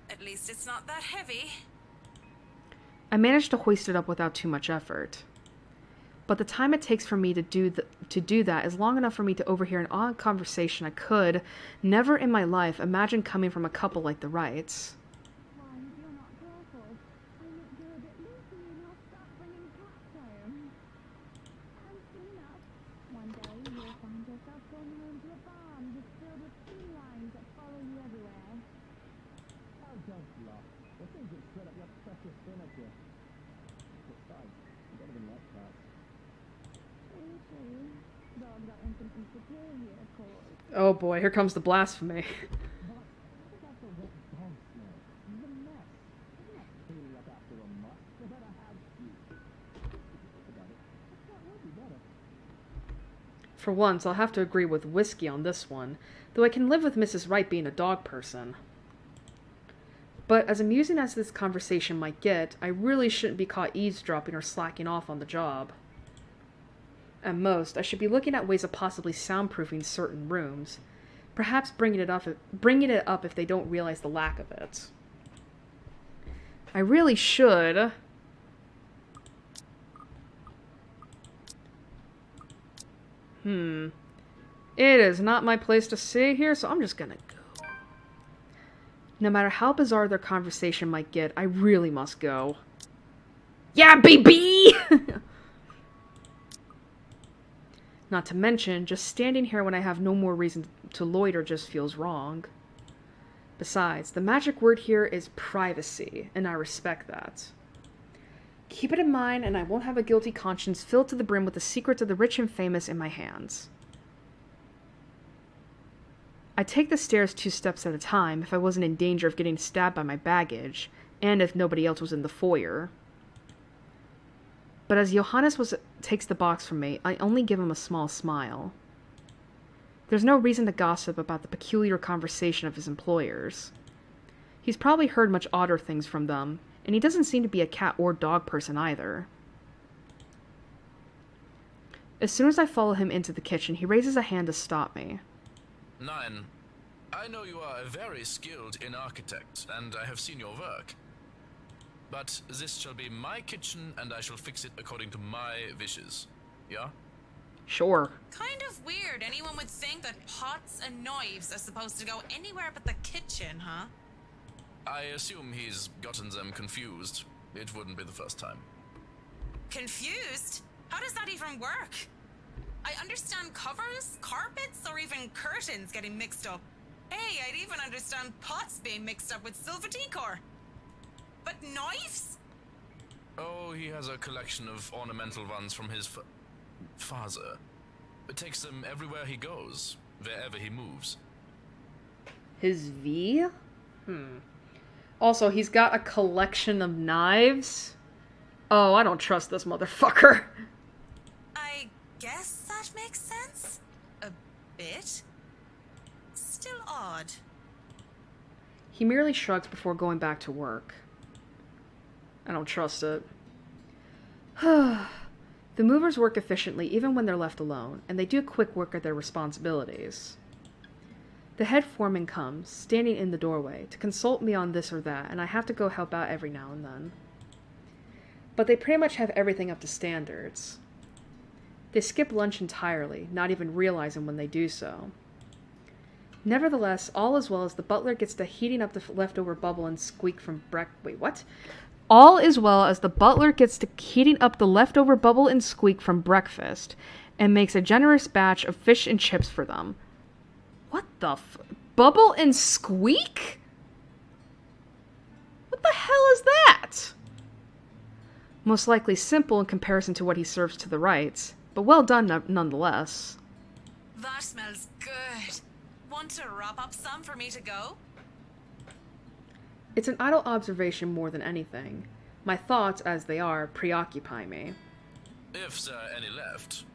At least it's not that heavy. I managed to hoist it up without too much effort. But the time it takes for me to do that is long enough for me to overhear an odd conversation I could never in my life imagine coming from a couple like the Wrights. Oh boy, here comes the blasphemy. For once, I'll have to agree with Whiskey on this one, though I can live with Mrs. Wright being a dog person. But as amusing as this conversation might get, I really shouldn't be caught eavesdropping or slacking off on the job. At most, I should be looking at ways of possibly soundproofing certain rooms, perhaps bringing it up if they don't realize the lack of it. I really should... It is not my place to say here, so I'm just gonna go. No matter how bizarre their conversation might get, I really must go. Yeah, baby! Not to mention, just standing here when I have no more reason to loiter just feels wrong. Besides, the magic word here is privacy, and I respect that. Keep it in mind, and I won't have a guilty conscience filled to the brim with the secrets of the rich and famous in my hands. I take the stairs 2 steps at a time if I wasn't in danger of getting stabbed by my baggage, and if nobody else was in the foyer. But as Johannes takes the box from me, I only give him a small smile. There's no reason to gossip about the peculiar conversation of his employers. He's probably heard much odder things from them, and he doesn't seem to be a cat or dog person either. As soon as I follow him into the kitchen, he raises a hand to stop me. Nine, I know you are very skilled in architect, and I have seen your work. But this shall be my kitchen, and I shall fix it according to my wishes. Yeah? Sure. Kind of weird anyone would think that pots and knives are supposed to go anywhere but the kitchen, huh? I assume he's gotten them confused. It wouldn't be the first time. Confused? How does that even work? I understand covers, carpets, or even curtains getting mixed up. Hey, I'd even understand pots being mixed up with silver decor. But knives? Oh, he has a collection of ornamental ones from his father. It takes them everywhere he goes, wherever he moves. His V? Also, he's got a collection of knives? Oh, I don't trust this motherfucker. I guess that makes sense. A bit. Still odd. He merely shrugs before going back to work. I don't trust it. The movers work efficiently even when they're left alone, and they do quick work at their responsibilities. The head foreman comes, standing in the doorway, to consult me on this or that, and I have to go help out every now and then. But they pretty much have everything up to standards. They skip lunch entirely, not even realizing when they do so. Nevertheless, all is well as the butler gets to heating up the leftover bubble and squeak from All is well as the butler gets to heating up the leftover bubble and squeak from breakfast, and makes a generous batch of fish and chips for them. What the Bubble and squeak? What the hell is that? Most likely simple in comparison to what he serves to the rights, but well done nonetheless. That smells good. Want to wrap up some for me to go? It's an idle observation more than anything. My thoughts, as they are, preoccupy me. If there are any left.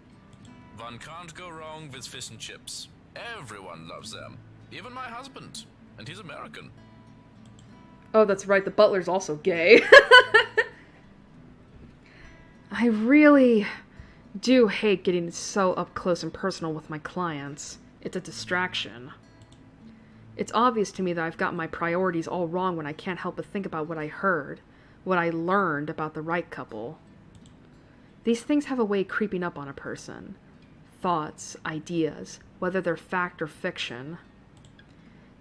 One can't go wrong with fish and chips. Everyone loves them. Even my husband. And he's American. Oh, that's right, the butler's also gay. I really do hate getting so up close and personal with my clients. It's a distraction. It's obvious to me that I've got my priorities all wrong when I can't help but think about what I heard, what I learned about the right couple. These things have a way of creeping up on a person. Thoughts, ideas, whether they're fact or fiction.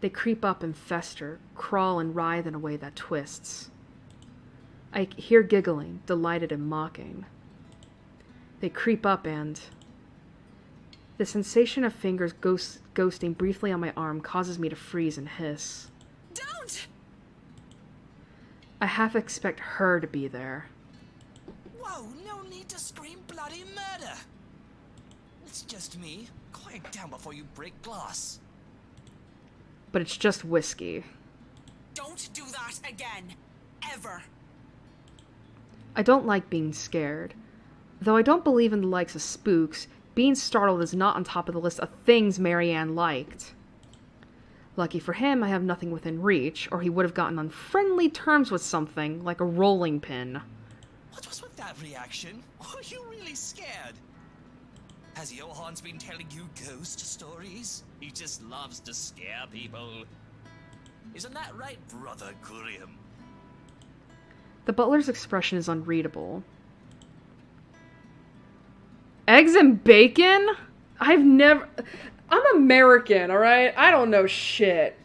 They creep up and fester, crawl and writhe in a way that twists. I hear giggling, delighted and mocking. They creep up and... The sensation of fingers ghosting briefly on my arm causes me to freeze and hiss. Don't! I half expect her to be there. Whoa, no need to scream bloody murder. It's just me. Quiet down before you break glass. But it's just whiskey. Don't do that again. Ever. I don't like being scared. Though I don't believe in the likes of spooks, being startled is not on top of the list of things Marianne liked. Lucky for him, I have nothing within reach, or he would have gotten on friendly terms with something like a rolling pin. What was with that reaction? Were you really scared? Has Johann's been telling you ghost stories? He just loves to scare people. Isn't that right, Brother Graham? The butler's expression is unreadable. Eggs and bacon? I'm American, alright? I don't know shit.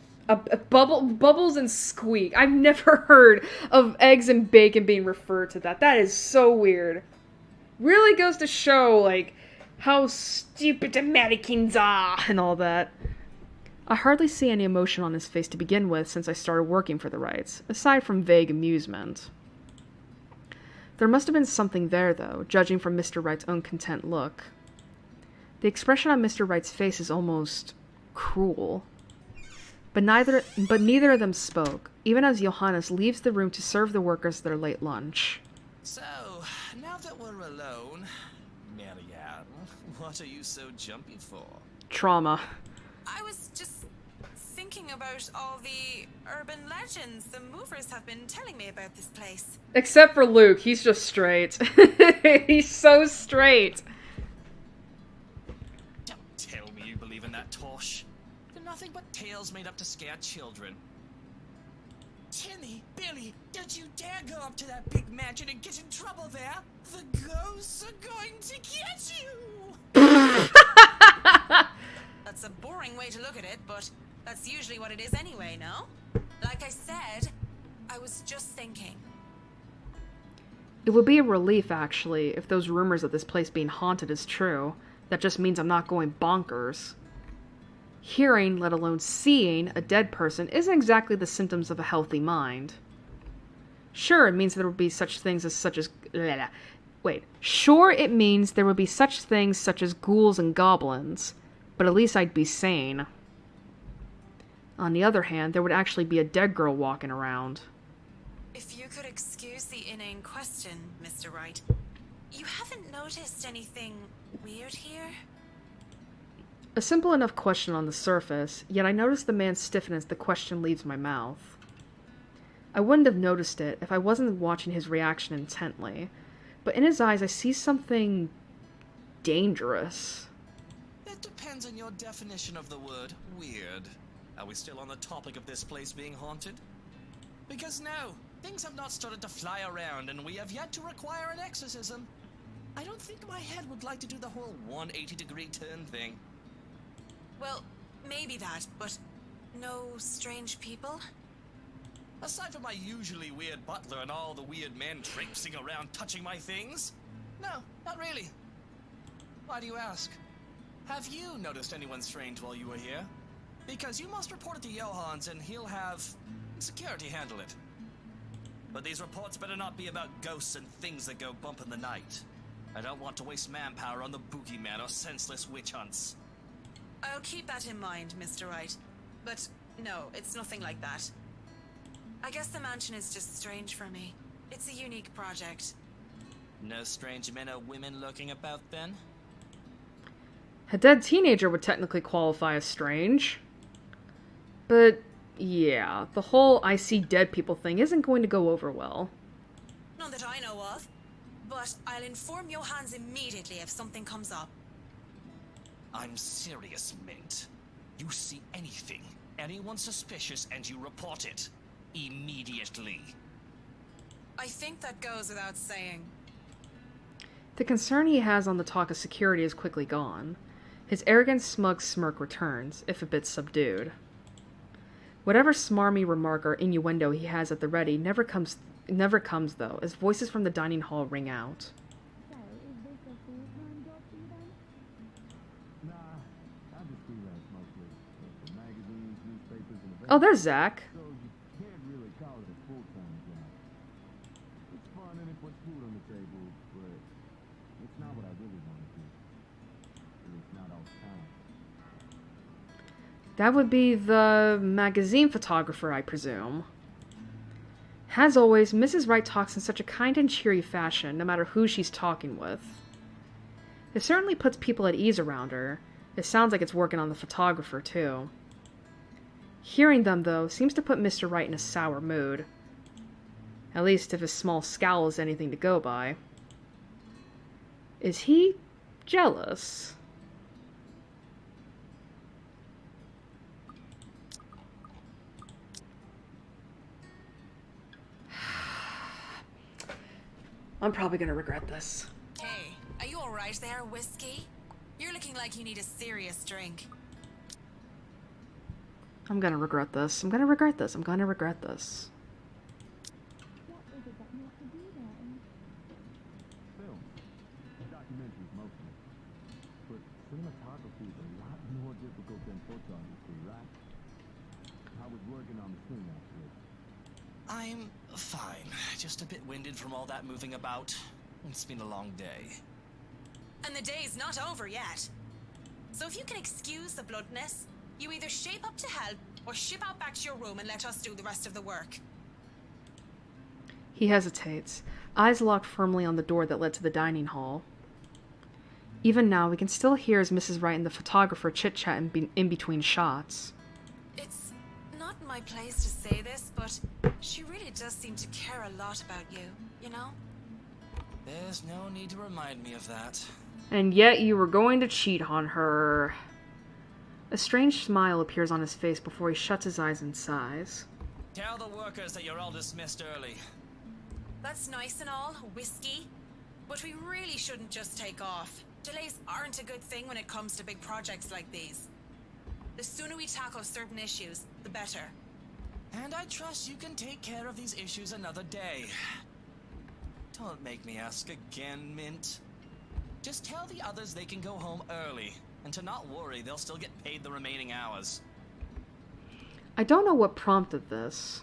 Bubbles and squeak. I've never heard of eggs and bacon being referred to that. That is so weird. Really goes to show, like, how stupid Americans are and all that. I hardly see any emotion on his face to begin with since I started working for the Wrights, aside from vague amusement. There must have been something there, though, judging from Mr. Wright's own content look. The expression on Mr. Wright's face is almost cruel. But neither of them spoke, even as Johannes leaves the room to serve the workers their late lunch. So, now that we're alone, Marianne, what are you so jumpy for? Trauma. I was just thinking about all the urban legends the movers have been telling me about this place. Except for Luke, he's just straight. He's so straight. Don't tell me you believe in that tosh. They're nothing but tales made up to scare children. Timmy, Billy, don't you dare go up to that big mansion and get in trouble there. The ghosts are going to get you. That's a boring way to look at it, but that's usually what it is anyway, no? Like I said, I was just thinking. It would be a relief, actually, if those rumors of this place being haunted is true. That just means I'm not going bonkers. Hearing, let alone seeing, a dead person isn't exactly the symptoms of a healthy mind. Sure, it means there will be such things as Sure, it means there would be such things such as ghouls and goblins, but at least I'd be sane. On the other hand, there would actually be a dead girl walking around. If you could excuse the inane question, Mr. Wright, you haven't noticed anything weird here? A simple enough question on the surface, yet I notice the man stiffen as the question leaves my mouth. I wouldn't have noticed it if I wasn't watching his reaction intently, but in his eyes I see something dangerous. It depends on your definition of the word weird. Are we still on the topic of this place being haunted? Because no, things have not started to fly around and we have yet to require an exorcism. I don't think my head would like to do the whole 180-degree turn thing. Well, maybe that, but no strange people? Aside from my usually weird butler and all the weird men traipsing around touching my things? No, not really. Why do you ask? Have you noticed anyone strange while you were here? Because you must report it to Johans and he'll have security handle it. But these reports better not be about ghosts and things that go bump in the night. I don't want to waste manpower on the boogeyman or senseless witch hunts. I'll keep that in mind, Mr. Wright. But no, it's nothing like that. I guess the mansion is just strange for me. It's a unique project. No strange men or women lurking about then? A dead teenager would technically qualify as strange. But, yeah, the whole I see dead people thing isn't going to go over well. None that I know of. But I'll inform Johans immediately if something comes up. I'm serious, Mint. You see anything, anyone suspicious, and you report it. Immediately. I think that goes without saying. The concern he has on the talk of security is quickly gone. His arrogant, smug smirk returns, if a bit subdued. Whatever smarmy remark or innuendo he has at the ready never comes though, as voices from the dining hall ring out. Oh, there's Zach. That would be the magazine photographer, I presume. As always, Mrs. Wright talks in such a kind and cheery fashion, no matter who she's talking with. It certainly puts people at ease around her. It sounds like it's working on the photographer, too. Hearing them, though, seems to put Mr. Wright in a sour mood. At least if his small scowl is anything to go by. Is he jealous? I'm probably gonna regret this. Hey, are you alright there, Whiskey? You're looking like you need a serious drink. I'm gonna regret this. I'm gonna regret this. I'm gonna regret this. Film. Documentaries mostly. But cinematography is a lot more difficult than photography, right? I was working on the scene actually. I'm fine. Just a bit winded from all that moving about. It's been a long day. And the day's not over yet. So if you can excuse the bloodness, you either shape up to help or ship out back to your room and let us do the rest of the work. He hesitates, eyes locked firmly on the door that led to the dining hall. Even now, we can still hear as Mrs. Wright and the photographer chit-chat in between shots. It's not my place to say this, but she really does seem to care a lot about you, you know? There's no need to remind me of that. And yet you were going to cheat on her. A strange smile appears on his face before he shuts his eyes and sighs. Tell the workers that you're all dismissed early. That's nice and all, Whiskey. But we really shouldn't just take off. Delays aren't a good thing when it comes to big projects like these. The sooner we tackle certain issues, the better. And I trust you can take care of these issues another day. Don't make me ask again, Mint. Just tell the others they can go home early, and to not worry, they'll still get paid the remaining hours. I don't know what prompted this.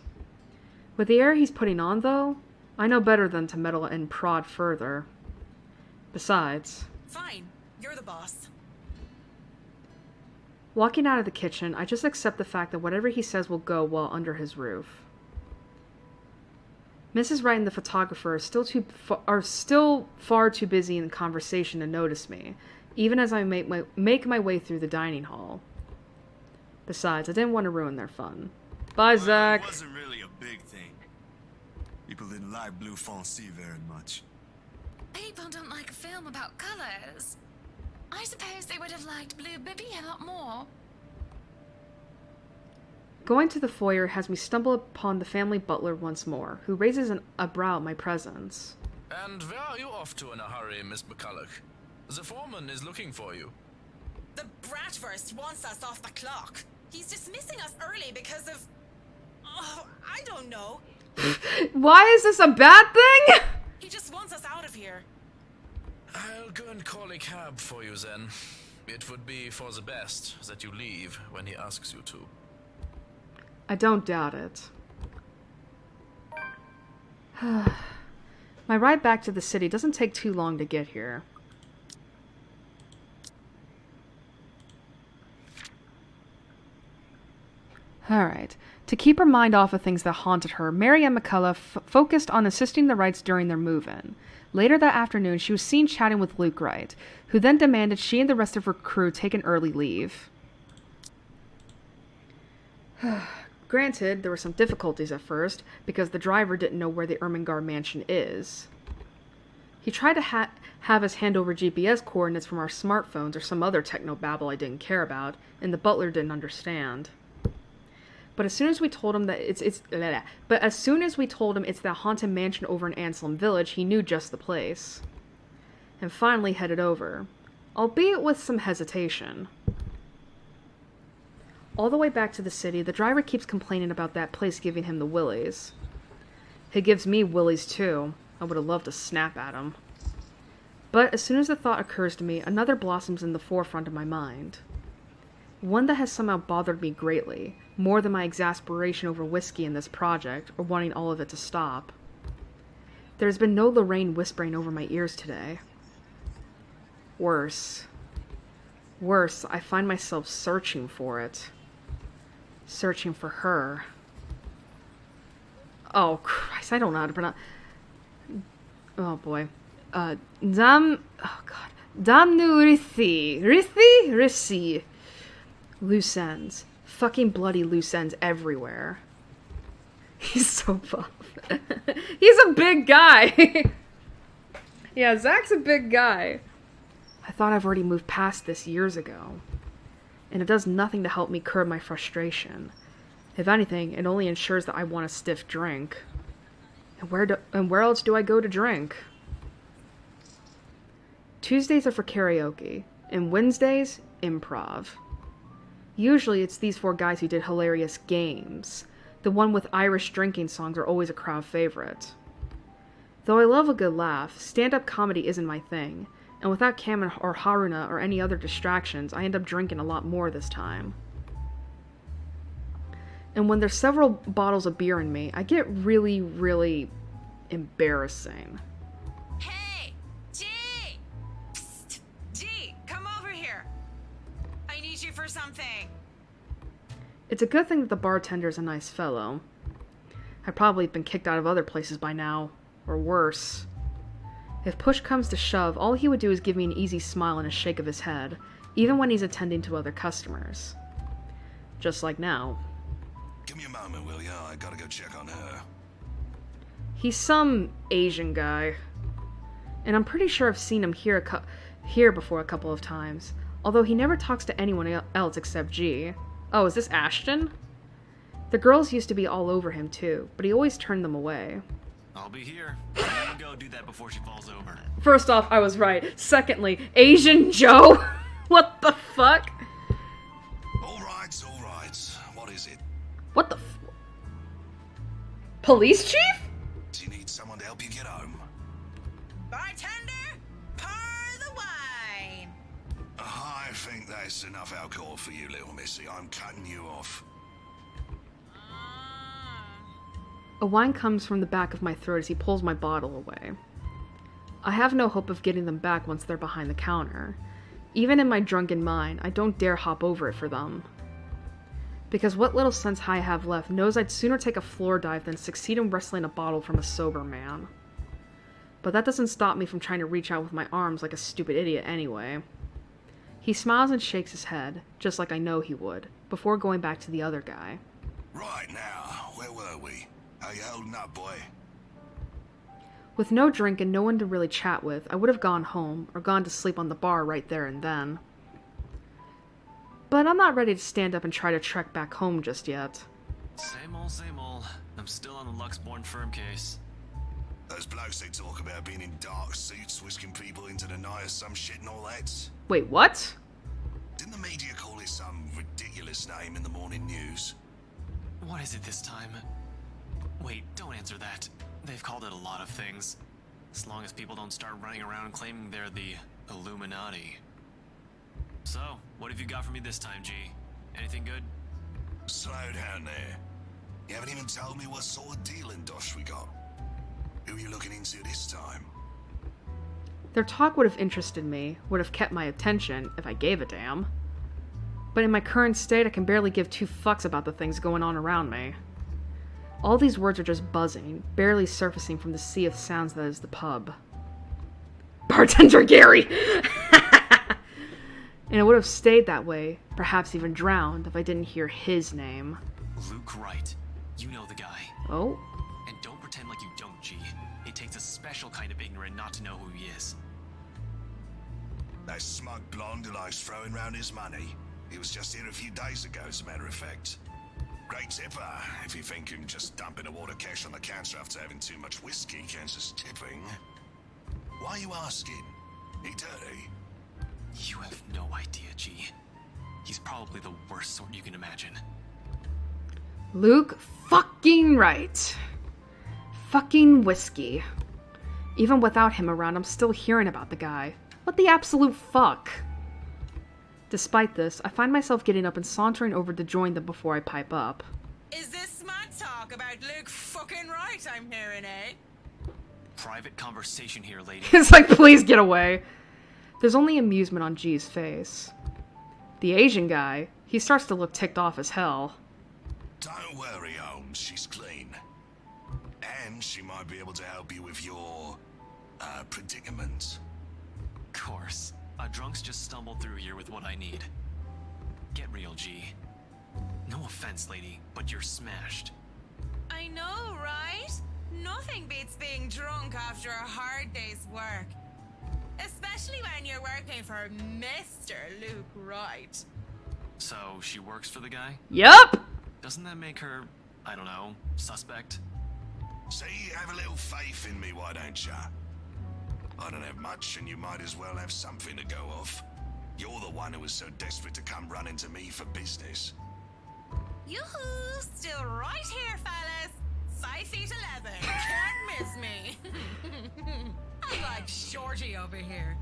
With the air he's putting on, though, I know better than to meddle and prod further. Besides... Fine. You're the boss. Walking out of the kitchen, I just accept the fact that whatever he says will go well under his roof. Mrs. Wright and the photographer are still far too busy in conversation to notice me, even as I make my way through the dining hall. Besides, I didn't want to ruin their fun. Bye, Zach. It wasn't really a big thing. People didn't like Blue Fonzie very much. People don't like a film about colors. I suppose they would have liked Blue Bibby a lot more. Going to the foyer has me stumble upon the family butler once more, who raises a brow at my presence. And where are you off to in a hurry, Miss McCulloch? The foreman is looking for you. The Bratwurst wants us off the clock. He's dismissing us early because of... Oh, I don't know. Why is this a bad thing? He just wants us out of here. I'll go and call a cab for you then. It would be for the best that you leave when he asks you to. I don't doubt it. My ride back to the city doesn't take too long to get here. Alright. To keep her mind off of things that haunted her, Mary Ann McCullough focused on assisting the Wrights during their move-in. Later that afternoon, she was seen chatting with Luke Wright, who then demanded she and the rest of her crew take an early leave. Granted, there were some difficulties at first, because the driver didn't know where the Ermengarde mansion is. He tried to have us hand over GPS coordinates from our smartphones or some other technobabble I didn't care about, and the butler didn't understand. But as soon as we told him that it's that haunted mansion over in Anselm Village, he knew just the place. And finally headed over, albeit with some hesitation. All the way back to the city, the driver keeps complaining about that place giving him the willies. He gives me willies too. I would have loved to snap at him. But as soon as the thought occurs to me, another blossoms in the forefront of my mind. One that has somehow bothered me greatly, more than my exasperation over whiskey in this project, or wanting all of it to stop. There has been no Lorraine whispering over my ears today. Worse, I find myself searching for it. Searching for her. Oh, Christ, I don't know how to pronounce... Oh, boy. Oh, God. Damnu Rithi. Loose ends. Fucking bloody loose ends everywhere. He's so buff. He's a big guy. Yeah, Zach's a big guy. I thought I've already moved past this years ago. And it does nothing to help me curb my frustration. If anything, it only ensures that I want a stiff drink. And where else do I go to drink? Tuesdays are for karaoke, and Wednesdays, improv. Usually it's these four guys who did hilarious games. The one with Irish drinking songs are always a crowd favorite. Though I love a good laugh, stand-up comedy isn't my thing, and without Cam or Haruna or any other distractions, I end up drinking a lot more this time. And when there's several bottles of beer in me, I get really, really embarrassing. Hey! G! Psst! G! Come over here! I need you for something! It's a good thing that the bartender is a nice fellow. I'd probably been kicked out of other places by now, or worse. If push comes to shove, all he would do is give me an easy smile and a shake of his head, even when he's attending to other customers. Just like now. Give me a moment, will ya? I gotta go check on her. He's some Asian guy. And I'm pretty sure I've seen him here before a couple of times, although he never talks to anyone else except G. Oh, is this Ashton? The girls used to be all over him too, but he always turned them away. I'll be here. I'm gonna go do that before she falls over. First off, I was right. Secondly, Asian Joe? What the fuck? All right. What is it? What the Police chief? Do you need someone to help you get home? Bartender, pour the wine! I think that's enough alcohol for you, little missy. I'm cutting you off. A whine comes from the back of my throat as he pulls my bottle away. I have no hope of getting them back once they're behind the counter. Even in my drunken mind, I don't dare hop over it for them. Because what little sense I have left knows I'd sooner take a floor dive than succeed in wresting a bottle from a sober man. But that doesn't stop me from trying to reach out with my arms like a stupid idiot anyway. He smiles and shakes his head, just like I know he would, before going back to the other guy. Right now, where were we? How you holding up, boy? With no drink and no one to really chat with, I would have gone home, or gone to sleep on the bar right there and then. But I'm not ready to stand up and try to trek back home just yet. Same old, same old. I'm still on the Luxborn firm case. Those blokes they talk about being in dark suits, whisking people into the night or some shit and all that. Wait, what? Didn't the media call it some ridiculous name in the morning news? What is it this time? Wait, don't answer that. They've called it a lot of things. As long as people don't start running around claiming they're the Illuminati. So, what have you got for me this time, G? Anything good? Slow down there. You haven't even told me what sort of dealing dosh we got. Who are you looking into this time? Their talk would have interested me, would have kept my attention, if I gave a damn. But in my current state, I can barely give two fucks about the things going on around me. All these words are just buzzing, barely surfacing from the sea of sounds that is the pub. Bartender Gary! And it would have stayed that way, perhaps even drowned, if I didn't hear his name. Luke Wright. You know the guy. Oh? And don't pretend like you don't, G. It takes a special kind of ignorant not to know who he is. That smug blonde who likes throwing round his money. He was just here a few days ago, as a matter of fact. Great tipper, if you think him just dumping a water cash on the counter after having too much whiskey counts as tipping. Why are you asking? He dirty? You have no idea, G. He's probably the worst sort you can imagine. Luke fucking Wright. Fucking whiskey. Even without him around, I'm still hearing about the guy. What the absolute fuck? Despite this, I find myself getting up and sauntering over to join them before I pipe up. Is this smart talk about Luke fucking Wright I'm hearing, eh? Private conversation here, lady. It's like, please get away. There's only amusement on G's face. The Asian guy, he starts to look ticked off as hell. Don't worry, Holmes, she's clean. And she might be able to help you with your, predicament. Course. A drunk's just stumbled through here with what I need. Get real, G. No offense, lady, but you're smashed. I know, right? Nothing beats being drunk after a hard day's work. Especially when you're working for Mr. Luke Wright. So, she works for the guy? Yup! Doesn't that make her, I don't know, suspect? See, have a little faith in me, why don't ya? I don't have much, and you might as well have something to go off. You're the one who was so desperate to come running to me for business. Yoo-hoo! Still right here, fellas. 5 feet 11. Can't miss me. I like Shorty over here.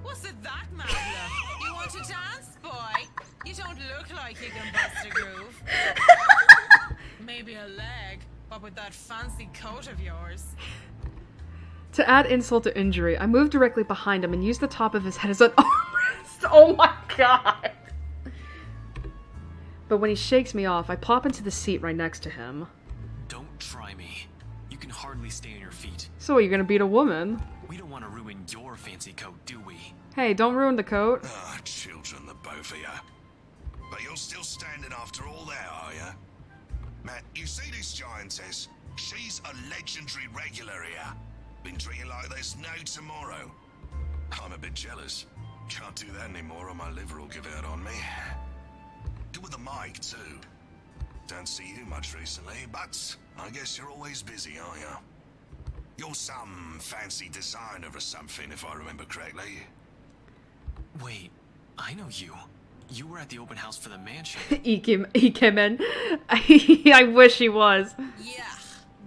What's it that mad look? You want to dance, boy? You don't look like you can bust a groove. Maybe a leg, but with that fancy coat of yours. To add insult to injury, I move directly behind him and use the top of his head as an armrest. Oh my god! But when he shakes me off, I plop into the seat right next to him. Don't try me. You can hardly stay on your feet. So are you gonna beat a woman? We don't want to ruin your fancy coat, do we? Hey, don't ruin the coat. Ah, children, the both of ya. But you're still standing after all that, are ya? Matt, you see this giantess? She's a legendary regular here. Been treated like there's no tomorrow. I'm a bit jealous. Can't do that anymore or my liver will give out on me. Good with the mic, too. Don't see you much recently, but I guess you're always busy, aren't you? You're some fancy designer or something, if I remember correctly. Wait, I know you. You were at the open house for the mansion. He came in. I wish he was. Yeah,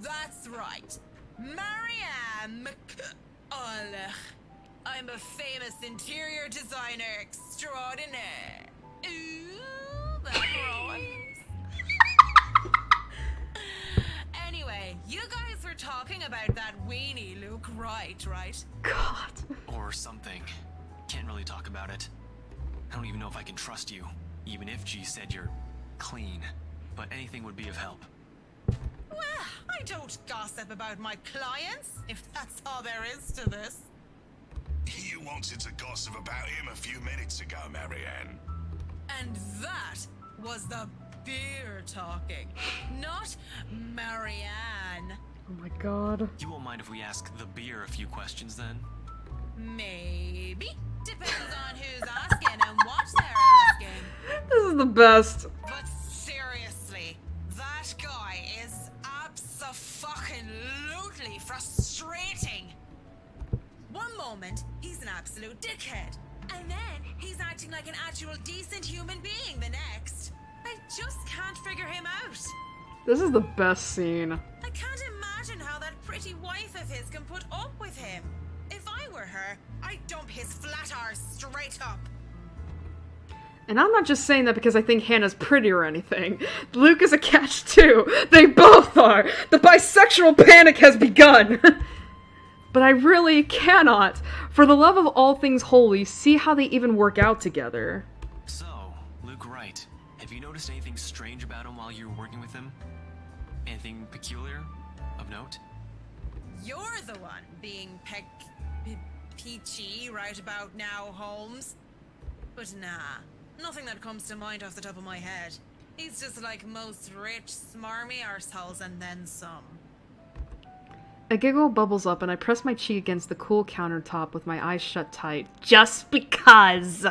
that's right. Marianne McCulloch. I'm a famous interior designer extraordinaire. Ooh, that rhymes. Anyway, talking about that weenie Luke Wright, right? God. Or something. Can't really talk about it. I don't even know if I can trust you, even if G said you're clean. But anything would be of help. Well, I don't gossip about my clients, if that's all there is to this. You wanted to gossip about him a few minutes ago, Marianne. And that was the beer talking, not Marianne. Oh my god. You won't mind if we ask the beer a few questions then? Maybe. Depends on who's asking and what they're asking. This is the best. But seriously, that guy is abso-fucking-lutely frustrating. One moment, he's an absolute dickhead. And then he's acting like an actual decent human being the next. I just can't figure him out. This is the best scene. I can't imagine how that pretty wife of his can put up with him. If I were her, I'd dump his flat arse straight up. And I'm not just saying that because I think Hannah's pretty or anything. Luke is a catch too. They both are. The bisexual panic has begun. But I really cannot, for the love of all things holy, see how they even work out together. So, Luke Wright, have you noticed anything strange about him while you were working with him? Anything peculiar? Of note? You're the one being peachy right about now, Holmes. But nah, nothing that comes to mind off the top of my head. He's just like most rich, smarmy arseholes and then some. A giggle bubbles up and I press my cheek against the cool countertop with my eyes shut tight. Just because!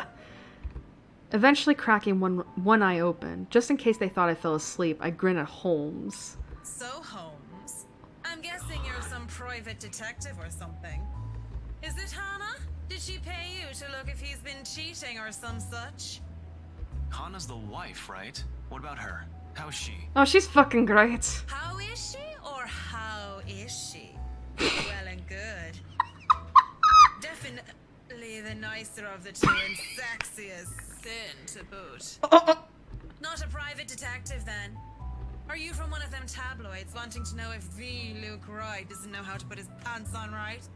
Eventually cracking one eye open. Just in case they thought I fell asleep, I grin at Holmes. So, Holmes, I'm guessing you're some private detective or something. Is it Hannah? Did she pay you to look if he's been cheating or some such? Hannah's the wife, right? What about her? How's she? Oh, she's fucking great. How is she or how is she? Well and good. Definitely the nicer of the two and sexiest sin to boot. Not a private detective then. Are you from one of them tabloids wanting to know if the Luke Wright doesn't know how to put his pants on right?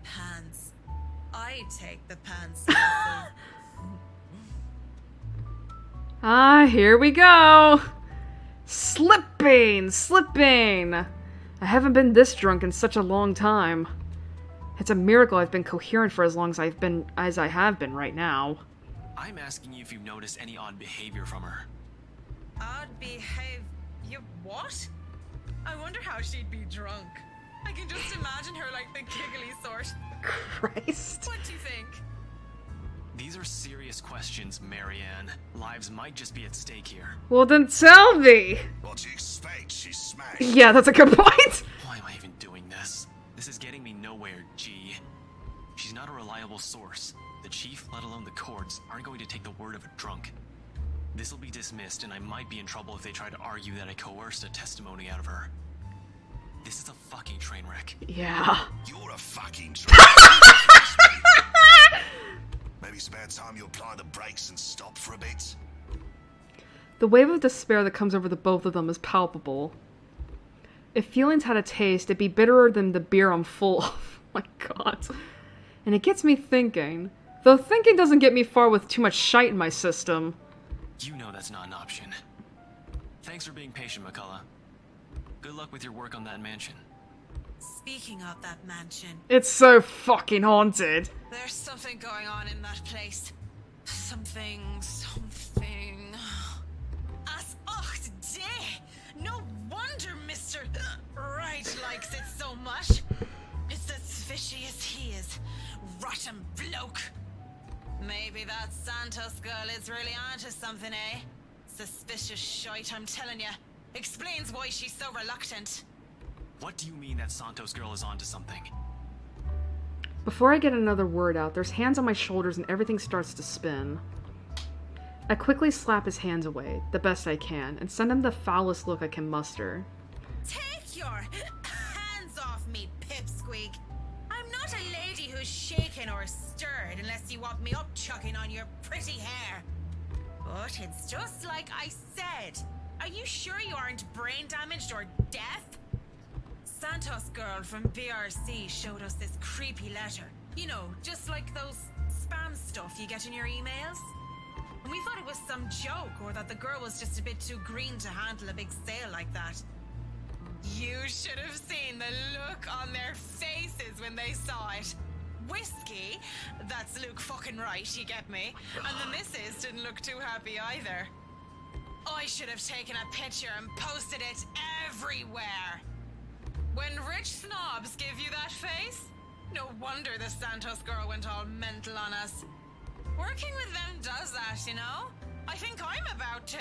Pants. I take the pants off. Ah, here we go. Slipping. I haven't been this drunk in such a long time. It's a miracle I've been coherent for as long as I have been right now. I'm asking you if you've noticed any odd behavior from her. Odd behavior? What? I wonder how she'd be drunk. I can just imagine her like the giggly sort. Christ. What do you think? These are serious questions, Marianne. Lives might just be at stake here. Well, then tell me. What do you expect? She's smashed. Yeah, that's a good point. Why am I even doing this? This is getting me nowhere, G. She's not a reliable source. The chief, let alone the courts, aren't going to take the word of a drunk. This will be dismissed, and I might be in trouble if they try to argue that I coerced a testimony out of her. This is a fucking train wreck. Yeah. You're a fucking train wreck. Maybe it's about time you apply the brakes and stop for a bit. The wave of despair that comes over the both of them is palpable. If feelings had a taste, it'd be bitterer than the beer I'm full of. My god. And it gets me thinking. Though thinking doesn't get me far with too much shite in my system. You know that's not an option. Thanks for being patient, McCullough. Good luck with your work on that mansion. Speaking of that mansion, It's so fucking haunted. there's something going on in that place. Something. As day. No wonder Mr. Wright likes it so much. It's as fishy as he is. Rotten bloke. Maybe that Santos girl is really onto something, eh? Suspicious shite, I'm telling ya. Explains why she's so reluctant. What do you mean that Santos girl is onto something? Before I get another word out, there's hands on my shoulders and everything starts to spin. I quickly slap his hands away, the best I can, and send him the foulest look I can muster. Take your hands off me, pipsqueak. I'm not a lady who's shaken or stirred unless you want me up-chucking on your pretty hair. But it's just like I said. Are you sure you aren't brain damaged or deaf? Santos girl from BRC showed us this creepy letter. You know, just like those spam stuff you get in your emails. And we thought it was some joke, or that the girl was just a bit too green to handle a big sale like that. You should have seen the look on their faces when they saw it. Whiskey? That's Luke fucking right, you get me? And the missus didn't look too happy either. I should have taken a picture and posted it everywhere. When rich snobs give you that face, no wonder the Santos girl went all mental on us. Working with them does that, you know? I think I'm about to.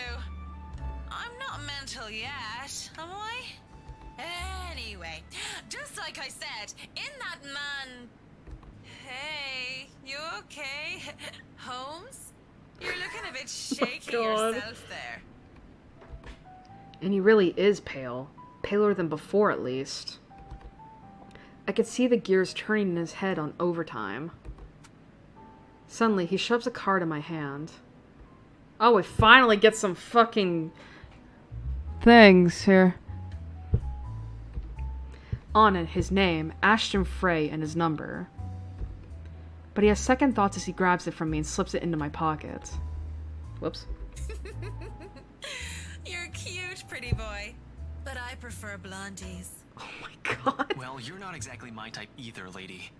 I'm not mental yet, am I? Anyway, just like I said, in that man... Hey, you okay? Holmes? You're looking a bit shaky yourself there. And he really is pale. Paler than before, at least. I could see the gears turning in his head on overtime. Suddenly, he shoves a card in my hand. Oh, we finally get some fucking things here. On it, his name, Ashton Frey, and his number. But he has second thoughts as he grabs it from me and slips it into my pocket. Whoops. You're cute, pretty boy. But I prefer blondies. Oh my god. Well, you're not exactly my type either, lady.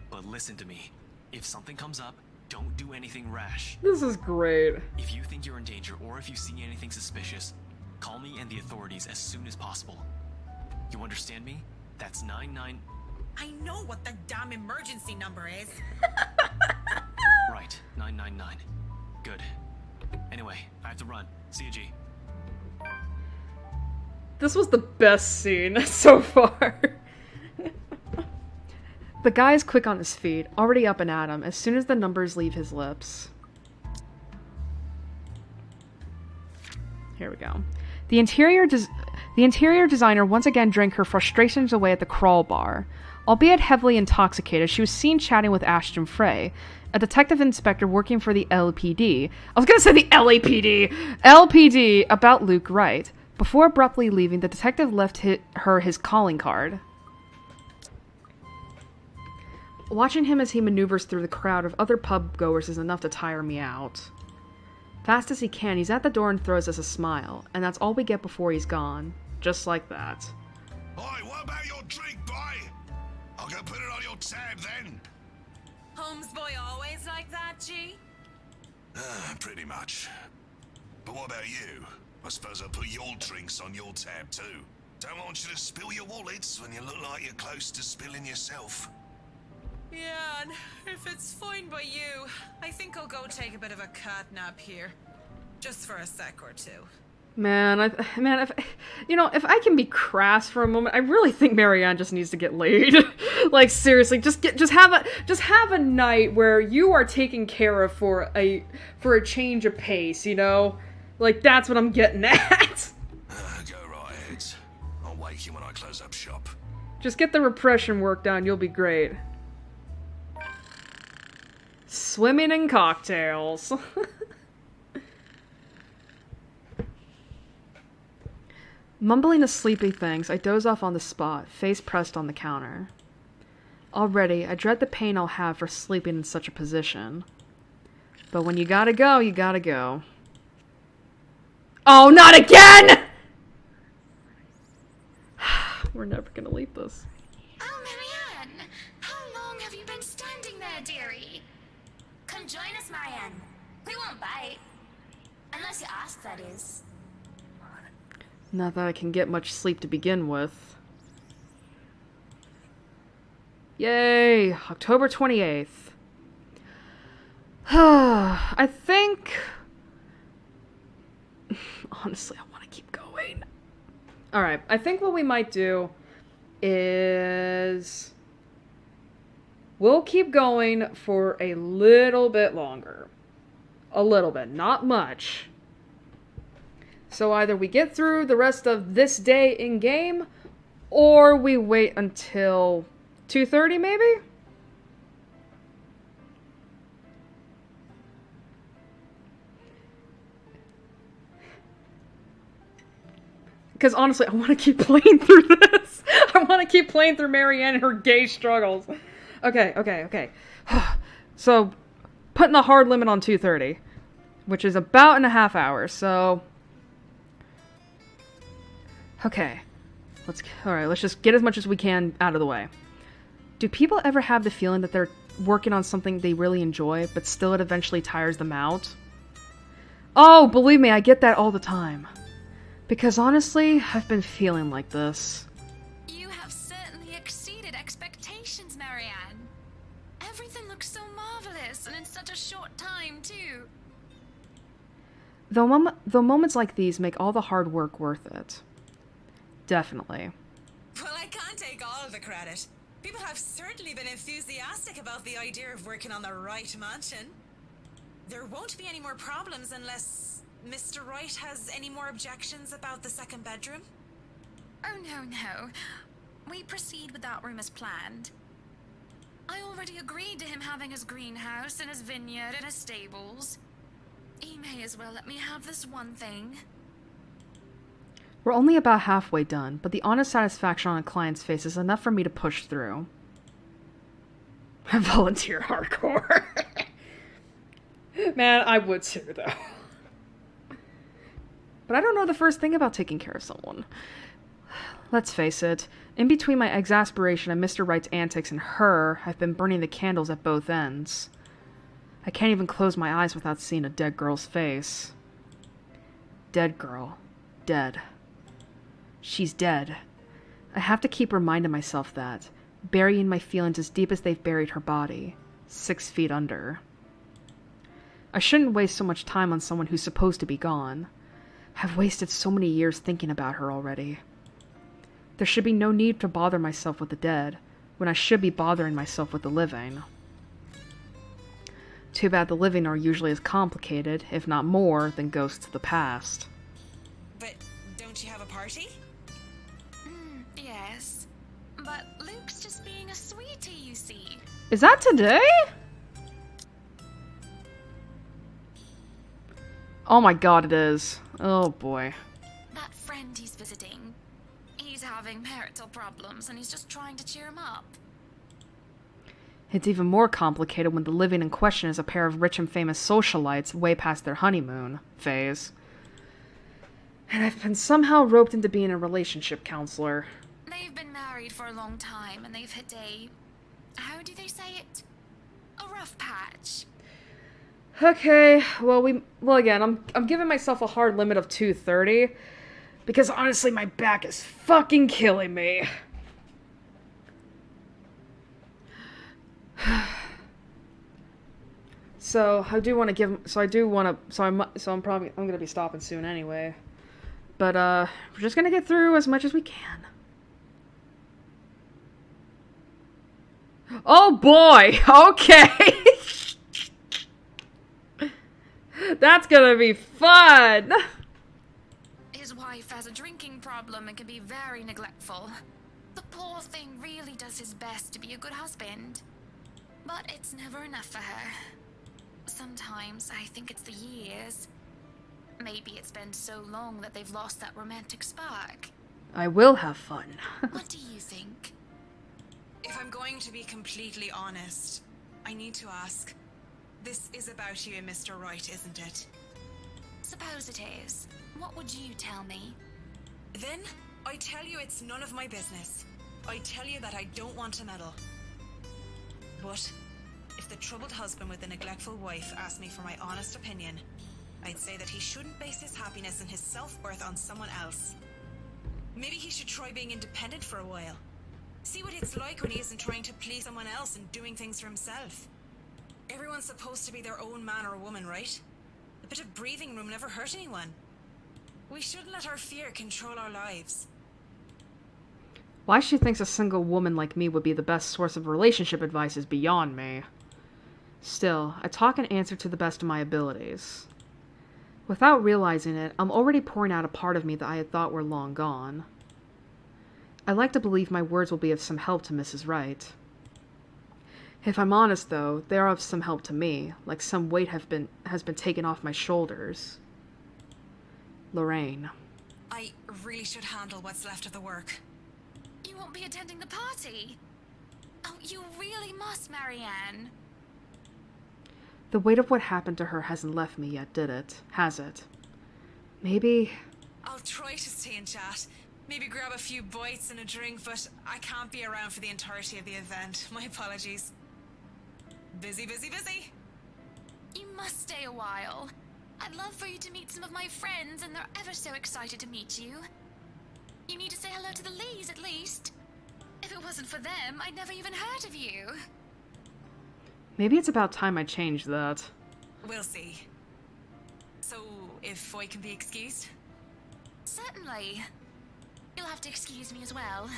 But listen to me. If something comes up, don't do anything rash. This is great. If you think you're in danger or if you see anything suspicious, call me and the authorities as soon as possible. You understand me? That's 99... I know what the damn emergency number is. Right, 999. Good. Anyway, I have to run. See you, G. This was the best scene so far. The guy is quick on his feet, already up and at him, as soon as the numbers leave his lips. Here we go. The interior designer once again drank her frustrations away at the crawl bar. Albeit heavily intoxicated, she was seen chatting with Ashton Frey, a detective inspector working for the LPD. I was gonna say the LAPD! LPD about Luke Wright. Before abruptly leaving, the detective left her his calling card. Watching him as he maneuvers through the crowd of other pub goers is enough to tire me out. Fast as he can, he's at the door and throws us a smile, and that's all we get before he's gone. Just like that. Oi, what about your drink, boy? I'll go put it on your tab then. Holmes boy always like that, G? Pretty much. But what about you? I suppose I'll put your drinks on your tab too. Don't want you to spill your wallets when you look like you're close to spilling yourself. Yeah, and if it's fine by you, I think I'll go take a bit of a cat nap here. Just for a sec or two. Man, if I can be crass for a moment, I really think Marianne just needs to get laid. Like seriously, just have a night where you are taken care of for a change of pace, you know? Like that's what I'm getting at. Go right ahead. I'll wake you when I close up shop. Just get the repression work done, you'll be great. Swimming in cocktails. Mumbling a sleepy thanks, I doze off on the spot, face pressed on the counter. Already, I dread the pain I'll have for sleeping in such a position. But when you gotta go, you gotta go. Oh, not again! We're never gonna leave this. Oh, Marianne! How long have you been standing there, dearie? Come join us, Marianne. We won't bite. Unless you ask, that is. Not that I can get much sleep to begin with. Yay! October 28th. I think... Honestly, I want to keep going. Alright, I think what we might do is... We'll keep going for a little bit longer. A little bit, not much. So either we get through the rest of this day in-game, or we wait until 2:30 maybe? Because honestly, I want to keep playing through this. I want to keep playing through Marianne and her gay struggles. Okay. So, putting the hard limit on 2:30, which is about in a half hour, so... Okay. Let's just get as much as we can out of the way. Do people ever have the feeling that they're working on something they really enjoy, but still it eventually tires them out? Oh, believe me, I get that all the time. Because honestly, I've been feeling like this. You have certainly exceeded expectations, Marianne. Everything looks so marvelous, and in such a short time, too. Though moments like these make all the hard work worth it. Definitely. Well, I can't take all of the credit. People have certainly been enthusiastic about the idea of working on the Wright mansion. There won't be any more problems unless Mr. Wright has any more objections about the second bedroom. Oh, no. We proceed with that room as planned. I already agreed to him having his greenhouse and his vineyard and his stables. He may as well let me have this one thing. We're only about halfway done, but the honest satisfaction on a client's face is enough for me to push through. Volunteer hardcore. Man, I would too, though. But I don't know the first thing about taking care of someone. Let's face it, in between my exasperation and Mr. Wright's antics and her, I've been burning the candles at both ends. I can't even close my eyes without seeing a dead girl's face. Dead girl. Dead. She's dead. I have to keep reminding myself that, burying my feelings as deep as they've buried her body, 6 feet under. I shouldn't waste so much time on someone who's supposed to be gone. I've wasted so many years thinking about her already. There should be no need to bother myself with the dead, when I should be bothering myself with the living. Too bad the living are usually as complicated, if not more, than ghosts of the past. But don't you have a party? Yes. But Luke's just being a sweetie, you see. Is that today? Oh my god, it is. Oh boy. That friend he's visiting, he's having marital problems and he's just trying to cheer him up. It's even more complicated when the living in question is a pair of rich and famous socialites way past their honeymoon phase. And I've been somehow roped into being a relationship counselor. They've been married for a long time and they've hit a... how do they say it? A rough patch. Okay, well again, I'm giving myself a hard limit of 2:30 because honestly my back is fucking killing me. So I do want to give. So I'm gonna be stopping soon anyway. But we're just gonna get through as much as we can. Oh boy. Okay. That's gonna be fun. His wife has a drinking problem and can be very neglectful. The poor thing really does his best to be a good husband. But it's never enough for her. Sometimes I think it's the years. Maybe it's been so long that they've lost that romantic spark. I will have fun. What do you think? If I'm going to be completely honest, I need to ask. This is about you and Mr. Wright, isn't it? Suppose it is. What would you tell me? Then, I tell you it's none of my business. I tell you that I don't want to meddle. But, if the troubled husband with the neglectful wife asked me for my honest opinion, I'd say that he shouldn't base his happiness and his self-worth on someone else. Maybe he should try being independent for a while. See what it's like when he isn't trying to please someone else and doing things for himself. Everyone's supposed to be their own man or woman, right? A bit of breathing room never hurt anyone. We shouldn't let our fear control our lives. Why she thinks a single woman like me would be the best source of relationship advice is beyond me. Still, I talk and answer to the best of my abilities. Without realizing it, I'm already pouring out a part of me that I had thought were long gone. I like to believe my words will be of some help to Mrs. Wright. If I'm honest, though, they are of some help to me, like some weight has been taken off my shoulders. Lorraine. I really should handle what's left of the work. You won't be attending the party. Oh, you really must, Marianne. The weight of what happened to her hasn't left me yet, did it? Has it? Maybe... I'll try to stay and chat. Maybe grab a few bites and a drink, but I can't be around for the entirety of the event. My apologies. Busy, busy, busy. You must stay a while. I'd love for you to meet some of my friends, and they're ever so excited to meet you. You need to say hello to the Lees, at least. If it wasn't for them, I'd never even heard of you. Maybe it's about time I changed that. We'll see. So, if I can be excused? Certainly. You'll have to excuse me as well.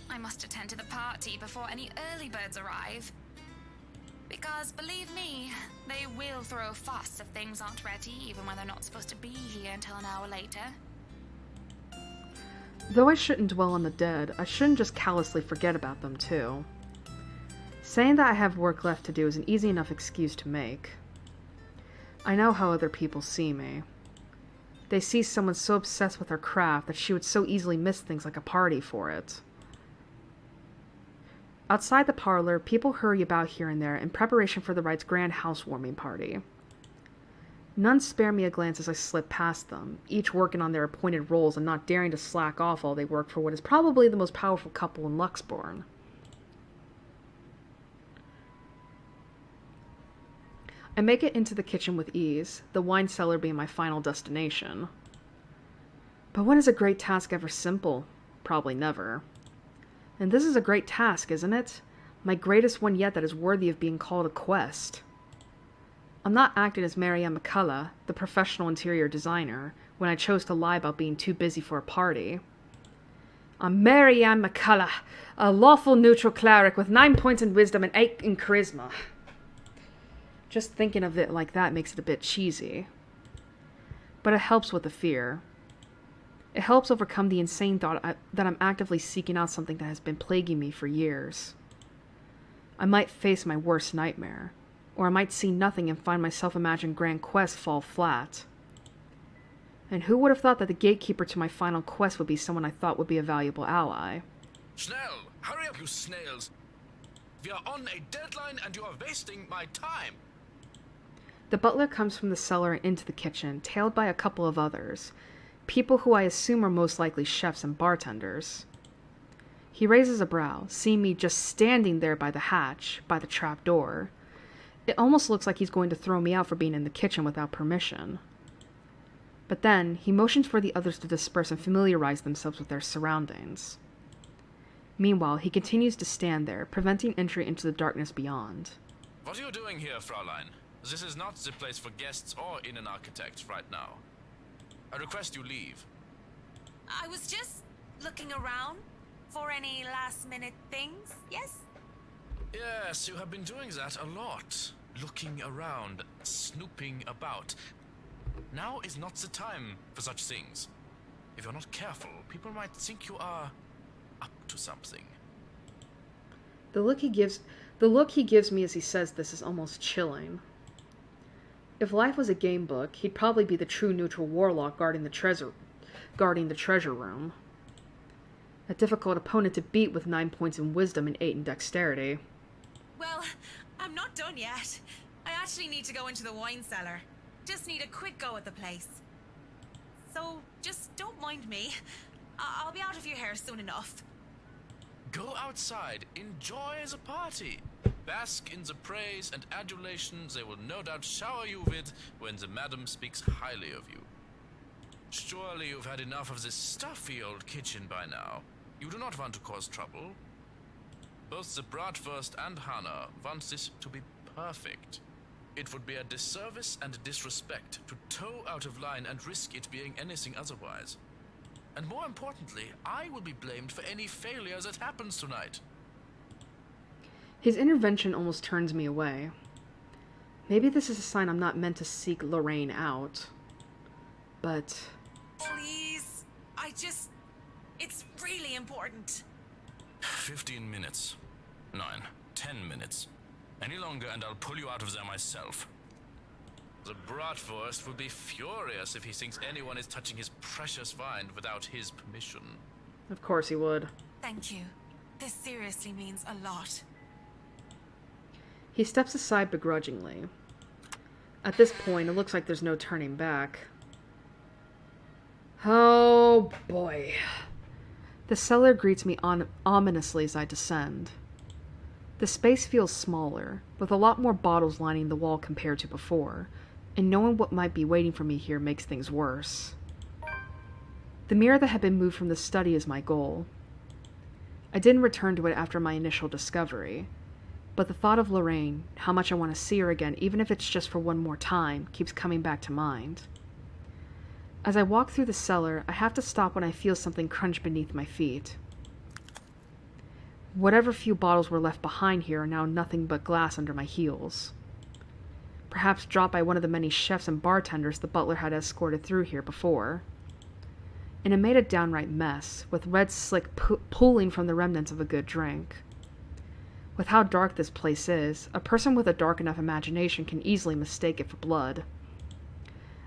I must attend to the party before any early birds arrive. Because, believe me, they will throw a fuss if things aren't ready, even when they're not supposed to be here until an hour later. Though I shouldn't dwell on the dead, I shouldn't just callously forget about them, too. Saying that I have work left to do is an easy enough excuse to make. I know how other people see me. They see someone so obsessed with her craft that she would so easily miss things like a party for it. Outside the parlor, people hurry about here and there in preparation for the bride's grand housewarming party. None spare me a glance as I slip past them, each working on their appointed roles and not daring to slack off while they work for what is probably the most powerful couple in Luxbourne. I make it into the kitchen with ease, the wine cellar being my final destination. But when is a great task ever simple? Probably never. And this is a great task, isn't it? My greatest one yet that is worthy of being called a quest. I'm not acting as Marianne McCullough, the professional interior designer, when I chose to lie about being too busy for a party. I'm Marianne McCullough, a lawful neutral cleric with 9 points in wisdom and 8 in charisma. Just thinking of it like that makes it a bit cheesy. But it helps with the fear. It helps overcome the insane thought that I'm actively seeking out something that has been plaguing me for years. I might face my worst nightmare, or I might see nothing and find my self-imagined grand quest fall flat. And who would have thought that the gatekeeper to my final quest would be someone I thought would be a valuable ally? Schnell! Hurry up, you snails! We are on a deadline and you are wasting my time! The butler comes from the cellar and into the kitchen, tailed by a couple of others, people who I assume are most likely chefs and bartenders. He raises a brow, seeing me just standing there by the hatch, by the trap door. It almost looks like he's going to throw me out for being in the kitchen without permission. But then, he motions for the others to disperse and familiarize themselves with their surroundings. Meanwhile, he continues to stand there, preventing entry into the darkness beyond. What are you doing here, Fraulein? This is not the place for guests or in an architect right now. I request you leave. I was just looking around for any last-minute things, yes? Yes, you have been doing that a lot. Looking around, snooping about. Now is not the time for such things. If you're not careful, people might think you are up to something. The look he gives me as he says this is almost chilling. If life was a game book, he'd probably be the true neutral warlock guarding the treasure room. A difficult opponent to beat with 9 points in wisdom and 8 in dexterity. Well, I'm not done yet. I actually need to go into the wine cellar. Just need a quick go at the place. So, just don't mind me. I'll be out of your hair soon enough. Go outside, enjoy the party. Bask in the praise and adulation they will no doubt shower you with when the madam speaks highly of you. Surely you've had enough of this stuffy old kitchen by now. You do not want to cause trouble. Both the bratwurst and Hannah want this to be perfect. It would be a disservice and a disrespect to toe out of line and risk it being anything otherwise. And more importantly, I will be blamed for any failure that happens tonight. His intervention almost turns me away. Maybe this is a sign I'm not meant to seek Lorraine out. But... Please, it's really important. 15 minutes. 9, 10 minutes. Any longer and I'll pull you out of there myself. The Bratwurst would be furious if he thinks anyone is touching his precious find without his permission. Of course he would. Thank you. This seriously means a lot. He steps aside begrudgingly. At this point, it looks like there's no turning back. Oh boy. The cellar greets me ominously as I descend. The space feels smaller, with a lot more bottles lining the wall compared to before, and knowing what might be waiting for me here makes things worse. The mirror that had been moved from the study is my goal. I didn't return to it after my initial discovery, but the thought of Lorraine, how much I want to see her again, even if it's just for one more time, keeps coming back to mind. As I walk through the cellar, I have to stop when I feel something crunch beneath my feet. Whatever few bottles were left behind here are now nothing but glass under my heels. Perhaps dropped by one of the many chefs and bartenders the butler had escorted through here before. And it made a downright mess, with red slick pooling from the remnants of a good drink. With how dark this place is, a person with a dark enough imagination can easily mistake it for blood.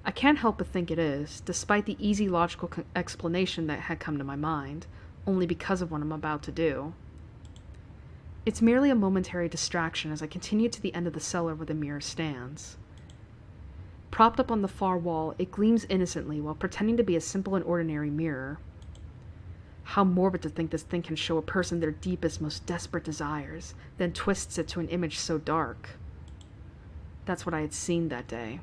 I can't help but think it is, despite the easy logical explanation that had come to my mind, only because of what I'm about to do. It's merely a momentary distraction as I continue to the end of the cellar where the mirror stands. Propped up on the far wall, it gleams innocently while pretending to be a simple and ordinary mirror. How morbid to think this thing can show a person their deepest, most desperate desires, then twists it to an image so dark. That's what I had seen that day.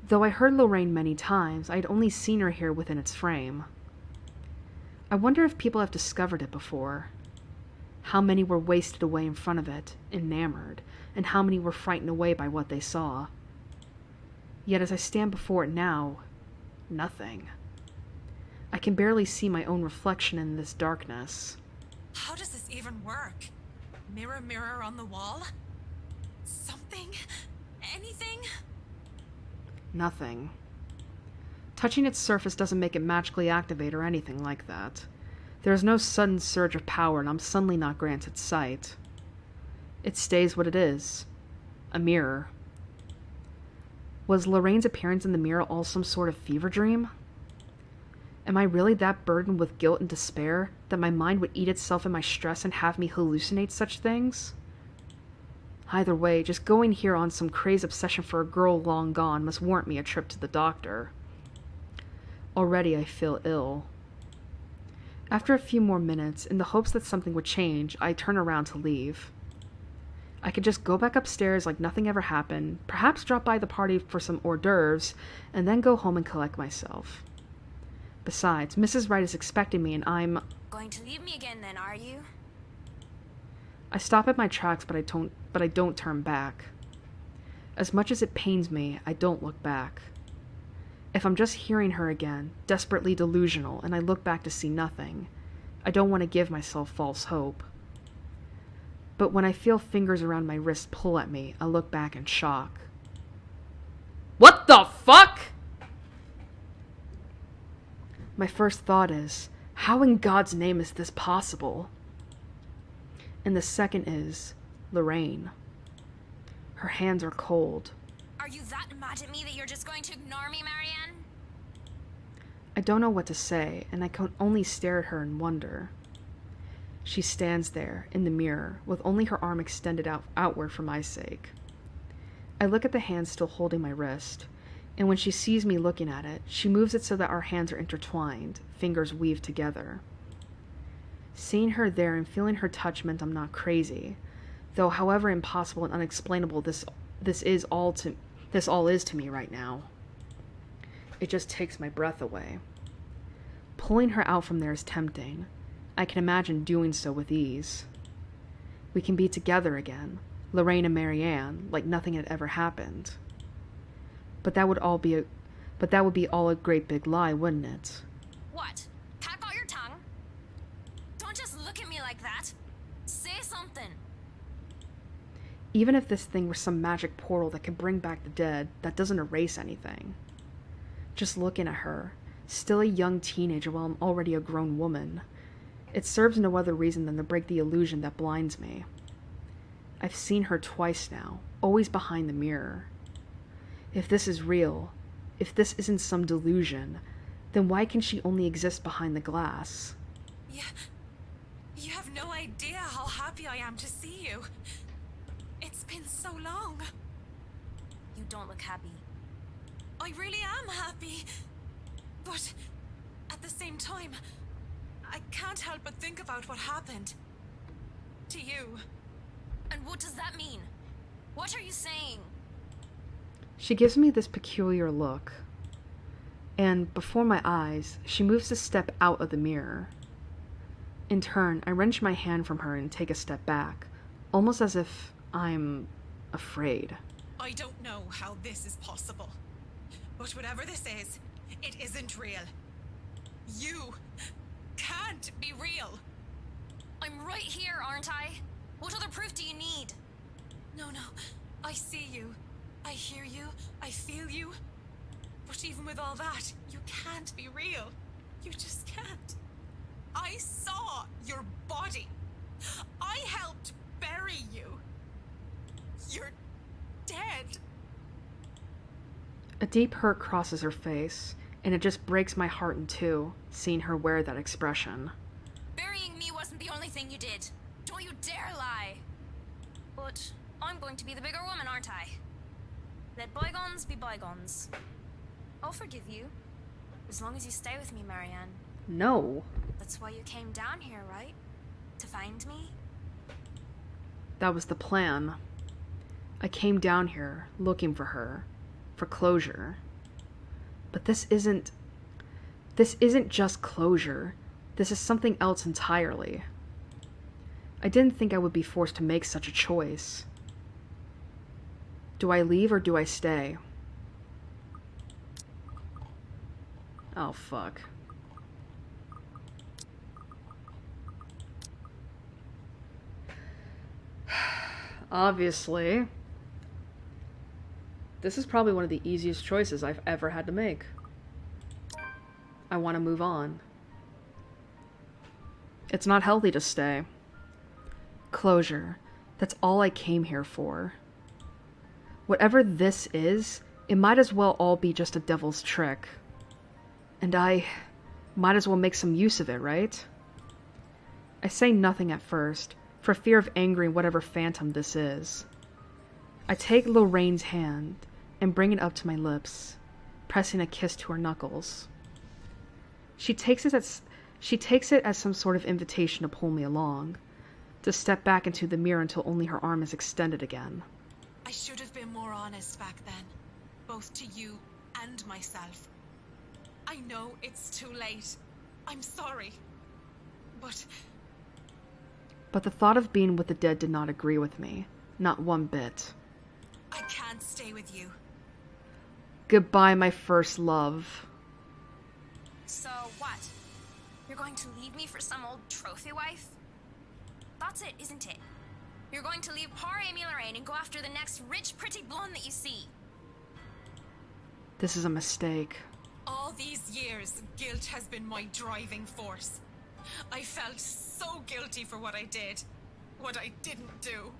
Though I heard Lorraine many times, I had only seen her here within its frame. I wonder if people have discovered it before. How many were wasted away in front of it, enamored, and how many were frightened away by what they saw. Yet as I stand before it now, nothing. I can barely see my own reflection in this darkness. How does this even work? Mirror, mirror on the wall? Something? Anything? Nothing. Touching its surface doesn't make it magically activate or anything like that. There is no sudden surge of power, and I'm suddenly not granted sight. It stays what it is. A mirror. Was Lorraine's appearance in the mirror all some sort of fever dream? Am I really that burdened with guilt and despair that my mind would eat itself in my stress and have me hallucinate such things? Either way, just going here on some crazed obsession for a girl long gone must warrant me a trip to the doctor. Already I feel ill. After a few more minutes, in the hopes that something would change, I turn around to leave. I could just go back upstairs like nothing ever happened, perhaps drop by the party for some hors d'oeuvres, and then go home and collect myself. Besides, Mrs. Wright is expecting me and I'm... Going to leave me again then, are you? I stop at my tracks, but I don't turn back. As much as it pains me, I don't look back. If I'm just hearing her again, desperately delusional, and I look back to see nothing, I don't want to give myself false hope. But when I feel fingers around my wrist pull at me, I look back in shock. What the fuck? My first thought is, how in God's name is this possible? And the second is, Lorraine. Her hands are cold. Are you that mad at me that you're just going to ignore me, Marianne? I don't know what to say, and I can only stare at her in wonder. She stands there, in the mirror, with only her arm extended outward for my sake. I look at the hand still holding my wrist, and when she sees me looking at it, she moves it so that our hands are intertwined, fingers weaved together. Seeing her there and feeling her touch meant I'm not crazy, though however impossible and unexplainable this all is to me right now. It just takes my breath away. Pulling her out from there is tempting. I can imagine doing so with ease. We can be together again, Lorraine and Marianne, like nothing had ever happened. But that would be all a great big lie, wouldn't it? What? Pack out your tongue? Don't just look at me like that. Say something. Even if this thing were some magic portal that could bring back the dead, that doesn't erase anything. Just looking at her, still a young teenager while I'm already a grown woman, it serves no other reason than to break the illusion that blinds me. I've seen her twice now, always behind the mirror. If this is real, if this isn't some delusion, then why can she only exist behind the glass? Yeah, you have no idea how happy I am to see you. It's been so long. You don't look happy. I really am happy. But at the same time, I can't help but think about what happened to you. And what does that mean? What are you saying? She gives me this peculiar look, and before my eyes, she moves a step out of the mirror. In turn, I wrench my hand from her and take a step back, almost as if I'm afraid. I don't know how this is possible, but whatever this is, it isn't real. You can't be real. I'm right here, aren't I? What other proof do you need? No, I see you. I hear you. I feel you. But even with all that, you can't be real. You just can't. I saw your body. I helped bury you. You're dead. A deep hurt crosses her face, and it just breaks my heart in two, seeing her wear that expression. Burying me wasn't the only thing you did. Don't you dare lie. But I'm going to be the bigger woman, aren't I? Let bygones be bygones. I'll forgive you, as long as you stay with me, Marianne. No. That's why you came down here, right? To find me? That was the plan. I came down here looking for her, for closure. But this isn't just closure. This is something else entirely. I didn't think I would be forced to make such a choice. Do I leave or do I stay? Oh, fuck. Obviously, this is probably one of the easiest choices I've ever had to make. I want to move on. It's not healthy to stay. Closure. That's all I came here for. Whatever this is, it might as well all be just a devil's trick. And I might as well make some use of it, right? I say nothing at first, for fear of angering whatever phantom this is. I take Lorraine's hand and bring it up to my lips, pressing a kiss to her knuckles. She takes it as some sort of invitation to pull me along, to step back into the mirror until only her arm is extended again. I should have been more honest back then, both to you and myself. I know it's too late. I'm sorry. But the thought of being with the dead did not agree with me, not one bit. I can't stay with you. Goodbye, my first love. So what? You're going to leave me for some old trophy wife? That's it, isn't it? You're going to leave poor Amy Lorraine and go after the next rich, pretty blonde that you see. This is a mistake. All these years, guilt has been my driving force. I felt so guilty for what I did, what I didn't do.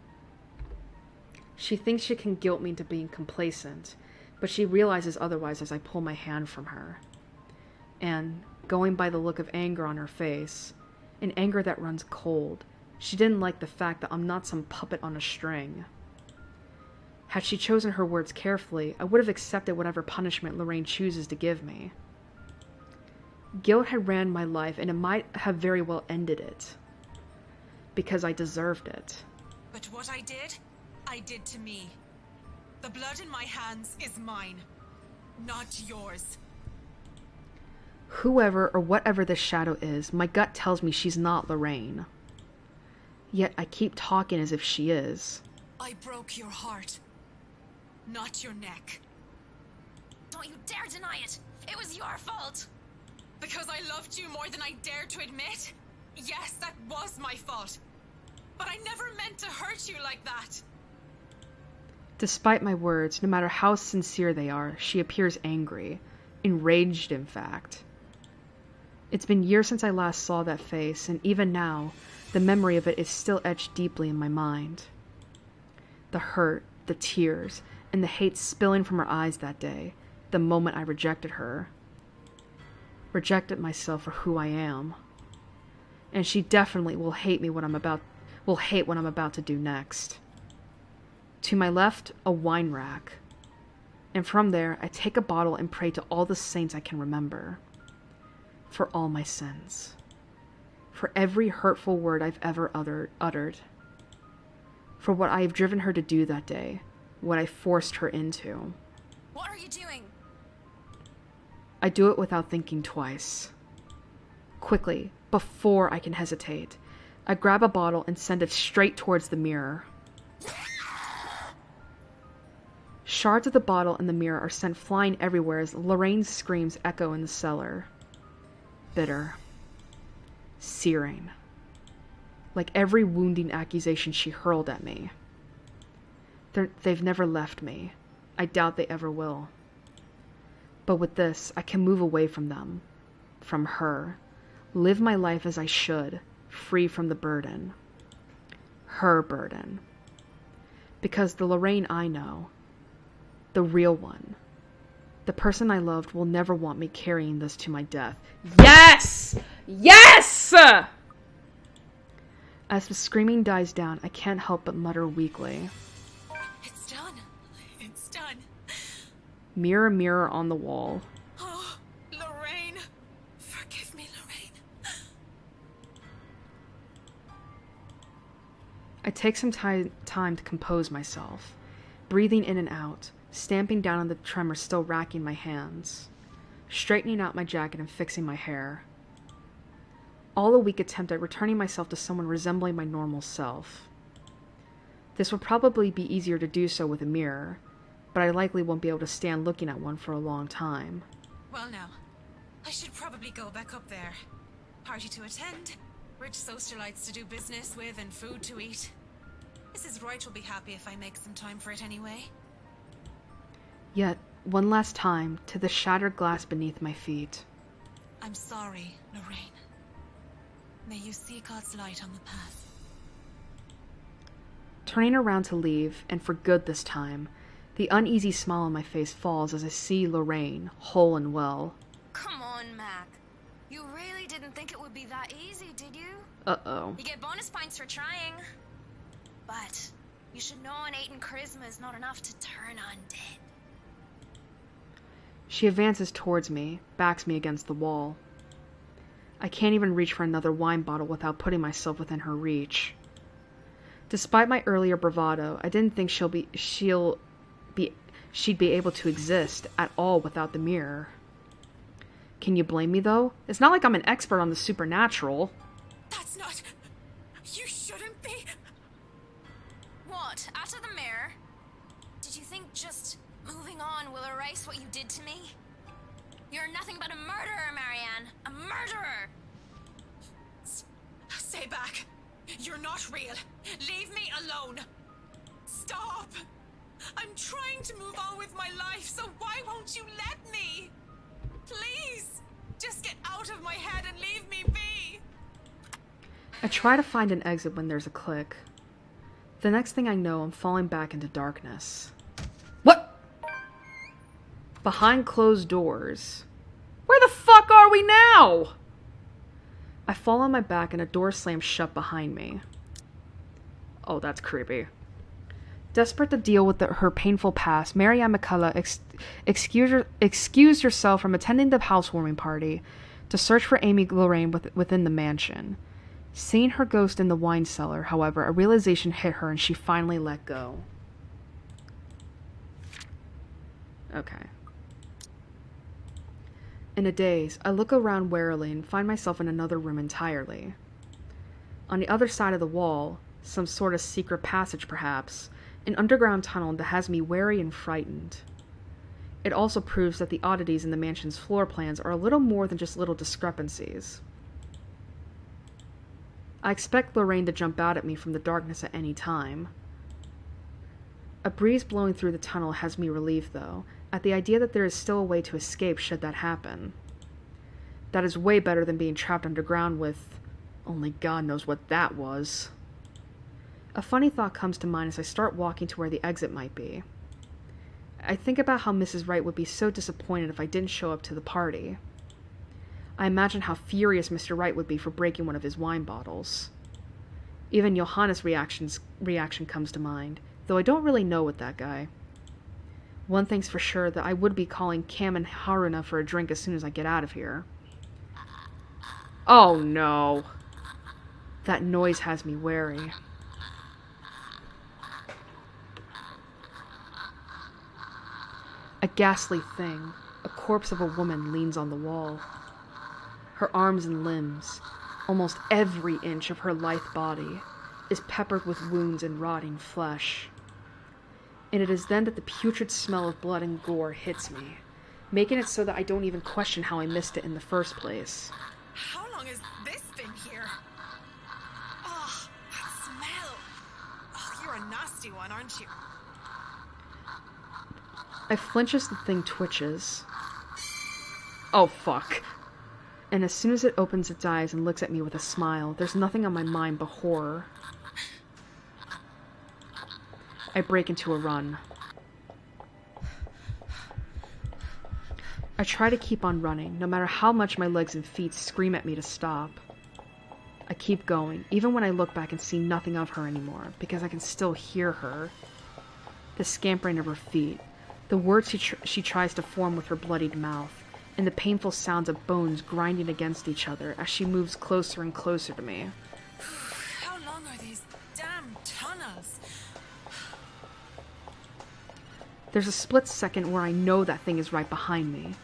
She thinks she can guilt me into being complacent, but she realizes otherwise as I pull my hand from her. And, going by the look of anger on her face, an anger that runs cold, she didn't like the fact that I'm not some puppet on a string. Had she chosen her words carefully, I would have accepted whatever punishment Lorraine chooses to give me. Guilt had ran my life, and it might have very well ended it. Because I deserved it. But what I did to me. The blood in my hands is mine, not yours. Whoever or whatever this shadow is, my gut tells me she's not Lorraine. Yet I keep talking as if she is. I broke your heart, not your neck. Don't you dare deny it! It was your fault! Because I loved you more than I dared to admit? Yes, that was my fault. But I never meant to hurt you like that. Despite my words, no matter how sincere they are, she appears angry. Enraged, in fact. It's been years since I last saw that face, and even now, the memory of it is still etched deeply in my mind. The hurt, the tears, and the hate spilling from her eyes that day, the moment I rejected her. Rejected myself for who I am. And she definitely will hate what I'm about to do next. To my left, a wine rack. And from there, I take a bottle and pray to all the saints I can remember. For all my sins. For every hurtful word I've ever uttered. For what I have driven her to do that day. What I forced her into. What are you doing? I do it without thinking twice. Quickly, before I can hesitate, I grab a bottle and send it straight towards the mirror. Shards of the bottle and the mirror are sent flying everywhere as Lorraine's screams echo in the cellar. Bitter. Searing. Like every wounding accusation she hurled at me. They've never left me. I doubt they ever will. But with this, I can move away from them. From her. Live my life as I should. Free from the burden. Her burden. Because the Lorraine I know, the real one, the person I loved, will never want me carrying this to my death. Yes! Yes! As the screaming dies down, I can't help but mutter weakly. It's done. It's done. Mirror, mirror on the wall. Oh, Lorraine. Forgive me, Lorraine. I take some time to compose myself, breathing in and out, stamping down on the tremor still racking my hands, straightening out my jacket and fixing my hair. All a weak attempt at returning myself to someone resembling my normal self. This would probably be easier to do so with a mirror, but I likely won't be able to stand looking at one for a long time. Well now, I should probably go back up there. Party to attend, rich socialites to do business with, and food to eat. Mrs. Wright will be happy if I make some time for it anyway. Yet, one last time, to the shattered glass beneath my feet. I'm sorry, Lorraine. May you see God's light on the path. Turning around to leave, and for good this time, the uneasy smile on my face falls as I see Lorraine, whole and well. Come on, Mac. You really didn't think it would be that easy, did you? Uh-oh. You get bonus points for trying. But you should know innate charisma is not enough to turn undead. She advances towards me, backs me against the wall. I can't even reach for another wine bottle without putting myself within her reach. Despite my earlier bravado, I didn't think she'd be able to exist at all without the mirror. Can you blame me, though? It's not like I'm an expert on the supernatural. That's not... You shouldn't be... What? After the mirror? Did you think just moving on will erase what you did to me? You're nothing but a murderer, Marianne. A murderer! Stay back. You're not real. Leave me alone. Stop. I'm trying to move on with my life, so why won't you let me? Please. Just get out of my head and leave me be. I try to find an exit when there's a click. The next thing I know, I'm falling back into darkness. What? Behind closed doors. Where the fuck are we now? I fall on my back and a door slams shut behind me. Oh, that's creepy. Desperate to deal with her painful past, Marianne McCullough excused herself from attending the housewarming party to search for Amy Lorraine within the mansion. Seeing her ghost in the wine cellar, however, a realization hit her and she finally let go. Okay. In a daze, I look around warily and find myself in another room entirely. On the other side of the wall, some sort of secret passage perhaps, an underground tunnel that has me wary and frightened. It also proves that the oddities in the mansion's floor plans are a little more than just little discrepancies. I expect Lorraine to jump out at me from the darkness at any time. A breeze blowing through the tunnel has me relieved, though, at the idea that there is still a way to escape should that happen. That is way better than being trapped underground with... only God knows what that was. A funny thought comes to mind as I start walking to where the exit might be. I think about how Mrs. Wright would be so disappointed if I didn't show up to the party. I imagine how furious Mr. Wright would be for breaking one of his wine bottles. Even Johannes' reaction comes to mind, though I don't really know with that guy. One thing's for sure, that I would be calling Cam and Haruna for a drink as soon as I get out of here. Oh no. That noise has me wary. A ghastly thing, a corpse of a woman, leans on the wall. Her arms and limbs, almost every inch of her lithe body, is peppered with wounds and rotting flesh. And it is then that the putrid smell of blood and gore hits me, making it so that I don't even question how I missed it in the first place. How long has this been here? Oh, that smell. Oh, you're a nasty one, aren't you? I flinch as the thing twitches. Oh, fuck. And as soon as it opens its eyes and looks at me with a smile, there's nothing on my mind but horror. I break into a run. I try to keep on running, no matter how much my legs and feet scream at me to stop. I keep going, even when I look back and see nothing of her anymore, because I can still hear her. The scampering of her feet, the words she tries to form with her bloodied mouth, and the painful sounds of bones grinding against each other as she moves closer and closer to me. How long are these damn tunnels? There's a split second where I know that thing is right behind me,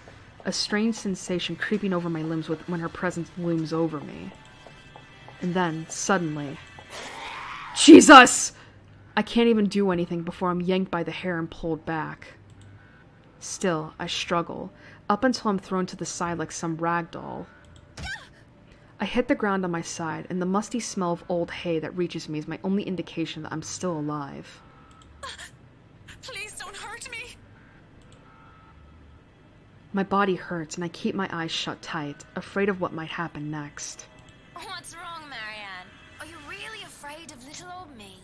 a strange sensation creeping over my limbs when her presence looms over me. And then, suddenly... Jesus! I can't even do anything before I'm yanked by the hair and pulled back. Still, I struggle, up until I'm thrown to the side like some rag doll. I hit the ground on my side, and the musty smell of old hay that reaches me is my only indication that I'm still alive. Please don't hurt me. My body hurts, and I keep my eyes shut tight, afraid of what might happen next. What's wrong, Marianne? Are you really afraid of little old me?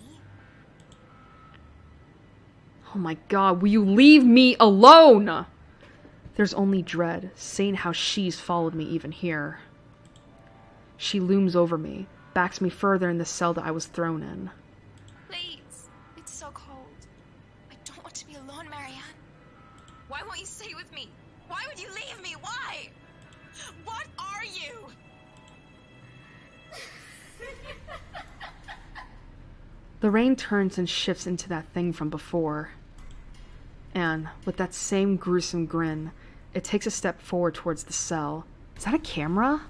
Oh my god, will you leave me alone? There's only dread, seeing how she's followed me even here. She looms over me, backs me further in the cell that I was thrown in. Please, it's so cold. I don't want to be alone, Marianne. Why won't you stay with me? Why would you leave me? Why? What are you? The rain turns and shifts into that thing from before. And, with that same gruesome grin, it takes a step forward towards the cell. Is that a camera?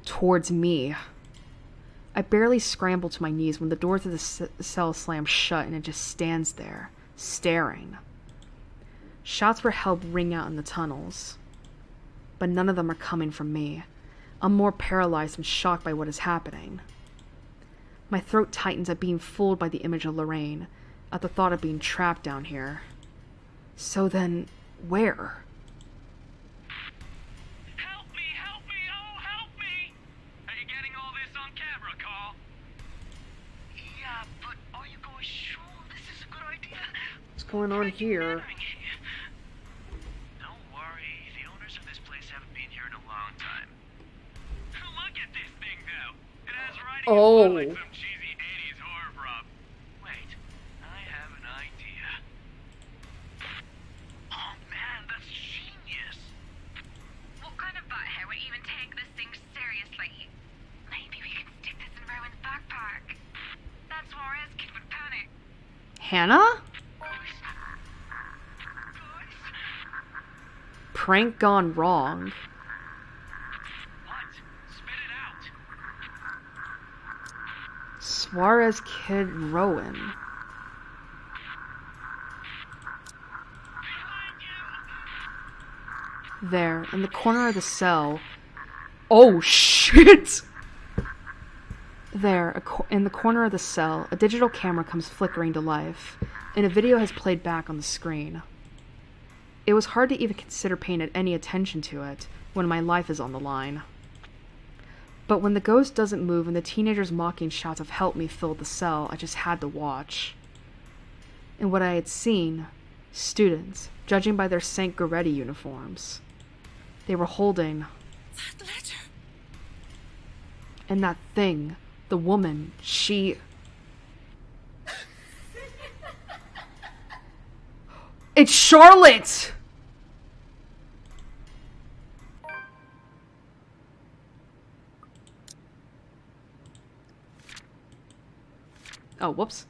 Towards me. I barely scramble to my knees when the door to the cell slams shut and it just stands there, staring. Shouts for help ring out in the tunnels. But none of them are coming from me. I'm more paralyzed and shocked by what is happening. My throat tightens at being fooled by the image of Lorraine, at the thought of being trapped down here. So then, where? Help me! Help me! Oh, help me! Are you getting all this on camera, Carl? Yeah, but are you guys sure this is a good idea? What's going on here? Don't worry, the owners of this place haven't been here in a long time. Look at this thing, though. It has writing in like some cheesy 80s horror prop. Wait, I have an idea. Oh man, that's genius! What kind of butthead would even take this thing seriously? Maybe we can stick this in Rowan's backpack. That's Suarez kid would panic. Hannah? Prank gone wrong. Suarez Kid Rowan. There, in the corner of the cell. Oh, shit! There, in the corner of the cell, a digital camera comes flickering to life, and a video has played back on the screen. It was hard to even consider paying any attention to it when my life is on the line. But when the ghost doesn't move and the teenager's mocking shouts of "help me" filled the cell, I just had to watch. And what I had seen Students, judging by their St. Goretti uniforms. They were holding... That letter. And that thing, the woman, she... It's Charlotte! Oh, whoops.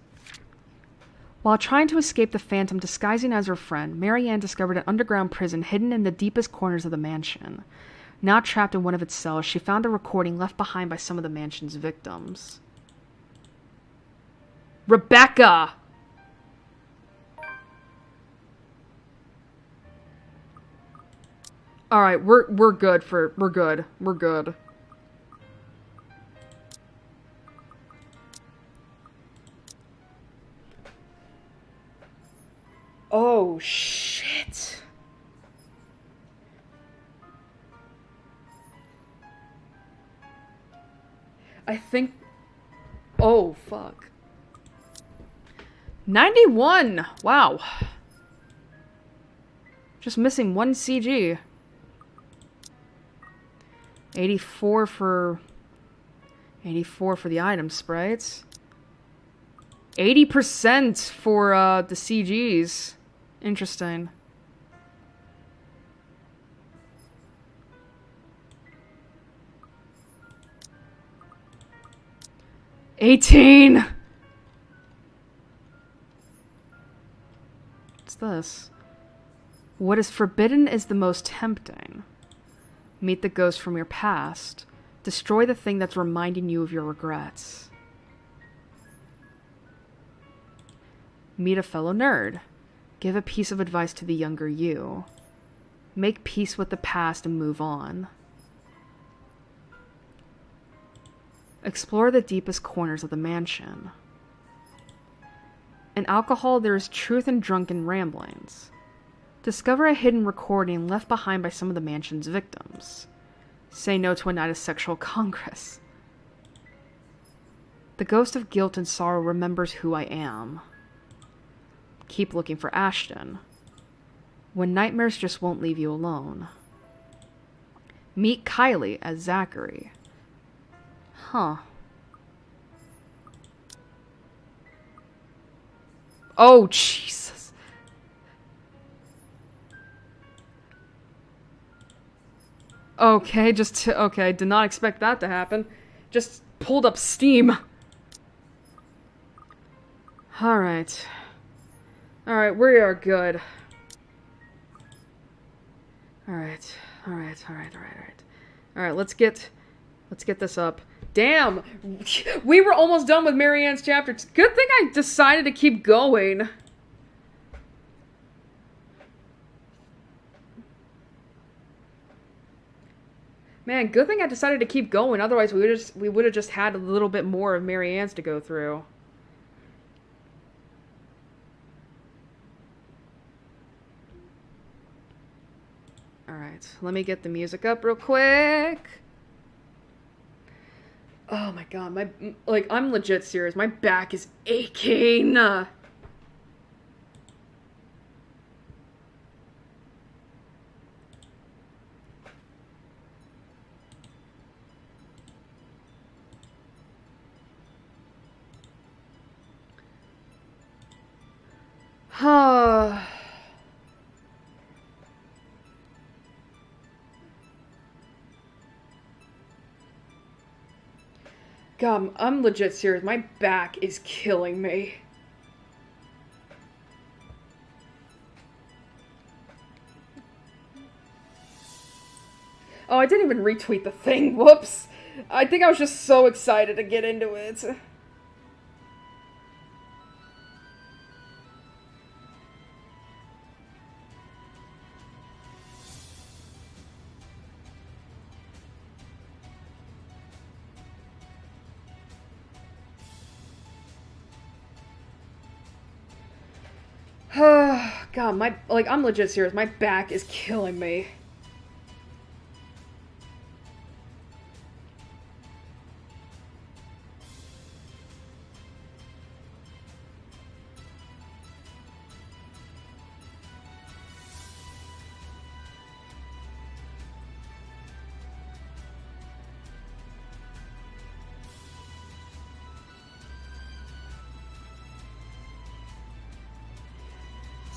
While trying to escape the Phantom disguising as her friend, Marianne discovered an underground prison hidden in the deepest corners of the mansion. Now trapped in one of its cells, she found a recording left behind by some of the mansion's victims. Rebecca! Alright, we're good. We're good. Oh, shit. I think... Oh, fuck. 91! Wow. Just missing one CG. 84 for the item sprites. 80% for the CGs. Interesting. $18. What's this? What is forbidden is the most tempting. Meet the ghost from your past. Destroy the thing that's reminding you of your regrets. Meet a fellow nerd. Give a piece of advice to the younger you. Make peace with the past and move on. Explore the deepest corners of the mansion. In alcohol, there is truth in drunken ramblings. Discover a hidden recording left behind by some of the mansion's victims. Say no to a night of sexual congress. The ghost of guilt and sorrow remembers who I am. Keep looking for Ashton. When nightmares just won't leave you alone. Meet Kylie as Zachary. Huh. Oh, Jesus. Okay, okay, did not expect that to happen. Just pulled up Steam. Alright. Alright, we are good. Alright, let's get this up. Damn! We were almost done with Marianne's chapter. Good thing I decided to keep going. Man, good thing I decided to keep going. Otherwise, we would have just had a little bit more of Marianne's to go through. Alright, let me get the music up real quick. Oh my god, I'm legit serious. My back is aching. God, I'm legit serious. My back is killing me. Oh, I didn't even retweet the thing. Whoops. I think I was just so excited to get into it. God, I'm legit serious. My back is killing me.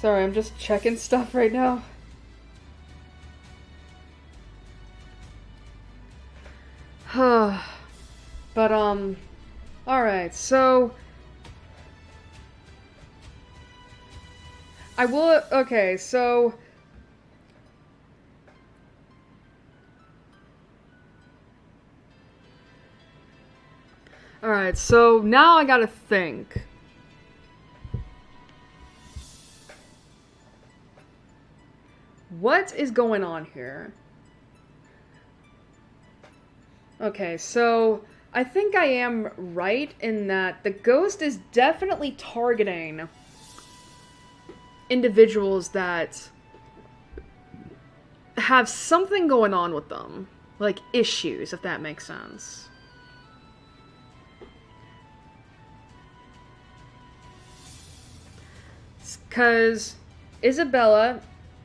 Sorry, I'm just checking stuff right now. But, alright, so... I will... Okay, so... Alright, so now I gotta think. What is going on here? Okay, so I think I am right in that the ghost is definitely targeting individuals that have something going on with them. Like issues, if that makes sense. Because Isabella,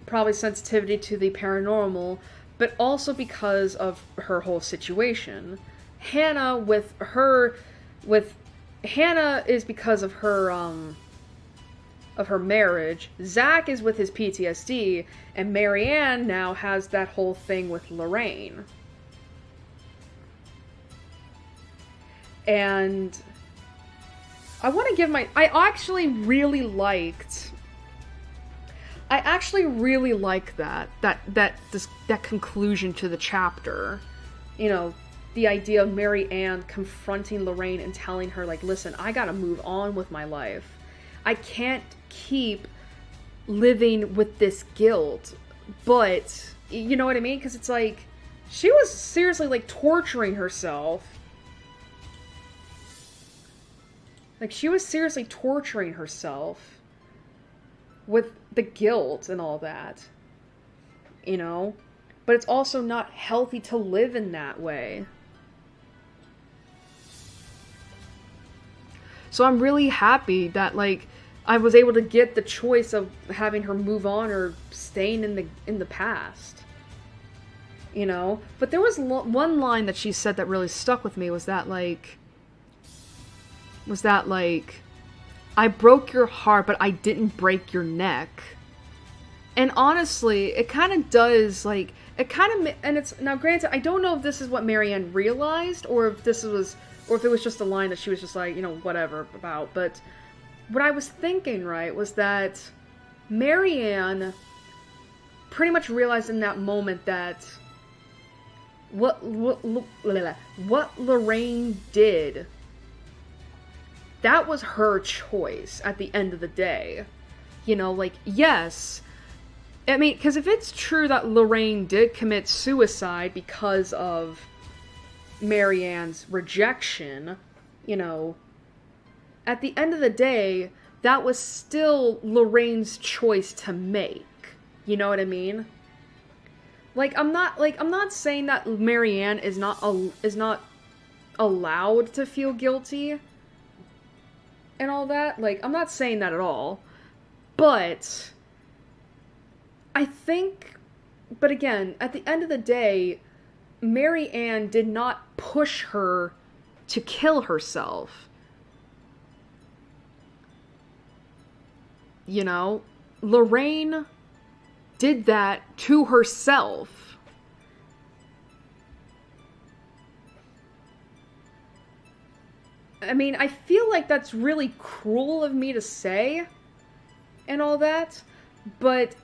probably sensitivity to the paranormal, but also because of her whole situation. Hannah Hannah is because of her marriage. Zach is with his PTSD, and Marianne now has that whole thing with Lorraine. And I want to give I actually really liked that conclusion to the chapter. You know, the idea of Mary Ann confronting Lorraine and telling her, like, listen, I gotta move on with my life. I can't keep living with this guilt. But, you know what I mean? Because it's like, she was seriously, like, torturing herself. Like, she was seriously torturing herself with the guilt and all that, you know? But it's also not healthy to live in that way. So I'm really happy that, like, I was able to get the choice of having her move on or staying in the past. You know? But there was one line that she said that really stuck with me, was that, like, I broke your heart, but I didn't break your neck. And honestly, it kind of does, like, it kind of, and it's, now granted, I don't know if this is what Marianne realized, or if it was just a line that she was just like, you know, whatever about, but what I was thinking, right, was that Marianne pretty much realized in that moment that what Lorraine did, that was her choice at the end of the day. You know, like, yes, I mean, because if it's true that Lorraine did commit suicide because of Marianne's rejection, you know, at the end of the day, that was still Lorraine's choice to make. You know what I mean? Like, I'm not saying that Marianne is not allowed to feel guilty and all that. Like, I'm not saying that at all. But I think, but again, at the end of the day, Mary Ann did not push her to kill herself. You know, Lorraine did that to herself. I mean, I feel like that's really cruel of me to say and all that, but,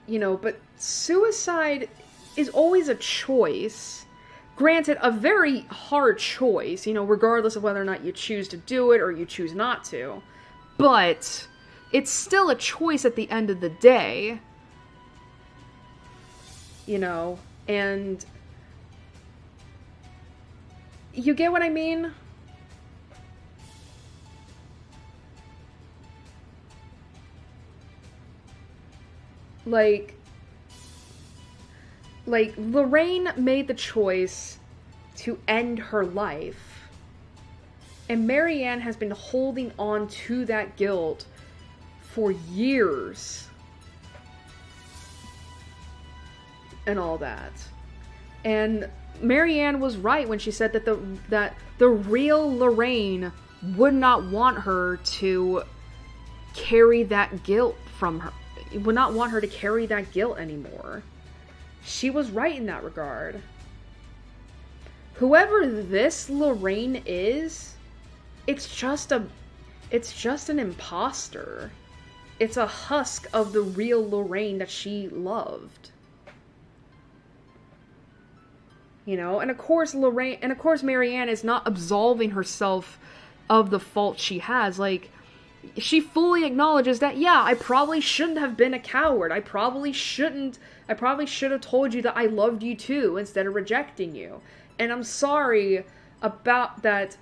you know, but suicide is always a choice. Granted, a very hard choice, you know, regardless of whether or not you choose to do it or you choose not to. But it's still a choice at the end of the day. You know, and you get what I mean? Like, Lorraine made the choice to end her life. And Marianne has been holding on to that guilt for years. And all that. And Marianne was right when she said that the real Lorraine would not want her to carry that guilt from her, would not want her to carry that guilt anymore. She was right in that regard. Whoever this Lorraine is, it's just an imposter. It's a husk of the real Lorraine that she loved. You know, and of course Marianne is not absolving herself of the fault she has. Like, she fully acknowledges that, yeah, I probably shouldn't have been a coward. I probably should have told you that I loved you too, instead of rejecting you. And I'm sorry about that,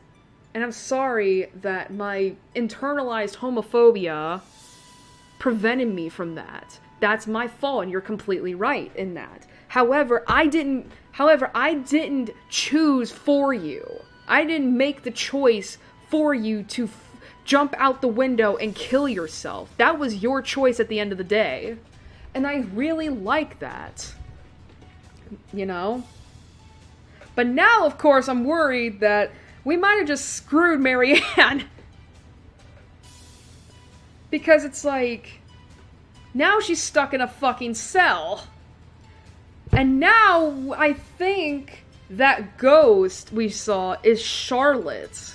and I'm sorry that my internalized homophobia prevented me from that. That's my fault, and you're completely right in that. However, I didn't choose for you. I didn't make the choice for you to jump out the window and kill yourself. That was your choice at the end of the day. And I really like that. You know? But now, of course, I'm worried that we might have just screwed Marianne. Because it's like, now she's stuck in a fucking cell. And now I think that ghost we saw is Charlotte.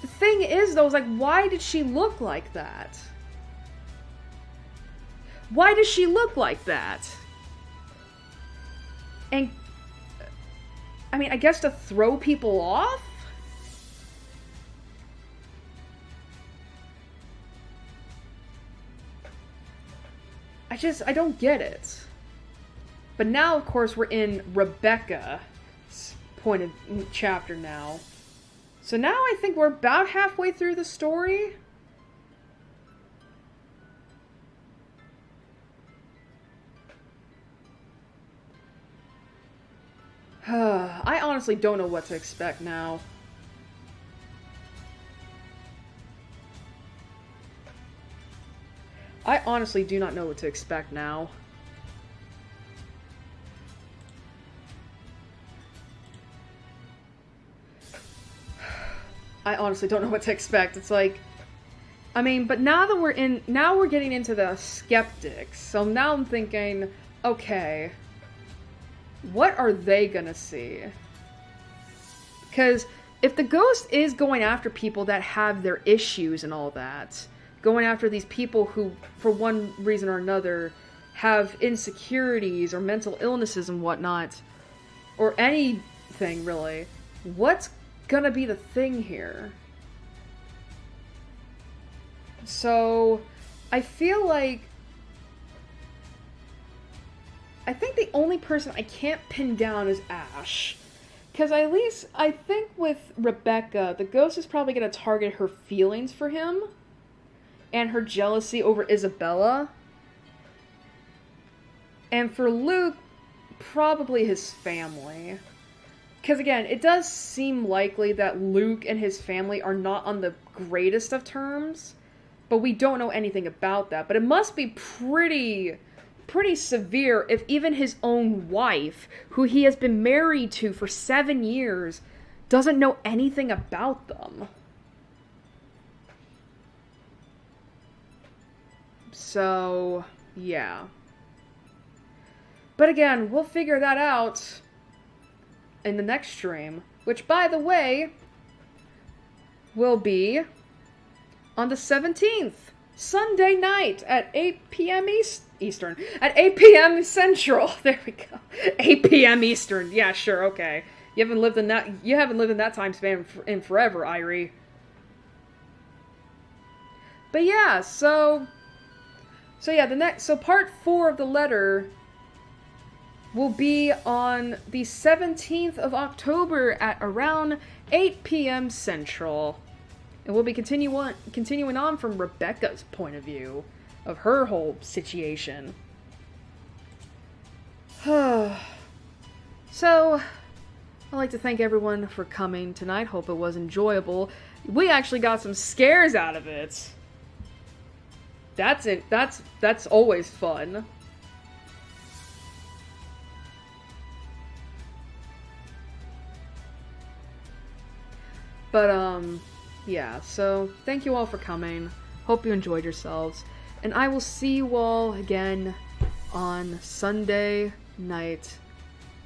The thing is, though, is like, why did she look like that? Why does she look like that? And, I mean, I guess to throw people off? I don't get it. But now, of course, we're in Rebecca's point of chapter now. So now I think we're about halfway through the story. I honestly don't know what to expect now. I honestly do not know what to expect now. I honestly don't know what to expect. It's like, I mean, but now we're getting into the skeptics. So now I'm thinking, okay, what are they gonna see? Because if the ghost is going after people that have their issues and all that, going after these people who, for one reason or another, have insecurities or mental illnesses and whatnot, or anything really, what's gonna be the thing here? So, I feel like, I think the only person I can't pin down is Ash. Because at least, I think with Rebecca, the ghost is probably going to target her feelings for him. And her jealousy over Isabella. And for Luke, probably his family. Because again, it does seem likely that Luke and his family are not on the greatest of terms. But we don't know anything about that. But it must be pretty severe if even his own wife, who he has been married to for 7 years, doesn't know anything about them. So, yeah. But again, we'll figure that out in the next stream, which, by the way, will be on the 17th, Sunday night at 8 p.m. Eastern. At 8 p.m. Central. There we go. 8 p.m. Eastern. Yeah, sure, okay. You haven't lived in that time span in forever, Airi. But yeah, so yeah, so part 4 of the letter will be on the 17th of October at around 8 p.m. Central. And we'll be continuing on from Rebecca's point of view of her whole situation. So, I'd like to thank everyone for coming tonight. Hope it was enjoyable. We actually got some scares out of it. That's it. That's always fun. But yeah, so thank you all for coming. Hope you enjoyed yourselves. And I will see you all again on Sunday night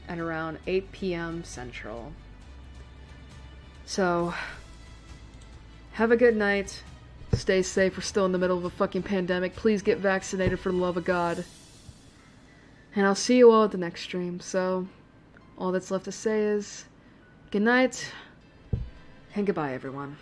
at around 8 p.m. Central. So, have a good night. Stay safe. We're still in the middle of a fucking pandemic. Please get vaccinated for the love of God. And I'll see you all at the next stream. So, all that's left to say is good night and goodbye, everyone.